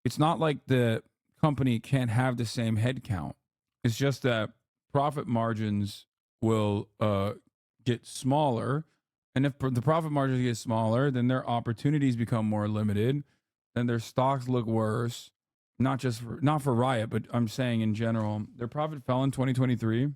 It's not like the company can't have the same headcount. It's just that profit margins will get smaller. And if the profit margins get smaller, then their opportunities become more limited. Then their stocks look worse. Not for Riot, but I'm saying in general. Their profit fell in 2023.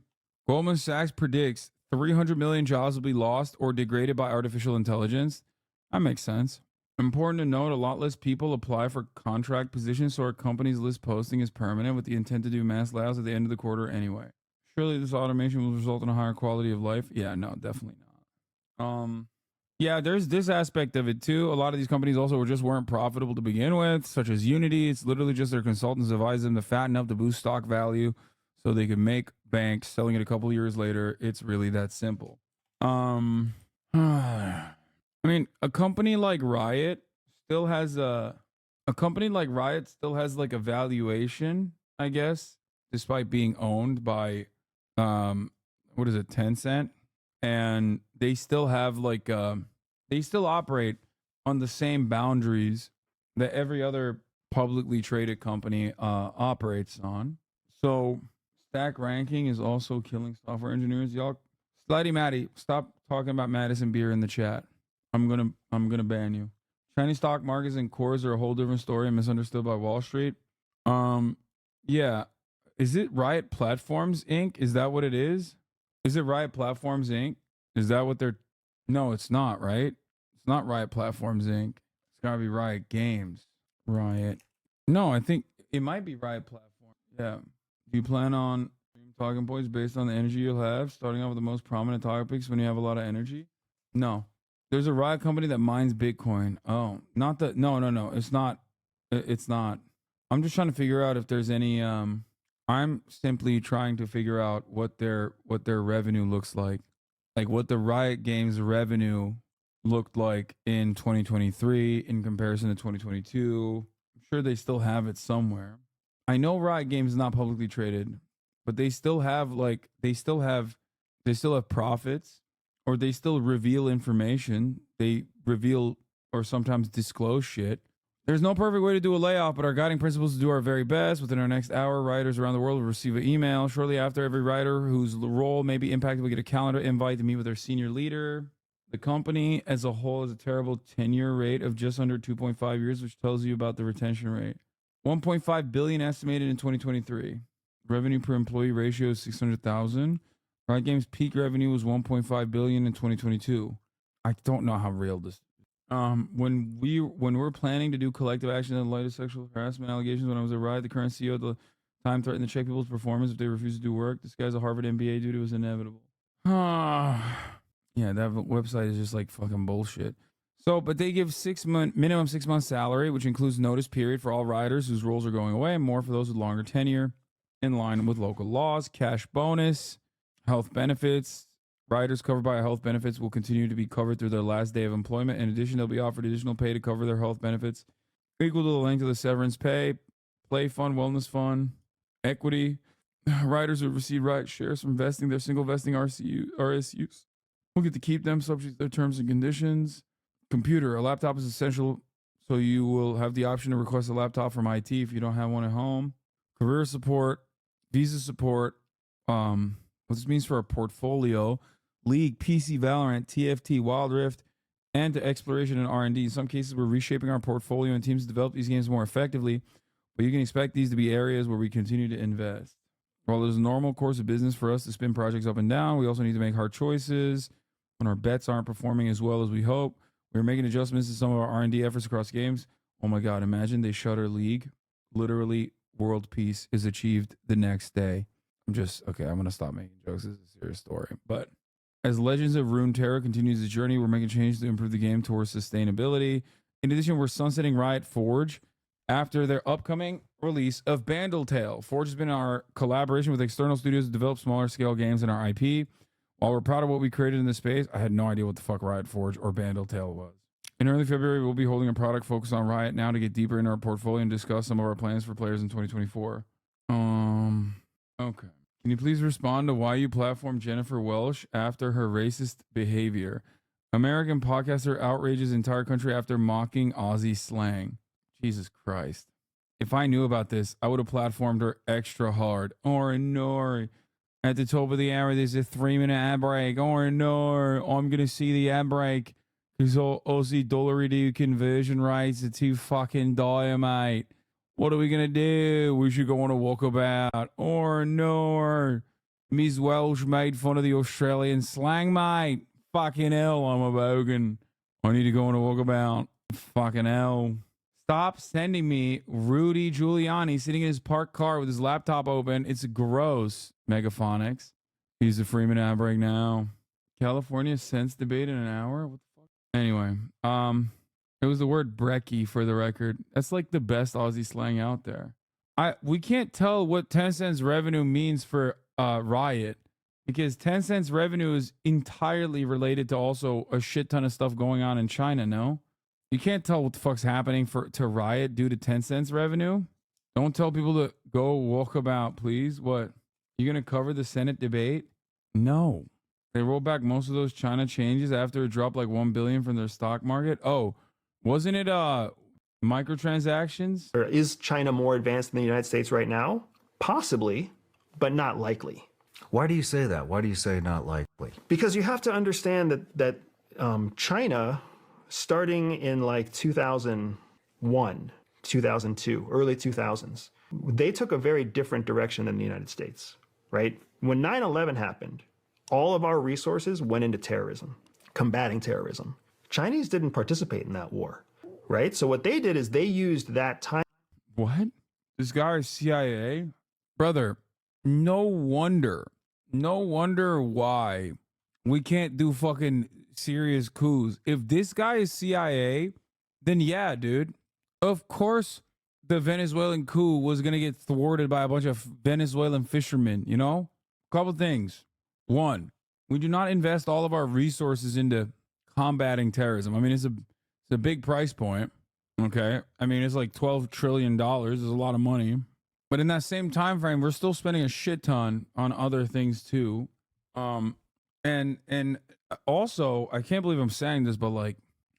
Goldman Sachs predicts 300 million jobs will be lost or degraded by artificial intelligence. That makes sense. Important to note, a lot less people apply for contract positions, so our company's list posting is permanent with the intent to do mass layoffs at the end of the quarter anyway. Surely this automation will result in a higher quality of life. Yeah, no, definitely not. Yeah, there's this aspect of it too. A lot of these companies also just weren't profitable to begin with, such as Unity. It's literally just their consultants advise them to fatten up to boost stock value so they can make bank selling it a couple years later. It's really that simple. I mean, a company like Riot still has like a valuation, I guess, despite being owned by what is it, Tencent? And they still have like they still operate on the same boundaries that every other publicly traded company operates on. So stack ranking is also killing software engineers. Y'all, Slutty Matty, stop talking about Madison beer in the chat. I'm gonna ban you. Chinese stock markets and cores are a whole different story and misunderstood by Wall Street. Yeah. Is it Riot Platforms Inc? Is that what it is? Is it Riot Platforms Inc? Is that what they're... No, it's not, right? It's not Riot Platforms Inc. It's gotta be Riot Games. Riot. No, I think it might be Riot Platform. Yeah. Do you plan on talking points based on the energy you'll have, starting off with the most prominent topics when you have a lot of energy? No. There's a Riot company that mines Bitcoin. Oh, not that. No. It's not. It's not. I'm just trying to figure out if there's any... I'm simply trying to figure out what their revenue looks like what the Riot Games revenue looked like in 2023 in comparison to 2022. I'm sure they still have it somewhere. I know Riot Games is not publicly traded, but they still have profits, or they still reveal information. They reveal or sometimes disclose shit. There's no perfect way to do a layoff, but our guiding principles is to do our very best. Within our next hour, writers around the world will receive an email. Shortly after, every writer whose role may be impacted will get a calendar invite to meet with their senior leader. The company as a whole has a terrible tenure rate of just under 2.5 years, which tells you about the retention rate. 1.5 billion estimated in 2023. Revenue per employee ratio is 600,000. Riot Games' peak revenue was 1.5 billion in 2022. I don't know how real this is. When we're planning to do collective action in light of sexual harassment allegations, when I was at Riot, the current CEO at the time threatened to check people's performance if they refused to do work. This guy's a Harvard MBA dude. It was inevitable. Yeah, that website is just like fucking bullshit. So, but they give minimum 6 months salary, which includes notice period for all riders whose roles are going away, and more for those with longer tenure, in line with local laws. Cash bonus, health benefits. Riders covered by health benefits will continue to be covered through their last day of employment. In addition, they'll be offered additional pay to cover their health benefits, equal to the length of the severance pay. Play fund, wellness fund, equity. Riders will receive Riot shares from vesting their single vesting RSUs. We'll get to keep them subject to their terms and conditions. Computer. A laptop is essential, so you will have the option to request a laptop from IT if you don't have one at home. Career support, visa support. What this means for a portfolio. League, PC, Valorant, TFT, Wild Rift, and to exploration and R&D. In some cases, we're reshaping our portfolio and teams to develop these games more effectively, but you can expect these to be areas where we continue to invest. While there's a normal course of business for us to spin projects up and down, we also need to make hard choices when our bets aren't performing as well as we hope. We're making adjustments to some of our R&D efforts across games. Oh my God, imagine they shutter League. Literally, world peace is achieved the next day. I'm going to stop making jokes. This is a serious story, but... As Legends of Runeterra continues its journey, we're making changes to improve the game towards sustainability. In addition, we're sunsetting Riot Forge after their upcoming release of Bandletale. Forge has been our collaboration with external studios to develop smaller scale games in our IP. While we're proud of what we created in this space, I had no idea what the fuck Riot Forge or Bandletale was. In early February, we'll be holding a product focused on Riot now to get deeper into our portfolio and discuss some of our plans for players in 2024. Okay. Can you please respond to why you platformed Jennifer Welsh after her racist behavior? American podcaster outrages entire country after mocking Aussie slang. Jesus Christ. If I knew about this, I would have platformed her extra hard. Or no. At the top of the hour, there's a 3-minute ad break. Or no. I'm going to see the ad break. Because Aussie dollar conversion rates are too fucking dire, mate. What are we going to do? We should go on a walkabout. Or no. Ms. Welsh made fun of the Australian slang, mate. Fucking hell, I'm a bogan. I need to go on a walkabout. Fucking hell. Stop sending me Rudy Giuliani sitting in his parked car with his laptop open. It's gross. Megaphonics. Use the Freeman ad break now. California Sense debate in an hour? What the fuck? Anyway, it was the word brekkie for the record. That's like the best Aussie slang out there. We can't tell what 10 cents revenue means for Riot because 10 cents revenue is entirely related to also a shit ton of stuff going on in China, no? You can't tell what the fuck's happening to Riot due to 10 cents revenue. Don't tell people to go walkabout, please. What? You gonna cover the Senate debate? No. They rolled back most of those China changes after it dropped like $1 billion from their stock market. Oh, wasn't it microtransactions? Or is China more advanced than the United States right now? Possibly, but not likely. Why do you say that? Why do you say not likely? Because you have to understand that China, starting in like 2001, 2002, early 2000s, they took a very different direction than the United States, right? When 9/11 happened, all of our resources went into terrorism, combating terrorism. Chinese didn't participate in that war, right? So what they did is they used that time. What? This guy is CIA? Brother, no wonder why we can't do fucking serious coups. If this guy is CIA, then yeah, dude. Of course the Venezuelan coup was going to get thwarted by a bunch of Venezuelan fishermen, you know? Couple things. One, we do not invest all of our resources into combating terrorism. I mean, it's a big price point, okay? I mean, it's like $12 trillion. There's a lot of money. But in that same time frame, we're still spending a shit ton on other things too. And also, I can't believe I'm saying this, but like,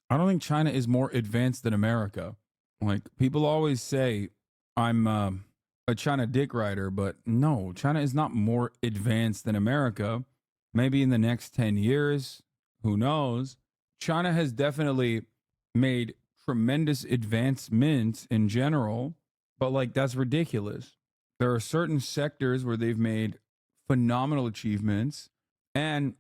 I don't think China is more advanced than America. Like, people always say I'm a China dick rider, but no, China is not more advanced than America. Maybe in the next 10 years, who knows? China has definitely made tremendous advancements in general, but like, that's ridiculous. There are certain sectors where they've made phenomenal achievements and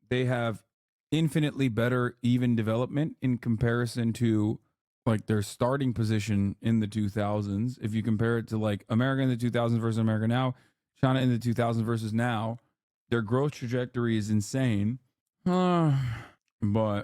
they have infinitely better even development in comparison to like their starting position in the 2000s. If you compare it to like America in the 2000s versus America now, China in the 2000s versus now, their growth trajectory is insane. But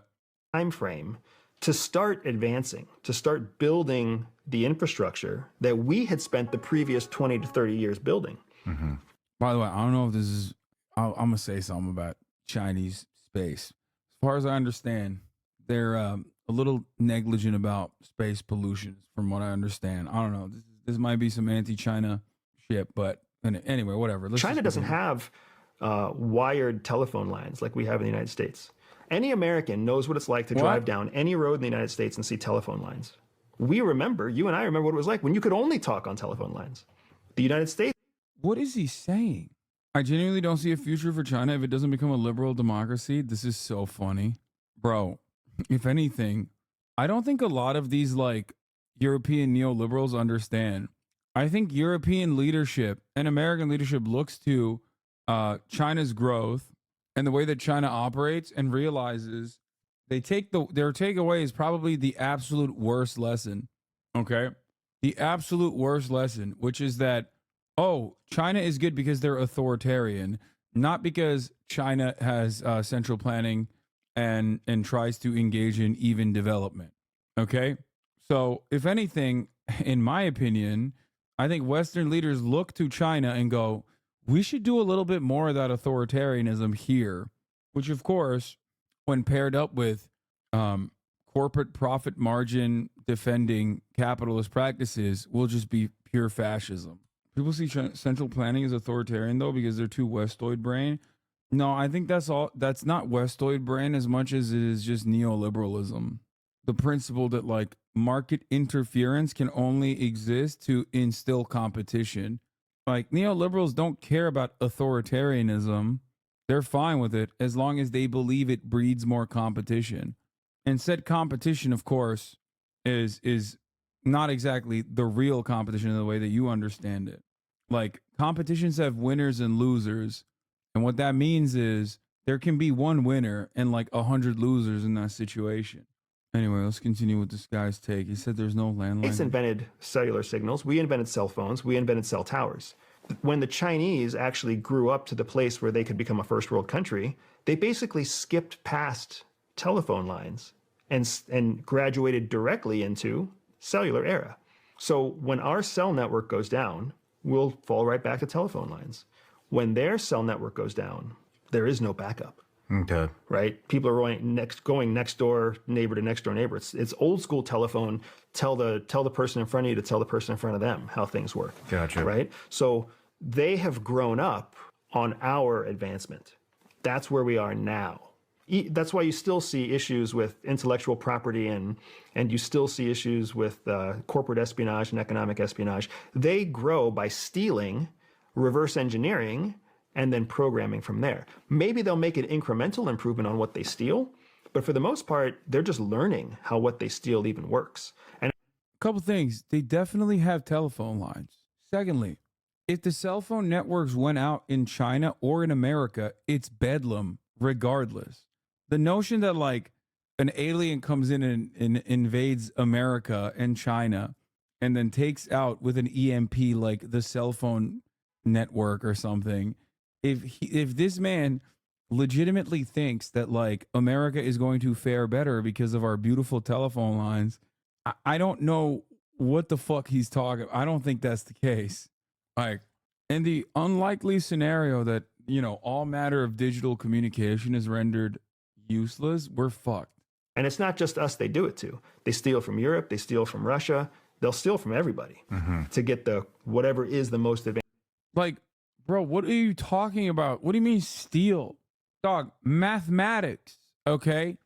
time frame to start advancing, to start building the infrastructure that we had spent the previous 20 to 30 years building. Mm-hmm. By the way, I don't know if this is, I'm going to say something about Chinese space. As far as I understand, they're a little negligent about space pollution, from what I understand. I don't know. This might be some anti-China shit, but anyway, whatever. China doesn't have wired telephone lines like we have in the United States. Any American knows what it's like to drive down any road in the United States and see telephone lines. You and I remember what it was like when you could only talk on telephone lines. The United States. What is he saying? I genuinely don't see a future for China if it doesn't become a liberal democracy. This is so funny. Bro, if anything, I don't think a lot of these like European neoliberals understand. I think European leadership and American leadership looks to China's growth and the way that China operates and realizes their takeaway is probably the absolute worst lesson. Okay? The absolute worst lesson, which is that, oh, China is good because they're authoritarian, not because China has central planning and tries to engage in even development. Okay? So, if anything, in my opinion, I think Western leaders look to China and go, we should do a little bit more of that authoritarianism here, which, of course, when paired up with corporate profit margin defending capitalist practices will just be pure fascism. People see central planning as authoritarian though because they're too Westoid brain. No, I think that's not Westoid brain as much as it is just neoliberalism. The principle that like market interference can only exist to instill competition. Like neoliberals don't care about authoritarianism. They're fine with it as long as they believe it breeds more competition. And said competition, of course, is not exactly the real competition in the way that you understand it. Like competitions have winners and losers. And what that means is there can be one winner and like 100 losers in that situation. Anyway, let's continue with this guy's take. He said there's no landline. States invented cellular signals. We invented cell phones. We invented cell towers. When the Chinese actually grew up to the place where they could become a first world country, they basically skipped past telephone lines and graduated directly into cellular era. So when our cell network goes down, we'll fall right back to telephone lines. When their cell network goes down, there is no backup. Okay. Right? People are going next door neighbor to next door neighbor. It's old school telephone. Tell the person in front of you to tell the person in front of them how things work. Gotcha. Right? So they have grown up on our advancement. That's where we are now. That's why you still see issues with intellectual property and you still see issues with corporate espionage and economic espionage. They grow by stealing, reverse engineering, and then programming from there. Maybe they'll make an incremental improvement on what they steal, but for the most part, they're just learning how what they steal even works. And a couple things. They definitely have telephone lines. Secondly, if the cell phone networks went out in China or in America, it's bedlam regardless. The notion that like an alien comes in and invades America and China and then takes out with an EMP like the cell phone network or something, if this man legitimately thinks that like America is going to fare better because of our beautiful telephone lines, I don't know what the fuck he's talking. I don't think that's the case. Like in the unlikely scenario that, you know, all matter of digital communication is rendered useless, we're fucked. And it's not just us they do it to. They steal from Europe, they steal from Russia, they'll steal from everybody to get the whatever is the most advanced. Like, bro, what are you talking about? What do you mean steal? Dog, mathematics, okay?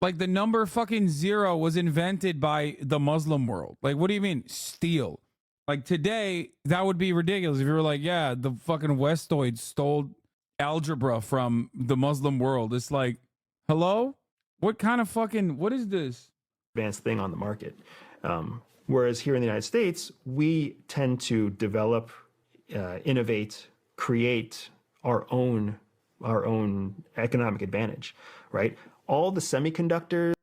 Like the number fucking 0 was invented by the Muslim world. Like, what do you mean steal? Like today, that would be ridiculous if you were like, yeah, the fucking Westoids stole algebra from the Muslim world. It's like, hello? What kind of fucking, what is this? Advanced thing on the market. Whereas here in the United States, we tend to develop, innovate, create our own economic advantage, right? All the semiconductors.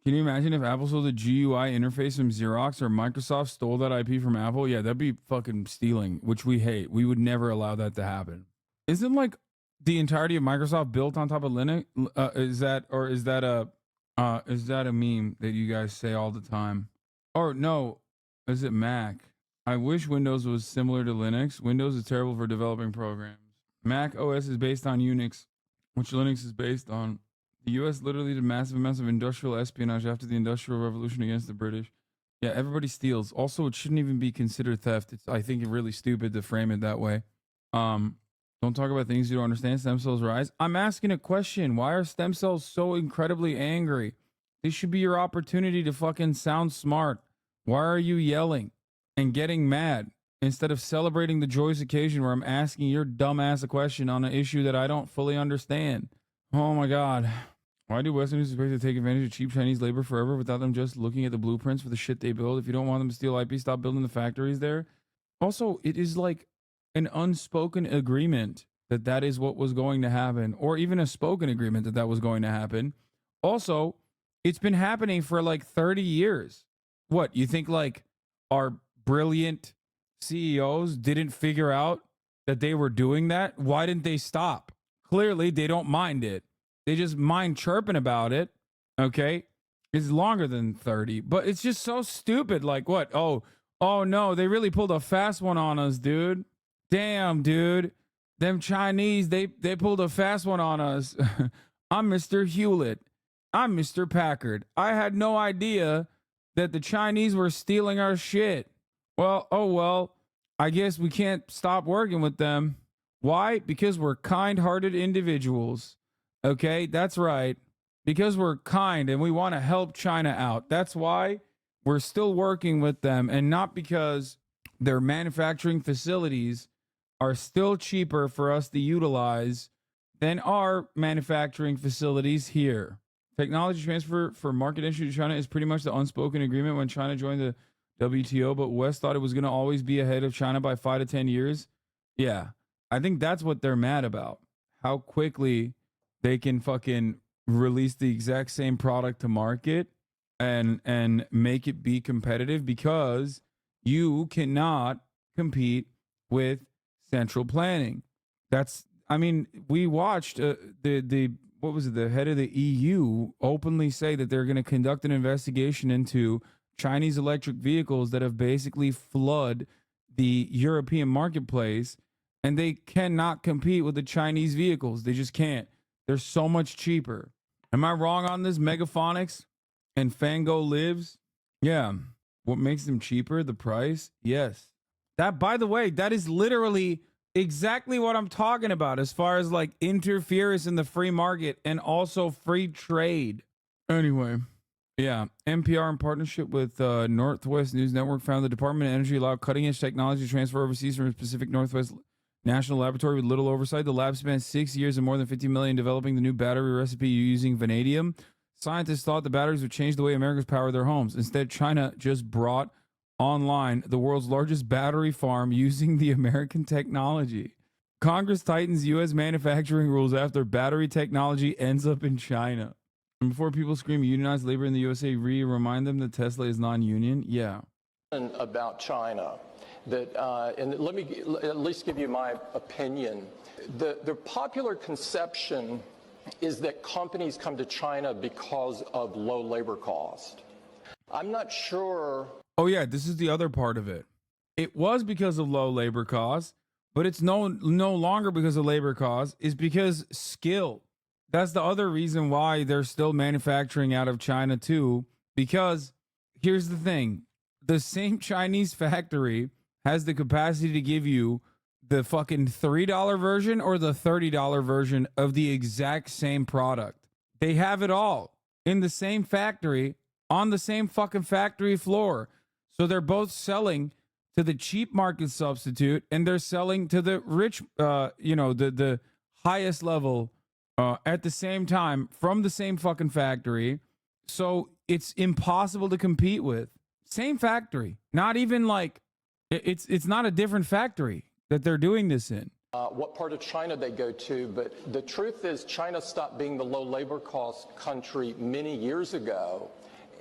Can you imagine if Apple stole the GUI interface from Xerox or Microsoft stole that IP from Apple? Yeah, that'd be fucking stealing, which we hate. We would never allow that to happen. Isn't like the entirety of Microsoft built on top of Linux? Is that a meme that you guys say all the time? Or no, is it Mac? I wish Windows was similar to Linux. Windows is terrible for developing programs. Mac OS is based on Unix, which Linux is based on. The U.S. literally did massive amounts of industrial espionage after the Industrial Revolution against the British. Yeah, everybody steals. Also, it shouldn't even be considered theft. I think it's really stupid to frame it that way. Don't talk about things you don't understand. Stem cells rise. I'm asking a question. Why are stem cells so incredibly angry? This should be your opportunity to fucking sound smart. Why are you yelling and getting mad instead of celebrating the joyous occasion where I'm asking your dumbass a question on an issue that I don't fully understand? Oh my God. Why do Westerners expect to take advantage of cheap Chinese labor forever without them just looking at the blueprints for the shit they build? If you don't want them to steal IP, stop building the factories there. Also, it is like an unspoken agreement that that is what was going to happen, or even a spoken agreement that that was going to happen. Also, it's been happening for like 30 years. What, you think like our brilliant CEOs didn't figure out that they were doing that? Why didn't they stop? Clearly, they don't mind it. They just mind chirping about it, okay? It's longer than 30, but it's just so stupid. Like what? Oh no, they really pulled a fast one on us, dude. Damn, dude. Them Chinese, they pulled a fast one on us. I'm Mr. Hewlett. I'm Mr. Packard. I had no idea that the Chinese were stealing our shit. Well, oh well, I guess we can't stop working with them. Why? Because we're kind-hearted individuals. Okay, that's right. Because we're kind and we want to help China out. That's why we're still working with them, and not because their manufacturing facilities are still cheaper for us to utilize than our manufacturing facilities here. Technology transfer for market entry to China is pretty much the unspoken agreement when China joined the WTO, but West thought it was going to always be ahead of China by 5 to 10 years. Yeah, I think that's what they're mad about. How quickly they can fucking release the exact same product to market and make it be competitive, because you cannot compete with central planning. That's, I mean, we watched what was it, the head of the EU openly say that they're going to conduct an investigation into Chinese electric vehicles that have basically flooded the European marketplace, and they cannot compete with the Chinese vehicles. They just can't. They're so much cheaper. Am I wrong on this, Megaphonics and Fango Lives? Yeah. What makes them cheaper? The price? Yes. That, by the way, that is literally exactly what I'm talking about as far as like interference in the free market and also free trade. Anyway, yeah. NPR, in partnership with Northwest News Network, found the Department of Energy allowed cutting-edge technology to transfer overseas from a Pacific Northwest National Laboratory with little oversight. The lab spent 6 years and more than $50 million developing the new battery recipe using vanadium. Scientists thought the batteries would change the way Americans power their homes. Instead, China just brought online the world's largest battery farm using the American technology. Congress tightens U.S. manufacturing rules after battery technology ends up in China. And before people scream unionize labor in the USA, remind them that Tesla is non-union. Yeah. About China. That, and let me at least give you my opinion. The popular conception is that companies come to China because of low labor cost. I'm not sure. Oh yeah, this is the other part of it. It was because of low labor costs, but it's no longer because of labor costs. It's because skill. That's the other reason why they're still manufacturing out of China too. Because here's the thing: the same Chinese factory has the capacity to give you the fucking $3 version or the $30 version of the exact same product. They have it all in the same factory on the same fucking factory floor. So they're both selling to the cheap market substitute, and they're selling to the rich, the highest level at the same time from the same fucking factory. So it's impossible to compete with. Same factory, not even like it's not a different factory that they're doing this in. What part of China they go to, but the truth is China stopped being the low labor cost country many years ago.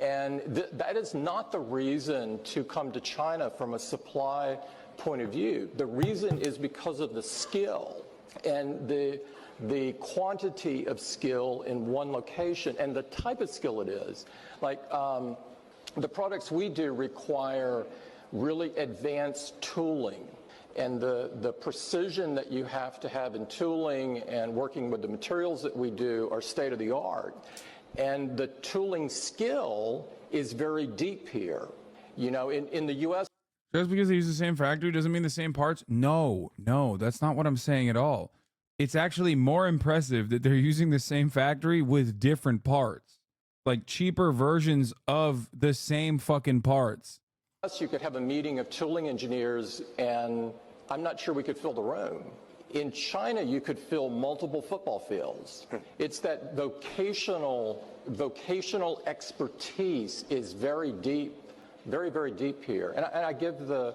And that is not the reason to come to China from a supply point of view. The reason is because of the skill and the quantity of skill in one location and the type of skill it is. Like the products we do require really advanced tooling. And the precision that you have to have in tooling and working with the materials that we do are state of the art. And the tooling skill is very deep here. You know, in the U.S. Just because they use the same factory doesn't mean the same parts. No, that's not what I'm saying at all. It's actually more impressive that they're using the same factory with different parts, like cheaper versions of the same fucking parts. You could have a meeting of tooling engineers, and I'm not sure we could fill the room. In China, you could fill multiple football fields. It's that vocational expertise is very deep, very, very deep here. And I give the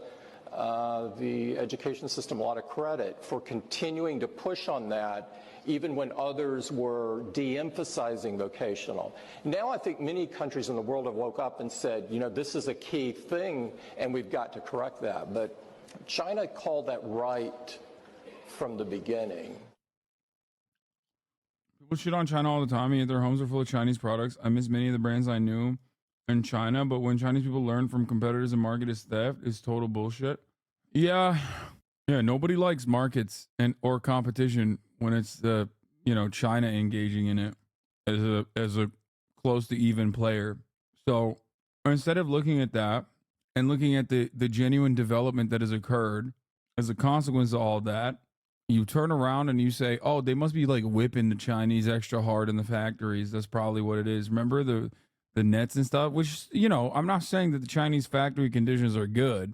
education system a lot of credit for continuing to push on that, even when others were de-emphasizing vocational. Now I think many countries in the world have woke up and said, you know, this is a key thing, and we've got to correct that. But China called that right from the beginning. People shit on China all the time, and yet their homes are full of Chinese products. I miss many of the brands I knew in China, but when Chinese people learn from competitors and market is theft, it's total bullshit. Yeah, nobody likes markets or competition when it's China engaging in it as a close to even player. So instead of looking at that and looking at the genuine development that has occurred as a consequence of all that, you turn around and you say, oh, they must be like whipping the Chinese extra hard in the factories. That's probably what it is. Remember the nets and stuff, which, you know, I'm not saying that the Chinese factory conditions are good,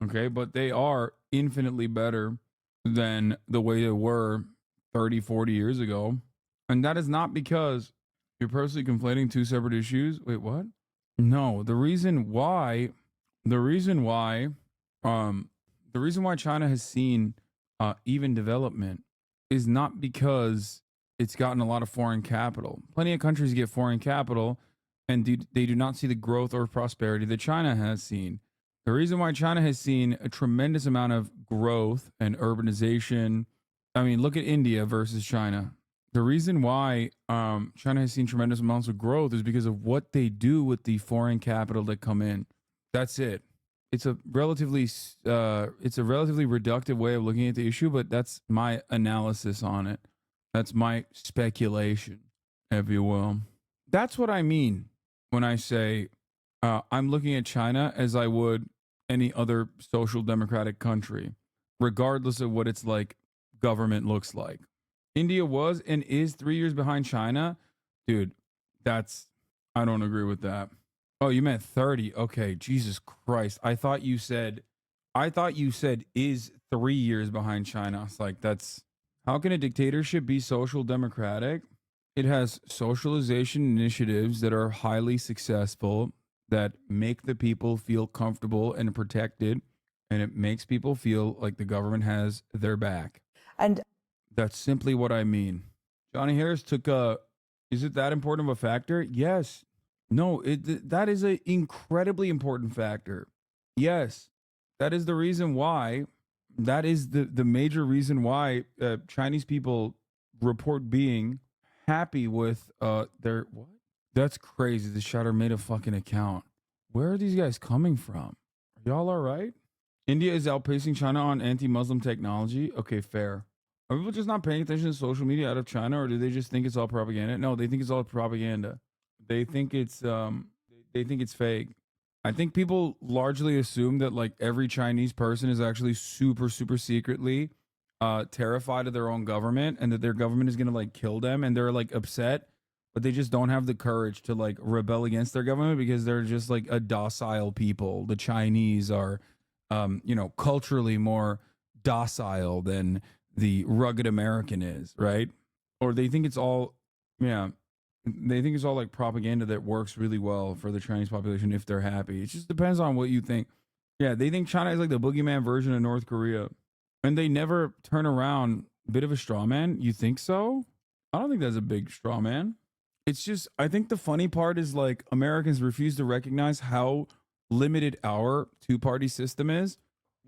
okay, but they are infinitely better than the way they were 30, 40 years ago. And that is not because you're personally conflating two separate issues. Wait, what? No, the reason why China has seen even development is not because it's gotten a lot of foreign capital. Plenty of countries get foreign capital and they do not see the growth or prosperity that China has seen. The reason why China has seen a tremendous amount of growth and urbanization, I mean, look at India versus China. The reason why China has seen tremendous amounts of growth is because of what they do with the foreign capital that come in. That's it. It's a relatively reductive way of looking at the issue, but that's my analysis on it. That's my speculation, if you will. That's what I mean when I say I'm looking at China as I would any other social democratic country, regardless of what its like government looks like. India was and is 3 years behind China. Dude, I don't agree with that. Oh, you meant 30. Okay, Jesus Christ. I thought you said is 3 years behind China. It's like, how can a dictatorship be social democratic? It has socialization initiatives that are highly successful, that make the people feel comfortable and protected, and it makes people feel like the government has their back. And that's simply what I mean. Johnny Harris is it that important of a factor? Yes. No, that is an incredibly important factor. Yes. That is the reason why, that is the major reason why Chinese people report being happy with their, what? That's crazy. The Shutter made a fucking account. Where are these guys coming from? Are y'all all right? India is outpacing China on anti-Muslim technology. Okay, fair. Are people just not paying attention to social media out of China, or do they just think it's all propaganda? No, they think it's all propaganda. They think it's fake. I think people largely assume that like every Chinese person is actually super, super secretly terrified of their own government, and that their government is gonna like kill them, and they're like upset, but they just don't have the courage to like rebel against their government because they're just like a docile people. The Chinese are, culturally more docile than the rugged American is, right? Or they think it's all, they think it's all like propaganda that works really well for the Chinese population if they're happy. It just depends on what you think. Yeah, they think China is like the boogeyman version of North Korea, and they never turn around. Bit of a straw man. You think so? I don't think that's a big straw man. It's just, I think the funny part is like Americans refuse to recognize how limited our two-party system is.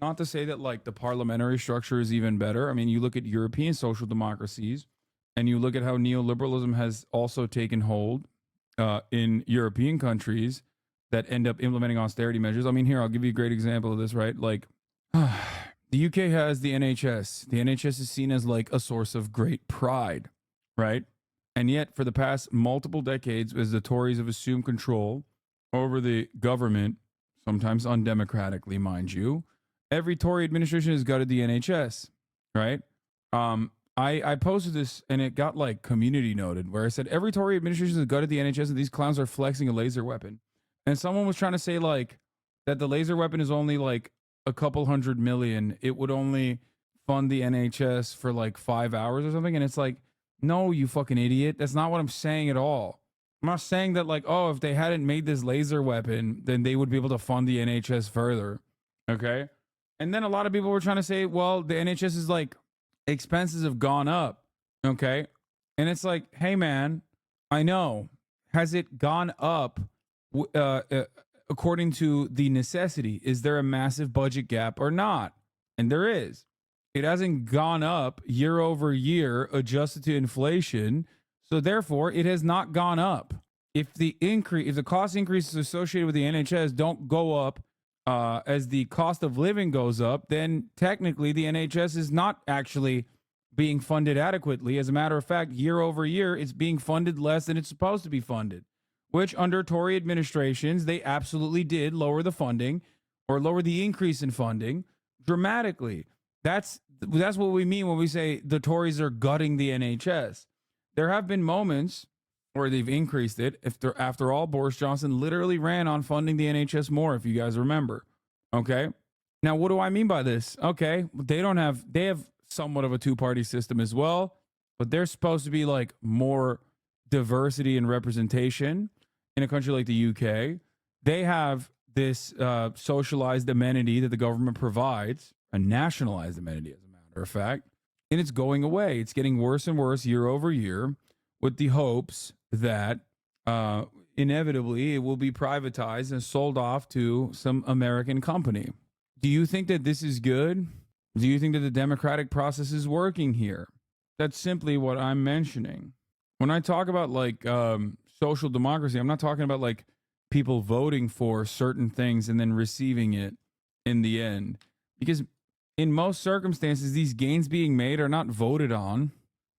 Not to say that like the parliamentary structure is even better. I mean, you look at European social democracies and you look at how neoliberalism has also taken hold in European countries that end up implementing austerity measures. I mean, here, I'll give you a great example of this, right? Like the UK has the NHS. The NHS is seen as like a source of great pride, right? And yet for the past multiple decades, as the Tories have assumed control over the government, sometimes undemocratically, mind you, every Tory administration has gutted the NHS, right? I posted this and it got like community noted, where I said every Tory administration has gutted the NHS and these clowns are flexing a laser weapon. And someone was trying to say like that the laser weapon is only like a couple $100 million. It would only fund the NHS for like 5 hours or something. And it's like, no, you fucking idiot. That's not what I'm saying at all. I'm not saying that like, oh, if they hadn't made this laser weapon, then they would be able to fund the NHS further. Okay. And then a lot of people were trying to say, well, the NHS is like, expenses have gone up. Okay. And it's like, hey, man, I know. Has it gone up according to the necessity? Is there a massive budget gap or not? And there is. It hasn't gone up year over year adjusted to inflation. So therefore, it has not gone up. If the cost increases associated with the NHS don't go up as the cost of living goes up, then technically the NHS is not actually being funded adequately. As a matter of fact, year over year, it's being funded less than it's supposed to be funded, which under Tory administrations, they absolutely did lower the funding or lower the increase in funding dramatically. That's what we mean when we say the Tories are gutting the NHS. There have been moments where they've increased it. After all, Boris Johnson literally ran on funding the NHS more, if you guys remember. Okay. Now, what do I mean by this? Okay. They have somewhat of a two-party system as well, but they're supposed to be like more diversity and representation in a country like the UK. They have this socialized amenity that the government provides, a nationalized amenity, as a matter of fact, and it's going away. It's getting worse and worse year over year, with the hopes that inevitably it will be privatized and sold off to some American company. Do you think that this is good? Do you think that the democratic process is working here? That's simply what I'm mentioning. When I talk about like social democracy, I'm not talking about like people voting for certain things and then receiving it in the end. Because in most circumstances, these gains being made are not voted on.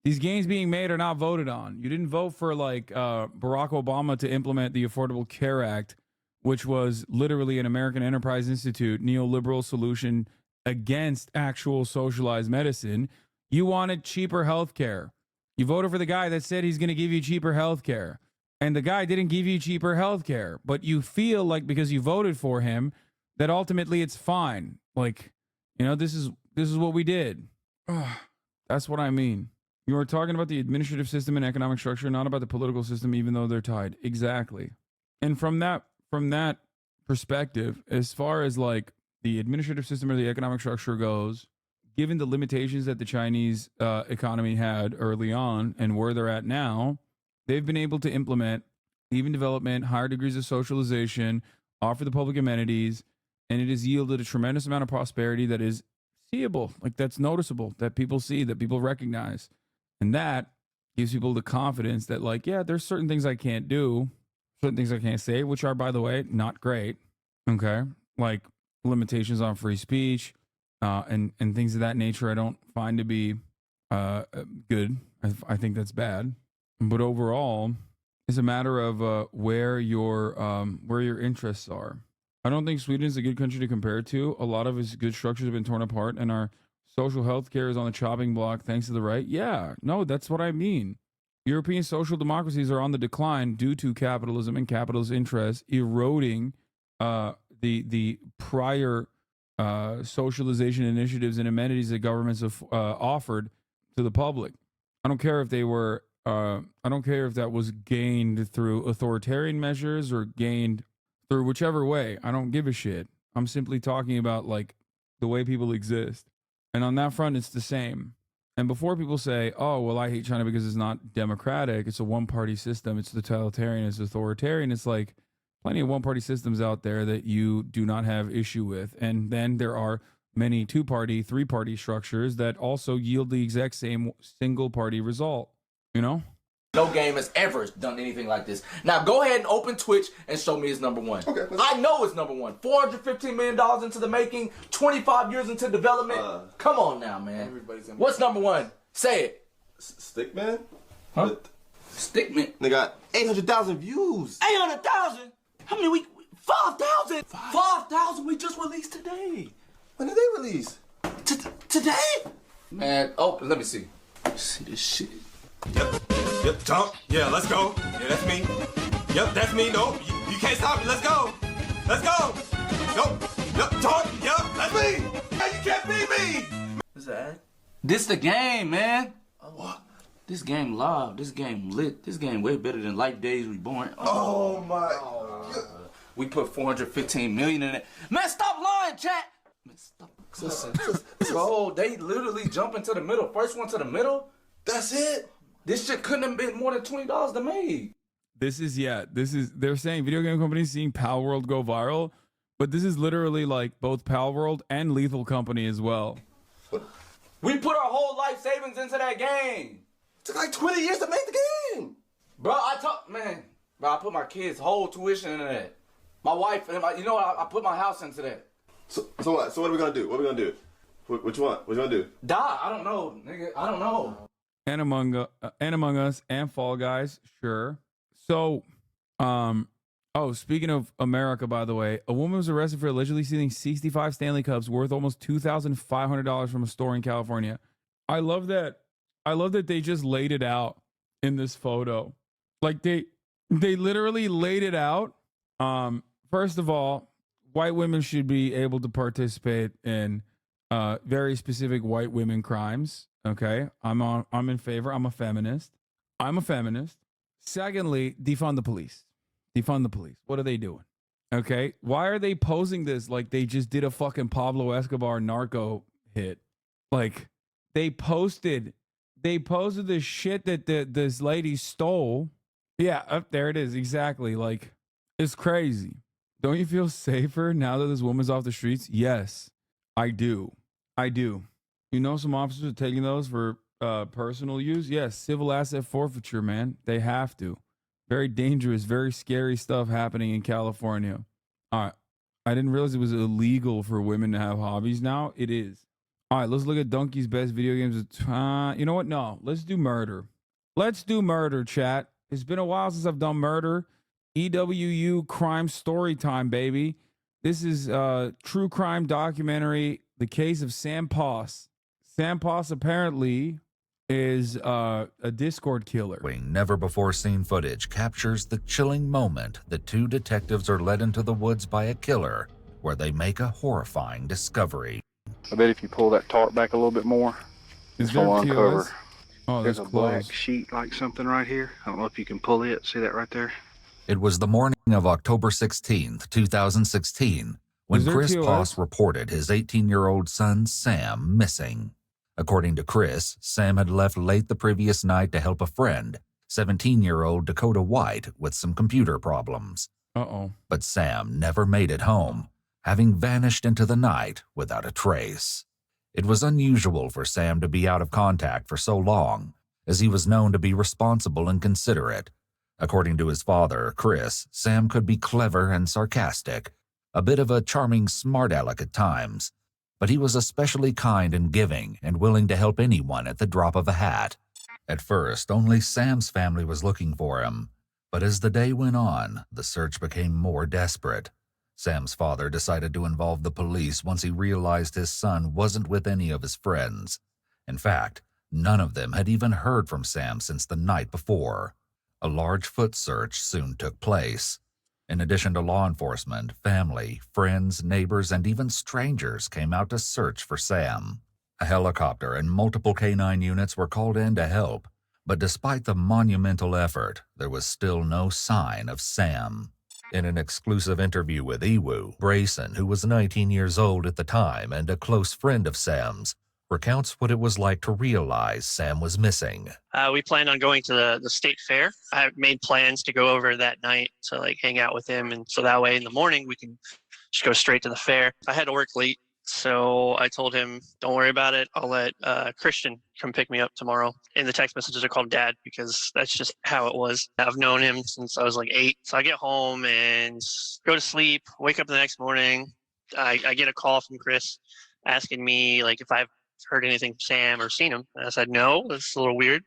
These gains being made are not voted on. You didn't vote for like Barack Obama to implement the Affordable Care Act, which was literally an American Enterprise Institute neoliberal solution against actual socialized medicine. You wanted cheaper health care. You voted for the guy that said he's going to give you cheaper health care. And the guy didn't give you cheaper health care. But you feel like because you voted for him, that ultimately it's fine. Like, you know, this is what we did. That's what I mean. You are talking about the administrative system and economic structure, not about the political system, even though they're tied. Exactly. And from that perspective, as far as like the administrative system or the economic structure goes, given the limitations that the Chinese economy had early on and where they're at now, they've been able to implement even development, higher degrees of socialization, offer the public amenities, and it has yielded a tremendous amount of prosperity that is seeable, like that's noticeable, that people see, that people recognize. And that gives people the confidence that, like, yeah, there's certain things I can't do, certain things I can't say, which are, by the way, not great. Okay. Like limitations on free speech and things of that nature, I don't find to be good. I think that's bad. But overall, it's a matter of where your interests are. I don't think Sweden is a good country to compare to. A lot of its good structures have been torn apart, and our social health care is on the chopping block thanks to the right. Yeah, no, that's what I mean. European social democracies are on the decline due to capitalism and capitalist interests eroding the prior socialization initiatives and amenities that governments have offered to the public. I don't care if they were. I don't care if that was gained through authoritarian measures or gained through whichever way. I don't give a shit. I'm simply talking about like the way people exist. And on that front, it's the same. And before people say, oh, well, I hate China because it's not democratic, it's a one-party system, it's totalitarian, it's authoritarian, it's like plenty of one-party systems out there that you do not have issue with. And then there are many two-party, three-party structures that also yield the exact same single-party result, you know? No game has ever done anything like this. Now go ahead and open Twitch and show me it's number one. Okay, I know it's number one. $415 million into the making, 25 years into development. Come on now, man. What's number one? Say it. Stickman? Huh? Stickman? They got 800,000 views. 800,000? How many we? 5,000? 5,000 we just released today. When did they release? Today? Man, oh, let me see. See this shit. Yep, jump. Yeah, let's go. Yeah, that's me. Yep, that's me. No, you can't stop me. Let's go. Let's go. Yep, jump. Yep, that's me. Yeah, you can't beat me. What's that? This the game, man. What? This game live. This game lit. This game way better than Life Days Reborn. Oh my. We put 415 million in it. Man, stop lying, chat. Man, stop. Listen, bro, they literally jump into the middle. First one to the middle. That's it. This shit couldn't have been more than $20 to make. They're saying video game companies seeing Pal World go viral, but this is literally like both Pal World and Lethal Company as well. We put our whole life savings into that game. It took like 20 years to make the game. Bro, I put my kids' whole tuition into that. My wife, and I put my house into that. So what? So what are we gonna do? What are we gonna do? Which one? What you gonna do? Die? I don't know, nigga. I don't know. And Among Us and Fall Guys, sure. So Oh, speaking of America, by the way, a woman was arrested for allegedly stealing 65 Stanley Cups worth almost $2,500 from a store in California. I love that. I love that they just laid it out in this photo. Like they literally laid it out. First of all, white women should be able to participate in very specific white women crimes. Okay, I'm in favor. I'm a feminist. Secondly, defund the police. Defund the police. What are they doing? Okay. Why are they posing this like they just did a fucking Pablo Escobar narco hit? Like they posted the shit that this lady stole. Yeah, up there it is. Exactly. Like it's crazy. Don't you feel safer now that this woman's off the streets? Yes, I do. You know, some officers are taking those for personal use. Yes, civil asset forfeiture, man. They have to. Very dangerous, very scary stuff happening in California. All right. I didn't realize it was illegal for women to have hobbies now. It is. All right, let's look at Donkey's best video games. You know what? No, let's do murder. Let's do murder, chat. It's been a while since I've done murder. EWU crime story time, baby. This is a true crime documentary, the case of Sam Poss. Sam Poss apparently is a Discord killer. Never before seen footage captures the chilling moment that two detectives are led into the woods by a killer, where they make a horrifying discovery. I bet if you pull that tarp back a little bit more, it's going to uncover. Oh, there's a black sheet like something right here. I don't know if you can pull it. See that right there? It was the morning of October 16th, 2016, when Chris Poss reported his 18-year-old son, Sam, missing. According to Chris, Sam had left late the previous night to help a friend, 17-year-old Dakota White, with some computer problems. But Sam never made it home, having vanished into the night without a trace. It was unusual for Sam to be out of contact for so long, as he was known to be responsible and considerate. According to his father, Chris, Sam could be clever and sarcastic, a bit of a charming smart aleck at times, but he was especially kind and giving and willing to help anyone at the drop of a hat. At first, only Sam's family was looking for him, but as the day went on, the search became more desperate. Sam's father decided to involve the police once he realized his son wasn't with any of his friends. In fact, none of them had even heard from Sam since the night before. A large foot search soon took place. In addition to law enforcement, family, friends, neighbors, and even strangers came out to search for Sam. A helicopter and multiple K-9 units were called in to help, but despite the monumental effort, there was still no sign of Sam. In an exclusive interview with Ewu, Brayson, who was 19 years old at the time and a close friend of Sam's, recounts what it was like to realize Sam was missing. We planned on going to the state fair. I made plans to go over that night to hang out with him, and so that way in the morning we can just go straight to the fair. I had to work late, so I told him, don't worry about it. I'll let Christian come pick me up tomorrow. In the text messages I called Dad because that's just how it was. I've known him since I was 8. So I get home and go to sleep, wake up the next morning. I get a call from Chris asking me if I've heard anything from Sam or seen him. And I said, no, that's a little weird.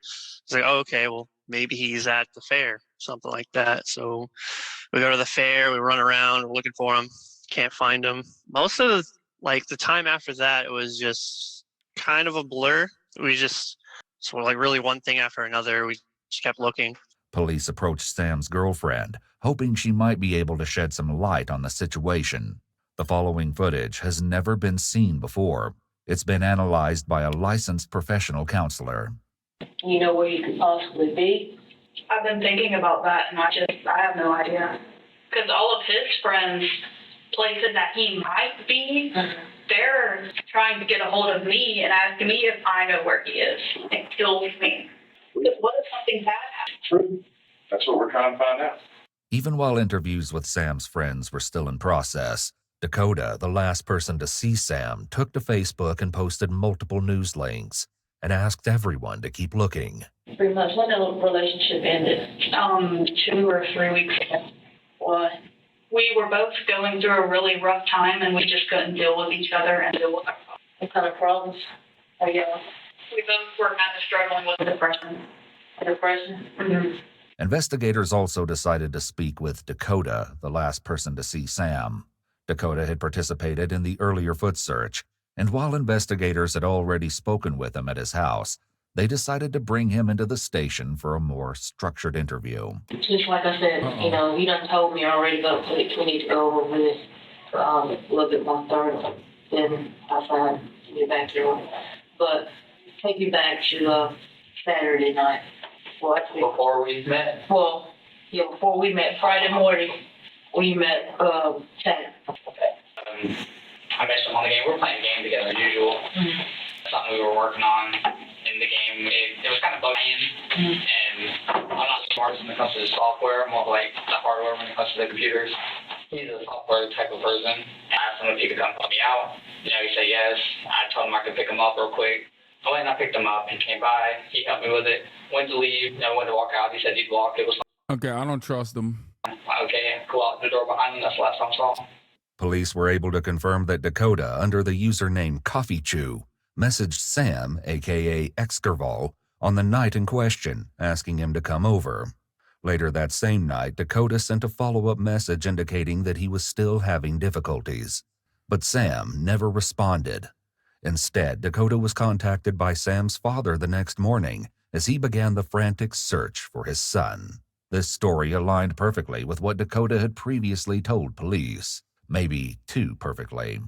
He's like, oh, okay, well, maybe he's at the fair, something like that. So we go to the fair, we run around, we're looking for him, can't find him. Most of the time after that, it was just kind of a blur. We just, really one thing after another, we just kept looking. Police approached Sam's girlfriend, hoping she might be able to shed some light on the situation. The following footage has never been seen before. It's been analyzed by a licensed professional counselor. You know where you could possibly be? I've been thinking about that, and I have no idea. Because all of his friends, places that he might be, they're trying to get a hold of me and asking me if I know where he is. It kills me. What if something bad happens? True. That's what we're trying to find out. Even while interviews with Sam's friends were still in process, Dakota, the last person to see Sam, took to Facebook and posted multiple news links and asked everyone to keep looking. Pretty much when the relationship ended, 2 or 3 weeks ago. What? We were both going through a really rough time, and we just couldn't deal with each other and deal with our problems. What kind of problems? Oh, yeah. We both were kind of struggling with depression. Depression? Mm-hmm. Investigators also decided to speak with Dakota, the last person to see Sam. Dakota had participated in the earlier foot search, and while investigators had already spoken with him at his house, they decided to bring him into the station for a more structured interview. Just like I said, you done told me already, but we need to go over this a little bit more thorough. Then I'll try to get back to it. But take you back to Saturday night. Well, before we met? Well, yeah, before we met Friday morning, we met Saturday. Okay. I met him on the game. We were playing a game together as usual. Something we were working on in the game. It was kind of bugging, and I'm not the smartest when it comes to the software. I'm more like the hardware when it comes to the computers. He's a software type of person. I asked him if he could come help me out. He said yes. I told him I could pick him up real quick. I went and I picked him up and came by. He helped me with it. Went to leave. Went to walk out. He said he'd walk. It was okay. I don't trust him. Okay. Go out the door behind him. That's the last time I saw him. Police were able to confirm that Dakota, under the username Coffee Chew, messaged Sam, aka Exkerval, on the night in question, asking him to come over. Later that same night, Dakota sent a follow-up message indicating that he was still having difficulties. But Sam never responded. Instead, Dakota was contacted by Sam's father the next morning as he began the frantic search for his son. This story aligned perfectly with what Dakota had previously told police. Maybe too perfectly.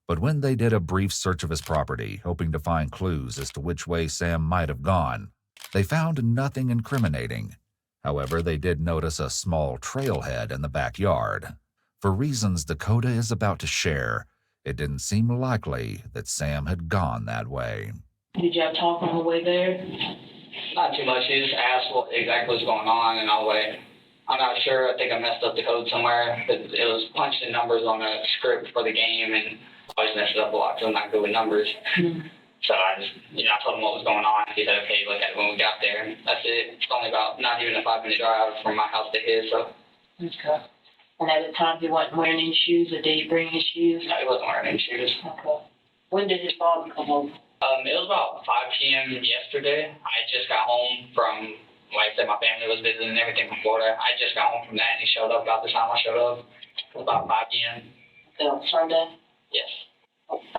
But when they did a brief search of his property, hoping to find clues as to which way Sam might have gone, they found nothing incriminating. However, they did notice a small trailhead in the backyard. For reasons Dakota is about to share, it didn't seem likely that Sam had gone that way. Did y'all talk on the way there? Not too much. He just asked what exactly was going on, and I was like, I'm not sure. I think I messed up the code somewhere. It was punching numbers on a script for the game, and I always messed it up a lot because I'm not good with numbers. So I just, I told him what was going on. He said, okay, look at it when we got there. And that's it. It's only about not even a 5-minute drive from my house to his. So. Okay. And at the time, he wasn't wearing any shoes, or did he bring his shoes? No, he wasn't wearing any shoes. Okay. When did his father come over? It was about 5 p.m. yesterday. I just got home from, like I said, my family was visiting and everything from Florida. I just got home from that, and he showed up about the time I showed up. It was about 5 p.m. On Sunday? Yes.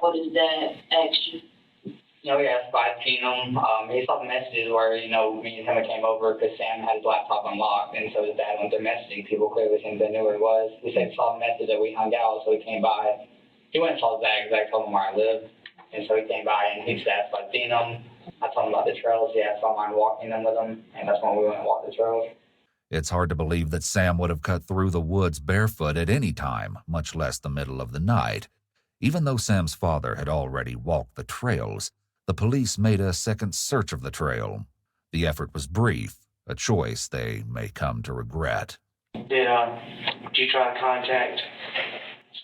What did Dad ask you? He asked if I'd seen him. He saw the messages where, me and him came over because Sam had his laptop unlocked, and so his dad went there messaging people clearly since they knew where he was. He said he saw the message that we hung out, so he came by. He went and saw his dad because I told him where I lived, and so he came by and he just asked if I'd seen him. I told him about the trails. He asked if I mind walking them with him, and that's when we went and walked the trails. It's hard to believe that Sam would have cut through the woods barefoot at any time, much less the middle of the night. Even though Sam's father had already walked the trails, the police made a second search of the trail. The effort was brief, a choice they may come to regret. Did you try to contact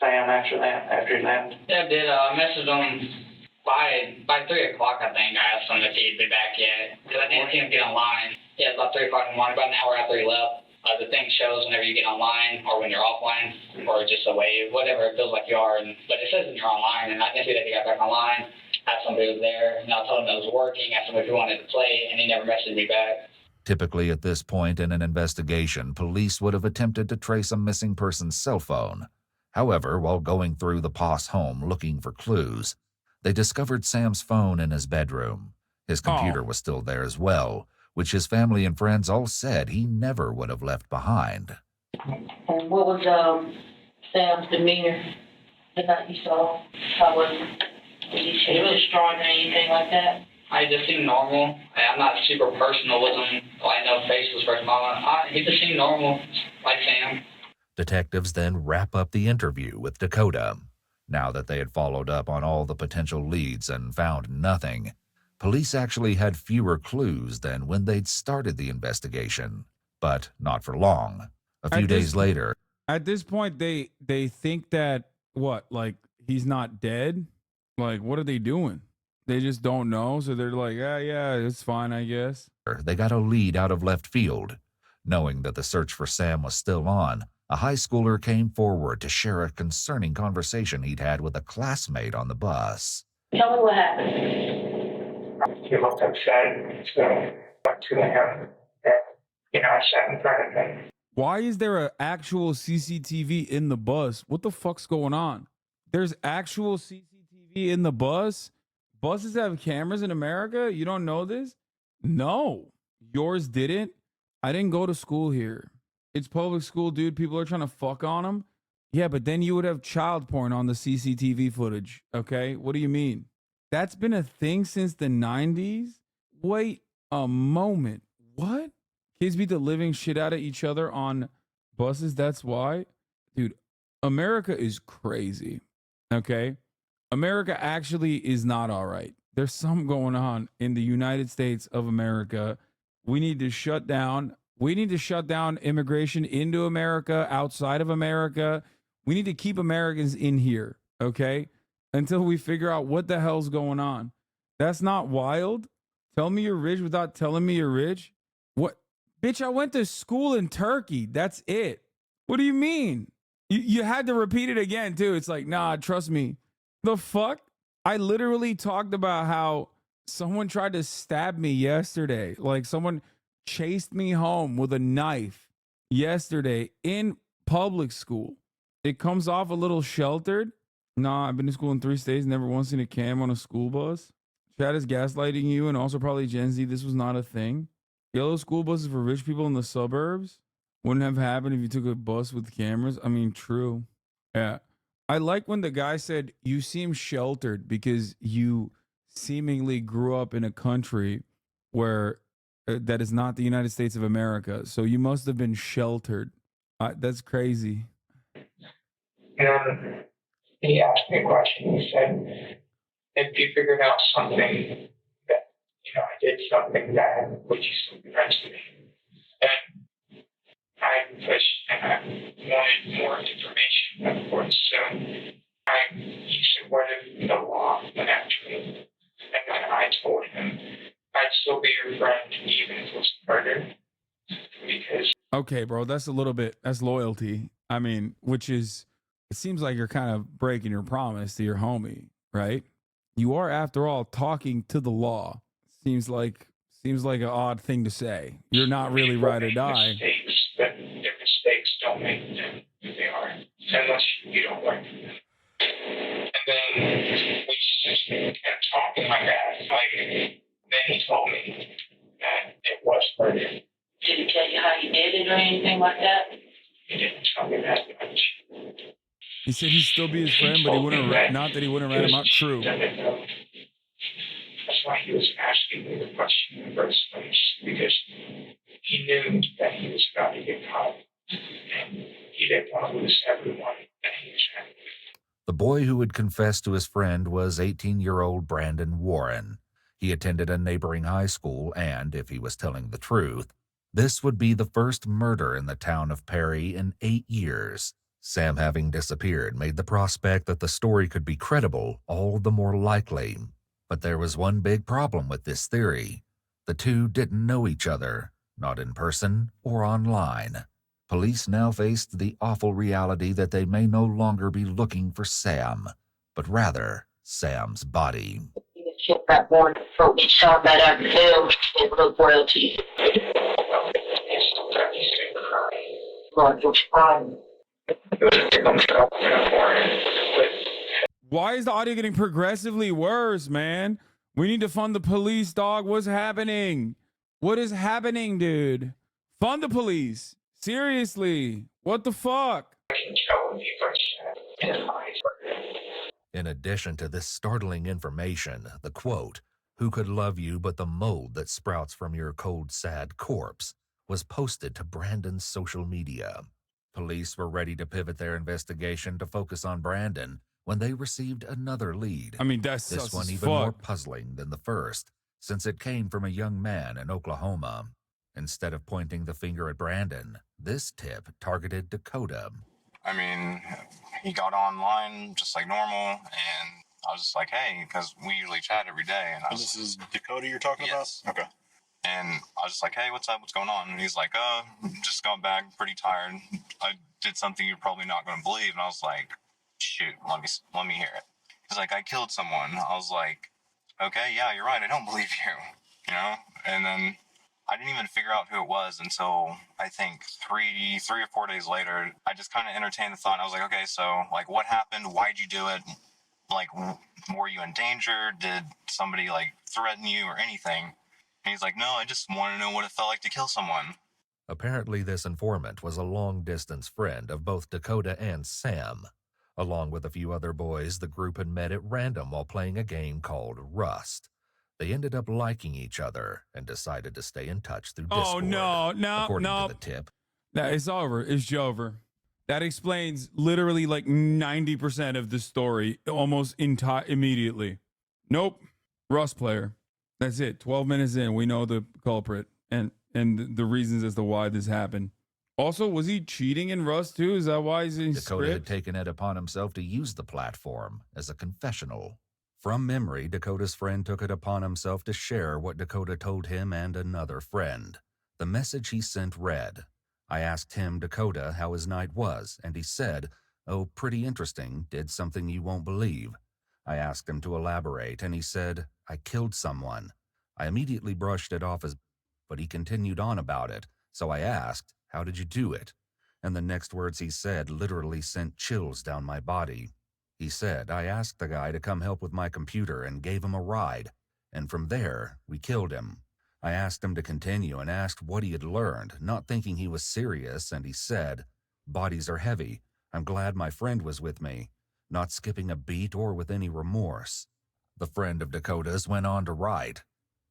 Sam after he left? Yeah, I did. I messaged him by 3 o'clock, I think. I asked him if he'd be back yet, because I didn't see him get online. Yeah, it was about 3 o'clock in the morning, about an hour after he left. The thing shows whenever you get online or when you're offline or just away, whatever it feels like you are. But it says when you're online, and I didn't see that he got back online. Asked somebody was there, and I told him that it was working. Asked him if he wanted to play, and he never messaged me back. Typically at this point in an investigation, police would have attempted to trace a missing person's cell phone. However, while going through the Poss home looking for clues, they discovered Sam's phone in his bedroom. His computer was still there as well, which his family and friends all said he never would have left behind. And what was Sam's demeanor the night you saw? How was it? Was he distraught or anything like that? I just seemed normal. I'm not super personal with him. I know face was personal. He just seemed normal, like Sam. Detectives then wrap up the interview with Dakota. Now that they had followed up on all the potential leads and found nothing, police actually had fewer clues than when they'd started the investigation. But not for long. A few days later. At this point, they think that, he's not dead? Like, what are they doing? They just don't know, so they're like, yeah, it's fine, I guess. They got a lead out of left field. Knowing that the search for Sam was still on, a high schooler came forward to share a concerning conversation he'd had with a classmate on the bus. Tell me what happened. He looked upset, so went to him. I sat in front of him. Why is there an actual CCTV in the bus? What the fuck's going on? There's actual CCTV in the bus? Buses have cameras in America? You don't know this? No. Yours didn't? I didn't go to school here. It's public school, dude. People are trying to fuck on them. Yeah, but then you would have child porn on the CCTV footage, okay? What do you mean? That's been a thing since the 90s? Wait a moment. What? Kids beat the living shit out of each other on buses? That's why? Dude, America is crazy, okay? America actually is not all right. There's something going on in the United States of America. We need to shut down. We need to shut down immigration into America, outside of America. We need to keep Americans in here, okay? Until we figure out what the hell's going on. That's not wild. Tell me you're rich without telling me you're rich. What? Bitch, I went to school in Turkey. That's it. What do you mean? You had to repeat it again, too. It's like, nah, trust me. The fuck? I literally talked about how someone tried to stab me yesterday. Like someone chased me home with a knife yesterday in public school. It comes off a little sheltered. Nah, I've been to school in 3 states, never once seen a cam on a school bus. Chad is gaslighting you, and also probably Gen Z. This was not a thing. Yellow school buses for rich people in the suburbs wouldn't have happened if you took a bus with cameras. I mean, true. Yeah. I like when the guy said, you seem sheltered because you seemingly grew up in a country where that is not the United States of America. So you must have been sheltered. That's crazy. And he asked me a question. He said, if you figured out something that, I did something bad, would you still be friends with me? And I pushed and I wanted more information, of course. So he said, what if the law went after me? And then I told him, I'd still be your friend even if it was murder. Because okay, bro, that's loyalty. I mean, which is, it seems like you're kind of breaking your promise to your homie, right? You are, after all, talking to the law. Seems like an odd thing to say. You're not really ride or die. Mistakes, but their mistakes don't make them who they are, unless you don't learn from them. And then we just kept talking like that. Then he told me that it was murder. Did he tell you how he did it or anything like that? He didn't tell me that much. He said he'd still be his friend, but he wouldn't. Not that he wouldn't rat him out. True. That's why he was asking me the question in the first place, because he knew that he was about to get caught, and he didn't want to lose everyone that he was having. The boy who had confessed to his friend was 18-year-old Brandon Warren. He attended a neighboring high school, and, if he was telling the truth, this would be the first murder in the town of Perry in 8 years. Sam having disappeared made the prospect that the story could be credible all the more likely. But there was one big problem with this theory. The two didn't know each other, not in person or online. Police now faced the awful reality that they may no longer be looking for Sam, but rather Sam's body. Shit that one folk shot that out of hell and look royalty. Lord, you're fine. Why is the audio getting progressively worse, man? We need to fund the police, dog. What's happening? What is happening, dude? Fund the police. Seriously. What the fuck? In addition to this startling information, the quote, "Who could love you but the mold that sprouts from your cold, sad corpse," was posted to Brandon's social media. Police were ready to pivot their investigation to focus on Brandon when they received another lead. I mean, that's this one even more puzzling than the first, since it came from a young man in Oklahoma. Instead of pointing the finger at Brandon, this tip targeted Dakota. I mean, he got online just like normal, and I was just like, hey, because we usually chat every day. And this is Dakota you're talking about? Okay. And I was just like, hey, what's up? What's going on? And he's like, just got back, pretty tired. I did something you're probably not going to believe. And I was like, shoot, let me hear it. He's like, I killed someone. I was like, okay, yeah, you're right. I don't believe you, you know? And then I didn't even figure out who it was until I think 3 or 4 days later. I just kind of entertained the thought. And I was like, okay, so like what happened? Why'd you do it? Like, were you in danger? Did somebody like threaten you or anything? And he's like, no, I just want to know what it felt like to kill someone. Apparently, this informant was a long-distance friend of both Dakota and Sam. Along with a few other boys, the group had met at random while playing a game called Rust. They ended up liking each other and decided to stay in touch through Discord. Oh, no, according to the tip. That it's over. It's over. That explains literally like 90% of the story almost immediately. Nope. Rust player. That's it. 12 minutes in, we know the culprit and the reasons as to why this happened. Also, was he cheating in Rust too? Is that why he's in Dakota had taken it upon himself to use the platform as a confessional. From memory, Dakota's friend took it upon himself to share what Dakota told him and another friend. The message he sent read, I asked him, Dakota, how his night was, and he said, oh, pretty interesting, did something you won't believe. I asked him to elaborate, and he said, I killed someone. I immediately brushed it off but he continued on about it, so I asked, how did you do it? And the next words he said literally sent chills down my body. He said, I asked the guy to come help with my computer and gave him a ride, and from there, we killed him. I asked him to continue and asked what he had learned, not thinking he was serious, and he said, bodies are heavy. I'm glad my friend was with me, not skipping a beat or with any remorse. The friend of Dakota's went on to write,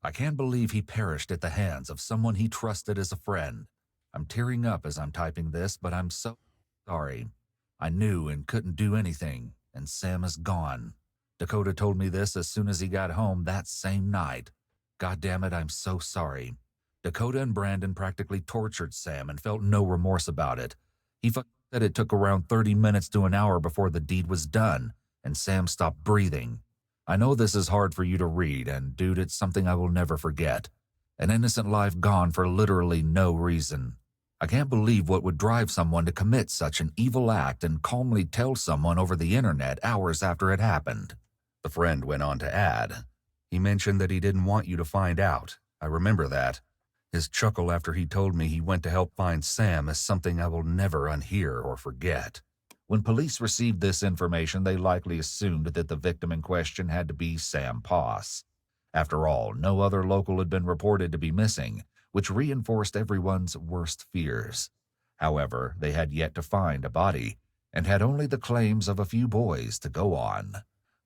I can't believe he perished at the hands of someone he trusted as a friend. I'm tearing up as I'm typing this, but I'm so sorry. I knew and couldn't do anything, and Sam is gone. Dakota told me this as soon as he got home that same night. God damn it, I'm so sorry. Dakota and Brandon practically tortured Sam and felt no remorse about it. He said it took around 30 minutes to an hour before the deed was done, and Sam stopped breathing. I know this is hard for you to read, and dude, it's something I will never forget. An innocent life gone for literally no reason. I can't believe what would drive someone to commit such an evil act and calmly tell someone over the internet hours after it happened. The friend went on to add, he mentioned that he didn't want you to find out. I remember that. His chuckle after he told me he went to help find Sam is something I will never unhear or forget. When police received this information, they likely assumed that the victim in question had to be Sam Poss. After all, no other local had been reported to be missing, which reinforced everyone's worst fears. However, they had yet to find a body, and had only the claims of a few boys to go on.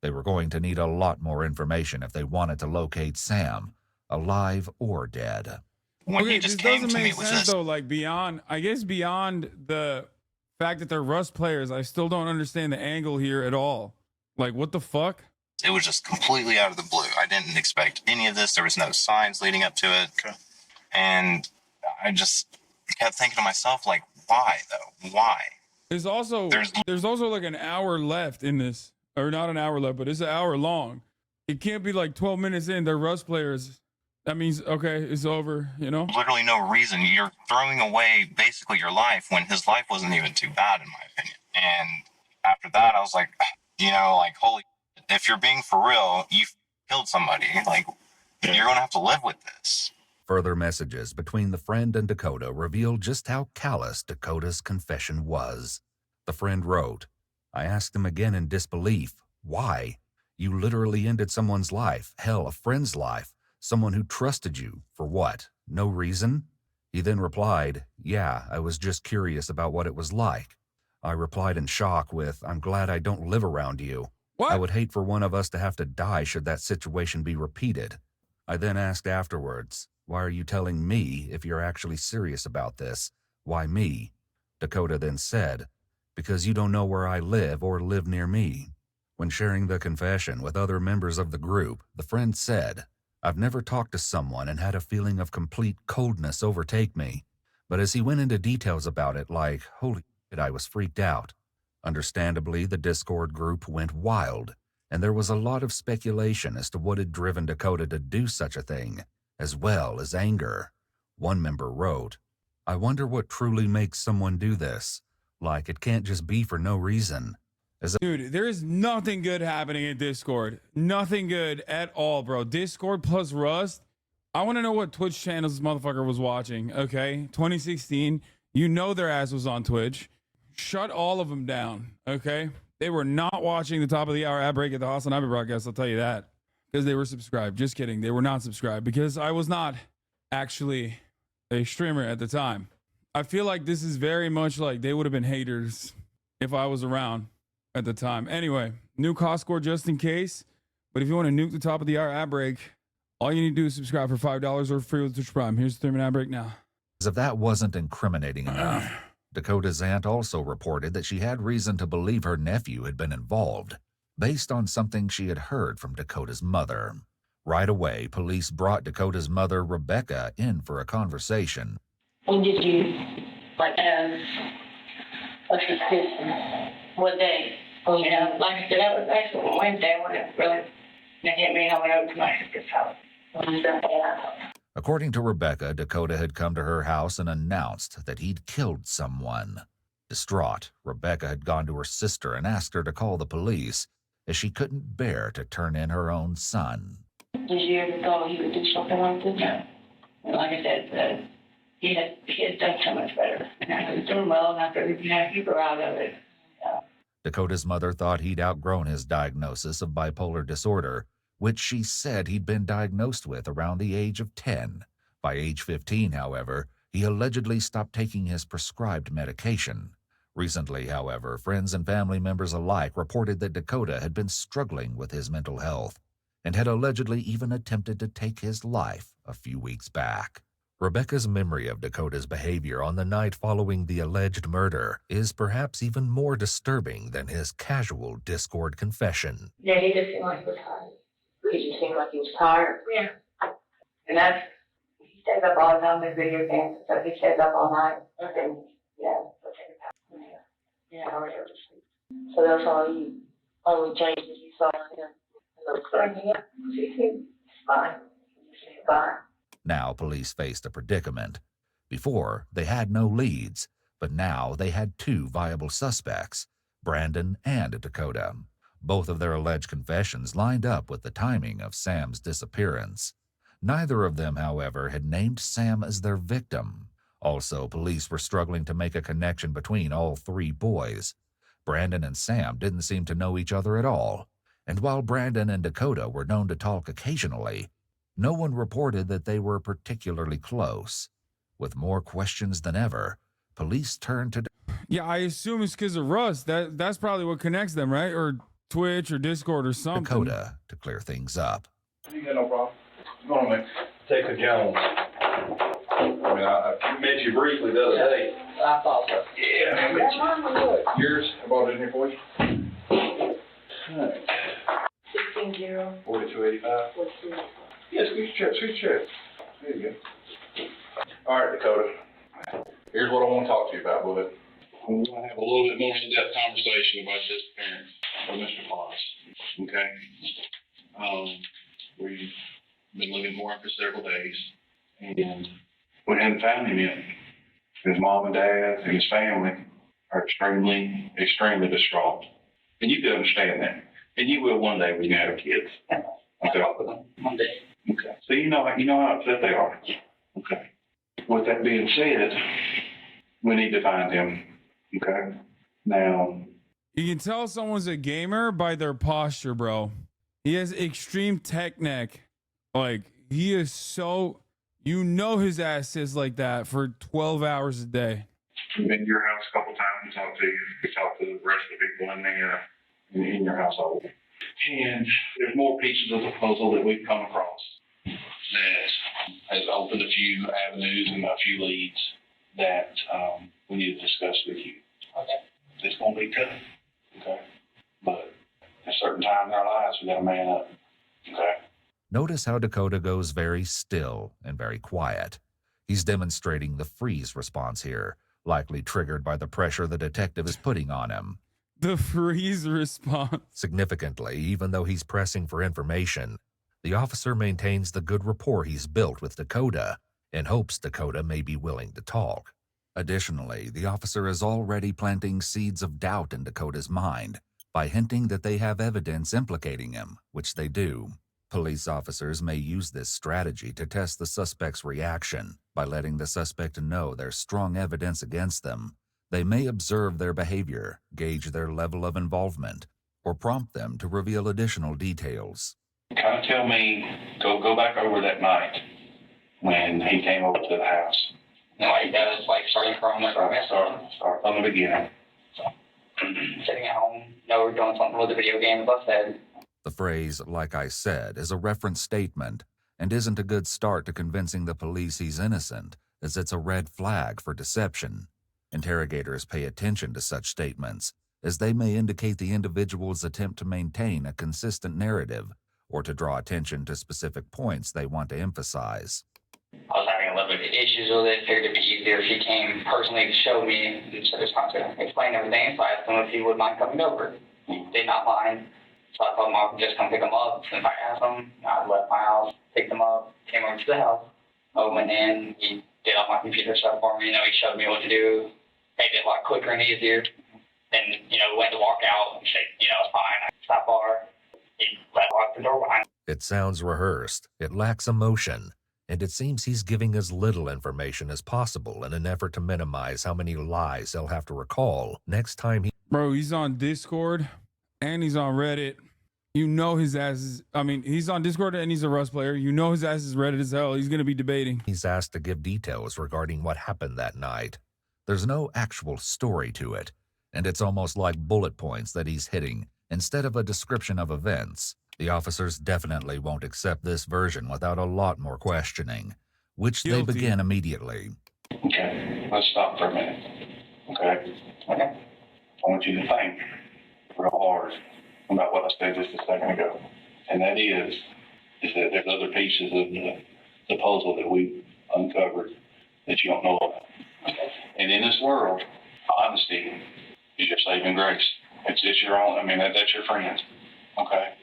They were going to need a lot more information if they wanted to locate Sam, alive or dead. Okay, this doesn't make sense though, like beyond the fact that they're Rust players, I still don't understand the angle here at all. Like, what the fuck? It was just completely out of the blue. I didn't expect any of this. There was no signs leading up to it. Okay. And I just kept thinking to myself, like, why, though? Why? There's also like an hour left in this. Or not an hour left, but it's an hour long. It can't be like 12 minutes in, they're Rust players. That means, okay, it's over, you know? Literally no reason. You're throwing away basically your life when his life wasn't even too bad, in my opinion. And after that, I was like, you know, like, holy, if you're being for real, you killed somebody. Like, you're going to have to live with this. Further messages between the friend and Dakota revealed just how callous Dakota's confession was. The friend wrote, I asked him again in disbelief, why? You literally ended someone's life, hell, a friend's life. Someone who trusted you, for what? No reason? He then replied, yeah, I was just curious about what it was like. I replied in shock with, I'm glad I don't live around you. What? I would hate for one of us to have to die should that situation be repeated. I then asked afterwards, why are you telling me if you're actually serious about this? Why me? Dakota then said, because you don't know where I live or live near me. When sharing the confession with other members of the group, the friend said, I've never talked to someone and had a feeling of complete coldness overtake me. But as he went into details about it, like, holy shit, I was freaked out. Understandably, the Discord group went wild, and there was a lot of speculation as to what had driven Dakota to do such a thing, as well as anger. One member wrote, I wonder what truly makes someone do this. Like, it can't just be for no reason. Dude, there is nothing good happening in Discord. Nothing good at all, bro. Discord plus Rust I want to know what Twitch channels this motherfucker was watching, okay? 2016, you know their ass was on Twitch. Shut all of them down, okay? They were not watching the top of the hour ad break at the HasanAbi broadcast, I'll tell you that. Because they were subscribed. Just kidding. They were not subscribed because I was not actually a streamer at the time. I feel like this is very much like they would have been haters if I was around at the time. Anyway, new cost score just in case. But if you want to nuke the top of the hour ad break, all you need to do is subscribe for $5 or free with Twitch Prime. Here's the 3-minute ad break now. As if that wasn't incriminating enough, Dakota's aunt also reported that she had reason to believe her nephew had been involved, based on something she had heard from Dakota's mother. Right away, police brought Dakota's mother, Rebecca, in for a conversation. When did you, like, have a suspicion? What day? Like I said, that was actually Wednesday when it really hit me. I went over to my sister's house. According to Rebecca, Dakota had come to her house and announced that he'd killed someone. Distraught, Rebecca had gone to her sister and asked her to call the police, as she couldn't bear to turn in her own son. Did you ever thought he would do something like this? No. And like I said, he had done so much better. And I was doing well, and I figured, he grew out of it. Dakota's mother thought he'd outgrown his diagnosis of bipolar disorder, which she said he'd been diagnosed with around the age of 10. By age 15, however, he allegedly stopped taking his prescribed medication. Recently, however, friends and family members alike reported that Dakota had been struggling with his mental health and had allegedly even attempted to take his life a few weeks back. Rebecca's memory of Dakota's behavior on the night following the alleged murder is perhaps even more disturbing than his casual Discord confession. Yeah, he just seemed like he was tired. He just seemed like he was tired. Yeah. And he stays up all the time with video games, so he stays up all night. And, so that's all the only changes you saw in him. He seemed fine. He seemed fine. Now police faced a predicament. Before, they had no leads, but now they had 2 viable suspects, Brandon and Dakota. Both of their alleged confessions lined up with the timing of Sam's disappearance. Neither of them, however, had named Sam as their victim. Also, police were struggling to make a connection between all 3 boys. Brandon and Sam didn't seem to know each other at all, and while Brandon and Dakota were known to talk occasionally, no one reported that they were particularly close. With more questions than ever, police turned to... Yeah, I assume it's because of Russ. That's probably what connects them, right? Or Twitch or Discord or something. Dakota to clear things up. You got no problem. Come on, man. Take a Jones. I mean, I met you briefly the other day. I thought so. Yeah, I met you. Yours? I bought it in here for you. All right. 16-0. 4285. Yeah, squeeze your chest. There you go. All right, Dakota. Here's what I want to talk to you about, bud. I want to have a little bit more in-depth conversation about the disappearance of Mr. Potts. Okay? We've been looking for him for several days, and we hadn't found him yet. His mom and dad and his family are extremely, extremely distraught. And you can understand that. And you will one day when you have kids. Okay? One day. Okay. So you know how upset they are. Okay. With that being said, we need to find him. Okay. Now, you can tell someone's a gamer by their posture, bro. He has extreme tech neck. Like, he is so, his ass is like that for 12 hours a day. I've been to your house a couple times, talked to you. We talked to the rest of the people in your household. And there's more pieces of the puzzle that we've come across that has opened a few avenues and a few leads that we need to discuss with you. Okay. It's going to be tough. Okay. But at a certain time in our lives, we got to man up. Okay. Notice how Dakota goes very still and very quiet. He's demonstrating the freeze response here, likely triggered by the pressure the detective is putting on him. The freeze response. Significantly, even though he's pressing for information, the officer maintains the good rapport he's built with Dakota in hopes Dakota may be willing to talk. Additionally, the officer is already planting seeds of doubt in Dakota's mind by hinting that they have evidence implicating him, which they do. Police officers may use this strategy to test the suspect's reaction by letting the suspect know there's strong evidence against them. They may observe their behavior, gauge their level of involvement, or prompt them to reveal additional details. Kind of tell me, go back over that night when he came over to the house. Like that was like starting from Start from the beginning. So, sitting at home, we're doing something with the video game, as I said. The phrase, like I said, is a reference statement and isn't a good start to convincing the police he's innocent, as it's a red flag for deception. Interrogators pay attention to such statements, as they may indicate the individual's attempt to maintain a consistent narrative or to draw attention to specific points they want to emphasize. I was having a little bit of issues with it. Figured it'd be easier if he came personally to show me instead of trying to explain everything. So I asked him if he would mind coming over. He did not mind. So I told him I would just come pick him up. Since I asked him, I left my house, picked him up, came over to the house. I went in, he did all my computer stuff for me. He showed me what to do. Made it a lot quicker and easier. Then, went to walk out and said, it's fine. I stopped bar. He locked the door behind. It sounds rehearsed. It lacks emotion. And it seems he's giving as little information as possible in an effort to minimize how many lies he'll have to recall next time he... Bro, he's on Discord and he's on Reddit. His ass is... he's on Discord and he's a Rust player. His ass is Reddit as hell. He's going to be debating. He's asked to give details regarding what happened that night. There's no actual story to it, and it's almost like bullet points that he's hitting instead of a description of events. The officers definitely won't accept this version without a lot more questioning, which they begin immediately. Okay, let's stop for a minute. Okay? I want you to think real hard about what I said just a second ago. And that is that there's other pieces of the puzzle that we uncovered that you don't know about. And in this world, honesty is your saving grace. It's your own, that's your friend. Okay?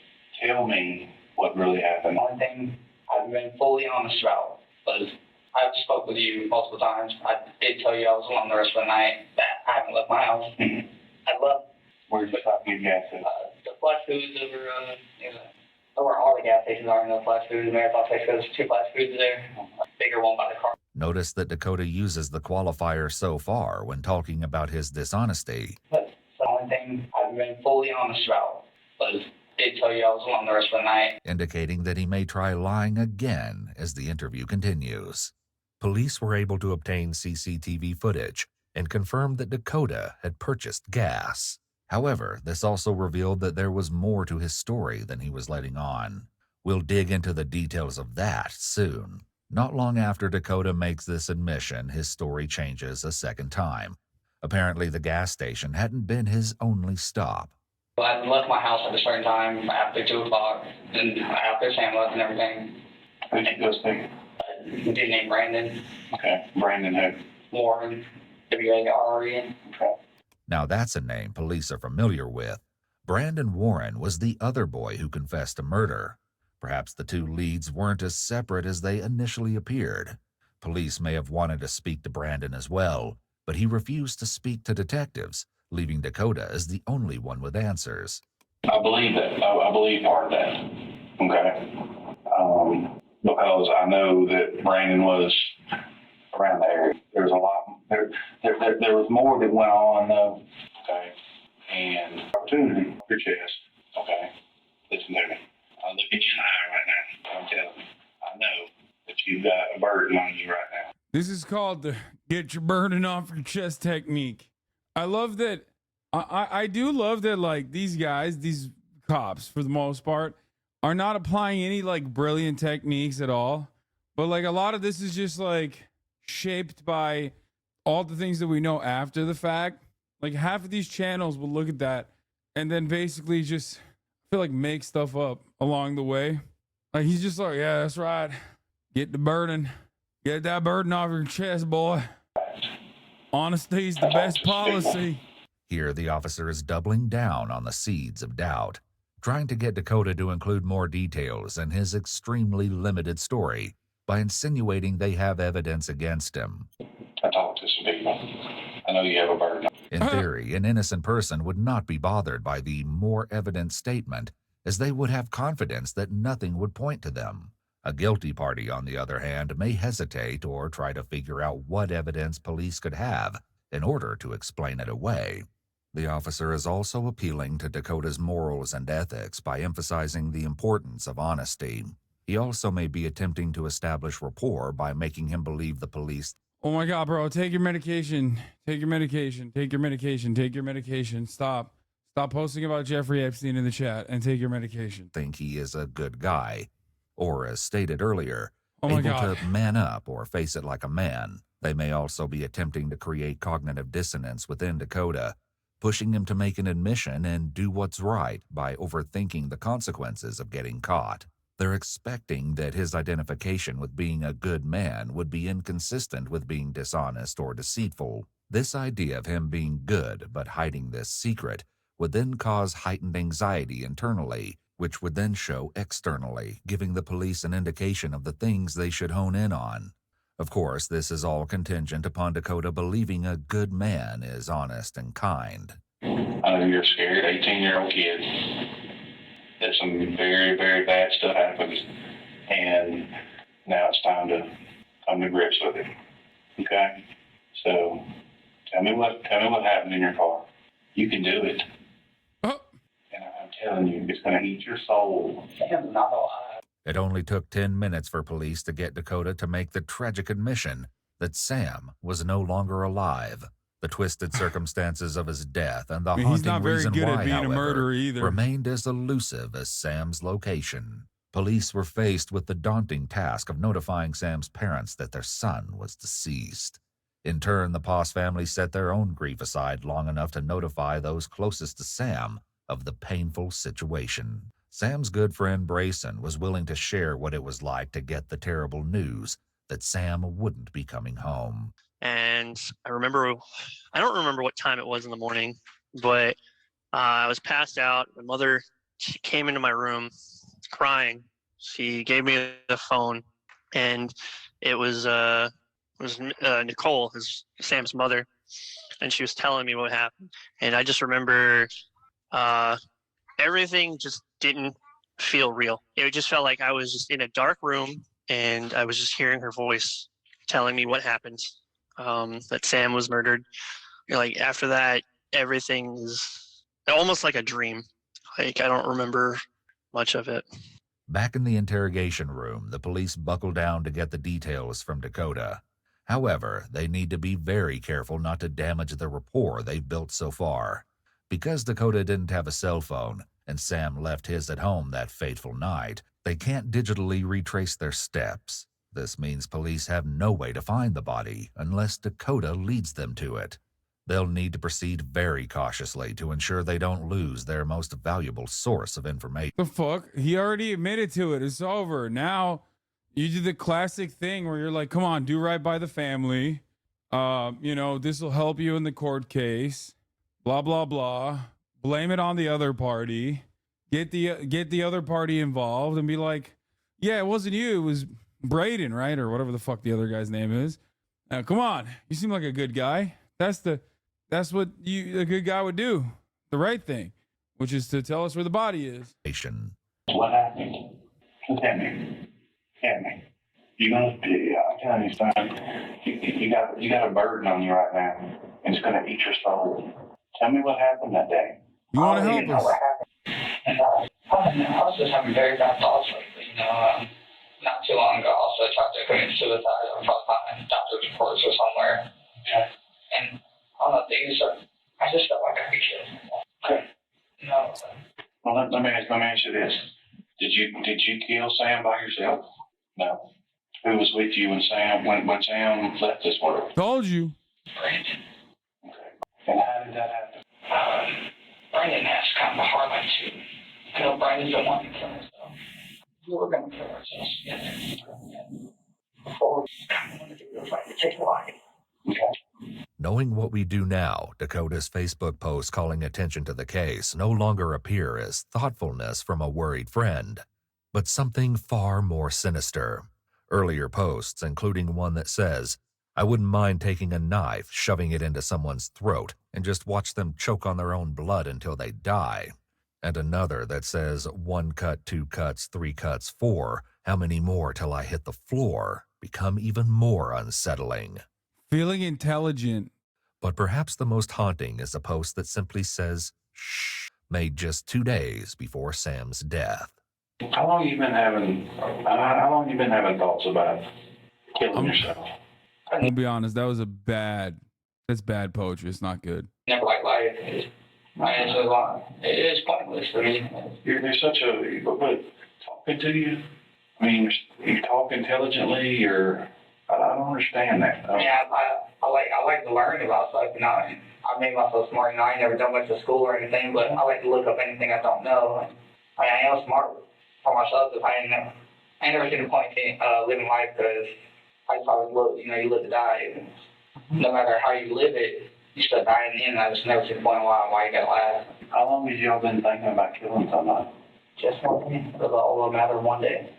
Tell me what really happened. The only thing I've been fully honest about was I've spoke with you multiple times. I did tell you I was alone the rest of the night, that I haven't left my house. I left. Where's the top of your gas station? The flash foods over where all the gas stations are in the flash foods. Marathon Texas, there's 2 flash foods there. A bigger one by the car. Notice that Dakota uses the qualifier so far when talking about his dishonesty. That's the only thing I've been fully honest about was did tell you I was alone the rest of the night. Indicating that he may try lying again as the interview continues. Police were able to obtain CCTV footage and confirmed that Dakota had purchased gas. However, this also revealed that there was more to his story than he was letting on. We'll dig into the details of that soon. Not long after Dakota makes this admission, his story changes a second time. Apparently, the gas station hadn't been his only stop. I left my house at a certain time after 2 o'clock, and after Sam left and everything. Who did you go see? A dude named Brandon. Okay, Brandon who? Warren, W-A-R-R-E-N. Okay. Now that's a name police are familiar with. Brandon Warren was the other boy who confessed to murder. Perhaps the 2 leads weren't as separate as they initially appeared. Police may have wanted to speak to Brandon as well, but he refused to speak to detectives, leaving Dakota as the only one with answers. I believe that. I believe part of that. Okay. Because I know that Brandon was around the area. There's a lot. There was more that went on, though. Okay. And opportunity for your chest. Okay. Listen to me. I look at you in the eye right now. I'm telling you. I know that you've got a burden on you right now. This is called the get your burden off your chest technique. I love that. I do love that, like, these guys, these cops, for the most part, are not applying any, like, brilliant techniques at all. But, like, a lot of this is just, like, shaped by all the things that we know after the fact. Like, half of these channels will look at that and then basically just, I feel like, make stuff up along the way. Like, he's just like, yeah, that's right. Get the burden. Get that burden off your chest, boy. Honesty is the best policy. Here, the officer is doubling down on the seeds of doubt, trying to get Dakota to include more details in his extremely limited story by insinuating they have evidence against him. I talked to some people. I know you have a burden. In theory, an innocent person would not be bothered by the more evident statement, as they would have confidence that nothing would point to them. A guilty party, on the other hand, may hesitate or try to figure out what evidence police could have in order to explain it away. The officer is also appealing to Dakota's morals and ethics by emphasizing the importance of honesty. He also may be attempting to establish rapport by making him believe the police. Oh my God, bro, take your medication. Take your medication. Take your medication. Take your medication. Stop. Stop posting about Jeffrey Epstein in the chat and take your medication. Think he is a good guy, or as stated earlier, Oh my able God. to man up or face it like a man. They may also be attempting to create cognitive dissonance within Dakota, pushing him to make an admission and do what's right by overthinking the consequences of getting caught. They're expecting that his identification with being a good man would be inconsistent with being dishonest or deceitful. This idea of him being good but hiding this secret would then cause heightened anxiety internally, which would then show externally, giving the police an indication of the things they should hone in on. Of course, this is all contingent upon Dakota believing a good man is honest and kind. I know you're a scared 18-year-old kid that some very, very bad stuff happens, and now it's time to come to grips with it. Okay? So tell me what happened in your car. You can do it. And I'm telling you, it's going to eat your soul. Sam's not alive. It only took 10 minutes for police to get Dakota to make the tragic admission that Sam was no longer alive. The twisted circumstances of his death and the He's haunting not very reason good at why, being a however, murderer either. remained as elusive as Sam's location. Police were faced with the daunting task of notifying Sam's parents that their son was deceased. In turn, the Poss family set their own grief aside long enough to notify those closest to Sam of the painful situation. Sam's good friend Brayson was willing to share what it was like to get the terrible news that Sam wouldn't be coming home. And I don't remember what time it was in the morning, but I was passed out. My mother, she came into my room crying. She gave me the phone, and it was Nicole, Sam's mother, and she was telling me what happened. And I just remember everything just didn't feel real. It just felt like I was just in a dark room, and I was just hearing her voice telling me what happened. That Sam was murdered. Like after that, everything is almost like a dream. Like I don't remember much of it. Back in the interrogation room, the police buckle down to get the details from Dakota. However, they need to be very careful not to damage the rapport they've built so far. Because Dakota didn't have a cell phone, and Sam left his at home that fateful night, they can't digitally retrace their steps. This means police have no way to find the body unless Dakota leads them to it. They'll need to proceed very cautiously to ensure they don't lose their most valuable source of information. The fuck? He already admitted to it. It's over. Now you do the classic thing where you're like, come on, do right by the family. This will help you in the court case. Blah, blah, blah. Blame it on the other party. Get the other party involved and be like, yeah, it wasn't you. It was Braden, right? Or whatever the fuck the other guy's name is. Come on. You seem like a good guy. That's what a good guy would do. The right thing, which is to tell us where the body is. What happened? Just tell me. I'm telling you, son, you got a burden on you right now, and it's going to eat your soul. Tell me what happened that day. You want to help us? I was just having very bad thoughts lately, Not too long ago, I also tried to commit suicide. I probably find doctor's reports or somewhere. Okay. And all the things I just felt like I could kill myself. Okay. Well, let me ask you this: Did you kill Sam by yourself? No. Who was with you when Sam left this world? Told you. Brandon. Okay. And how did that happen? Brandon has kind of a hard life too. I know Brandon's been wanting to kill himself. We were going to kill ourselves together. Before we kind of wanted to do it, like to take a life. Okay. Knowing what we do now, Dakota's Facebook posts calling attention to the case no longer appear as thoughtfulness from a worried friend, but something far more sinister. Earlier posts, including one that says, "I wouldn't mind taking a knife, shoving it into someone's throat, and just watch them choke on their own blood until they die," and another that says 1 cut, 2 cuts, 3 cuts, 4, how many more till I hit the floor, become even more unsettling. Feeling intelligent. But perhaps the most haunting is a post that simply says, shh, made just 2 days before Sam's death. How long you been having thoughts about killing yourself? I'll be honest, that's bad poetry. It's not good. Never like life. My answer is why. It is pointless for me. You're such a, but talking to you, I mean, you talk intelligently, or I don't understand that. I mean, I like to learn about stuff. You know, I made myself smart. You know, I ain't never done much of school or anything, but I like to look up anything I don't know. I mean, I am smart for myself. If I ain't never seen the point in living life, because I just always look. You know, you live to die. And no matter how you live it, you still die in the end. I just never seen the point why you gotta laugh. How long have y'all been thinking about killing somebody? Just one day. It was all a matter of one day.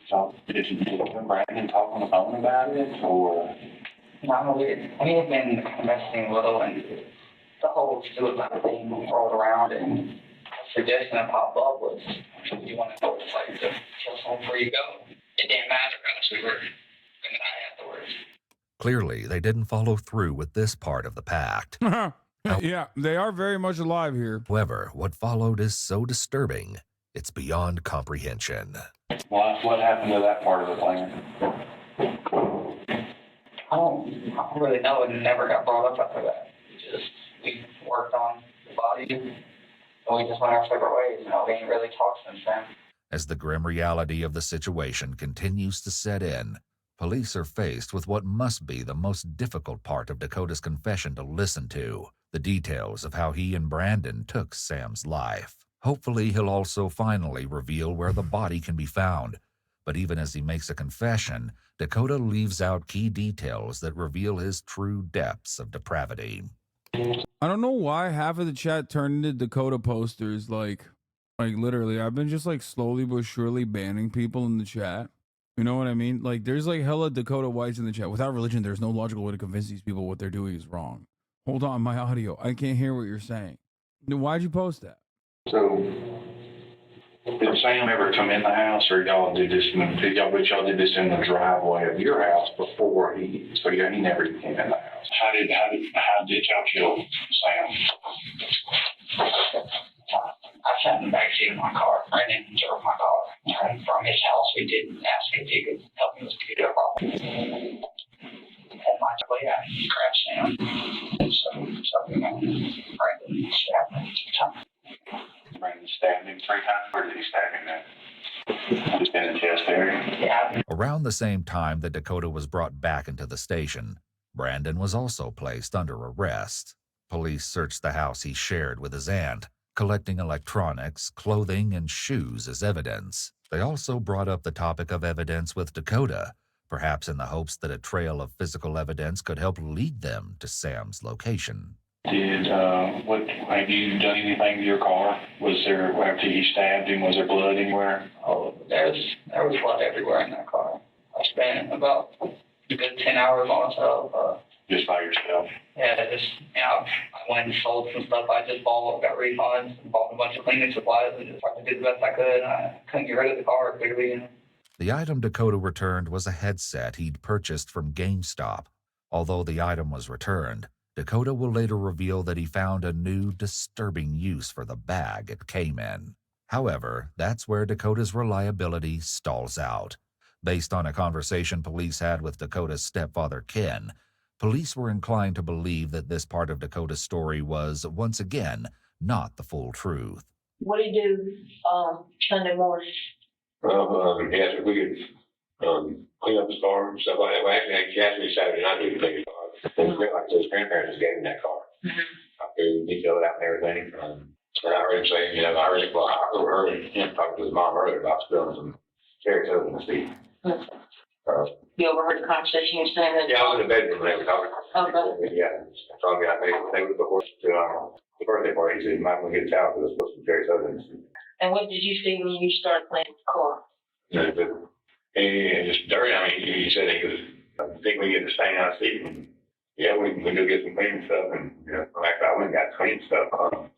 So did you and Brandon talk on the phone about it, or? No, we've been investing a little, and the whole suicide thing rolled around, and a suggestion that popped up was, you want to know what it's like to kill someone before you go? It didn't matter unless we were going to die afterwards. Clearly, they didn't follow through with this part of the pact. Yeah, they are very much alive here. However, what followed is so disturbing, it's beyond comprehension. What happened to that part of the plan? I don't really know. It never got brought up after that. We worked on the body, and we just went our separate ways. You know, we ain't really talked since then. As the grim reality of the situation continues to set in, police are faced with what must be the most difficult part of Dakota's confession to listen to, the details of how he and Brandon took Sam's life. Hopefully, he'll also finally reveal where the body can be found. But even as he makes a confession, Dakota leaves out key details that reveal his true depths of depravity. I don't know why half of the chat turned into Dakota posters. Like literally, I've been just like slowly but surely banning people in the chat. You know what I mean? Like, there's like hella Dakota whites in the chat. Without religion, there's no logical way to convince these people what they're doing is wrong. Hold on, my audio. I can't hear what you're saying. Why'd you post that? So, did Sam ever come in the house, or y'all did this? Y'all did this in the driveway of your house before he? So yeah, he never came in the house. How did y'all kill Sam? I sat in the back seat of my car. Brandon drove my car. And from his house, we did ask if he could help me with the computer problem. And my way, I crashed down. So Brandon stabbed me 2 times. Brandon stabbed him 3 times? Where did he stab him at? Just in the chest area? Yeah. Around the same time that Dakota was brought back into the station, Brandon was also placed under arrest. Police searched the house he shared with his aunt, collecting electronics, clothing, and shoes as evidence. They also brought up the topic of evidence with Dakota, perhaps in the hopes that a trail of physical evidence could help lead them to Sam's location. Have you done anything to your car? Was there, after he stabbed him, was there blood anywhere? Oh, there was blood everywhere in that car. I spent about a good 10 hours on myself. Just by yourself? Yeah, I went and sold some stuff I just bought, got refunds, bought a bunch of cleaning supplies, and just tried to do the best I could. I couldn't get rid of the car, clearly. The item Dakota returned was a headset he'd purchased from GameStop. Although the item was returned, Dakota will later reveal that he found a new, disturbing use for the bag it came in. However, that's where Dakota's reliability stalls out. Based on a conversation police had with Dakota's stepfather, Ken, police were inclined to believe that this part of Dakota's story was, once again, not the full truth. What do you do Sunday morning? Yes, if we could clean up the car and stuff like that. Well, actually, she asked me Saturday night to clean the car. Like his grandparents gave him that car. I figured detail it out and everything. And I heard him say, I heard him talking to his mom earlier about spilling some cherry soda in the seat. You overheard the conversation you were saying? Yeah, I was in the bedroom when they were talking. Okay. Yeah, probably they were before the birthday party. He said, you might want to get a towel because there's supposed to be cherry soda in the seat. And what did you see when you started cleaning the car? Just dirty. I mean, he said he was, I think we get the stain out of the seat. And, yeah, we go get some cleaning stuff. And, I went and got clean stuff on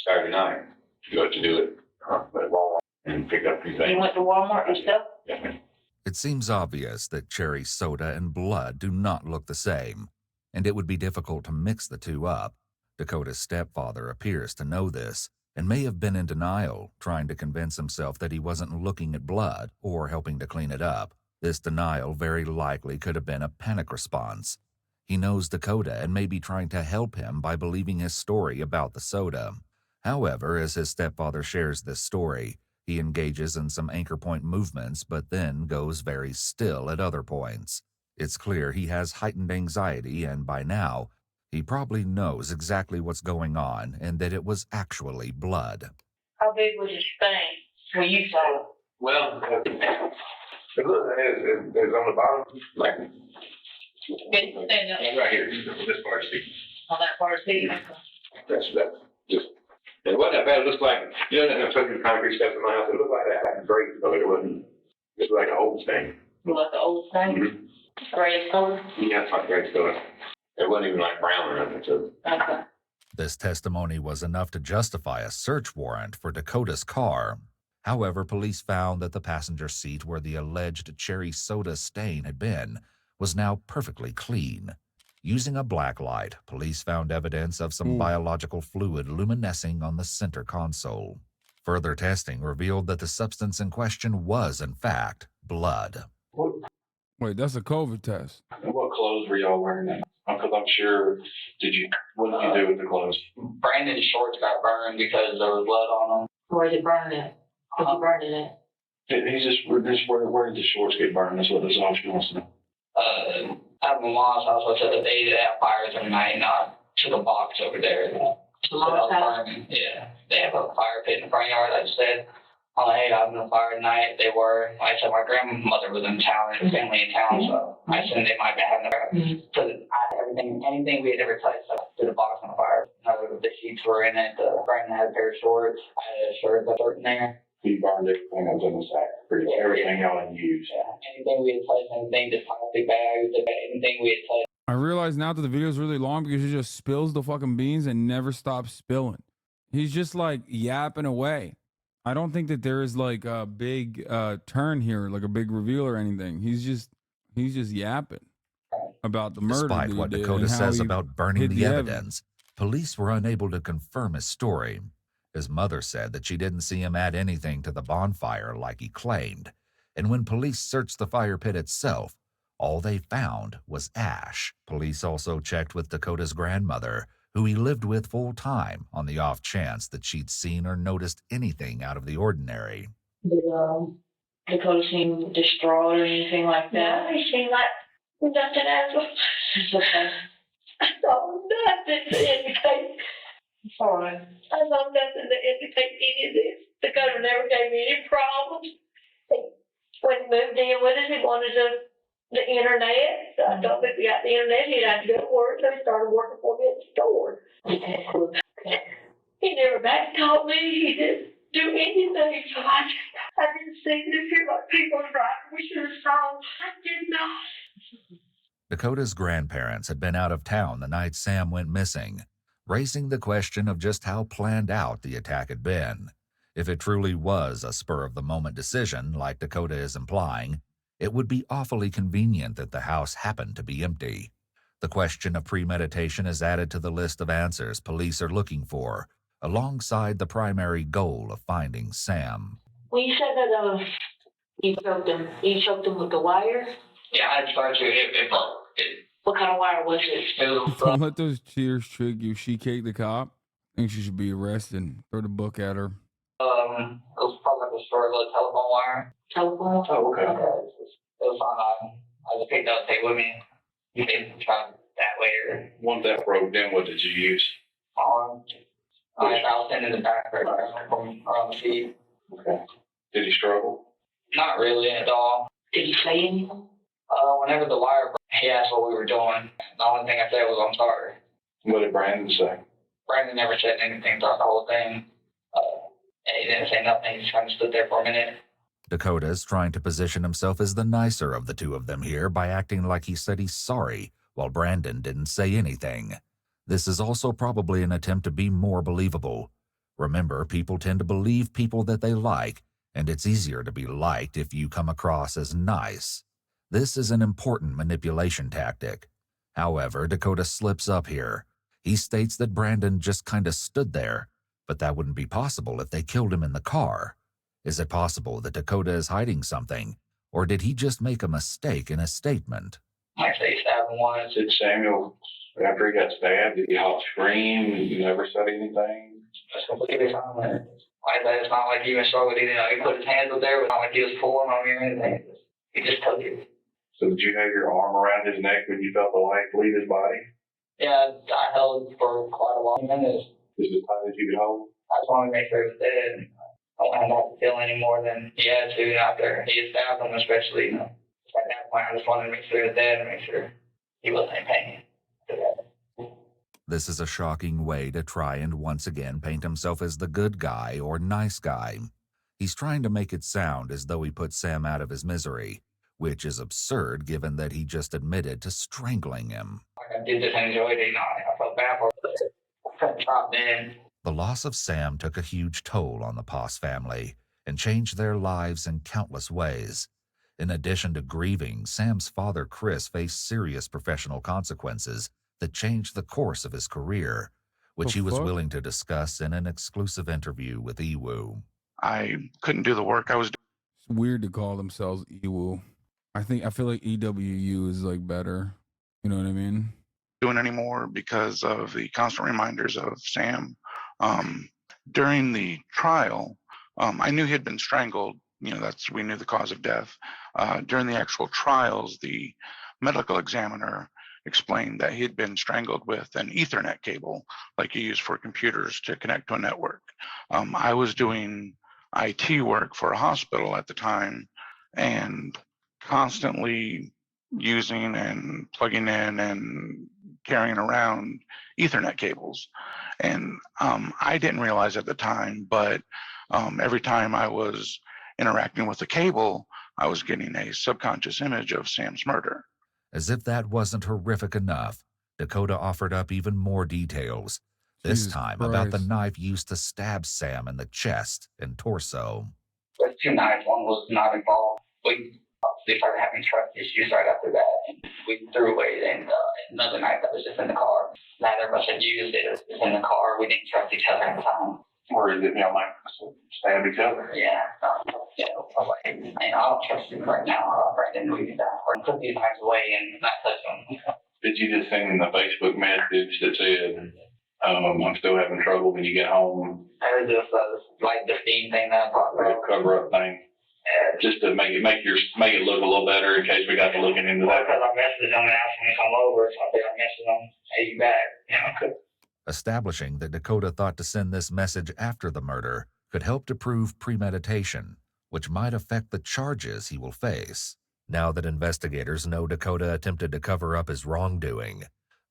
Saturday night to do it. went to Walmart and picked up a few things. You went to Walmart and stuff? Yes, ma'am. It seems obvious that cherry soda and blood do not look the same, and it would be difficult to mix the two up. Dakota's stepfather appears to know this and may have been in denial, trying to convince himself that he wasn't looking at blood or helping to clean it up. This denial very likely could have been a panic response. He knows Dakota and may be trying to help him by believing his story about the soda. However, as his stepfather shares this story, he engages in some anchor point movements but then goes very still at other points. It's clear he has heightened anxiety, and by now, he probably knows exactly what's going on and that it was actually blood. How big was your stain when you saw it? Well, it's on the bottom, like Stand up. right here, this part of the seat. On that part of the seat? That's just, it wasn't that bad. It looks like, you know, I took the concrete steps in my house. It looked like that. Great, but it wasn't, it was like an old stain. You like the old stain? Mm-hmm. Gray color? Yeah, it's like great color. It wasn't even like brown or nothing, so. Okay. This testimony was enough to justify a search warrant for Dakota's car. However, police found that the passenger seat where the alleged cherry soda stain had been was now perfectly clean. Using a black light, police found evidence of some biological fluid luminescing on the center console. Further testing revealed that the substance in question was, in fact, blood. Wait, that's a COVID test. What clothes were y'all wearing then? Because I'm sure, what did you do with the clothes? Brandon's shorts got burned because there was blood on them. Where's it burning at? Where's it burning at? Where did the shorts get burned? That's what this officer wants to know. At my mom's house, I said that they have fires every night, and I took a box over there. Mom's house? Yeah, they have a fire pit in the front yard. I just said, oh, hey, I was in a fire tonight. They were. Like I said, my grandmother was in town, and family in town, so I assumed they might be having a fire. So anything we had ever touched, I put a box on the fire. The sheets were in it. Brandon had a pair of shorts. I had a shirt in there. He burned everything that was in the sack. Pretty much everything y'all had used. Yeah, anything we had touched, anything, just plastic bags, anything we had touched. I realize now that the video is really long because he just spills the fucking beans and never stops spilling. He's just like yapping away. I don't think that there is like a big turn here, like a big reveal or anything. He's just yapping about the murder. Despite what Dakota says about burning the evidence, police were unable to confirm his story. His mother said that she didn't see him add anything to the bonfire like he claimed, and when police searched the fire pit itself, all they found was ash. Police also checked with Dakota's grandmother, who he lived with full-time, on the off chance that she'd seen or noticed anything out of the ordinary. Did Dakota seem distraught or anything like that? No, he seemed like nothing else. It's okay. I saw nothing to indicate. Sorry. I saw nothing to indicate any of this. Dakota never gave me any problems. When he moved in with us, he wanted the internet. So I told him if he got the internet, he'd have to go to work. So he started working for me at the store. He never back called me. He didn't do anything. So I didn't see this here like people right. We should have saw. I did not. Dakota's grandparents had been out of town the night Sam went missing, raising the question of just how planned out the attack had been. If it truly was a spur-of-the-moment decision, like Dakota is implying, it would be awfully convenient that the house happened to be empty. The question of premeditation is added to the list of answers police are looking for, alongside the primary goal of finding Sam. When you said that you choked him with the wire? Yeah, I tried to. It broke. What kind of wire was it? Don't let those tears trick you. She caked the cop. I think she should be arrested and throw the book at her. It was probably like a short little telephone wire. Telephone? Oh, okay. It was on. I just picked it up, take it with me. You can try that later. Once that broke, then what did you use? I was in the back from around the feet. Okay. Did he struggle? Not really at all. Did he say anything? Whenever the wire broke, he asked what we were doing. The only thing I said was, I'm sorry. What did Brandon say? Brandon never said anything throughout the whole thing. He didn't say nothing. He just kind of stood there for a minute. Dakota's trying to position himself as the nicer of the two of them here by acting like he said he's sorry, while Brandon didn't say anything. This is also probably an attempt to be more believable. Remember, people tend to believe people that they like, and it's easier to be liked if you come across as nice. This is an important manipulation tactic. However, Dakota slips up here. He states that Brandon just kind of stood there, but that wouldn't be possible if they killed him in the car. Is it possible that Dakota is hiding something, or did he just make a mistake in his statement? Like I say, he stabbed him once. Did Samuel, after he got stabbed, did he halt scream? He never said anything? That's completely silent. Like that, it's not like he even struggled. He put his hands up there, but not like he was pulling on me or anything. He just took it. So did you have your arm around his neck when you felt the light leave his body? Yeah, I held for quite a long minute. Is it time that you could hold? I just wanted to make sure he was dead. I don't want him to have to feel any more than he had to out there. He had stabbed him, especially, At that point, I just wanted to make sure he was dead and make sure he wasn't in pain. This is a shocking way to try and once again paint himself as the good guy or nice guy. He's trying to make it sound as though he put Sam out of his misery, which is absurd given that he just admitted to strangling him. I did just enjoy it, I felt bad for it. I couldn't stop then. The loss of Sam took a huge toll on the Poss family and changed their lives in countless ways. In addition to grieving, Sam's father, Chris, faced serious professional consequences that changed the course of his career, which he was willing to discuss in an exclusive interview with EWU. I couldn't do the work I was doing. It's weird to call themselves EWU. I feel like EWU is like better. You know what I mean? Doing anymore because of the constant reminders of Sam. During the trial, I knew he had been strangled. We knew the cause of death. During the actual trials, the medical examiner explained that he had been strangled with an Ethernet cable, like you use for computers to connect to a network. I was doing IT work for a hospital at the time and constantly using and plugging in and carrying around Ethernet cables. And I didn't realize at the time, but every time I was interacting with the cable, I was getting a subconscious image of Sam's murder. As if that wasn't horrific enough, Dakota offered up even more details, this time about the knife used to stab Sam in the chest and torso. There's two knives. One was not involved. We started having trust issues right after that, and we threw away another knife that was just in the car. Neither of us had used it. It was in the car. We didn't trust each other at the time. Or is it, like stab each other? Yeah. I don't trust him right now. Brandon, we did that. Or put these knives away and not touch them. Did you just send him the Facebook message that said, I'm still having trouble when you get home? It was just like the Steam thing that I talked about. Cover up thing. Just to make it look a little better in case we got to looking into that. Because I messaged them and asked them to come over, so I think I messaged them, hey, you back? Establishing that Dakota thought to send this message after the murder could help to prove premeditation, which might affect the charges he will face. Now that investigators know Dakota attempted to cover up his wrongdoing,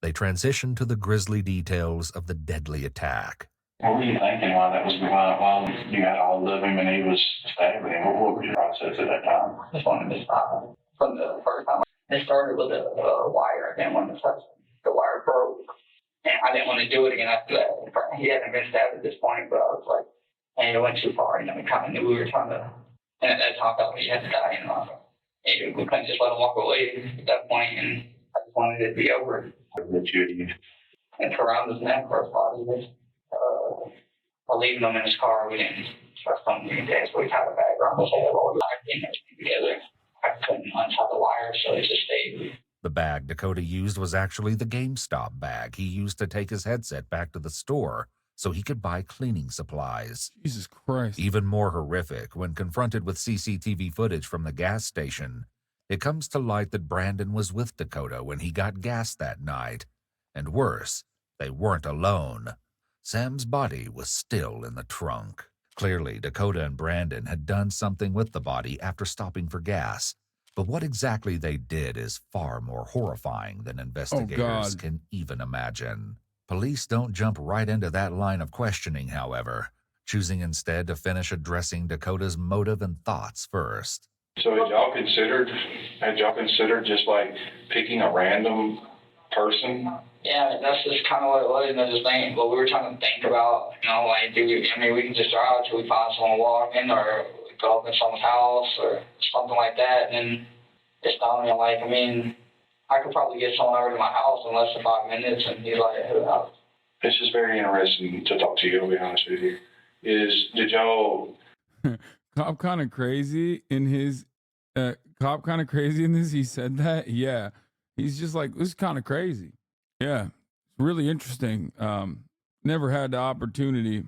they transition to the grisly details of the deadly attack. What were you thinking while that was while you got all of him and he was stabbing him? What was your process at that time? I just wanted to stop him. From the first time, it started with a wire. I didn't want to touch him. The wire broke. And I didn't want to do it again after that. He hadn't been stabbed at this point, but I was like, hey, it went too far. We kind of knew we were trying to, and at that time, I thought we had to die. And we couldn't just let him walk away at that point, and I just wanted it to be over. And around his neck or his body, leaving him in his car, we didn't trust him. So we tied a bag around his head while we were together. I couldn't untie the wire, so it just stayed. The bag Dakota used was actually the GameStop bag he used to take his headset back to the store so he could buy cleaning supplies. Jesus Christ. Even more horrific, when confronted with CCTV footage from the gas station, it comes to light that Brandon was with Dakota when he got gas that night. And worse, they weren't alone. Sam's body was still in the trunk. Clearly, Dakota and Brandon had done something with the body after stopping for gas. But what exactly they did is far more horrifying than investigators can even imagine. Police don't jump right into that line of questioning, however, choosing instead to finish addressing Dakota's motive and thoughts first. So had y'all considered just like picking a random person Yeah, that's just kind of what it was. And I just think, what we were trying to think about, like, we can just drive till we find someone walking or go up in someone's house or something like that. And it's not like, I could probably get someone over to my house in less than 5 minutes, and he's like, who knows? It's just very interesting to talk to you, I'll be honest with you. Did y'all... Cop kind of crazy in his... Cop kind of crazy in this? He said that? Yeah. He's just like, this is kind of crazy. Yeah. It's really interesting. Never really had the opportunity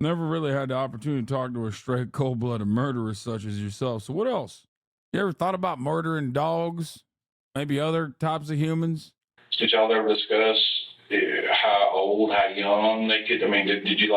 to talk to a straight cold-blooded murderer such as yourself. So what else? You ever thought about murdering dogs? Maybe other types of humans? Did y'all ever discuss how old, how young they could? Did you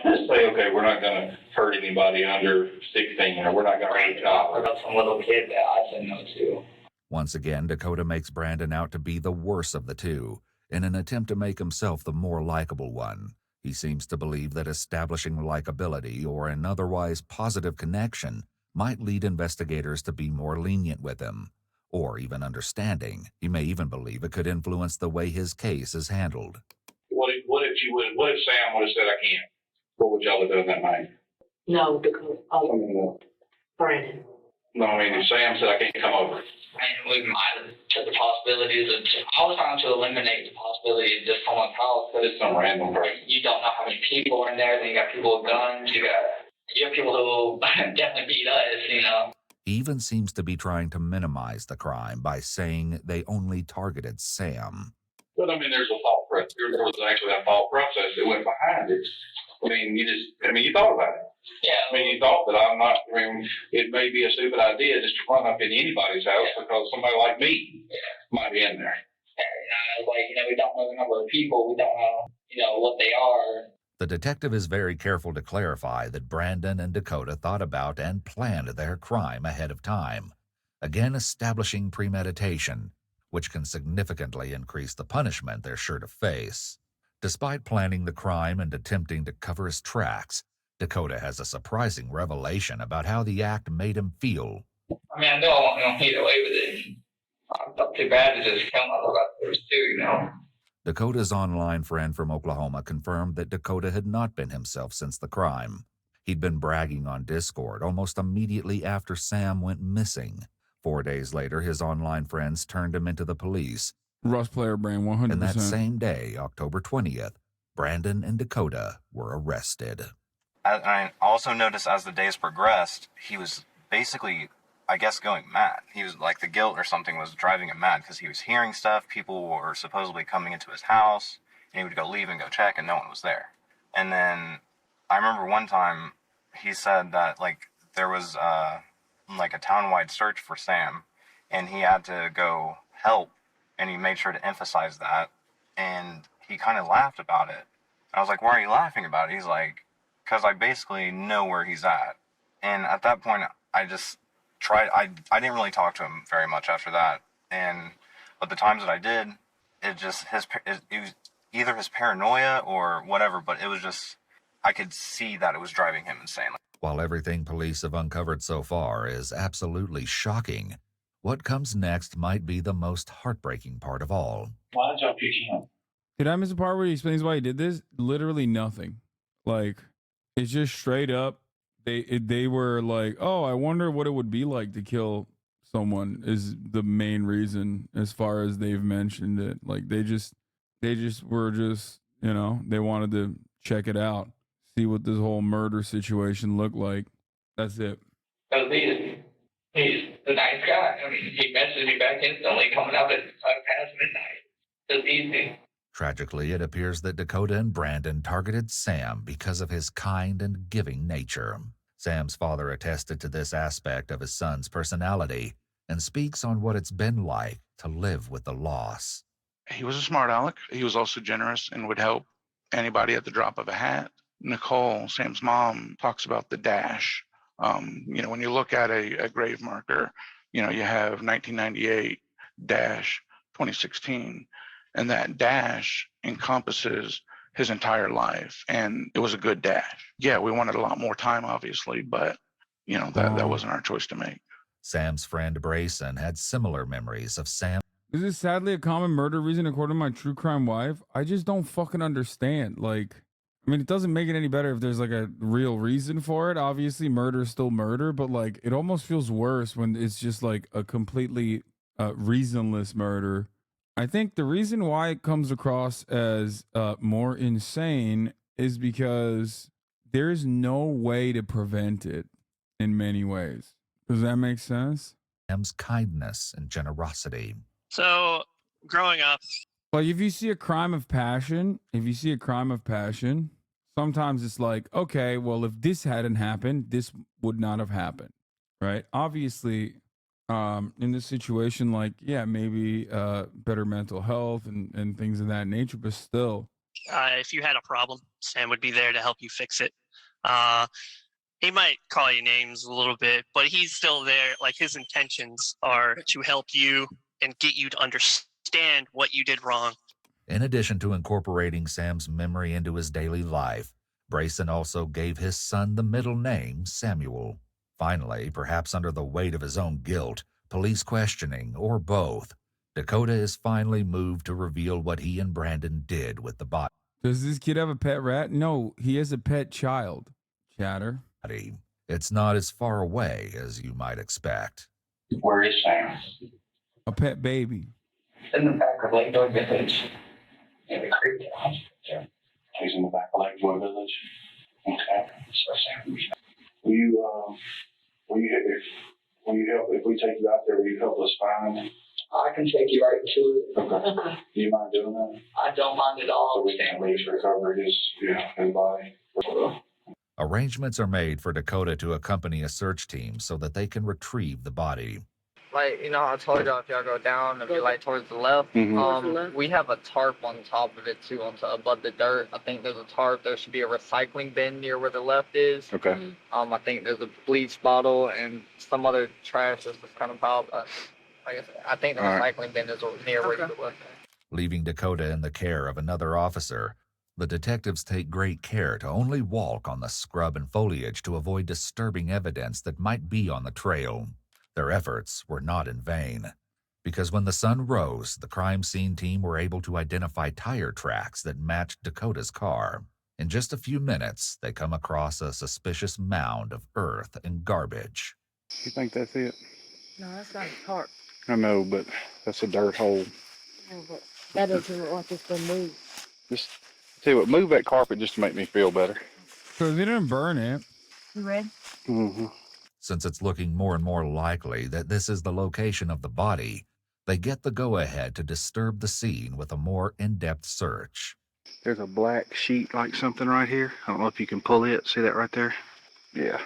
say, okay, we're not going to hurt anybody under 16, or we're not going to hurt a child? What about some little kid that I said no to? Once again, Dakota makes Brandon out to be the worse of the two, in an attempt to make himself the more likable one. He seems to believe that establishing likability or an otherwise positive connection might lead investigators to be more lenient with him, or even understanding. He may even believe it could influence the way his case is handled. What if Sam would have said I can't? What would y'all have done that night? No, because Brandon. No, if Sam said I can't come over. We might have took the possibilities of... I was trying to eliminate the possibility of just someone's house. Just some random person. You don't know how many people are in there. Then you got people with guns. You have people who definitely beat us, He even seems to be trying to minimize the crime by saying they only targeted Sam. But there's a thought process. There was actually a thought process that went behind it. You thought about it. Yeah. You thought that I'm not, it may be a stupid idea just to run up in anybody's house because somebody like me might be in there. Yeah, we don't know the number of people. We don't know, what they are. The detective is very careful to clarify that Brandon and Dakota thought about and planned their crime ahead of time, again establishing premeditation, which can significantly increase the punishment they're sure to face. Despite planning the crime and attempting to cover his tracks, Dakota has a surprising revelation about how the act made him feel. I know I won't get away with it. I felt too bad to just kill myself afterwards too, Dakota's online friend from Oklahoma confirmed that Dakota had not been himself since the crime. He'd been bragging on Discord almost immediately after Sam went missing. 4 days later, his online friends turned him into the police. Russ player brain, 100%. And that same day, October 20th, Brandon and Dakota were arrested. I also noticed as the days progressed, he was basically, I guess, going mad. He was like the guilt or something was driving him mad because he was hearing stuff. People were supposedly coming into his house, and he would go leave and go check, and no one was there. And then I remember one time he said that there was a town-wide search for Sam, and he had to go help, and he made sure to emphasize that. And he kind of laughed about it. I was like, "Why are you laughing about it?" He's like, "Because I basically know where he's at." And at that point, I just tried. I didn't really talk to him very much after that. But the times that I did, it was either his paranoia or whatever. But it was just, I could see that it was driving him insane. While everything police have uncovered so far is absolutely shocking, what comes next might be the most heartbreaking part of all. Why did y'all pick him? Did I miss the part where he explains why he did this? Literally nothing. It's just straight up. They were like, oh, I wonder what it would be like to kill someone is the main reason as far as they've mentioned it. They just were they wanted to check it out, see what this whole murder situation looked like. That's it. He's a nice guy. He messaged me back instantly coming up at past midnight. It was easy. Tragically, it appears that Dakota and Brandon targeted Sam because of his kind and giving nature. Sam's father attested to this aspect of his son's personality and speaks on what it's been like to live with the loss. He was a smart aleck. He was also generous and would help anybody at the drop of a hat. Nicole, Sam's mom, talks about the dash. When you look at a grave marker, you have 1998 dash 2016. And that dash encompasses his entire life. And it was a good dash. Yeah, we wanted a lot more time, obviously, but, that wasn't our choice to make. Sam's friend Brayson had similar memories of Sam. This is sadly a common murder reason according to my true crime wife. I just don't fucking understand. Like, I mean, it doesn't make it any better if there's like a real reason for it. Obviously, murder is still murder, but like, it almost feels worse when it's just like a completely reasonless murder. I think the reason why it comes across as more insane is because there's no way to prevent it in many ways. Does that make sense? Sam's kindness and generosity. So, growing up, like if you see a crime of passion, sometimes it's like, okay, well, if this hadn't happened, this would not have happened, right? Obviously, in this situation, like, yeah, maybe better mental health and things of that nature, but still. if you had a problem, Sam would be there to help you fix it. He might call you names a little bit, but he's still there. Like, his intentions are to help you and get you to understand what you did wrong. In addition to incorporating Sam's memory into his daily life, Brayson also gave his son the middle name Samuel. Finally, perhaps under the weight of his own guilt, police questioning, or both, Dakota is finally moved to reveal what he and Brandon did with the body. Does this kid have a pet rat? No, he has a pet child. Chatter. It's not as far away as you might expect. Where is Sam? A pet baby. In the back of Lakewood Village. In the creek. He's in the back of Lakewood Village. Okay. So Sam, will you help if we take you out there? Will you help us find? I can take you right to it. Okay. Do you mind doing that? I don't mind at all. So we can at least recover his body. Arrangements are made for Dakota to accompany a search team so that they can retrieve the body. Like, you know, I told y'all if y'all go down, if you like towards the left, we have a tarp on top of it too, above the dirt. I think there's a tarp. There should be a recycling bin near where the left is. Okay. I think there's a bleach bottle and some other trash that's just kind of piled up. I think the recycling bin is near where you left. Leaving Dakota in the care of another officer, the detectives take great care to only walk on the scrub and foliage to avoid disturbing evidence that might be on the trail. Their efforts were not in vain, because when the sun rose, the crime scene team were able to identify tire tracks that matched Dakota's car. In just a few minutes, they come across a suspicious mound of earth and garbage. You think that's it? No, that's not a tarp. I know, but that's a dirt hole. No, but that doesn't look like it's been moved. Just tell you what, move that carpet just to make me feel better. Because they didn't burn it. You ready? Mm-hmm. Since it's looking more and more likely that this is the location of the body, they get the go-ahead to disturb the scene with a more in-depth search. There's a black sheet like something right here. I don't know if you can pull it. See that right there? Yeah.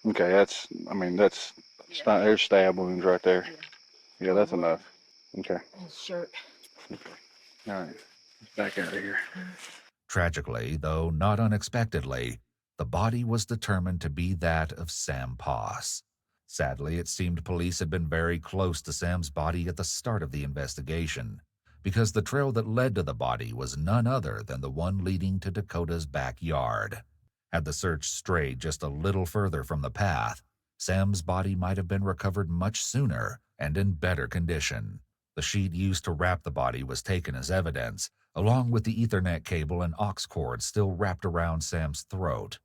Okay, there's stab wounds right there. Yeah, that's enough. Okay. Shirt. All right. Let's back out of here. Tragically, though not unexpectedly, the body was determined to be that of Sam Poss. Sadly, it seemed police had been very close to Sam's body at the start of the investigation, because the trail that led to the body was none other than the one leading to Dakota's backyard. Had the search strayed just a little further from the path, Sam's body might have been recovered much sooner and in better condition. The sheet used to wrap the body was taken as evidence, along with the Ethernet cable and aux cord still wrapped around Sam's throat.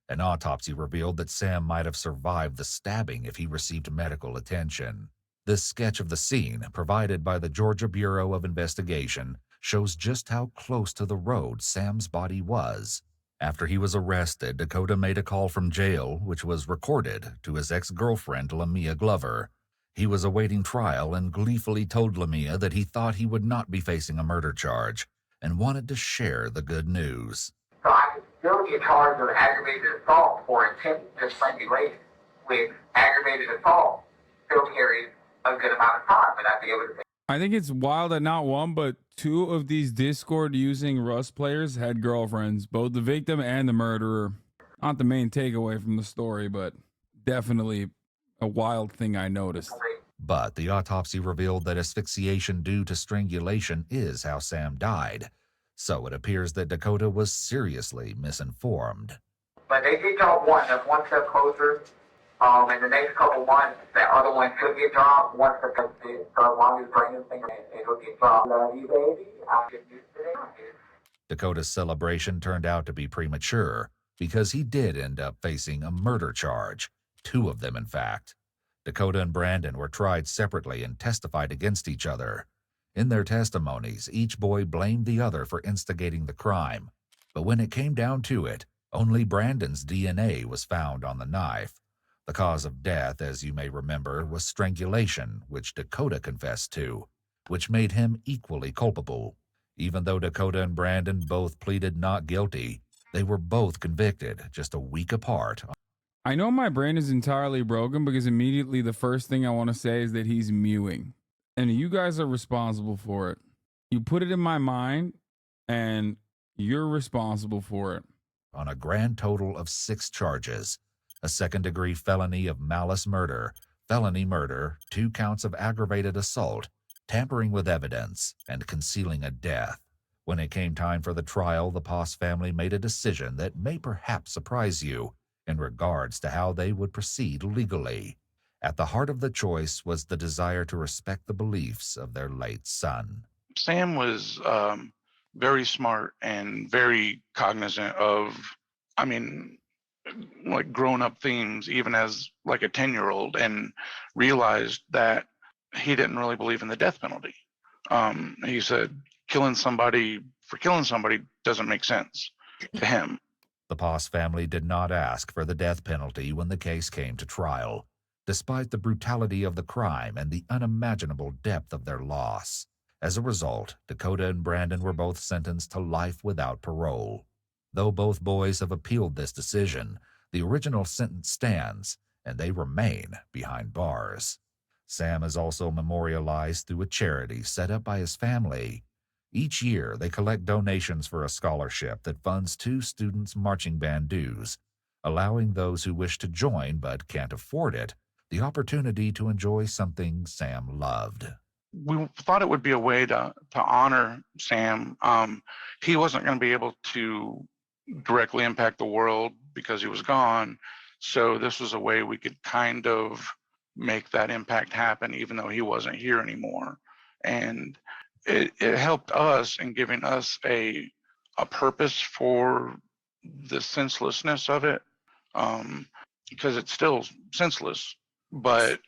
An autopsy revealed that Sam might have survived the stabbing if he received medical attention. This sketch of the scene, provided by the Georgia Bureau of Investigation, shows just how close to the road Sam's body was. After he was arrested, Dakota made a call from jail, which was recorded, to his ex-girlfriend, Lamia Glover. He was awaiting trial and gleefully told Lamia that he thought he would not be facing a murder charge and wanted to share the good news. So I could still get charged with aggravated assault for attempted strangulation. With aggravated assault, still carries a good amount of time, and I'd be able to. I think it's wild that not one, but two of these Discord using Rust players had girlfriends, both the victim and the murderer. Not the main takeaway from the story, but definitely a wild thing I noticed. But the autopsy revealed that asphyxiation due to strangulation is how Sam died. So it appears that Dakota was seriously misinformed. But they did y'all one step closer In the next couple months, that other one could get dropped. Once the so as long as Brandon's finger, it'll get dropped. Love you, baby. I'll get used to it. Dakota's celebration turned out to be premature because he did end up facing a murder charge, 2 of them in fact. Dakota and Brandon were tried separately and testified against each other. In their testimonies, each boy blamed the other for instigating the crime, but when it came down to it, only Brandon's DNA was found on the knife. The cause of death, as you may remember, was strangulation, which Dakota confessed to, which made him equally culpable. Even though Dakota and Brandon both pleaded not guilty, they were both convicted just a week apart. I know my brain is entirely broken because immediately the first thing I want to say is that he's mewing. And you guys are responsible for it. You put it in my mind, and you're responsible for it. On a grand total of 6 charges, a second-degree felony of malice murder, felony murder, 2 counts of aggravated assault, tampering with evidence, and concealing a death. When it came time for the trial, the Poss family made a decision that may perhaps surprise you in regards to how they would proceed legally. At the heart of the choice was the desire to respect the beliefs of their late son. Sam was very smart and very cognizant of, like grown-up themes, even as like a 10-year-old, and realized that he didn't really believe in the death penalty. He said killing somebody doesn't make sense to him. The Poss family did not ask for the death penalty when the case came to trial, despite the brutality of the crime and the unimaginable depth of their loss. As a result, Dakota and Brandon were both sentenced to life without parole. Though both boys have appealed this decision, the original sentence stands, and they remain behind bars. Sam is also memorialized through a charity set up by his family. Each year, they collect donations for a scholarship that funds 2 students' marching band dues, allowing those who wish to join but can't afford it the opportunity to enjoy something Sam loved. We thought it would be a way to honor Sam. He wasn't going to be able to directly impact the world because he was gone, so this was a way we could kind of make that impact happen even though he wasn't here anymore. And it helped us in giving us a purpose for the senselessness of it, because it's still senseless, but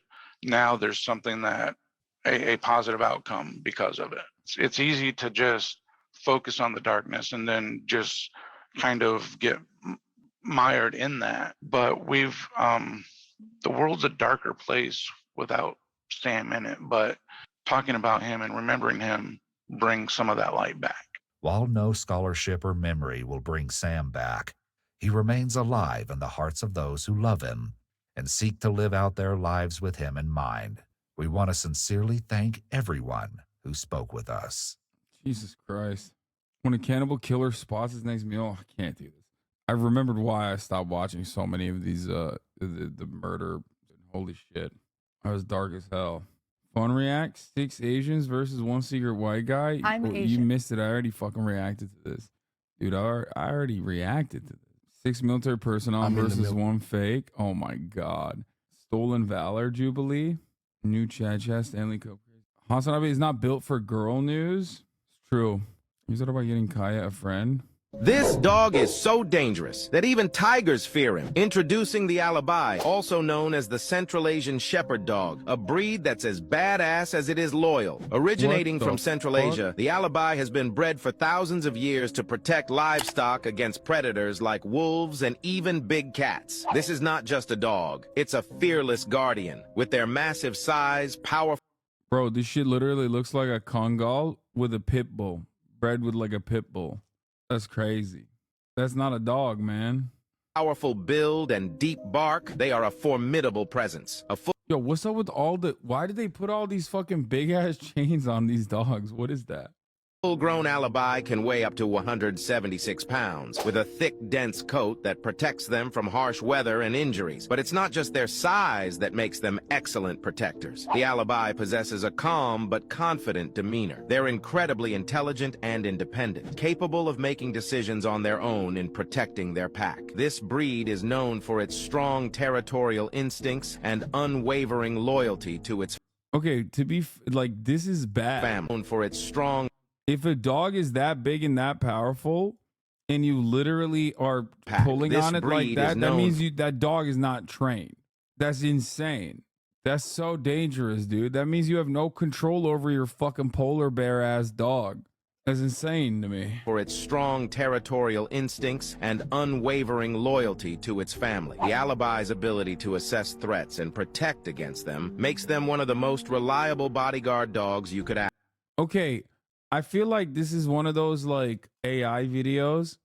now there's something that a positive outcome because of it. It's easy to just focus on the darkness and then just kind of get mired in that. But the world's a darker place without Sam in it, but talking about him and remembering him brings some of that light back. While no scholarship or memory will bring Sam back, he remains alive in the hearts of those who love him and seek to live out their lives with him in mind. We want to sincerely thank everyone who spoke with us. Jesus Christ. When a cannibal killer spots his next meal, I can't do this. I remembered why I stopped watching so many of these, the murder. Holy shit. I was dark as hell. Fun react, 6 Asians versus 1 secret white guy. I'm You Asian. missed it. I already fucking reacted to this. Dude, I already reacted to this. 6 military personnel versus 1 fake. Oh my God. Stolen Valor Jubilee. New Chad Stanley Cup. HasanAbi is not built for girl news. It's true. You said about getting Kaya a friend. This dog is so dangerous that even tigers fear him. Introducing the Alibi, also known as the Central Asian Shepherd Dog, a breed that's as badass as it is loyal. Originating from Central Asia, the Alibi has been bred for thousands of years to protect livestock against predators like wolves and even big cats. This is not just a dog, it's a fearless guardian. With their massive size, powerful... Bro, this shit literally looks like a Kongal with a pit bull. Bred with like a pit bull. That's crazy. That's not a dog, man. Powerful build and deep bark, they are a formidable presence. Yo, what's up with all the... Why did they put all these fucking big-ass chains on these dogs? What is that? Full-grown Alibi can weigh up to 176 pounds, with a thick, dense coat that protects them from harsh weather and injuries. But it's not just their size that makes them excellent protectors. The Alibi possesses a calm but confident demeanor. They're incredibly intelligent and independent, capable of making decisions on their own in protecting their pack. This breed is known for its strong territorial instincts and unwavering loyalty to its Okay, to be like, this is bad. family. For its strong If a dog is that big and that powerful, and you literally are pulling This on it like breed is that, that known- means that dog is not trained. That's insane. That's so dangerous, dude. That means you have no control over your fucking polar bear ass dog. That's insane to me. For its strong territorial instincts and unwavering loyalty to its family. The Alibi's ability to assess threats and protect against them makes them one of the most reliable bodyguard dogs you could have. Okay, I feel like this is one of those like AI videos,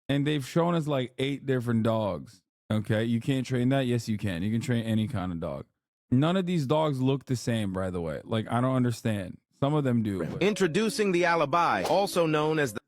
and they've shown us like 8 different dogs. Okay, you can't train that. Yes, you can. You can train any kind of dog. None of these dogs look the same, by the way. Like, I don't understand. Some of them do. But... Introducing the Alibi, also known as the...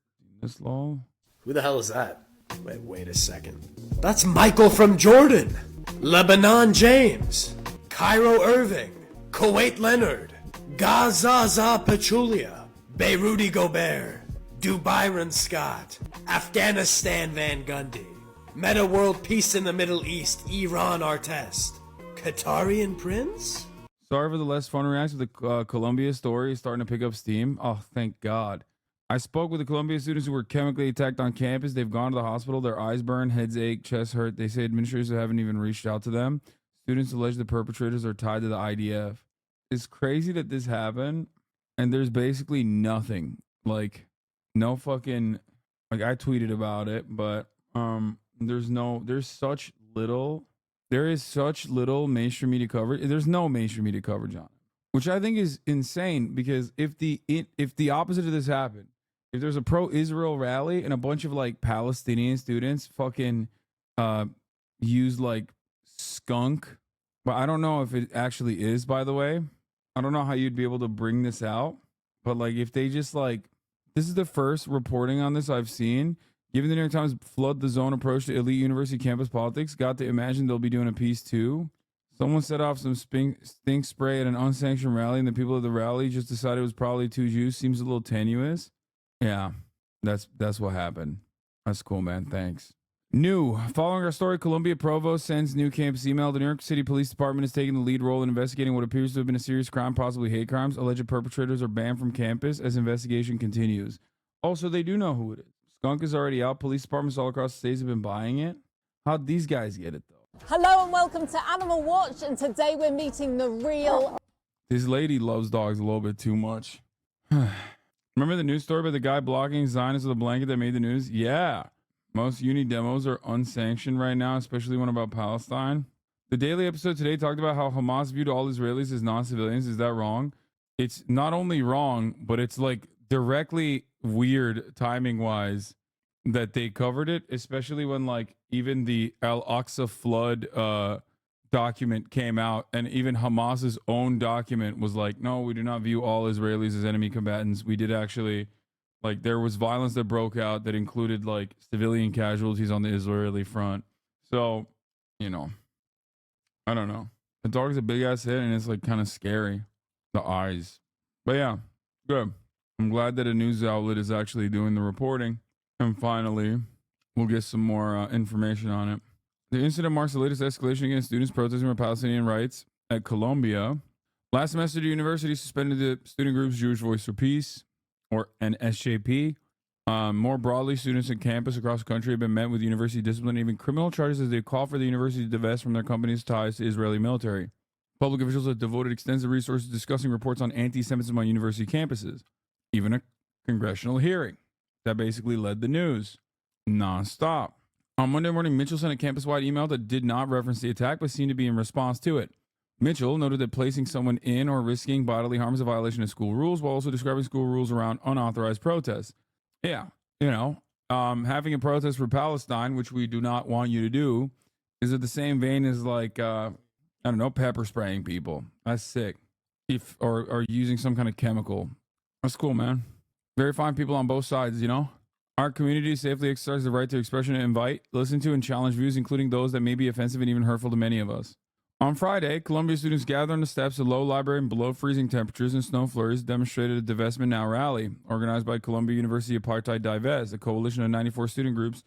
This law? Who the hell is that? Wait a second. That's Michael from Jordan, Lebanon James, Cairo Irving, Kuwait Leonard, Gazaza Pachulia, Beiruti Gobert, Dubyron Scott, Afghanistan Van Gundy, Meta World Peace in the Middle East, Iran Artest, Qatarian Prince? Sorry for the less fun reaction. The Columbia story is starting to pick up steam. Oh, thank God. I spoke with the Columbia students who were chemically attacked on campus. They've gone to the hospital. Their eyes burn, heads ache, chest hurt. They say administrators haven't even reached out to them. Students allege the perpetrators are tied to the IDF. It's crazy that this happened, and there's basically nothing. Like, no fucking... Like, I tweeted about it, but there's such little... There is such little mainstream media coverage. There's no mainstream media coverage on it, which I think is insane, because if the opposite of this happened, if there's a pro-Israel rally and a bunch of like Palestinian students fucking use like skunk, but I don't know if it actually is, by the way. I don't know how you'd be able to bring this out, but like if they just like, this is the first reporting on this I've seen. Given the New York Times flood the zone approach to elite university campus politics, got to imagine they'll be doing a piece too. Someone set off some stink spray at an unsanctioned rally, and the people of the rally just decided it was probably two Jews. Seems a little tenuous. Yeah, that's what happened. That's cool, man. Thanks. New. Following our story, Columbia Provost sends new campus email. The New York City Police Department is taking the lead role in investigating what appears to have been a serious crime, possibly hate crimes. Alleged perpetrators are banned from campus as investigation continues. Also, they do know who it is. Skunk is already out. Police departments all across the states have been buying it. How'd these guys get it, though? Hello and welcome to Animal Watch, and today we're meeting the real... This lady loves dogs a little bit too much. Remember the news story about the guy blocking Zionists with a blanket that made the news? Yeah. Most uni demos are unsanctioned right now, especially one about Palestine. The daily episode today talked about how Hamas viewed all Israelis as non-civilians. Is that wrong? It's not only wrong, but it's like directly weird timing wise that they covered it, especially when like even the Al-Aqsa flood document came out, and even Hamas's own document was like, no, we do not view all Israelis as enemy combatants. We did actually, like, there was violence that broke out that included like civilian casualties on the Israeli front. So, you know, I don't know. The dog's a big ass hit, and it's like kind of scary, the eyes. But yeah, good. I'm glad that a news outlet is actually doing the reporting. And finally, we'll get some more information on it. The incident marks the latest escalation against students protesting for Palestinian rights at Columbia. Last semester, the university suspended the student group's Jewish Voice for Peace, or NSJP. More broadly, students on campus across the country have been met with university discipline and even criminal charges as they call for the university to divest from their company's ties to Israeli military. Public officials have devoted extensive resources discussing reports on anti-Semitism on university campuses. Even a congressional hearing that basically led the news nonstop. On Monday morning, Mitchell sent a campus-wide email that did not reference the attack, but seemed to be in response to it. Mitchell noted that placing someone in or risking bodily harm is a violation of school rules, while also describing school rules around unauthorized protests. Yeah, you know, having a protest for Palestine, which we do not want you to do, is at the same vein as like, I don't know, pepper spraying people. That's sick. Or using some kind of chemical. That's cool, man. Very fine people on both sides, you know? Our community safely exercises the right to expression and invite, listen to, and challenge views, including those that may be offensive and even hurtful to many of us. On Friday, Columbia students gathered on the steps of Low Library in below freezing temperatures and snow flurries demonstrated a Divestment Now rally organized by Columbia University Apartheid Divest, a coalition of 94 student groups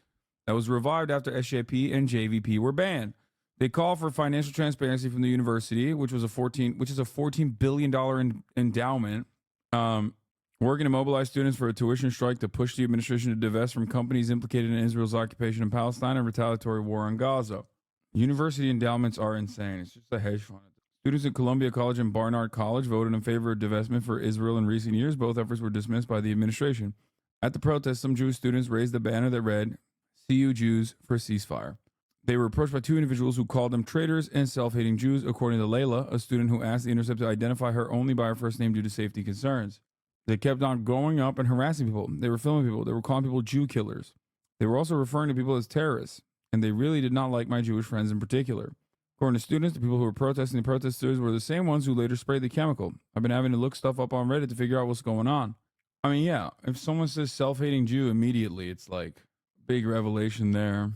that was revived after SJP and JVP were banned. They call for financial transparency from the university, which is a $14 billion endowment, working to mobilize students for a tuition strike to push the administration to divest from companies implicated in Israel's occupation of Palestine and retaliatory war on Gaza. University endowments are insane. It's just a hedge fund. Students at Columbia College and Barnard College voted in favor of divestment for Israel in recent years. Both efforts were dismissed by the administration. At the protest, some Jewish students raised a banner that read, "See you Jews for ceasefire." They were approached by two individuals who called them traitors and self-hating Jews, according to Layla, a student who asked The Intercept to identify her only by her first name due to safety concerns. They kept on going up and harassing people. They were filming people. They were calling people Jew killers. They were also referring to people as terrorists, and they really did not like my Jewish friends in particular. According to students, the people who were protesting the protesters were the same ones who later sprayed the chemical. I've been having to look stuff up on Reddit to figure out what's going on. I mean, yeah, if someone says self-hating Jew immediately, it's like big revelation there.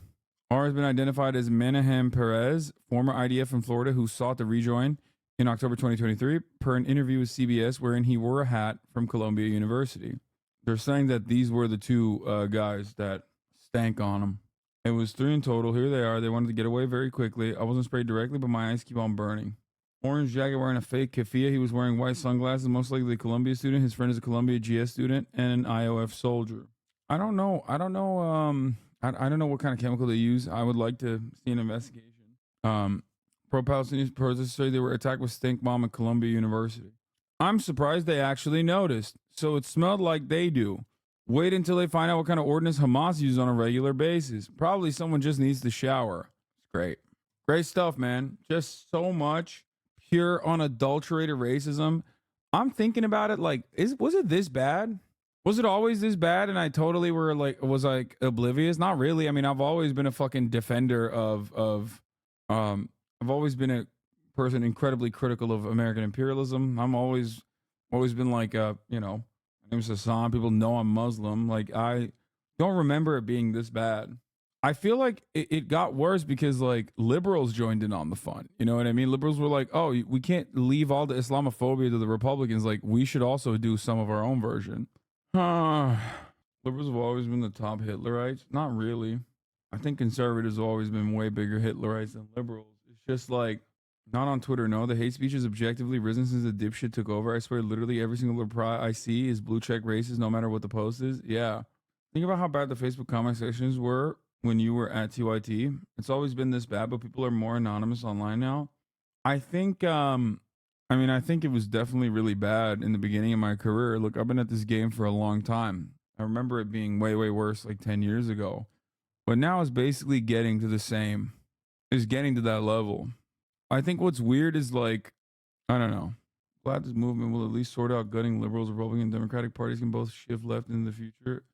R has been identified as Menahem Perez, former IDF from Florida who sought to rejoin in October 2023, per an interview with CBS wherein he wore a hat from Columbia University. They're saying that these were the two guys that stank on him. It was 3 in total. Here they are. They wanted to get away very quickly. I wasn't sprayed directly, but my eyes keep on burning. Orange jacket wearing a fake keffiyeh. He was wearing white sunglasses, most likely a Columbia student. His friend is a Columbia GS student and an IOF soldier. I don't know what kind of chemical they use. I would like to see an investigation. Pro-Palestinian protesters say they were attacked with stink bomb at Columbia University. I'm surprised they actually noticed. So it smelled like they do. Wait until they find out what kind of ordinance Hamas uses on a regular basis. Probably someone just needs to shower. It's great. Great stuff, man. Just so much pure, unadulterated racism. I'm thinking about it like, was it this bad? Was it always this bad? And I totally was oblivious? Not really. I mean, I've always been a fucking defender of I've always been a person incredibly critical of American imperialism. I'm always been like, my name's Hassan. People know I'm Muslim. Like, I don't remember it being this bad. I feel like it got worse because like liberals joined in on the fun. You know what I mean? Liberals were like, oh, we can't leave all the Islamophobia to the Republicans. Like, we should also do some of our own version. Liberals have always been the top Hitlerites. Not really. I think conservatives have always been way bigger Hitlerites than liberals. It's just like, not on Twitter, no. The hate speech has objectively risen since the dipshit took over. I swear literally every single reply I see is blue check racist no matter what the post is. Yeah. Think about how bad the Facebook comment sections were when you were at TYT. It's always been this bad, but people are more anonymous online now. I think, I think it was definitely really bad in the beginning of my career. Look, I've been at this game for a long time. I remember it being way, way worse like 10 years ago. But now it's basically getting to the same. It's getting to that level. I think what's weird is like, I don't know. Glad this movement will at least sort out gutting liberals, Republican, and Democratic parties can both shift left in the future.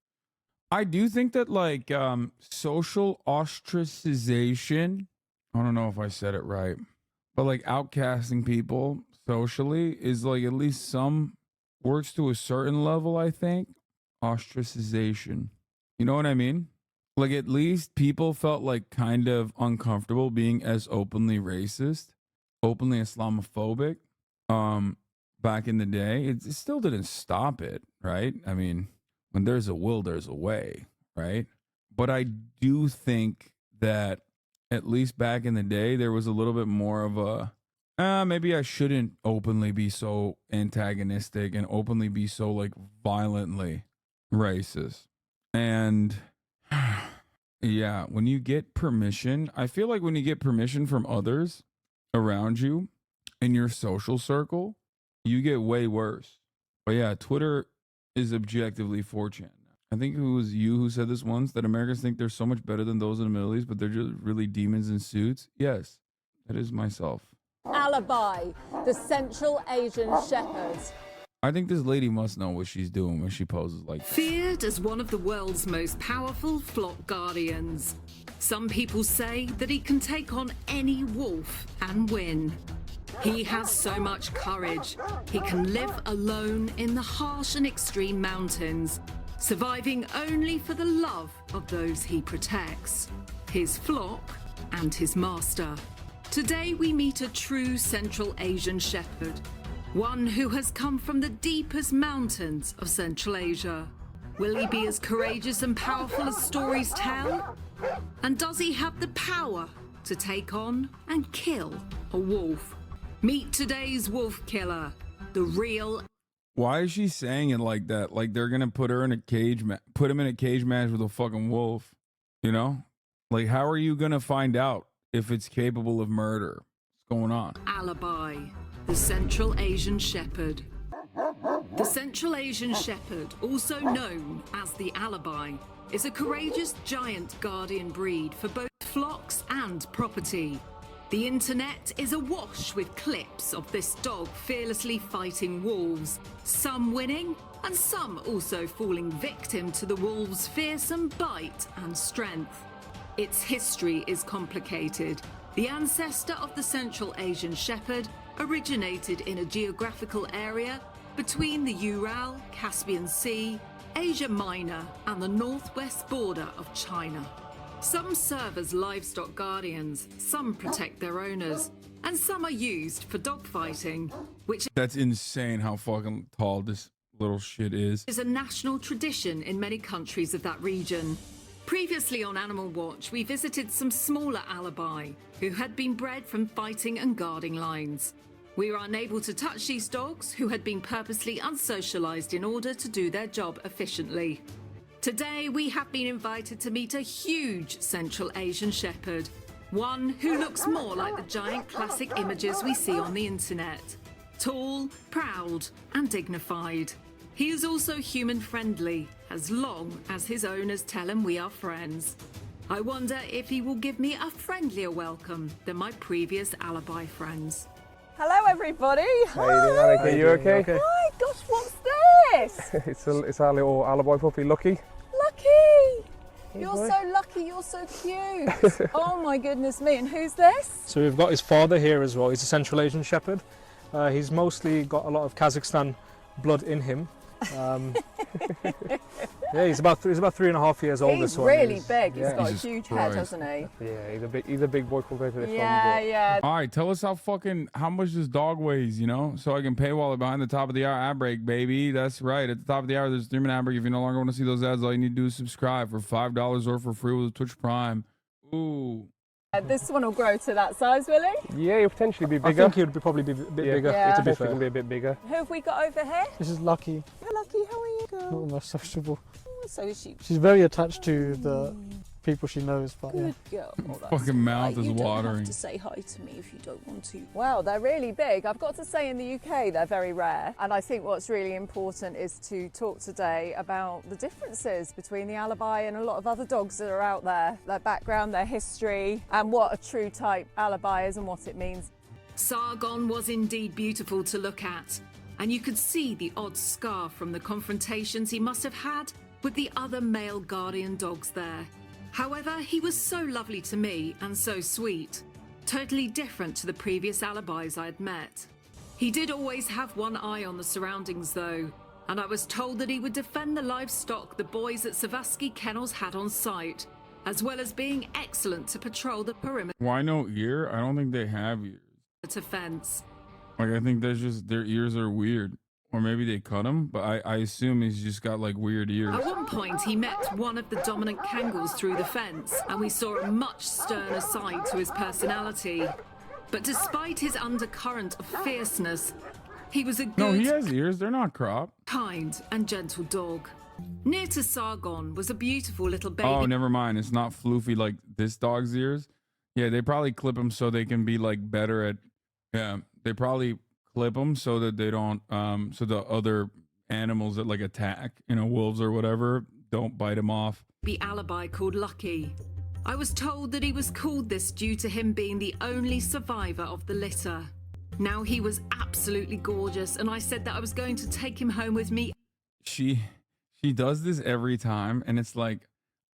I do think that like social ostracization, I don't know if I said it right, but like outcasting people socially is like at least some works to a certain level, I think. Ostracization. You know what I mean? Like at least people felt like kind of uncomfortable being as openly racist, openly Islamophobic back in the day. It still didn't stop it, right? I mean, when there's a will, there's a way, right? But I do think that at least back in the day, there was a little bit more of a, maybe I shouldn't openly be so antagonistic and openly be so like violently racist. And yeah, when you get permission, I feel like when you get permission from others around you in your social circle, you get way worse. But yeah, Twitter is objectively 4chan. I think it was you who said this once, that Americans think they're so much better than those in the Middle East, but they're just really demons in suits. Yes, that is myself. Alibi, the Central Asian Shepherd. I think this lady must know what she's doing when she poses like that. Feared as one of the world's most powerful flock guardians. Some people say that he can take on any wolf and win. He has so much courage. He can live alone in the harsh and extreme mountains, surviving only for the love of those he protects, his flock and his master. Today we meet a true Central Asian shepherd, one who has come from the deepest mountains of Central Asia. Will he be as courageous and powerful as stories tell? And does he have the power to take on and kill a wolf? Meet today's wolf killer, the real. Why is she saying it like that? Like they're gonna put her in a cage, put him in a cage match with a fucking wolf. You know, like how are you gonna find out if it's capable of murder? What's going on? Alibi, the Central Asian shepherd. The Central Asian shepherd, also known as the Alibi, is a courageous giant guardian breed for both flocks and property. The internet is awash with clips of this dog fearlessly fighting wolves, some winning and some also falling victim to the wolves' fearsome bite and strength. Its history is complicated. The ancestor of the Central Asian shepherd originated in a geographical area between the Ural, Caspian Sea, Asia Minor and the northwest border of China. Some serve as livestock guardians, some protect their owners, and some are used for dogfighting, which That's insane how fucking tall this little shit is. is a national tradition in many countries of that region. Previously on Animal Watch, we visited some smaller alibi who had been bred from fighting and guarding lines. We were unable to touch these dogs who had been purposely unsocialized in order to do their job efficiently. Today, we have been invited to meet a huge Central Asian shepherd, one who looks more like the giant classic images we see on the internet. Tall, proud, and dignified. He is also human-friendly, as long as his owners tell him we are friends. I wonder if he will give me a friendlier welcome than my previous alibi friends. Hello, everybody. How you doing, Annika? Are you okay? My gosh, what's this? it's our little alibi puppy, Lucky. Lucky! You're so lucky, you're so cute. Oh my goodness me, and who's this? So we've got his father here as well. He's a Central Asian shepherd. He's mostly got a lot of Kazakhstan blood in him. Yeah, he's about 3.5 years old. He's this one. really big. He's got a Jesus huge Christ. head, hasn't he? Yeah, he's a big boy compared to this one. Yeah. All right, tell us how much this dog weighs, you know, so I can paywall it behind the top of the hour ad break, baby. That's right. At the top of the hour, there's a 3-minute ad break. If you no longer want to see those ads, all you need to do is subscribe for $5 or for free with Twitch Prime. Ooh. This one will grow to that size, will he? Yeah, he'll potentially be bigger. I think he would probably be a bit bigger. Yeah. To be fair, be a bit bigger. Who have we got over here? This is Lucky. You're Lucky, how are you, girl? Not the most sociable. Oh, so is she? She's very attached to the people she knows, but Good yeah. girl. Oh, that's Fucking mouth right. is You don't watering. have to say hi to me if you don't want to. Wow, they're really big. I've got to say in the UK they're very rare. And I think what's really important is to talk today about the differences between the alibi and a lot of other dogs that are out there. Their background, their history, and what a true type alibi is and what it means. Sargon was indeed beautiful to look at, and you could see the odd scar from the confrontations he must have had with the other male guardian dogs there. However, he was so lovely to me and so sweet, totally different to the previous alibis I had met. He did always have one eye on the surroundings though, and I was told that he would defend the livestock the boys at Savasky Kennels had on site, as well as being excellent to patrol the perimeter Why no ear? I don't think they have ears. fence. Like, I think there's just, their ears are weird. Or maybe they cut him, but I assume he's just got like weird ears. At one point, he met one of the dominant Kangals through the fence, and we saw a much sterner side to his personality. But despite his undercurrent of fierceness, he was a No, good, he has ears. They're not cropped. kind, and gentle dog. Near to Sargon was a beautiful little baby. Oh, never mind. It's not floofy like this dog's ears. Yeah, they probably clip them so they can be like better at. Yeah, they probably clip them so that they don't. So the other animals that like attack, wolves or whatever, don't bite him off. The alibi called Lucky. I was told that he was called this due to him being the only survivor of the litter. Now he was absolutely gorgeous, and I said that I was going to take him home with me. She does this every time, and it's like,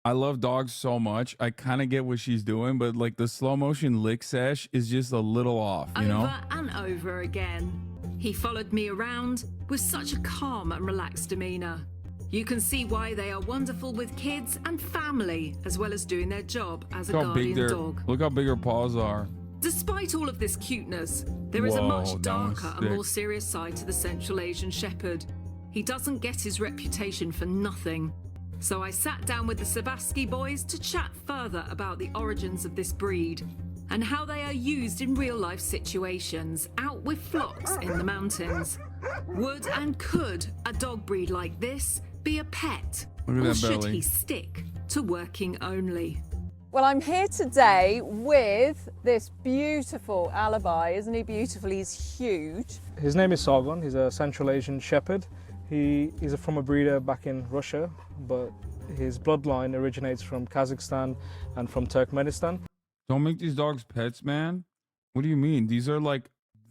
I love dogs so much. I kind of get what she's doing, but like the slow motion lick sesh is just a little off, you know? Over and over again. He followed me around with such a calm and relaxed demeanor. You can see why they are wonderful with kids and family, as well as doing their job as a guardian dog. Look how big her paws are. Despite all of this cuteness, there is a much darker and more serious side to the Central Asian Shepherd. He doesn't get his reputation for nothing. So I sat down with the Sabaski boys to chat further about the origins of this breed and how they are used in real-life situations, out with flocks in the mountains. Would and could a dog breed like this be a pet? Or should he stick to working only? Well, I'm here today with this beautiful Alibi. Isn't he beautiful? He's huge. His name is Sargon. He's a Central Asian Shepherd. He is from a breeder back in Russia, but his bloodline originates from Kazakhstan and from Turkmenistan. Don't make these dogs pets, man. What do you mean? These are like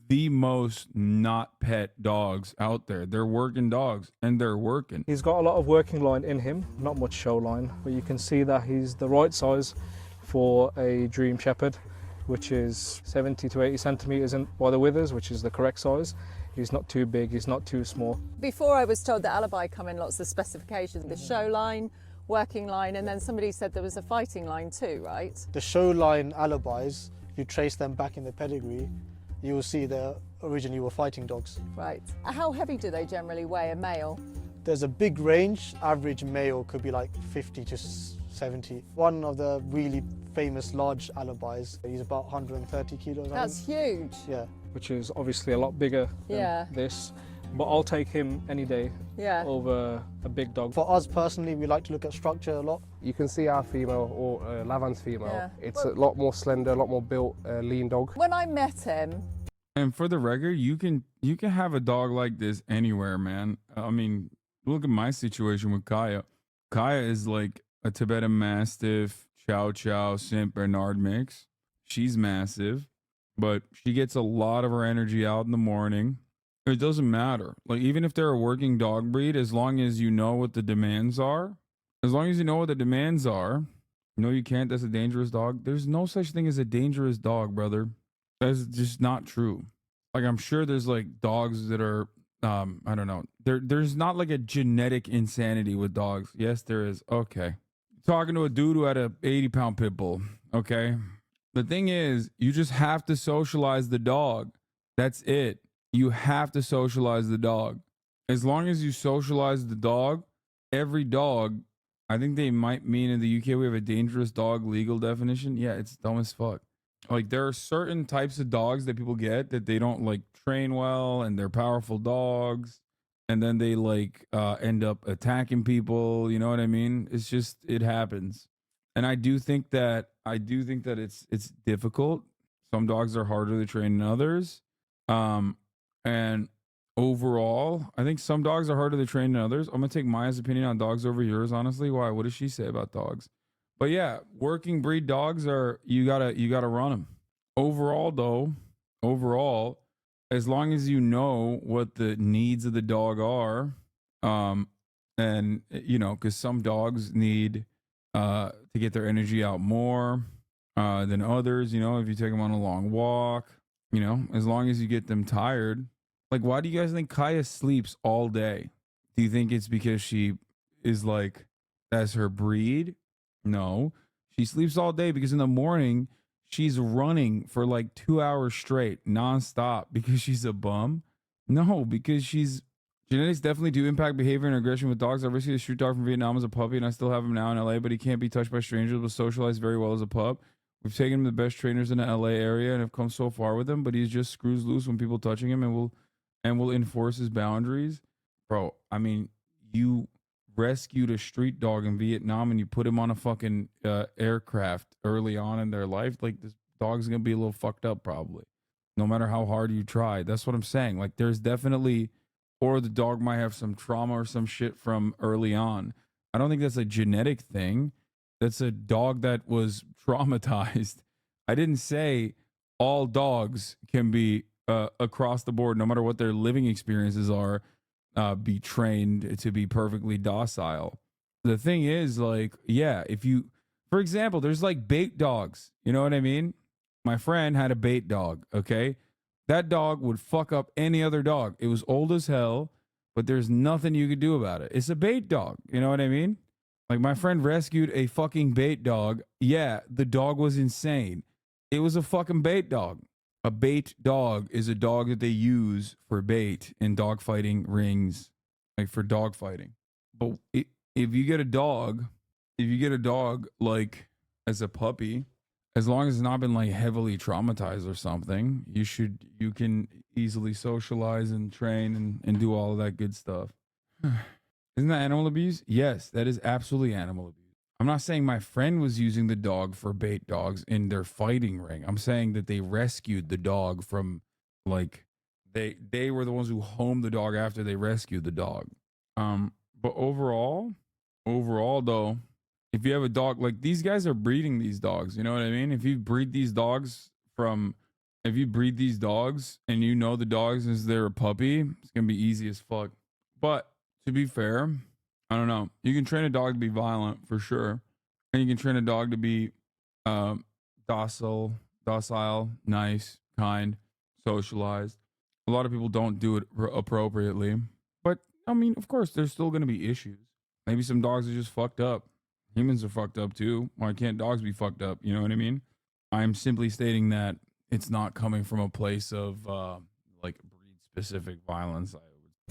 the most not pet dogs out there. They're working dogs, and they're working. He's got a lot of working line in him, not much show line, but you can see that he's the right size for a Dream Shepherd, which is 70 to 80 centimeters by the withers, which is the correct size. He's not too big, he's not too small. Before I was told that Alibi come in lots of specifications, the show line, working line, and then somebody said there was a fighting line too, right? The show line Alibis, if you trace them back in the pedigree, you will see they originally were fighting dogs. Right. How heavy do they generally weigh, a male? There's a big range. Average male could be like 50 to 70. One of the really famous large Alibis, he's about 130 kilos. That's huge. Yeah. Which is obviously a lot bigger than this. But I'll take him any day over a big dog. For us personally, we like to look at structure a lot. You can see our female, or Lavan's female. It's a lot more slender, a lot more built, lean dog. When I met him, and for the record, you can have a dog like this anywhere, man. I mean, look at my situation with Kaya. Kaya is like a Tibetan Mastiff, Chow Chow, Saint Bernard mix. She's massive, but she gets a lot of her energy out in the morning. It doesn't matter. Like, even if they're a working dog breed, as long as you know what the demands are, you know you can't, that's a dangerous dog. There's no such thing as a dangerous dog, brother. That's just not true. Like, I'm sure there's like dogs that are, I don't know. There's not like a genetic insanity with dogs. Yes, there is. Okay. Talking to a dude who had a 80-pound pit bull. Okay. The thing is, you just have to socialize the dog. That's it. You have to socialize the dog. As long as you socialize the dog, every dog, I think they might mean in the UK we have a dangerous dog legal definition. Yeah, it's dumb as fuck. Like, there are certain types of dogs that people get that they don't like train well, and they're powerful dogs, and then they like end up attacking people. You know what I mean? It's just, it happens. And I do think that it's difficult. Some dogs are harder to train than others. And overall, I think some dogs are harder to train than others. I'm gonna take Maya's opinion on dogs over yours, honestly. Why? What does she say about dogs? But yeah, working breed dogs are, you gotta run them. Overall, as long as you know what the needs of the dog are, and you know, because some dogs need to get their energy out more than others. You know, if you take them on a long walk. You know, as long as you get them tired. Like, why do you guys think Kaya sleeps all day? Do you think it's because she is like, that's her breed? No. She sleeps all day because in the morning, she's running for like 2 hours straight, nonstop, because she's a bum? No, because genetics definitely do impact behavior and aggression with dogs. I rescued a street dog from Vietnam as a puppy, and I still have him now in LA, but he can't be touched by strangers, but socialized very well as a pup. We've taken him to the best trainers in the LA area and have come so far with him, but he just screws loose when people touching him and will enforce his boundaries. Bro, I mean, you rescued a street dog in Vietnam and you put him on a fucking aircraft early on in their life. Like, this dog's gonna be a little fucked up probably, no matter how hard you try. That's what I'm saying. Like, there's definitely, or the dog might have some trauma or some shit from early on. I don't think that's a genetic thing. That's a dog that was traumatized. I didn't say all dogs can be across the board, no matter what their living experiences are, be trained to be perfectly docile. the thing is, like, yeah, if you, for example, there's like bait dogs. You know what I mean? My friend had a bait dog, okay? That dog would fuck up any other dog. It was old as hell, but there's nothing you could do about it. It's a bait dog. You know what I mean? Like, my friend rescued a fucking bait dog. Yeah, the dog was insane. It was a fucking bait dog. A bait dog is a dog that they use for bait in dog fighting rings, like for dog fighting. But if you get a dog, like as a puppy, as long as it's not been like heavily traumatized or something, you can easily socialize and train and do all of that good stuff. Isn't that animal abuse? Yes, that is absolutely animal abuse. I'm not saying my friend was using the dog for bait dogs in their fighting ring. I'm saying that they rescued the dog from, like, they were the ones who homed the dog after they rescued the dog. But overall though, if you have a dog, like, these guys are breeding these dogs, you know what I mean? If you breed these dogs and you know the dogs as they're a puppy, it's gonna be easy as fuck. But to be fair, I don't know. You can train a dog to be violent for sure, and you can train a dog to be docile, nice, kind, socialized. A lot of people don't do it appropriately, but I mean, of course, there's still going to be issues. Maybe some dogs are just fucked up. Humans are fucked up too. Why can't dogs be fucked up? You know what I mean? I'm simply stating that it's not coming from a place of like breed-specific violence.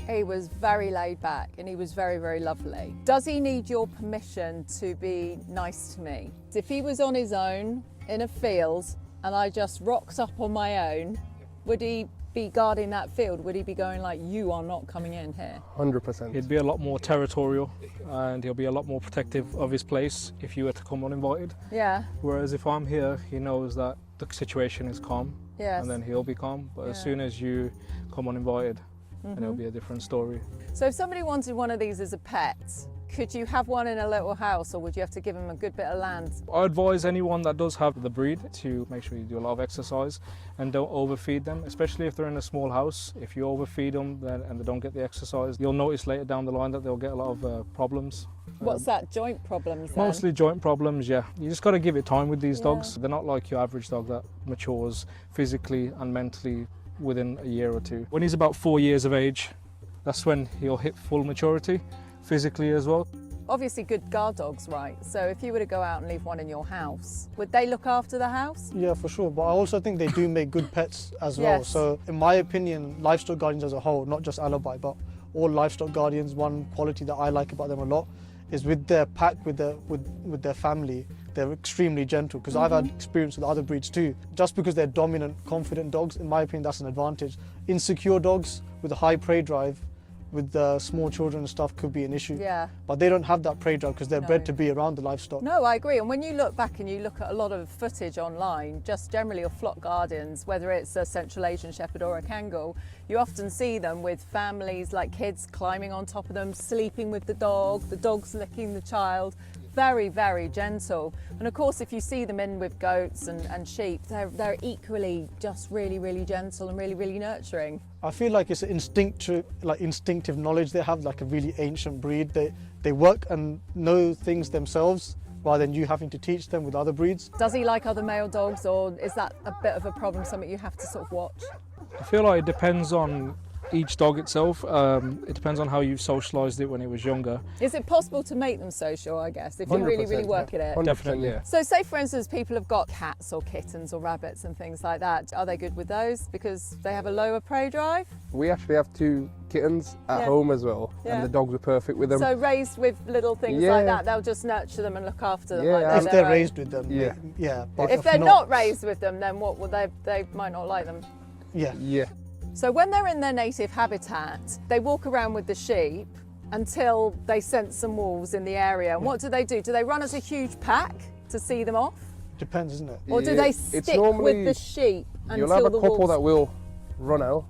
He was very laid back and he was very, very lovely. Does he need your permission to be nice to me? If he was on his own in a field and I just rocked up on my own, would he be guarding that field? Would he be going like, you are not coming in here? 100%. He'd be a lot more territorial and he'll be a lot more protective of his place if you were to come uninvited. Yeah. Whereas if I'm here, he knows that the situation is calm. Yes. And then he'll be calm. But as soon as you come uninvited, and it'll be a different story. So if somebody wanted one of these as a pet, could you have one in a little house, or would you have to give them a good bit of land? I advise anyone that does have the breed to make sure you do a lot of exercise and don't overfeed them, especially if they're in a small house. If you overfeed them and they don't get the exercise, you'll notice later down the line that they'll get a lot of problems. What's that, joint problems then? Mostly joint problems, yeah. You just got to give it time with these dogs. They're not like your average dog that matures physically and mentally within a year or two. When he's about 4 years of age, that's when he'll hit full maturity, physically as well. Obviously good guard dogs, right? So if you were to go out and leave one in your house, would they look after the house? Yeah, for sure. But I also think they do make good pets as well. Yes. So in my opinion, livestock guardians as a whole, not just Alibi, but all livestock guardians, one quality that I like about them a lot is with their pack, with their family, they're extremely gentle, because I've had experience with other breeds too. Just because they're dominant, confident dogs, in my opinion, that's an advantage. Insecure dogs with a high prey drive, with small children and stuff, could be an issue. Yeah. But they don't have that prey drive because they're bred to be around the livestock. No, I agree. And when you look back and you look at a lot of footage online, just generally of flock guardians, whether it's a Central Asian Shepherd or a Kangal, you often see them with families, like kids climbing on top of them, sleeping with the dog's licking the child. Very, very gentle. And of course, if you see them in with goats and sheep, they're equally just really, really gentle and really, really nurturing. I feel like it's an instinctive knowledge they have, like a really ancient breed. They work and know things themselves rather than you having to teach them with other breeds. Does he like other male dogs, or is that a bit of a problem, something you have to sort of watch? I feel like it depends on each dog itself. It depends on how you've socialised it when it was younger. Is it possible to make them social, I guess, if you really, really work at it? Definitely, yeah. So say, for instance, people have got cats or kittens or rabbits and things like that. Are they good with those because they have a lower prey drive? We actually have 2 kittens at home as well, and the dogs are perfect with them. So raised with little things like that, they'll just nurture them and look after them. Yeah, like if they're raised with them. Yeah. But if they're not raised with them, then what will they might not like them. Yeah. So when they're in their native habitat, they walk around with the sheep until they sense some wolves in the area. And what do? Do they run as a huge pack to see them off? Depends, isn't it? Or do they stick with the sheep until you'll have a the couple wolves... that will run out.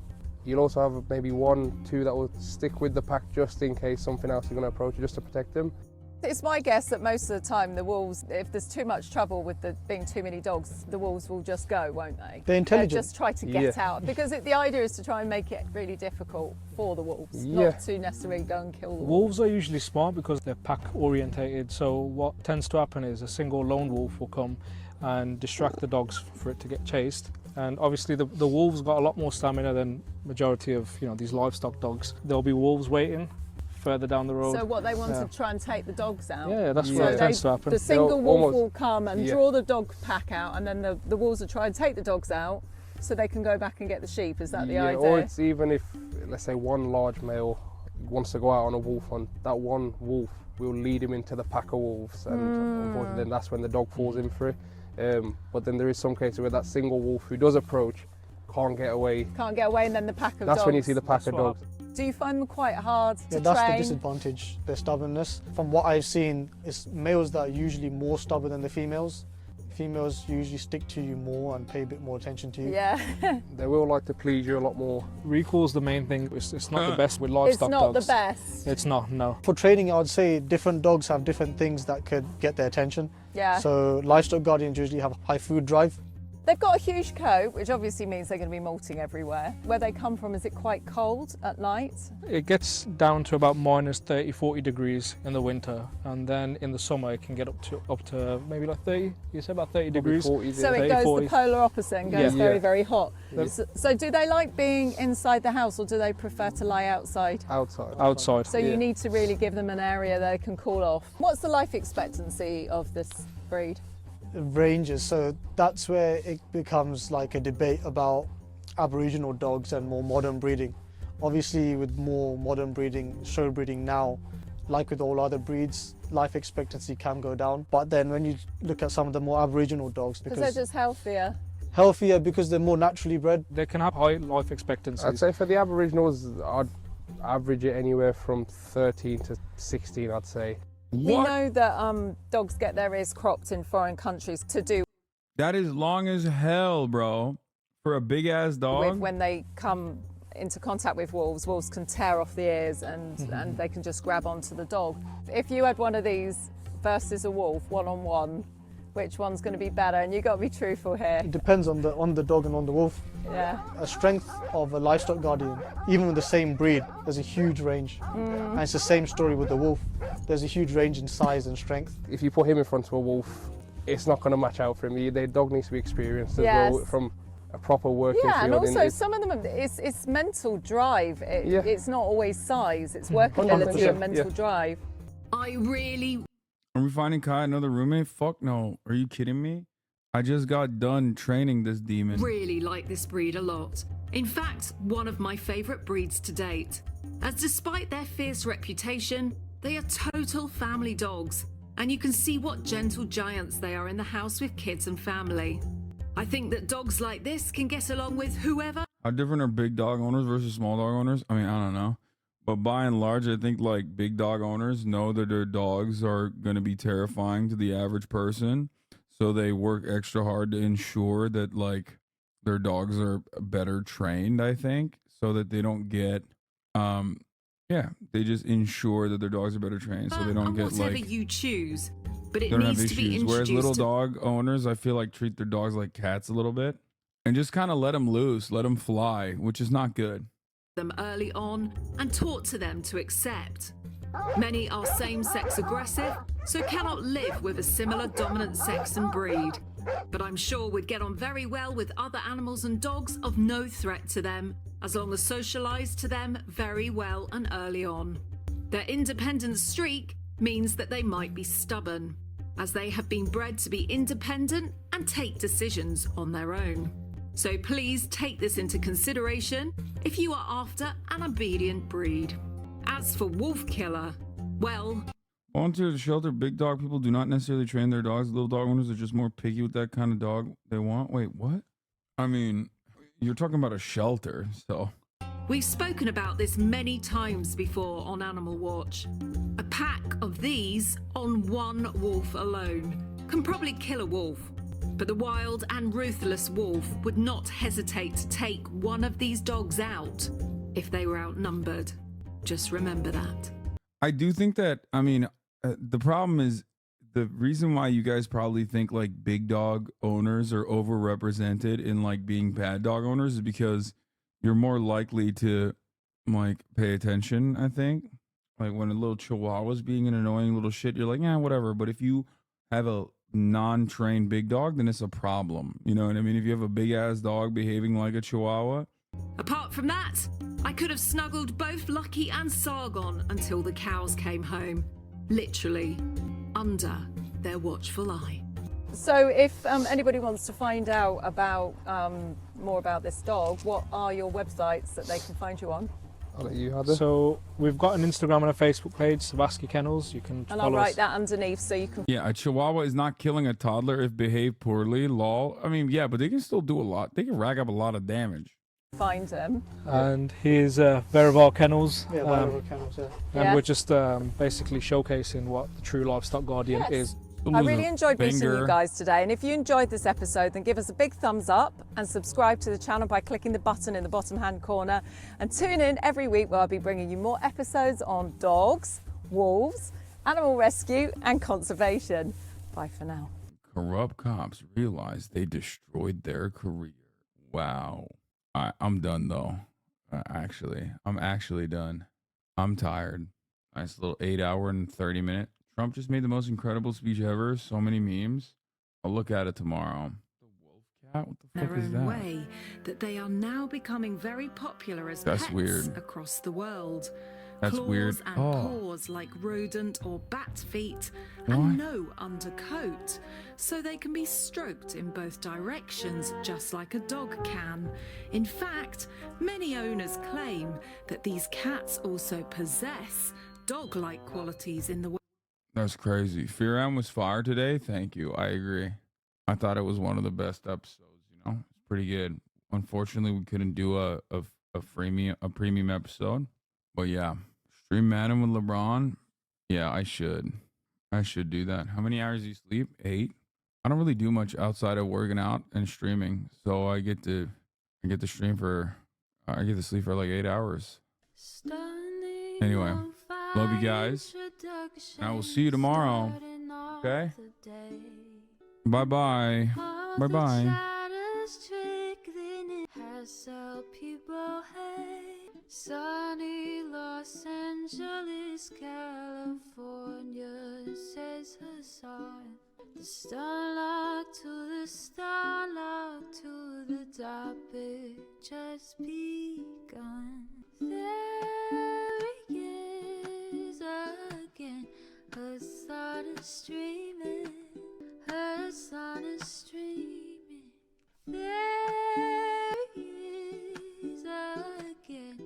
You'll also have maybe 1, 2 that will stick with the pack just in case something else is going to approach you, just to protect them. It's my guess that most of the time the wolves, if there's too much trouble with there being too many dogs, the wolves will just go, won't they? They're intelligent. They'll just try to get out, because the idea is to try and make it really difficult for the wolves, not to necessarily go and kill the wolves. Wolves are usually smart because they're pack orientated, so what tends to happen is a single lone wolf will come and distract the dogs for it to get chased. And obviously the wolves got a lot more stamina than majority of these livestock dogs. There'll be wolves waiting further down the road. So what they want to try and take the dogs out? Yeah, that's what tends to happen. The single wolf will come and draw the dog pack out, and then the wolves will try and take the dogs out so they can go back and get the sheep. Is that the idea? Or it's even if, let's say, one large male wants to go out on a wolf hunt, that one wolf will lead him into the pack of wolves, and unfortunately then that's when the dog falls in for it. But then there is some cases where that single wolf who does approach can't get away. Can't get away, and then the pack of dogs. That's when you see the pack of dogs. Do you find them quite hard to train? That's the disadvantage, their stubbornness. From what I've seen, it's males that are usually more stubborn than the females. Females usually stick to you more and pay a bit more attention to you. Yeah. They will like to please you a lot more. Recall's the main thing. It's not the best with livestock It's dogs. not the best. It's not, no. For training, I would say different dogs have different things that could get their attention. Yeah. So livestock guardians usually have high food drive. They've got a huge coat, which obviously means they're going to be molting everywhere. Where they come from, is it quite cold at night? It gets down to about minus 30, 40 degrees in the winter, and then in the summer it can get up to maybe like 30. You say about 30 degrees. 40, so it goes 40. The polar opposite and goes very, very hot. Yeah. So do they like being inside the house, or do they prefer to lie outside? Outside. Outside. So you need to really give them an area they can cool off. What's the life expectancy of this breed? Ranges, so that's where it becomes like a debate about Aboriginal dogs and more modern breeding. Obviously with more modern breeding, show breeding now, like with all other breeds, life expectancy can go down. But then when you look at some of the more Aboriginal dogs, because they're just healthier. Healthier because they're more naturally bred. They can have high life expectancies. I'd say for the Aboriginals, I'd average it anywhere from 13 to 16, I'd say. We know that dogs get their ears cropped in foreign countries to do. That is long as hell, bro. For a big ass dog. When they come into contact with wolves, wolves can tear off the ears and they can just grab onto the dog. If you had one of these versus a wolf, one-on-one, which one's going to be better? And you've got to be truthful here. It depends on the dog and on the wolf. Yeah. A strength of a livestock guardian, even with the same breed, there's a huge range. And it's the same story with the wolf. There's a huge range in size and strength. If you put him in front of a wolf, it's not going to match out for him. The dog needs to be experienced as well from a proper working field. Yeah, and also some of them, it's mental drive. It's not always size, it's workability and mental drive. I really... Are we finding Kai another roommate? Fuck no. Are you kidding me? I just got done training this demon. Really like this breed a lot. In fact, one of my favourite breeds to date. As despite their fierce reputation, they are total family dogs, and you can see what gentle giants they are in the house with kids and family. I think that dogs like this can get along with whoever. How different are big dog owners versus small dog owners? I mean, I don't know. But by and large, I think like big dog owners know that their dogs are going to be terrifying to the average person. So they work extra hard to ensure that like their dogs are better trained, I think, so that they don't get, they just ensure that their dogs are better trained. So they don't get whatever like, you choose, but it they don't have needs to be issues. introduced. Whereas little to dog owners, I feel like treat their dogs like cats a little bit and just kind of let them loose, let them fly, which is not good. Them early on and taught to them to accept. Many are same-sex aggressive, so cannot live with a similar dominant sex and breed. But I'm sure would get on very well with other animals and dogs of no threat to them, as long as socialised to them very well and early on. Their independent streak means that they might be stubborn, as they have been bred to be independent and take decisions on their own. So please take this into consideration if you are after an obedient breed. As for wolf killer, well... Volunteer to shelter, big dog people do not necessarily train their dogs. Little dog owners are just more picky with that kind of dog they want. Wait, what? I mean, you're talking about a shelter, so... We've spoken about this many times before on Animal Watch. A pack of these on one wolf alone can probably kill a wolf. But the wild and ruthless wolf would not hesitate to take one of these dogs out if they were outnumbered. Just remember that. I do think that, I mean, the problem is the reason why you guys probably think like big dog owners are overrepresented in like being bad dog owners is because you're more likely to like pay attention. I think like when a little Chihuahua's being an annoying little shit, you're like, yeah, whatever. But if you have a non-trained big dog, then it's a problem. You know what I mean? If you have a big ass dog behaving like a Chihuahua. Apart from that, I could have snuggled both Lucky and Sargon until the cows came home. Literally, under their watchful eye. So if anybody wants to find out about more about this dog, what are your websites that they can find you on? I'll let you have it. So we've got an Instagram and a Facebook page, Savasky Kennels. You can And follow I'll write us. that underneath so you can... Yeah, a Chihuahua is not killing a toddler if behaved poorly, lol. I mean, yeah, but they can still do a lot. They can rack up a lot of damage. find them. And here's Verivar Kennels. Yeah, Verivar Kennels, yeah. And we're just basically showcasing what the true livestock guardian is. I really enjoyed meeting you guys today, and if you enjoyed this episode, then give us a big thumbs up and subscribe to the channel by clicking the button in the bottom hand corner, and tune in every week where I'll be bringing you more episodes on dogs, wolves, animal rescue and conservation. Bye for now. Corrupt cops realized they destroyed their career. Wow. I'm done though. I'm actually done. I'm tired. Nice little 8 hour and 30 minute. Trump just made the most incredible speech ever. So many memes. I'll look at it tomorrow. The wolf cat? What the fuck is Their own that? way that they are now becoming very popular as That's pets weird. across the world. That's Claws weird. and Oh. paws like rodent or bat feet, What? and no undercoat, so they can be stroked in both directions just like a dog can. In fact, many owners claim that these cats also possess dog-like qualities in the way. That's crazy. Fearam was fire today. Thank you. I agree. I thought it was one of the best episodes. You know, it's pretty good. Unfortunately, we couldn't do a premium episode, but yeah, stream Madden with LeBron. Yeah, I should do that. How many hours do you sleep? 8. I don't really do much outside of working out and streaming, so I get to sleep for like 8 hours. Anyway, love you guys. And I will see you tomorrow. Okay? Bye-bye. Bye-bye. Sunny Los Angeles, California, says Hasan. The starlight to the starlight to the topic just begun. There he is again. Hasan is streaming. Hasan is streaming. There he is again.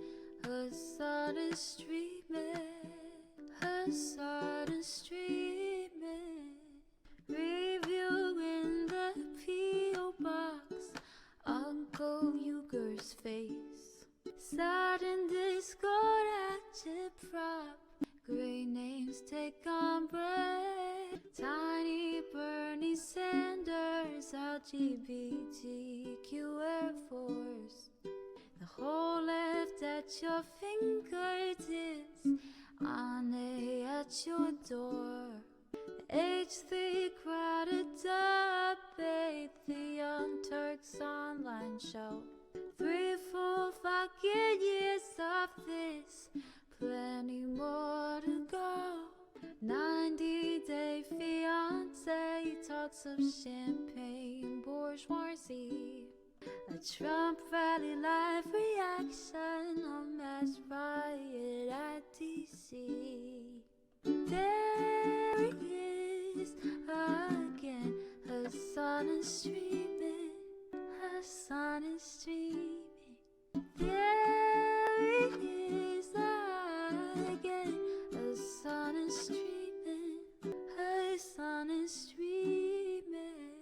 Hasan is streaming. Hasan is streaming. Review in the P.O. box. Uncle Uger's face. Sudden Discord active prop. Great names take on breath. Tiny Bernie Sanders, LGBTQ Air Force. The whole left at your fingertips, Ane at your door. The H3 crowded debate, the Young Turks online show. 3 full fucking years of this, plenty more to go. 90-day fiance, talks of champagne bourgeoisie. A Trump rally live reaction, a mass riot at DC. There he is again. Hasan is streaming. Hasan is streaming. There he is again. Hasan is streaming. Hasan is streaming.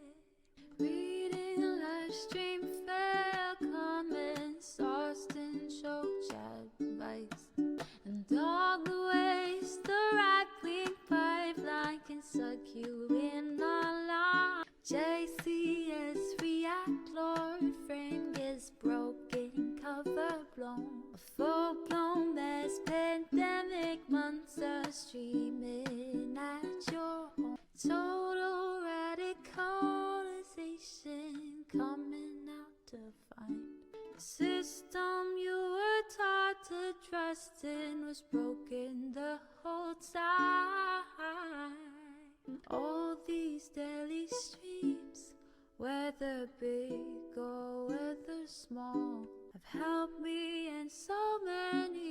Reading a live stream, fair comments, Austin show chat advice, and all the ways the right-wing pipeline can suck you in online. JCS react, Lord frame gets broken, cover blown. A full-blown mass pandemic, months are streaming. trusting was broken the whole time. All these daily streams, whether big or whether small, have helped me in so many